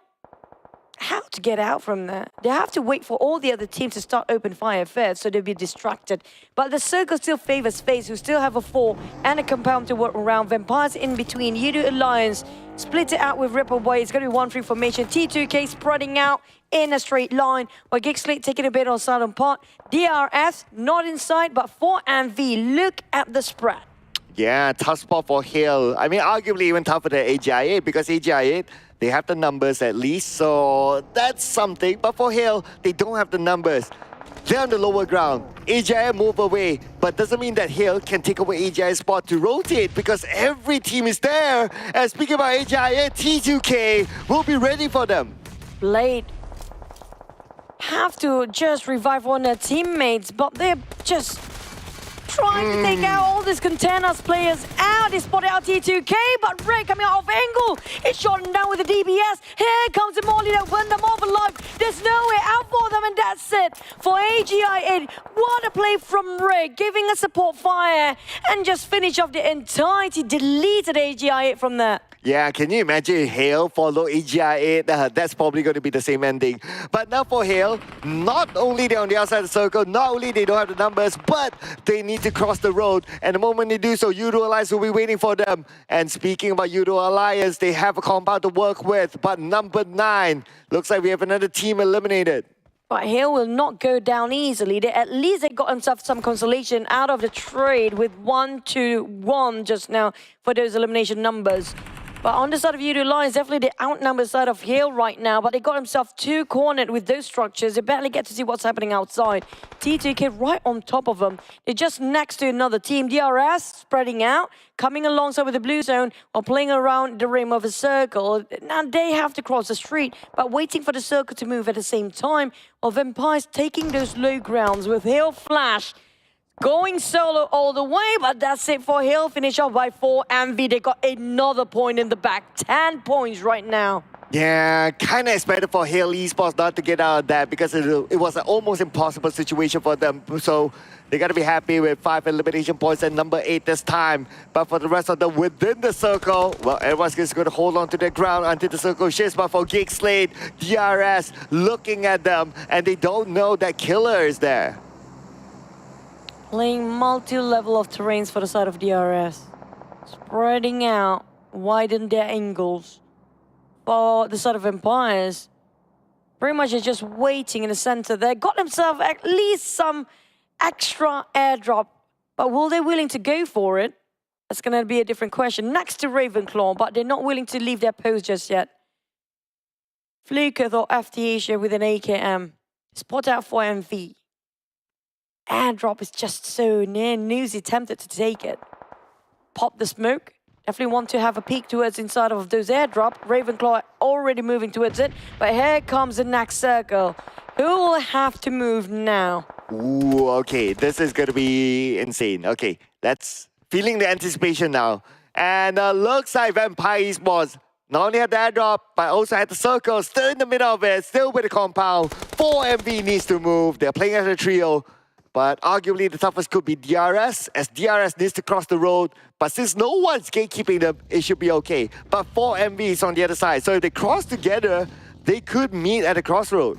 how to get out from there? They have to wait for all the other teams to start open fire first, so they'll be distracted. But the circle still favors FaZe, who still have a 4 and a compound to work around. Vampires in between. YOODO Alliance split it out with Ripple Boy. It's going to be 1-3 formation. T2K spreading out in a straight line, while GEEK SLATE taking a bit on silent part. DRS not inside, but 4MV. Look at the spread. Yeah, tough spot for Hail. I mean, arguably even tougher than AGI8 because AGI8, they have the numbers at least, so that's something. But for Hail, they don't have the numbers. They're on the lower ground. AGI move away, but doesn't mean that Hail can take away AGI's spot to rotate because every team is there. And speaking about AGI, T2K will be ready for them. Blade have to just revive one of their teammates, but they're just trying to take out all these containers players out. They spotted out T2K, but Ray coming out of angle. It's shot down with the DBS. Here comes the Molly to burn them off alive. There's no way out for them, and that's it. For AGI8, what a play from Ray, giving a support fire and just finish off the entirety, deleted AGI8 from there. Yeah, can you imagine Hail follow AGI8? That's probably going to be the same ending. But now for Hail, not only they're on the outside of the circle, not only they don't have the numbers, but they need to cross the road. And the moment they do so, YOODO Alliance will be waiting for them. And speaking about YOODO Alliance, they have a compound to work with. But number 9, looks like we have another team eliminated. But Hill will not go down easily. At least they got themselves some consolation out of the trade with 1-1 just now for those elimination numbers. But on the side of YOODO Lions, definitely the outnumbered side of Hill right now. But they got themselves too cornered with those structures. They barely get to see what's happening outside. T2K right on top of them. They're just next to another team. DRS spreading out, coming alongside with the blue zone or playing around the rim of a circle. Now they have to cross the street, but waiting for the circle to move at the same time. While Vampires taking those low grounds with Hill Flash going solo all the way, but that's it for Hill. Finish off by 4. MV, they got another point in the back. 10 points right now. Yeah, kind of expected for Hale Esports not to get out of that because it was an almost impossible situation for them. So they got to be happy with 5 elimination points and number 8 this time. But for the rest of them within the circle, well, everyone's just going to hold on to their ground until the circle shifts. But for GEEK, SLATE, DRS looking at them, and they don't know that Killer is there. Playing multi-level of terrains for the side of DRS. Spreading out, widen their angles. For the side of Empires, pretty much is just waiting in the center there. Got themselves at least some extra airdrop, but will they willing to go for it? That's going to be a different question. Next to Ravenclaw, but they're not willing to leave their post just yet. Fluker or FT Asia with an AKM. Spot out for MV. Airdrop is just so near. Newsy tempted to take it. Pop the smoke. Definitely want to have a peek towards inside of those airdrop. Ravenclaw already moving towards it. But here comes the next circle. Who will have to move now? Ooh, okay, this is gonna be insane. Okay, that's feeling the anticipation now. And looks like Vampire Esports not only had the airdrop, but also had the circle still in the middle of it, still with the compound. 4MV needs to move. They're playing as a trio. But arguably the toughest could be DRS, as DRS needs to cross the road. But since no one's gatekeeping them, it should be okay. But 4MV is on the other side. So if they cross together, they could meet at a crossroad.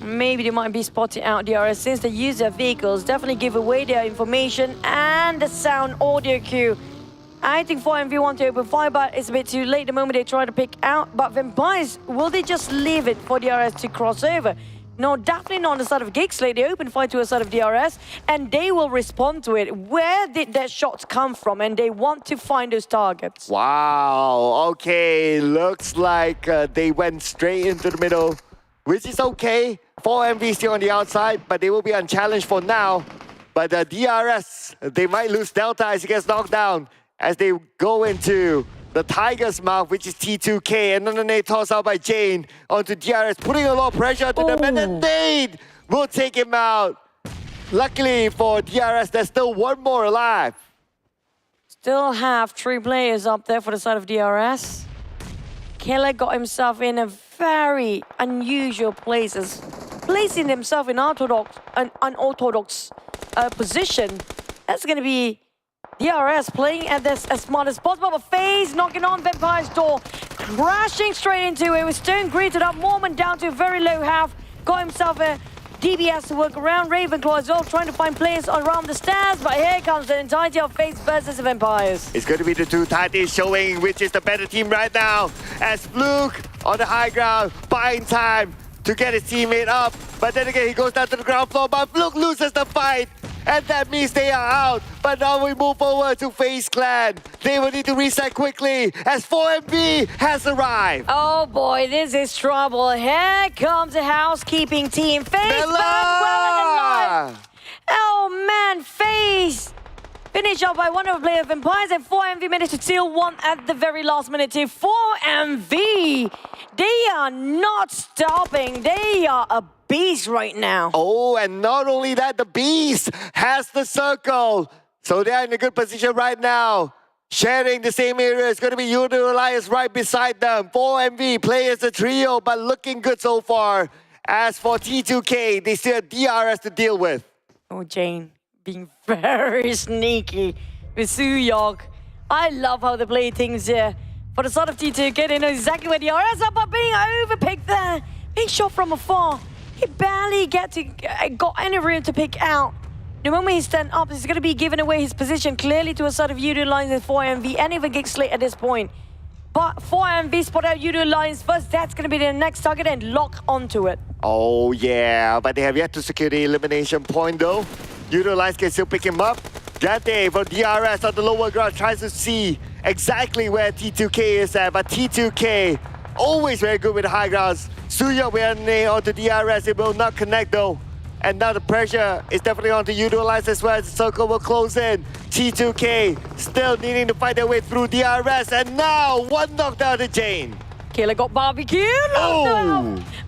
Maybe they might be spotting out DRS since they use their vehicles. Definitely give away their information and the sound audio cue. I think 4MV want to open fire, but it's a bit too late the moment they try to pick out. But Vampires, will they just leave it for DRS to cross over? No, definitely not on the side of GEEK, SLATE. They open fire to the side of DRS, and they will respond to it. Where did their shots come from? And they want to find those targets. Wow, okay, looks like they went straight into the middle, which is okay. 4MV still on the outside, but they will be unchallenged for now. But the DRS, they might lose Delta as he gets knocked down as they go into the Tiger's mouth, which is T2K, and then they toss out by Jane onto DRS, putting a lot of pressure to them, and then Nade will take him out. Luckily for DRS, there's still one more alive. Still have 3 players up there for the side of DRS. Killer got himself in a very unusual places, placing himself in an unorthodox position. That's going to be DRS playing at this as smart as possible, but FaZe knocking on Vampire's door, crashing straight into it with Stone greeted up. Mormon down to a very low half, got himself a DBS to work around. Ravenclaw as well, trying to find players around the stairs, but here comes the entirety of FaZe versus the Vampires. It's going to be the two Titans showing which is the better team right now, as Fluke on the high ground, buying time to get his teammate up, but then again he goes down to the ground floor, but Fluke loses the fight. And that means they are out. But now we move forward to FaZe Clan. They will need to reset quickly as 4MV has arrived. Oh boy, this is trouble. Here comes the housekeeping team. FaZe back well and alive. Oh man, FaZe finished up by one of the player of Vampires, and 4MV managed to steal one at the very last minute to 4MV. They are not stopping. They are a beast right now. Oh, and not only that, the beast has the circle. So they're in a good position right now. Sharing the same area. It's going to be YOODO Alliance right beside them. 4MV play as a trio, but looking good so far. As for T2K, they still have DRS to deal with. Oh, Jane being very sneaky with Suyok. I love how they play things here. For the side of T2K, they know exactly where DRS are, but being overpicked there. Being shot from afar. He barely got any room to pick out. The moment he stands up, he's going to be giving away his position clearly to a side of YOODO Alliance and 4MV, and even GEEK, SLATE at this point. But 4MV spot out YOODO Alliance first. That's going to be their next target and lock onto it. Oh yeah, but they have yet to secure the elimination point though. YOODO Alliance can still pick him up. Gante from DRS on the lower ground tries to see exactly where T2K is at, but T2K always very good with the high grounds. Suya will onto DRS, it will not connect though. And now the pressure is definitely onto YOODO Alliance as well as the circle will close in. T2K still needing to fight their way through DRS, and now one knockdown to Jane. Killer got barbecued,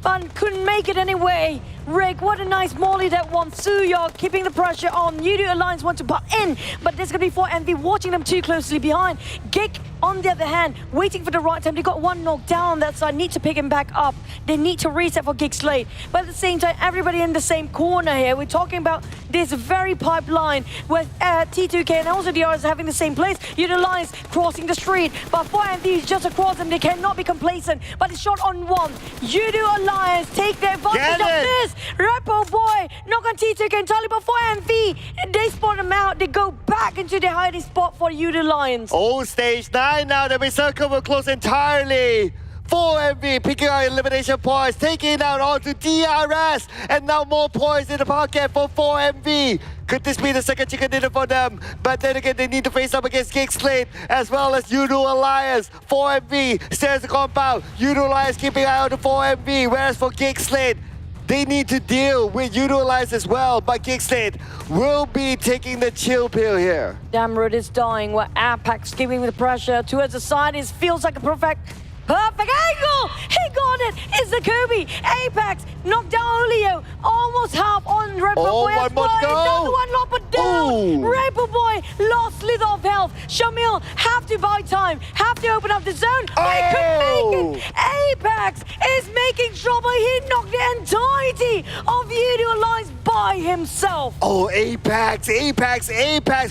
but couldn't make it anyway. Rick, what a nice molly that one. Suyok keeping the pressure on. YOODO Alliance want to butt in, but there's going to be 4MV watching them too closely behind. GEEK, on the other hand, waiting for the right time. They got one knocked down on that side, need to pick him back up. They need to reset for GEEK SLATE. But at the same time, everybody in the same corner here. We're talking about this very pipeline with T2K and also DRS having the same place. YOODO Alliance crossing the street, but 4MV is just across them. They cannot be complacent, but it's shot on one. YOODO Alliance take the advantage of this. Repo boy, knock on T2K entirely, but 4MV, they spot him out. They go back into their hiding spot for YOODO Alliance. Oh, stage 9 now. The circle will close entirely. 4MV picking out elimination points, taking out onto DRS, and now more points in the pocket for 4MV. Could this be the second chicken dinner for them? But then again, they need to face up against GEEK SLATE as well as YOODO Alliance. 4MV stares the compound. YOODO Alliance keeping eye on the 4MV, whereas for GEEK SLATE, they need to deal with YOODO Alliance as well, but GEEK SLATE will be taking the chill pill here. Damrod is dying, where Apex giving the pressure towards the side. It feels like a perfect angle! He got it! It's the Kobe! Apex knocked down Julio. Almost half on Red Bull Boy as well. Another one lopped down! Red Bull Boy lost little of health. Shamil have to buy time, have to open up the zone. They could make it! Apex is making trouble. He knocked the entirety of YOODO Alliance by himself. Oh, Apex!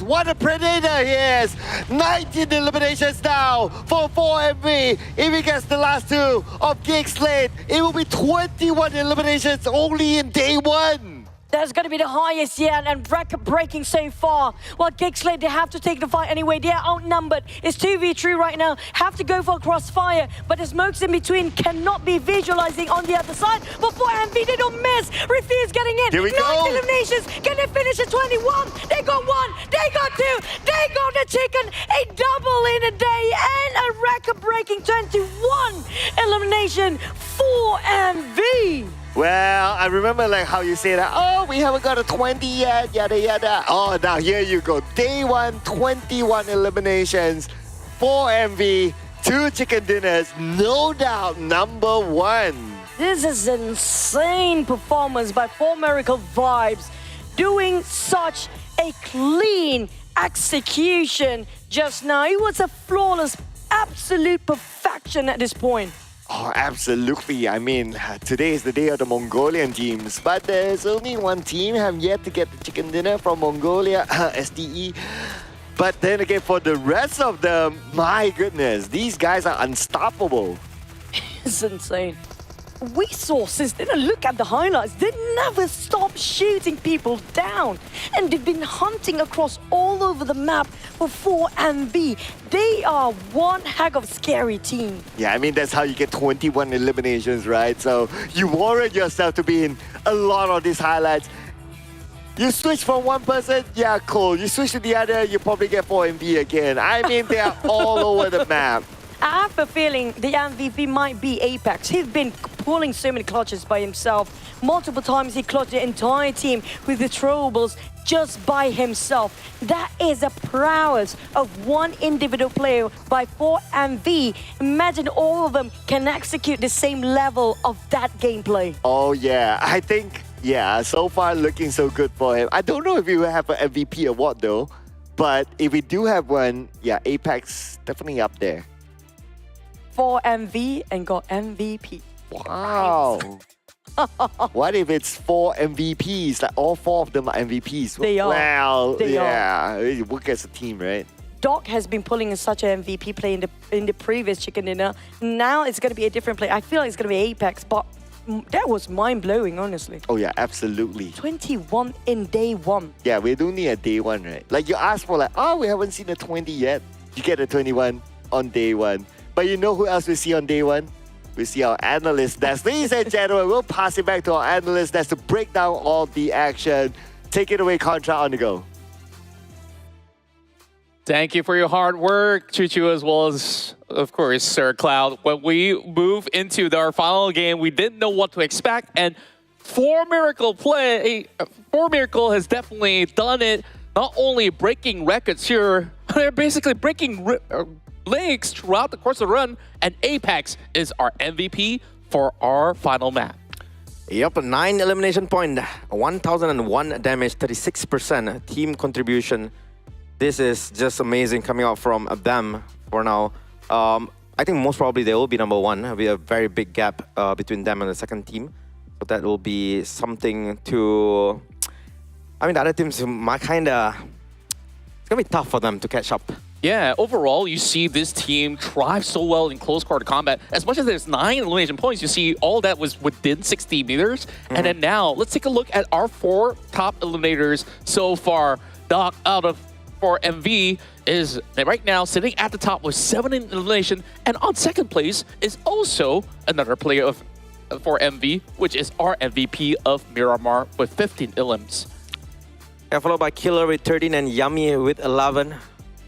What a predator he is! 19 eliminations now for 4MV. If he gets the last two of GEEK SLATE, it will be 21 eliminations only in day 1. That's going to be the highest yet and record-breaking so far. Well, GEEK SLATE, they have to take the fight anyway. They are outnumbered. It's 2v3 right now. Have to go for a crossfire, but the smokes in between cannot be visualizing on the other side. But 4MV, they don't miss. Refuse getting in. Here we 9 go. eliminations. Can they finish at 21? They got 1. They got 2. They got the chicken. A double in a day and a record-breaking 21 elimination. 4MV. Well, I remember like how you say that, oh, we haven't got a 20 yet, yada yada. Oh, now here you go. Day 1, 21 eliminations. 4MV, 2 chicken dinners, no doubt number 1. This is an insane performance by 4 Miracle Vibes, doing such a clean execution just now. It was a flawless, absolute perfection at this point. Oh, absolutely. I mean, today is the day of the Mongolian teams, but there's only one team have yet to get the chicken dinner from Mongolia, STE. But then again, for the rest of them, my goodness, these guys are unstoppable. It's insane. Resources, they don't look at the highlights. They never stop shooting people down. And they've been hunting across all over the map for 4MV. They are one heck of a scary team. Yeah, I mean, that's how you get 21 eliminations, right? So you warrant yourself to be in a lot of these highlights. You switch from one person, yeah, cool. You switch to the other, you probably get 4MV again. I mean, they are all over the map. I have a feeling the MVP might be Apex. He's been pulling so many clutches by himself. Multiple times he clutched the entire team with the throwables just by himself. That is a prowess of one individual player by 4MV. Imagine all of them can execute the same level of that gameplay. Oh yeah, I think, yeah, so far looking so good for him. I don't know if we will have an MVP award though, but if we do have one, yeah, Apex definitely up there. 4MV and got MVP. Wow. What if it's 4 MVPs? Like all 4 of them are MVPs. They are. Well, They yeah, you work as a team, right? Doc has been pulling in such an MVP play in the previous chicken dinner. Now it's going to be a different play. I feel like it's going to be Apex, but that was mind-blowing, honestly. Oh yeah, absolutely. 21 in day 1. Yeah, we do need a day 1, right? Like you asked for like, oh, we haven't seen a 20 yet. You get a 21 on day 1. But you know who else we see on day 1? We see our analyst desk. Ladies and gentlemen, we'll pass it back to our analyst desk to break down all the action. Take it away, Contra, on the go. Thank you for your hard work, Chuchu, as well as, of course, Sir Cloud. When we move into our final game, we didn't know what to expect, and 4 Miracle has definitely done it. Not only breaking records here, they're basically breaking legs throughout the course of the run, and Apex is our MVP for our final map. Yep, 9 elimination point, 1001 damage, 36% team contribution. This is just amazing coming out from them for now. I think most probably they will be number one. There'll be a very big gap between them and the second team. So that will be something to... I mean, the other teams might kind of... It's going to be tough for them to catch up. Yeah, overall, you see this team thrive so well in close quarter combat. As much as there's 9 elimination points, you see all that was within 60 meters. And then now, let's take a look at our 4 top eliminators so far. Doc out of for MV is right now sitting at the top with 7 in elimination. And on second place is also another player for MV, which is our MVP of Miramar with 15 elims. Yeah, followed by Killer with 13 and Yummy with 11.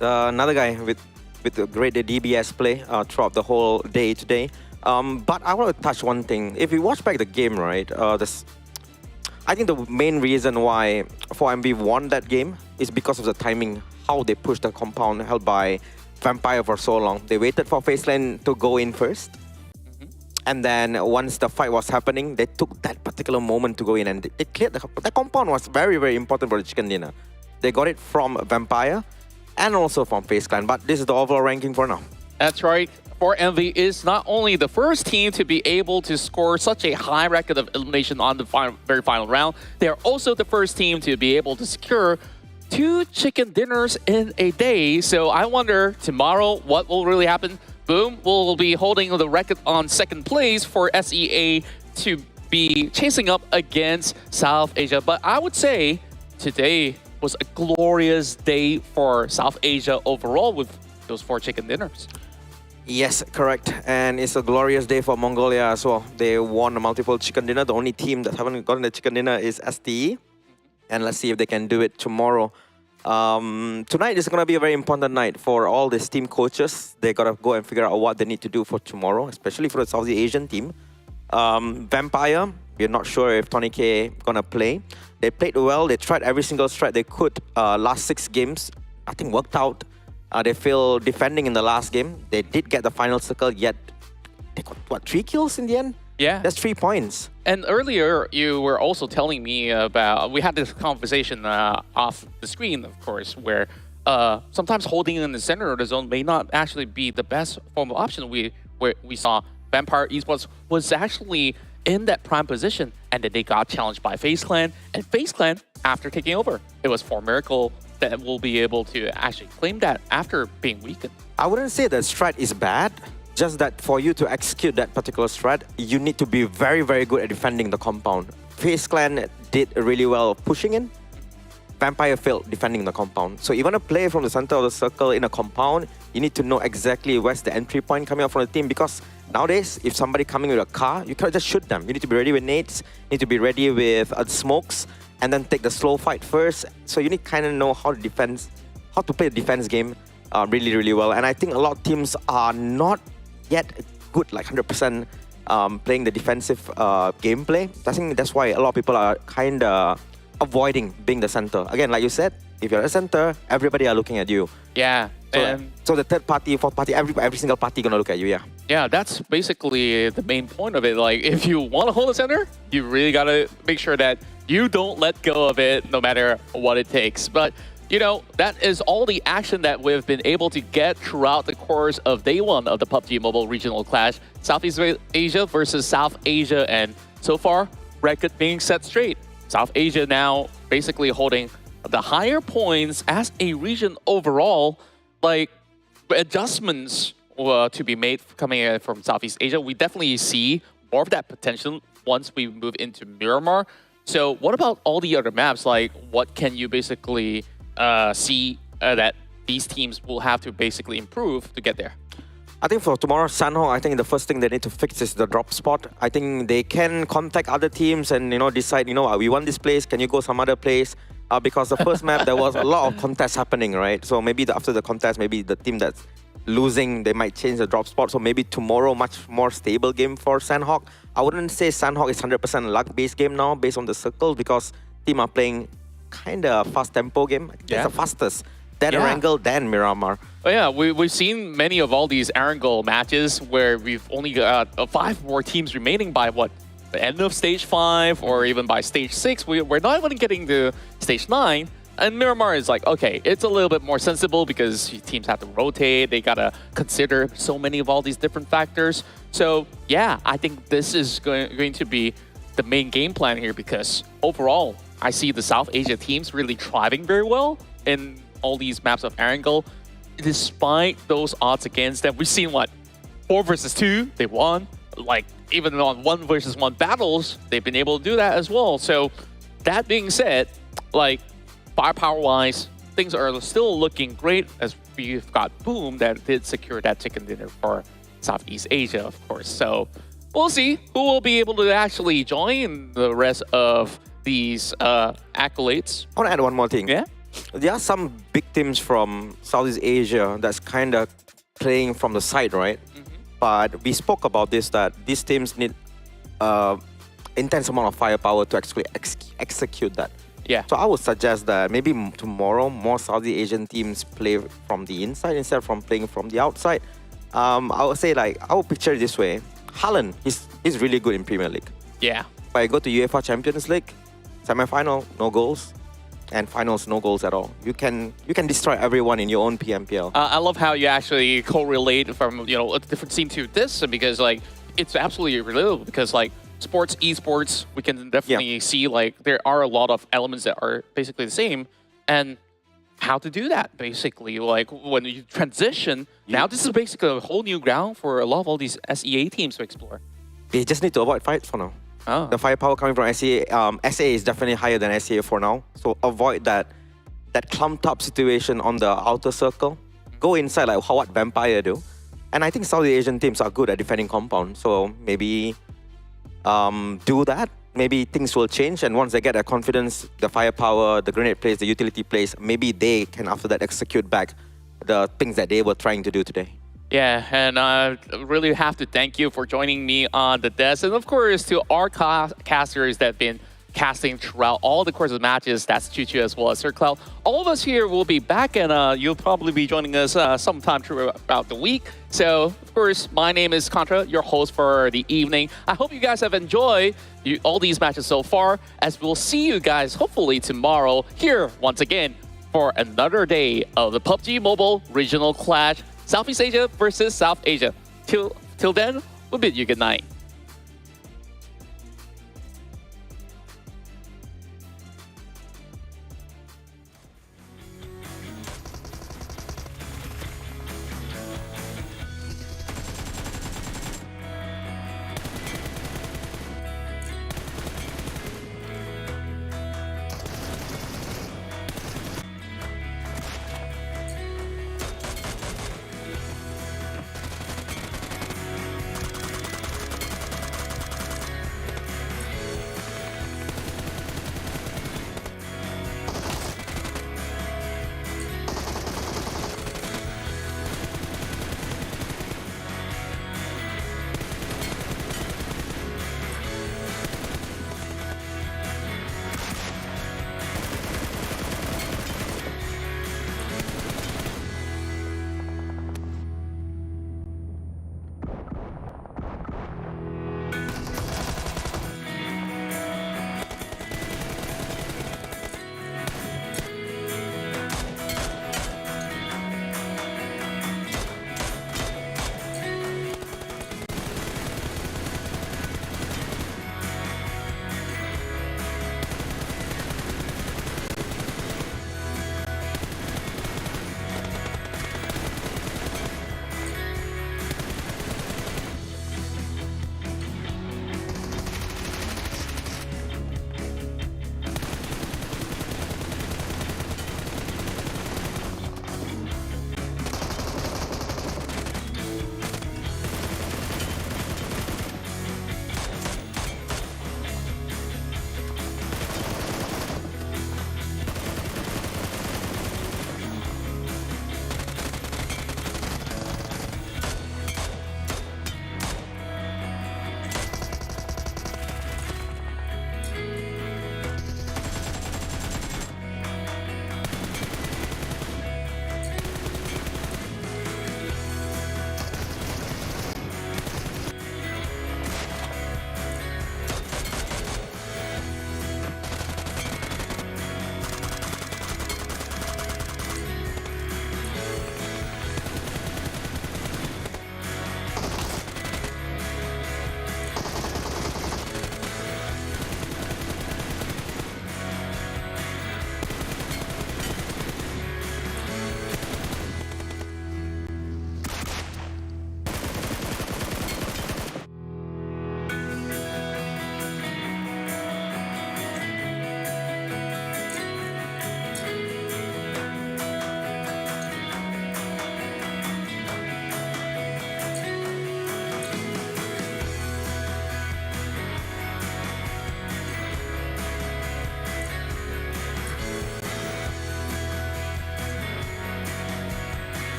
Another guy with a great DBS play throughout the whole day today. But I want to touch one thing. If you watch back the game, right, I think the main reason why 4MB won that game is because of the timing, how they pushed the compound held by Vampire for so long. They waited for FaZe Clan to go in first. And then once the fight was happening, they took that particular moment to go in and they cleared the compound was very, very important for the chicken dinner. They got it from Vampire and also from FaZe Clan, but this is the overall ranking for now. That's right. 4MV is not only the first team to be able to score such a high record of elimination on the very final round, they are also the first team to be able to secure 2 chicken dinners in a day. So I wonder tomorrow what will really happen. Boom will be holding the record on second place for SEA to be chasing up against South Asia. But I would say today was a glorious day for South Asia overall with those 4 chicken dinners. Yes, correct. And it's a glorious day for Mongolia as well. They won a multiple chicken dinner. The only team that haven't gotten the chicken dinner is STE. And let's see if they can do it tomorrow. Tonight is going to be a very important night for all these team coaches. They got to go and figure out what they need to do for tomorrow, especially for the Southeast Asian team. Vampire, we're not sure if Tony K going to play. They played well. They tried every single strat they could. Last 6 games, nothing worked out. They failed defending in the last game. They did get the final circle, yet they got, what, 3 kills in the end? Yeah. That's 3 points. And earlier, you were also telling me about, we had this conversation off the screen, of course, where sometimes holding in the center of the zone may not actually be the best form of option. Where we saw Vampire Esports was actually in that prime position, and then they got challenged by FaZe Clan. And FaZe Clan, after taking over, it was for Miracle that will be able to actually claim that after being weakened. I wouldn't say that strat is bad. Just that for you to execute that particular strat, you need to be very, very good at defending the compound. FaZe Clan did really well pushing in. Vampire failed defending the compound. So you want to play from the center of the circle in a compound, you need to know exactly where's the entry point coming up from the team, because nowadays, if somebody coming with a car, you can't just shoot them. You need to be ready with nades, you need to be ready with smokes, and then take the slow fight first. So you need to kind of know how to play the defense game really, really well. And I think a lot of teams are not yet good, like 100% playing the defensive gameplay. I think that's why a lot of people are kind of avoiding being the center. Again, like you said, if you're a center, everybody are looking at you. Yeah. So the third party, fourth party, every single party gonna look at you, yeah. Yeah, that's basically the main point of it. Like, if you want to hold the center, you really got to make sure that you don't let go of it no matter what it takes. But, you know, that is all the action that we've been able to get throughout the course of day 1 of the PUBG Mobile Regional Clash. Southeast Asia versus South Asia. And so far, record being set straight. South Asia now basically holding the higher points as a region overall. Like, adjustments to be made coming from Southeast Asia, we definitely see more of that potential once we move into Miramar. So what about all the other maps? Like, what can you basically see that these teams will have to basically improve to get there? I think for tomorrow, Sanhok, I think the first thing they need to fix is the drop spot. I think they can contact other teams and, you know, decide, you know, we want this place, can you go some other place? Because the first map, there was a lot of contests happening, right? So maybe after the contest, maybe the team that's losing, they might change the drop spot. So maybe tomorrow, much more stable game for Sanhok. I wouldn't say Sanhok is 100% luck-based game now, based on the circles, because team are playing kind of fast tempo game. It's the fastest. Then Erangel, then Miramar. Oh yeah, we've seen many of all these Erangel matches where we've only got 5 more teams remaining by what, the end of stage 5 or even by stage 6, we're not even getting to stage 9. And Miramar is like, okay, it's a little bit more sensible because teams have to rotate. They got to consider so many of all these different factors. So yeah, I think this is going to be the main game plan here because overall, I see the South Asia teams really thriving very well in all these maps of Erangel. Despite those odds against them, we've seen what, 4 versus 2, they won. Like even on 1 versus 1 battles, they've been able to do that as well. So that being said, like, firepower-wise, things are still looking great as we've got Boom that did secure that chicken dinner for Southeast Asia, of course. So we'll see who will be able to actually join the rest of these accolades. I want to add one more thing. Yeah? There are some big teams from Southeast Asia that's kind of playing from the side, right? But we spoke about this, that these teams need intense amount of firepower to actually execute that. Yeah. So I would suggest that maybe tomorrow more Southeast Asian teams play from the inside instead from playing from the outside. I would say, like, I would picture it this way. Haaland, he's really good in Premier League. Yeah. If I go to UEFA Champions League, semi-final, no goals, and finals, no goals at all. You can destroy everyone in your own PMPL. I love how you actually correlate from, you know, a different scene to this because, like, it's absolutely relatable because, like, sports, esports, we can definitely see, like, there are a lot of elements that are basically the same. And how to do that, basically. Like, when you transition, now this is basically a whole new ground for a lot of all these SEA teams to explore. They just need to avoid fights for now. Oh. The firepower coming from SEA, SA is definitely higher than SEA for now. So avoid that clumped up situation on the outer circle. Go inside like what Vampire do. And I think Southeast Asian teams are good at defending compound. So maybe do that. Maybe things will change. And once they get that confidence, the firepower, the grenade plays, the utility plays, maybe they can after that execute back the things that they were trying to do today. Yeah, and I really have to thank you for joining me on the desk. And of course, to our casters that have been casting throughout all the course of matches, that's Choo Choo as well as Sir Cloud. All of us here will be back, and you'll probably be joining us sometime throughout the week. So, of course, my name is Contra, your host for the evening. I hope you guys have enjoyed all these matches so far, as we'll see you guys hopefully tomorrow here once again for another day of the PUBG Mobile Regional Clash. Southeast Asia versus South Asia. Till then, we'll bid you good night.